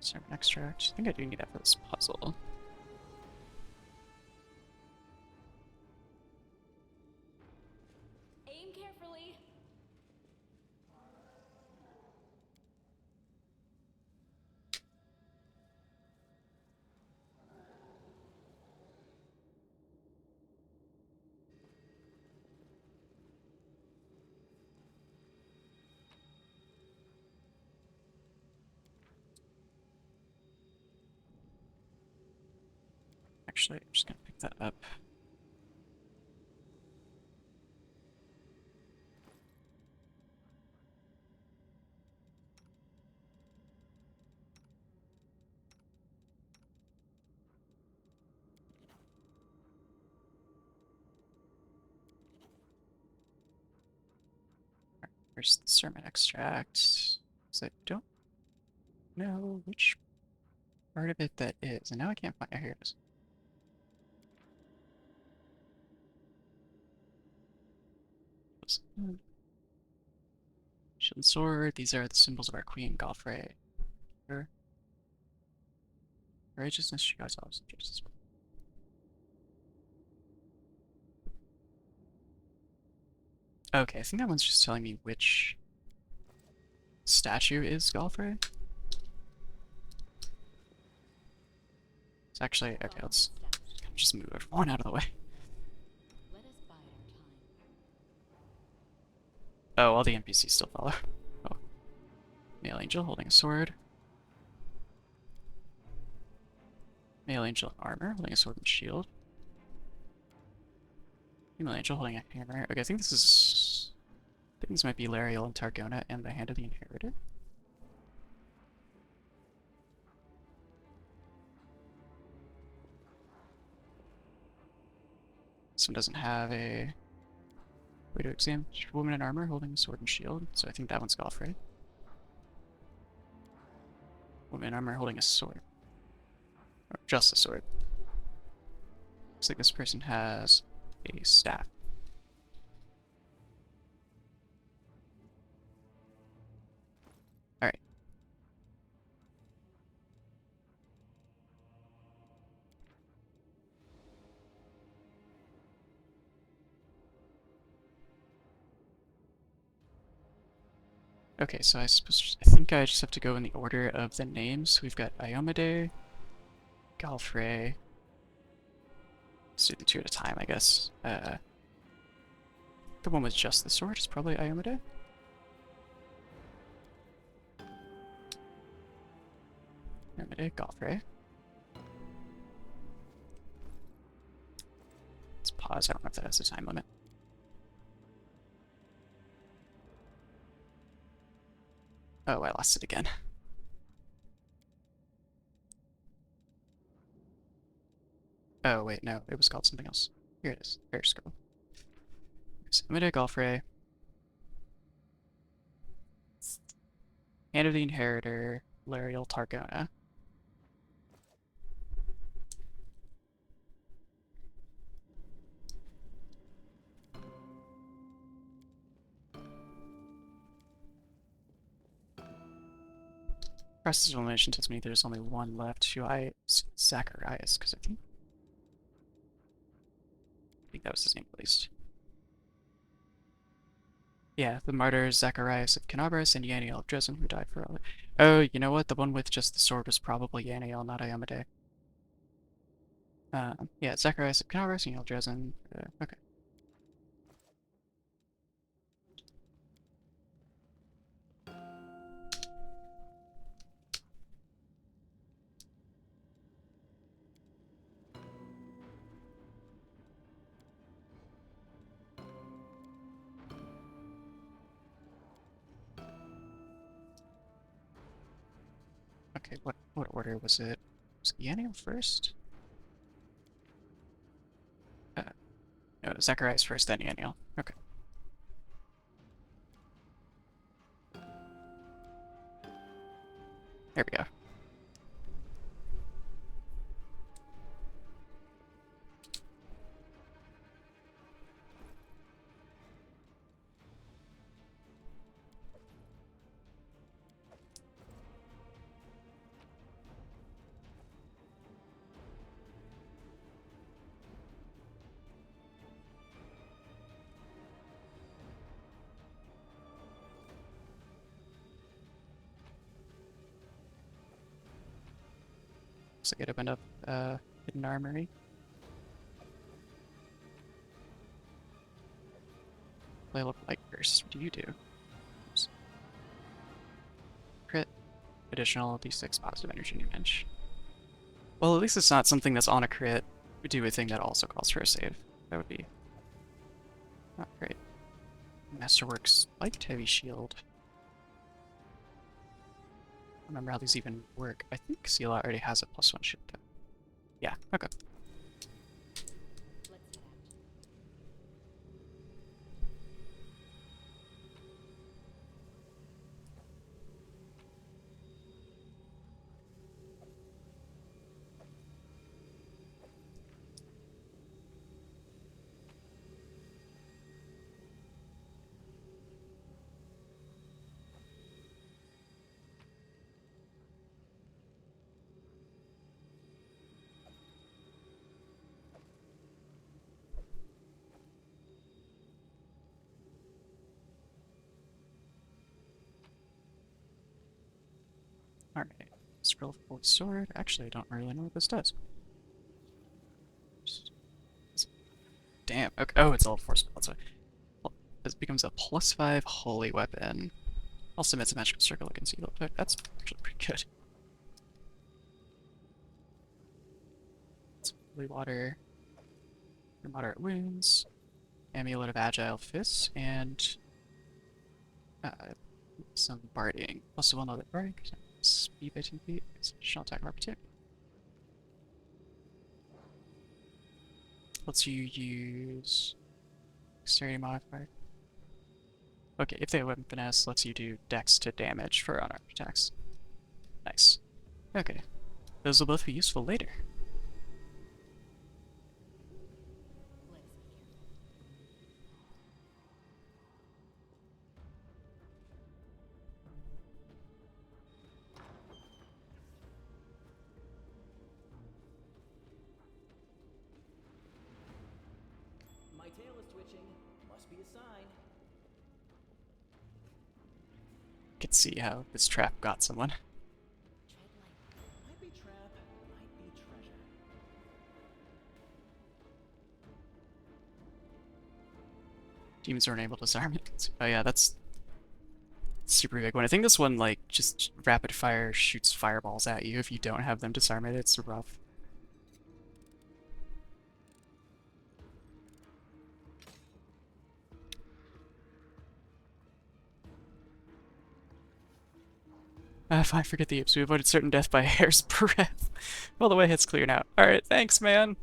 [SPEAKER 6] Sermon extract. I think I do need that for this puzzle.
[SPEAKER 7] Aim carefully.
[SPEAKER 6] Actually, I'm just gonna pick that up. Where's the sermon extract? So I don't know which part of it that is, and now I can't find it. Here it is. Shield and sword. These are the symbols of our queen, Galfrey. Her righteousness, she guides all justice. Okay, I think that one's just telling me which statue is Galfrey. It's actually okay. Let's just move everyone out of the way.
[SPEAKER 7] Let us bide our time.
[SPEAKER 6] Oh, all the NPCs still follow. Oh, male angel holding a sword. Male angel in armor holding a sword and shield. Female angel holding a hammer. Okay, I think this might be Lariel and Targona and the Hand of the Inheritor. This one doesn't have a way to examine. Woman in armor holding a sword and shield, so I think that one's Galfrey. Woman in armor holding a sword. Or just a sword. Looks like this person has a staff. Alright. Okay, so I think I just have to go in the order of the names. We've got Iomade, Galfrey. Let's do the two at a time, I guess. The one with just the sword is probably Iomade. Iomade, Galfrey. Let's pause. I don't know if that has a time limit. Oh, I lost it again. Oh, wait, no. It was called something else. Here it is. Fair scroll. Semitic Alfrey. Hand of the Inheritor. Larial Targona. Process of elimination tells me there's only one left. Should I Zacharias? Because I think that was his name at least. Yeah, the martyrs Zacharias of Canabras and Yaniel of Dresden who died for all. Oh, you know what? The one with just the sword was probably Yaniel, not Iamade. Yeah, Zacharias of Canabras, Yaniel of Dresden. Okay. Okay, what order was it? Was it Yaniel first? Uh, no, Zacharias first, then Yaniel. Okay. There we go. Looks like it opened up hidden armory. Play look like first. What do you do? Oops. Crit. Additional d6 positive energy damage. Well, at least it's not something that's on a crit. We do a thing that also calls for a save. That would be not great. Masterworks Spiked Heavy Shield. I don't remember how these even work. I think Seal already has a +1 shield though. Yeah, okay.
[SPEAKER 7] Let's head out.
[SPEAKER 6] Alright. Scroll Forward Sword. Actually, I don't really know what this does. Damn. Okay. Oh, it's a level 4 spell. That's why. This becomes a +5 holy weapon. Also emits a magical circle against evil effect. That's actually pretty good. It's holy water. For moderate wounds. Amulet of Agile Fists. And uh, some barding. Also, we'll know that barding speed by 2 feet. It's additional attack of opportunity. Lets you use dexterity modifier. Okay, if they have weapon finesse, lets you do dex to damage for unarmed attacks. Nice. Okay. Those will both be useful later.
[SPEAKER 7] Let's be careful.
[SPEAKER 1] My tail is twitching. Must be a sign.
[SPEAKER 6] You can see how this trap got someone.
[SPEAKER 7] Tread lightly.
[SPEAKER 1] Might be trap, might be treasure.
[SPEAKER 6] Demons aren't able to disarm it. Oh yeah, that's super big one. I think this one, like, just rapid fire shoots fireballs at you. If you don't have them disarm it, it's rough. Fine, forget the apes. We avoided certain death by a hair's breadth. Well, the way hit's clear now. Alright, thanks, man.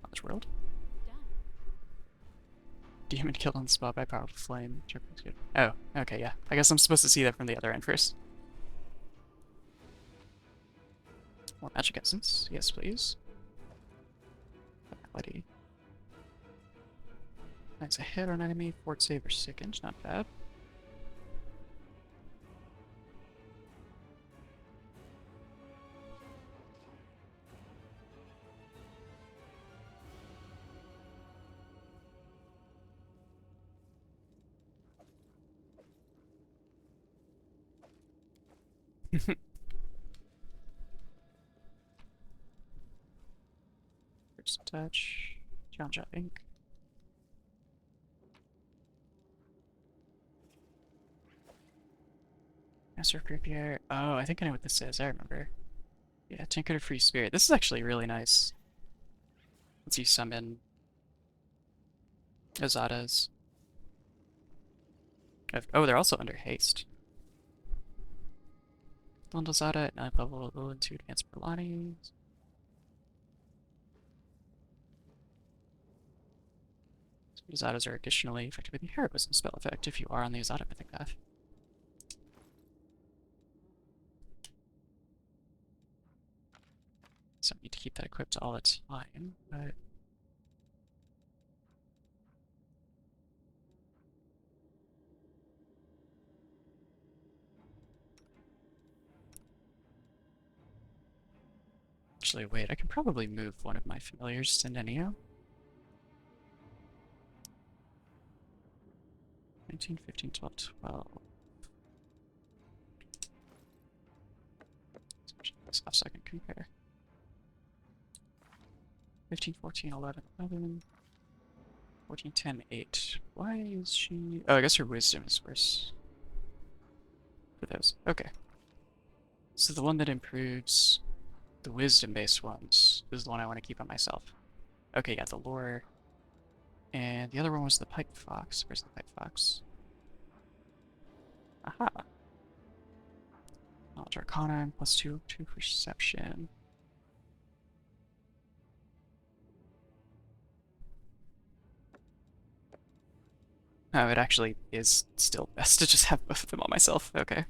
[SPEAKER 6] Knowledge world.
[SPEAKER 7] Done.
[SPEAKER 6] Demon killed on the spot by powerful flame. Oh, okay, yeah. I guess I'm supposed to see that from the other end first. More magic essence. Yes, please. Vitality. Nice, a hit on enemy. Fort save or sickened. Not bad. First touch. John Jot Ink. Master of Croupier. Oh, I think I know what this is. I remember. Yeah, Tinker of Free Spirit. This is actually really nice. Let's you summon Azadas. Oh, they're also under haste. Bundle Zada at 9th level into advanced Perlani. Azadas are additionally effective with the heroism spell effect if you are on the Azada mythic path. So I need to keep that equipped all the time, but actually wait, I can probably move one of my familiars to Nenio. 19, 15, 12, 12. This off so I can compare. 15, 14, 11, 11. 14, 10, 8. Why is she... Oh, I guess her wisdom is worse. For those. Okay. So the one that improves the wisdom-based ones is the one I want to keep on myself. Okay, yeah, the lore. And the other one was the pipe fox. Where's the pipe fox? Aha! Knowledge Arcana, plus 2 perception. Oh, it actually is still best to just have both of them on myself. Okay.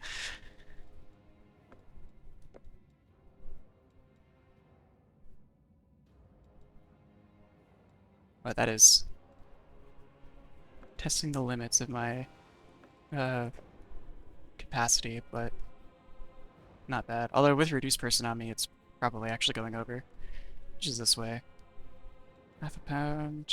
[SPEAKER 6] But that is testing the limits of my capacity, but not bad. Although with reduced person on me, it's probably actually going over, which is this way. Half a pound.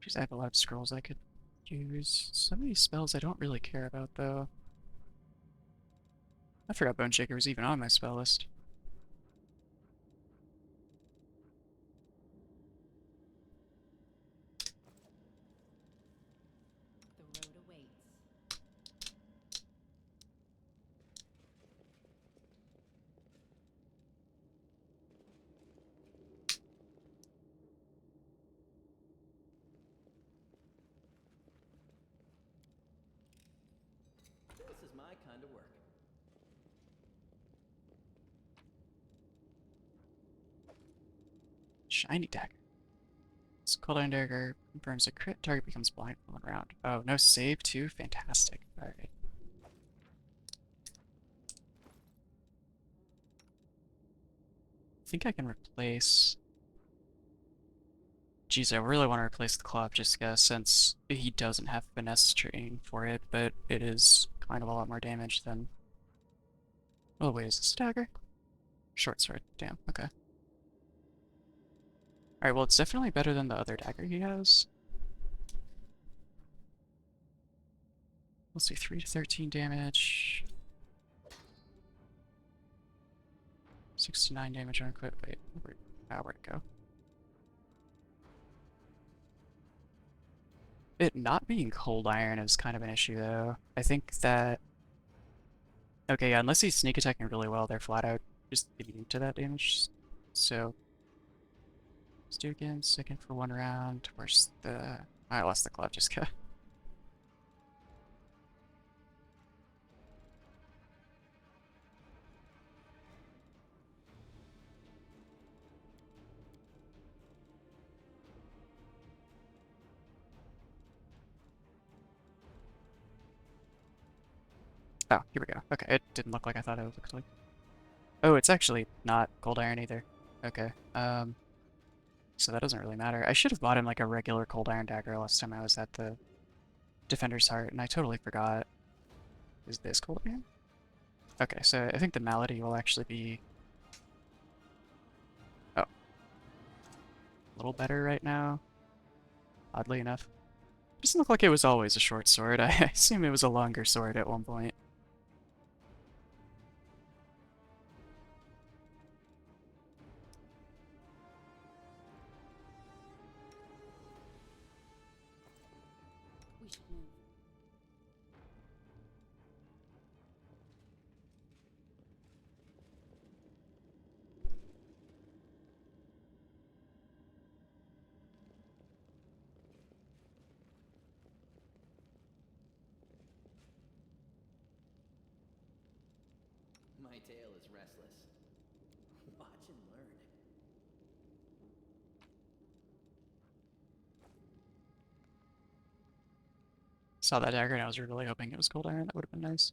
[SPEAKER 6] Jeez, I have a lot of scrolls I could use. Some of these spells I don't really care about, though. I forgot Bone Shaker was even on my spell list.
[SPEAKER 7] The road awaits.
[SPEAKER 1] This is my kind of work.
[SPEAKER 6] Shiny dagger. This cooldown dagger confirms a crit, target becomes blind for 1 round. Oh, no save too? Fantastic. Alright. I think I can replace... Geez, I really want to replace the Claw of Jiska since he doesn't have finesse training for it, but it is kind of a lot more damage than... Oh wait, is this a dagger? Short sword. Damn, okay. Alright, well it's definitely better than the other dagger he has. Let's see, 3 to 13 damage. 69 damage on equip. Wait, where'd it go? It not being cold iron is kind of an issue, though. I think that... Okay, yeah, unless he's sneak attacking really well, they're flat out just immune to that damage. So... Let's do it again, second for 1 round. Where's the... I lost the club, just go. Oh, here we go. Okay, it didn't look like I thought it looked like. Oh, it's actually not cold iron either. Okay, so that doesn't really matter. I should have bought him like a regular cold iron dagger last time I was at the Defender's Heart, and I totally forgot. Is this cold iron? Okay, so I think the malady will actually be... Oh. A little better right now. Oddly enough. Doesn't look like it was always a short sword. I assume it was a longer sword at one point.
[SPEAKER 7] We should move.
[SPEAKER 1] My tail is restless. Watch and learn.
[SPEAKER 6] Saw that dagger and I was really hoping it was cold iron. That would have been nice.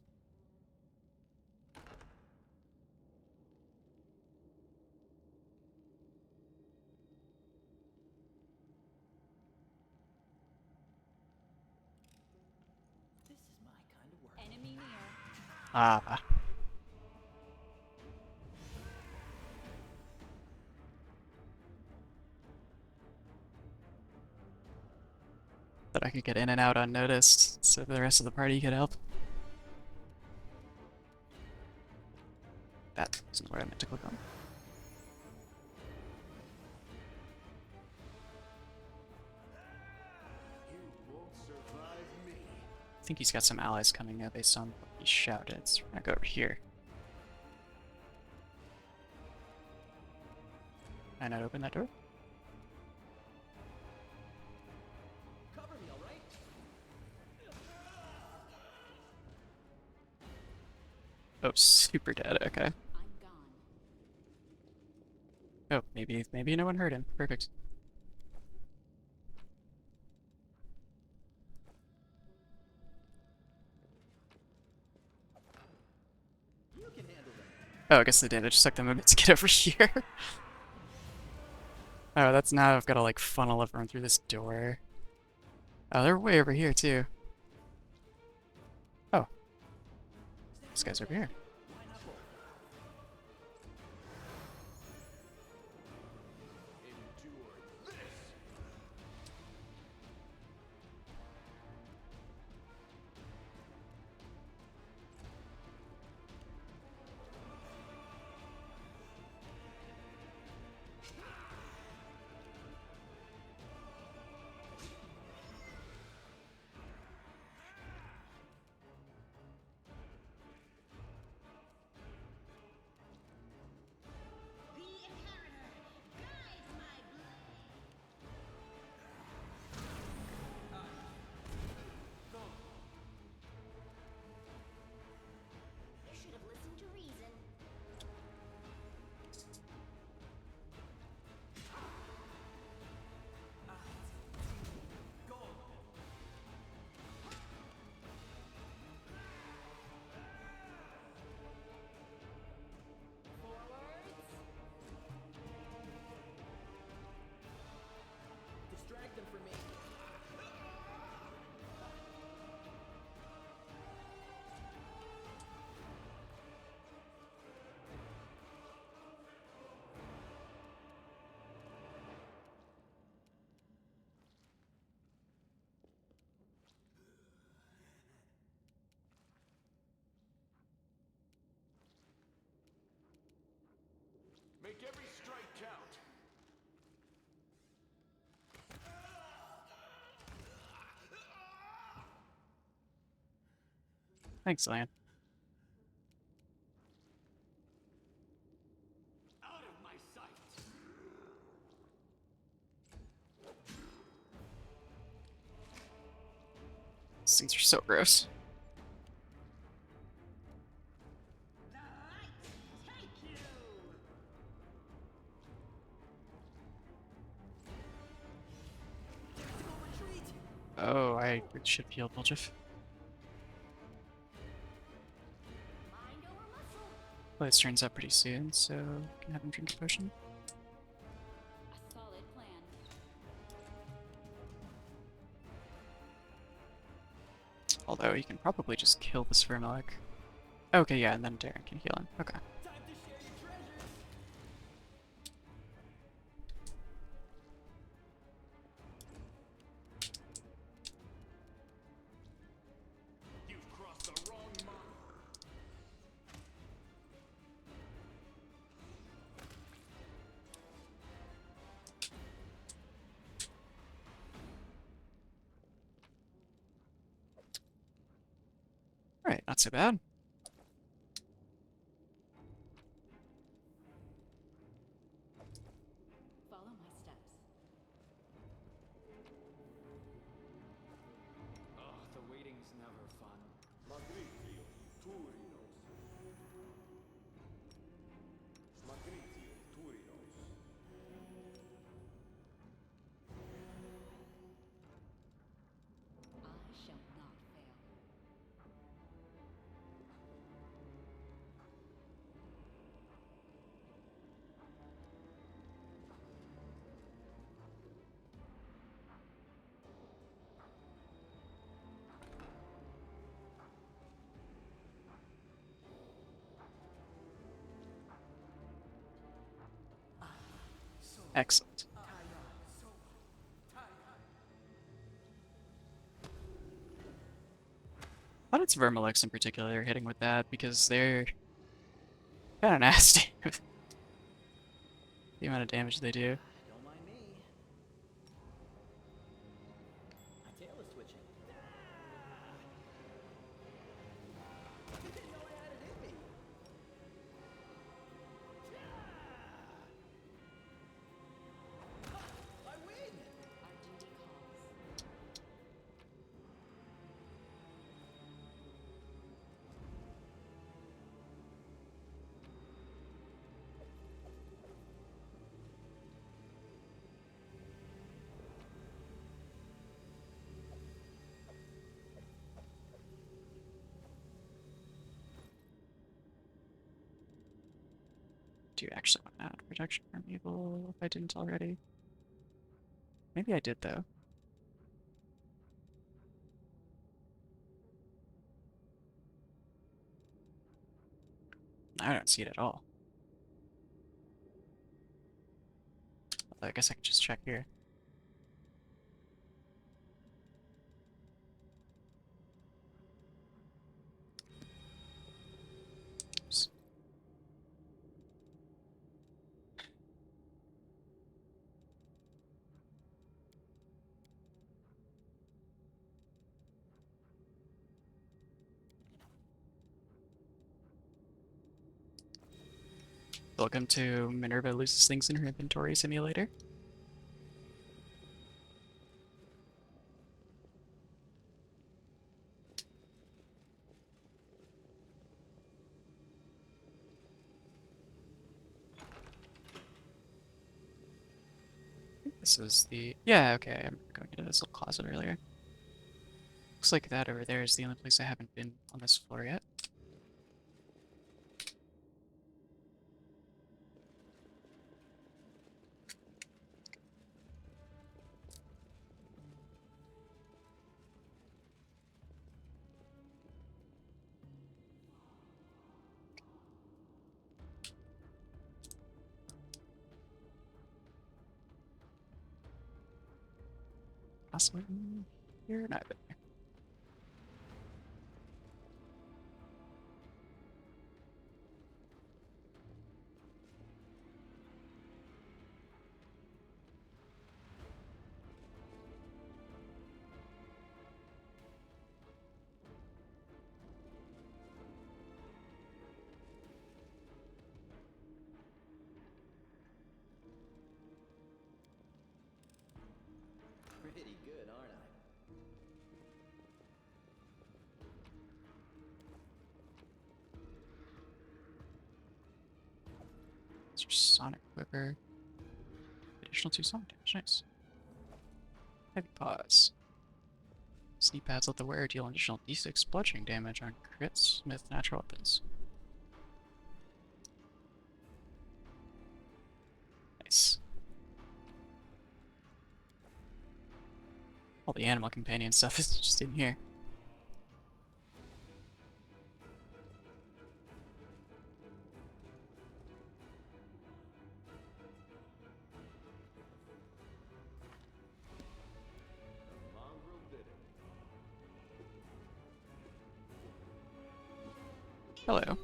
[SPEAKER 1] This is my kind of work.
[SPEAKER 7] Enemy near.
[SPEAKER 6] Ah. That I could get in and out unnoticed, so the rest of the party could help. That isn't where I meant to click on.
[SPEAKER 2] You won't survive me.
[SPEAKER 6] I think he's got some allies coming now based on what he shouted, so we're gonna go over here. Can I not open that door?
[SPEAKER 1] Cover me, all right?
[SPEAKER 6] Oh, super dead, okay.
[SPEAKER 7] I'm gone.
[SPEAKER 6] Oh, maybe no one heard him. Perfect.
[SPEAKER 1] You can handle them.
[SPEAKER 6] Oh, I guess they did. It just took them a bit to get over here. Oh, that's now I've got to like funnel everyone through this door. Oh, they're way over here too. Oh. This guy's over here.
[SPEAKER 1] Why not both?
[SPEAKER 2] Endure this.
[SPEAKER 6] Thanks, Lion.
[SPEAKER 2] Out of my sight.
[SPEAKER 6] These things are so gross.
[SPEAKER 8] The light take you.
[SPEAKER 6] Oh, I should have healed Muljif.
[SPEAKER 4] Mind over muscle.
[SPEAKER 6] Well, this turns out pretty soon, so can have him drink a potion.
[SPEAKER 7] A solid plan.
[SPEAKER 6] Although he can probably just kill this Vermilic. Okay, yeah, and then Darren can heal him. Okay.
[SPEAKER 1] Time to share your treasures.
[SPEAKER 2] You've crossed the wrong mark.
[SPEAKER 6] Alright, not so bad.
[SPEAKER 7] Follow my steps.
[SPEAKER 2] Oh, the waiting's never fun.
[SPEAKER 9] Magritio, Turinos. Magritio, Turinos.
[SPEAKER 7] I shall not fail.
[SPEAKER 6] Excellent. But it's Vermilix in particular hitting with that because they're kind of nasty with the amount of damage they do.
[SPEAKER 1] Don't mind me. My tail is twitching. Didn't know I had it in me. I win!
[SPEAKER 7] Our duty calls.
[SPEAKER 6] Do you actually want to add protection from evil if I didn't already? Maybe I did though. I don't see it at all. I guess I can just check here. Oops. Welcome to Minerva Loses Things in Her Inventory Simulator. This is the... Yeah, okay, I remember going into this little closet earlier. Looks like that over there is the only place I haven't been on this floor yet. Possibly here? No, I've been here. Sonic Quiver. Additional 2 sonic damage. Nice. Heavy Paws. Sneak pads let the wearer deal an additional d6 bludgeoning damage on crits with natural weapons. Nice. All the animal companion stuff is just in here.
[SPEAKER 9] The mongrel did it.
[SPEAKER 6] Hello.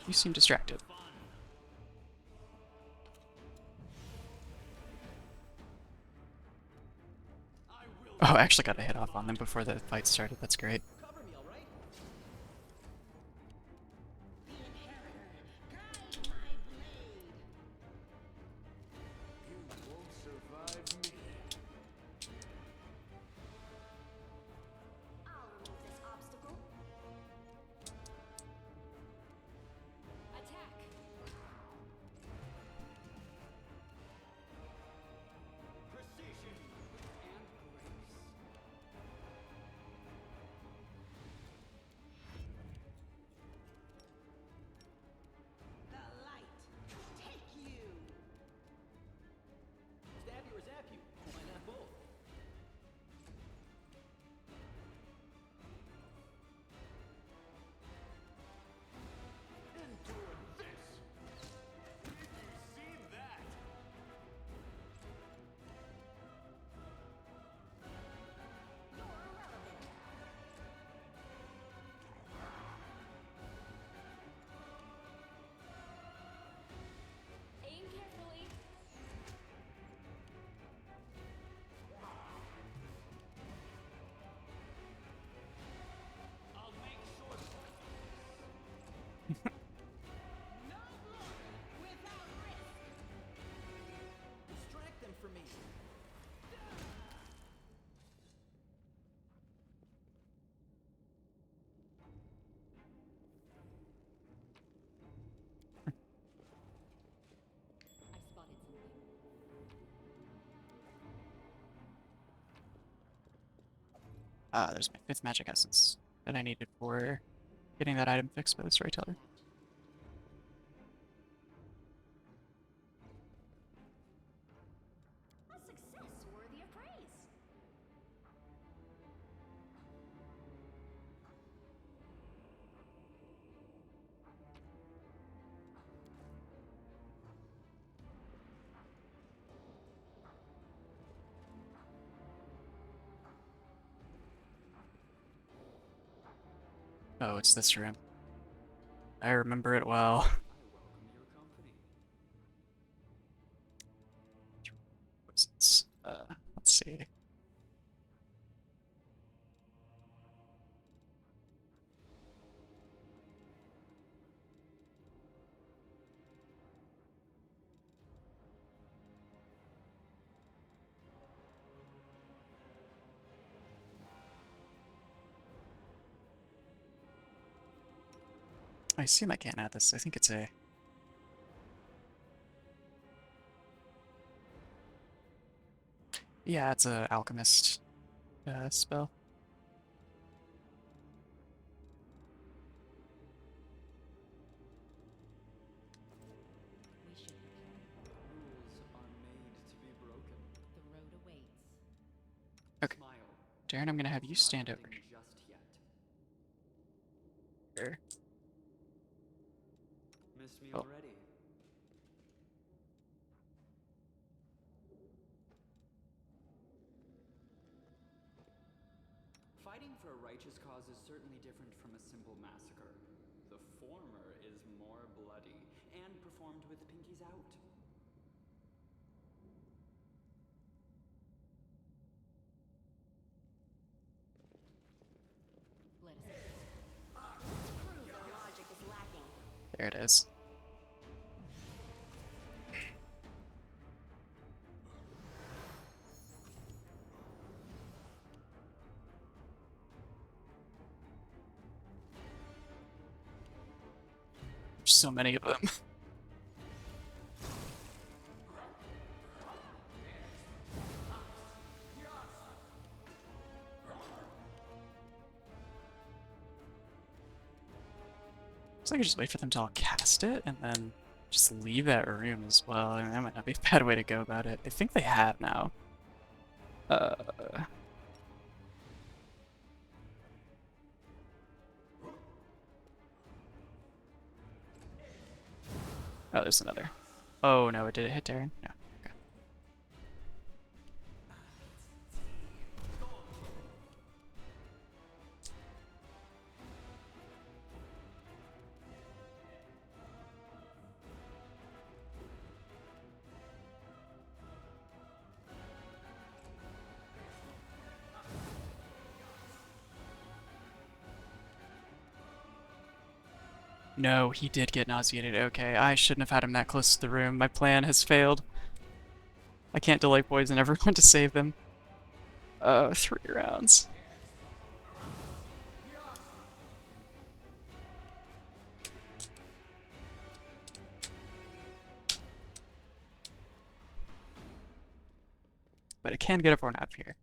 [SPEAKER 6] You seem distracted. Oh, I actually got a hit off on them before the fight started. That's great.
[SPEAKER 1] Cover me, all right?
[SPEAKER 8] The inheritor, guide my blade.
[SPEAKER 9] You won't survive me.
[SPEAKER 4] I'll remove this obstacle.
[SPEAKER 7] Attack!
[SPEAKER 5] Precision and grace.
[SPEAKER 8] The light, take you.
[SPEAKER 1] Stab you or zap you? Why not both?
[SPEAKER 9] Endure this. Did you see that?
[SPEAKER 8] You're irrelevant.
[SPEAKER 7] Aim carefully.
[SPEAKER 5] I'll make short work.
[SPEAKER 8] No glory without risk.
[SPEAKER 1] Distract them for me.
[SPEAKER 7] I spotted something.
[SPEAKER 6] Ah, there's my 5th magic essence that I needed for getting that item fixed by the storyteller.
[SPEAKER 4] A success worthy of praise.
[SPEAKER 6] Oh, it's this room. I remember it well.
[SPEAKER 5] I welcome your company.
[SPEAKER 6] What's this? Let's see. I assume I can't add this. I think it's a... Yeah, it's a alchemist spell.
[SPEAKER 7] We should prepare.
[SPEAKER 5] Rules are made to be broken.
[SPEAKER 7] The road awaits.
[SPEAKER 6] Okay.
[SPEAKER 5] Smile.
[SPEAKER 6] Darren, I'm gonna have you
[SPEAKER 5] Not
[SPEAKER 6] stand over
[SPEAKER 5] ending just yet.
[SPEAKER 6] here.
[SPEAKER 5] Miss me
[SPEAKER 6] Oh.
[SPEAKER 5] already? Fighting for a righteous cause is certainly different from a simple massacre. The former is more bloody and performed with pinkies out.
[SPEAKER 7] Let us
[SPEAKER 8] Prove the logic is lacking.
[SPEAKER 6] There it is. There's so many of them. I could just wait for them to all cast it and then just leave that room as well. I mean, that might not be a bad way to go about it. I think they have now. Uh. Oh, there's another. Oh no, did it hit Darren? No. Okay. No, he did get nauseated. Okay, I shouldn't have had him that close to the room. My plan has failed. I can't delay poison everyone to save them. 3 rounds. But I can get everyone out of here.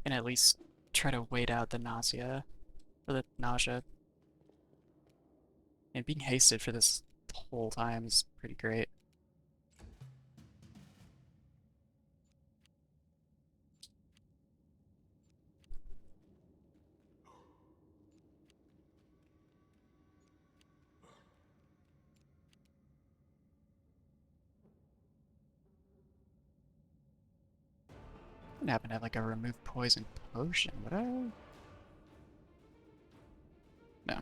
[SPEAKER 6] And at least try to wait out the nausea. Or the nausea. And being hasted for this whole time is pretty great. I wouldn't happen to have like a remove poison potion, would I? No.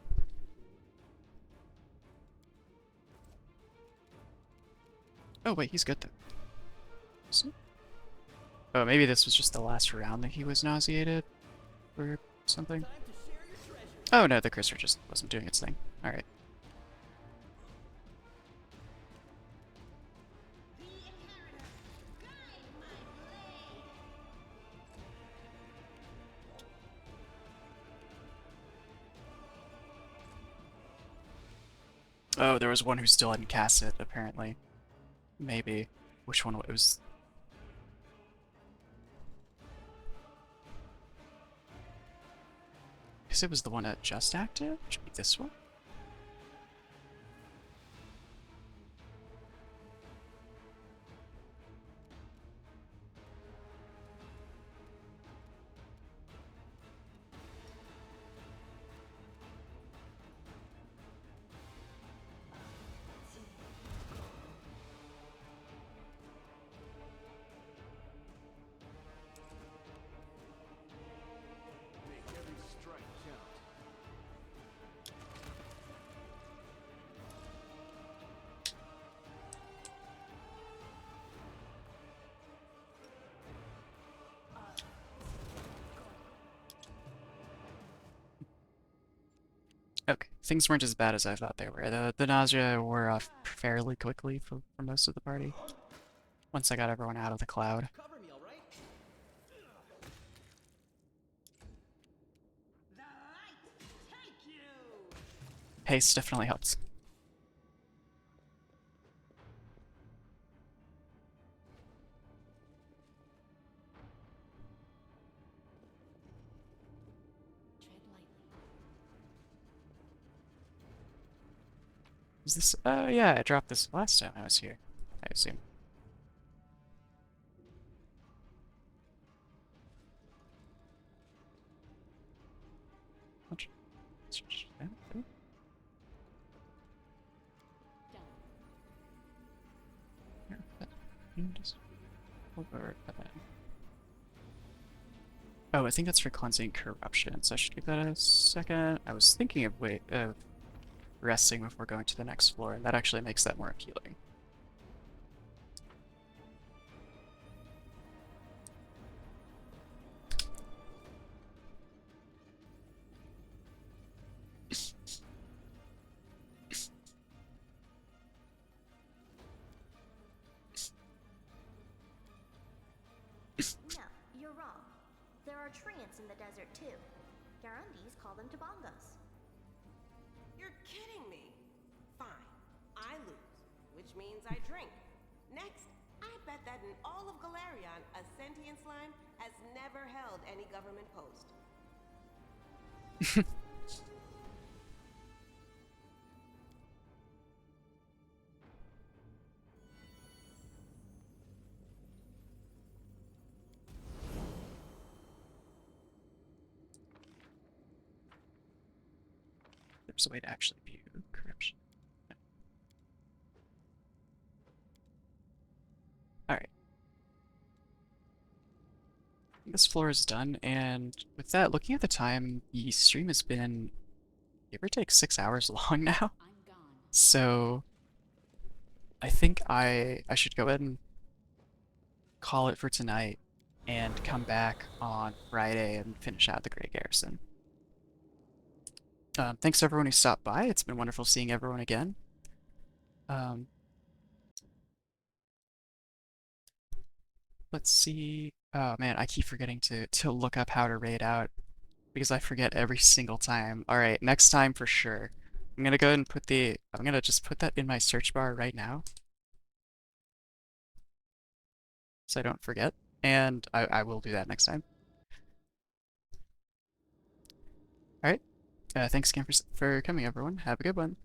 [SPEAKER 6] Oh wait, he's good though. Is he? Oh, maybe this was just the last round that he was nauseated? Or something? Oh no, the cursor just wasn't doing its thing. Alright.
[SPEAKER 8] The inheritor, guide my blade.
[SPEAKER 6] Oh, there was one who still hadn't cast it, apparently. Maybe. Which one it was? Because it was the one that just acted? Should be this one?
[SPEAKER 2] Make every strike count.
[SPEAKER 6] Okay, things weren't as bad as I thought they were. The nausea wore off fairly quickly for most of the party. Once I got everyone out of the cloud.
[SPEAKER 1] Cover me, all right?
[SPEAKER 8] The light take you.
[SPEAKER 6] Haste definitely helps.
[SPEAKER 7] Tread lightly.
[SPEAKER 6] Is this? Oh yeah, I dropped this last time I was here, I assume. Which-
[SPEAKER 7] Done.
[SPEAKER 6] Here, you just over that. Oh, I think that's for cleansing corruption, so I should give that a second. I was thinking of resting before going to the next floor, and that actually makes that more appealing.
[SPEAKER 3] No, you're wrong. There are treants in the desert too. Garundis call them tabongos.
[SPEAKER 8] You're kidding me. Fine, I lose, which means I drink. Next, I bet that in all of Galarion, a sentient slime has never held any government post.
[SPEAKER 6] There's a way to actually view corruption. Alright. This floor is done, and with that, looking at the time, the stream has been, give or take, 6 hours long now.
[SPEAKER 7] I'm gone.
[SPEAKER 6] So I think I should go ahead and call it for tonight and come back on Friday and finish out the Grey Garrison. Thanks to everyone who stopped by. It's been wonderful seeing everyone again. Let's see. Oh man, I keep forgetting to look up how to raid out because I forget every single time. All right, next time for sure. I'm gonna go ahead and I'm gonna just put that in my search bar right now so I don't forget, and I will do that next time. All right. Thanks again for coming, everyone. Have a good one.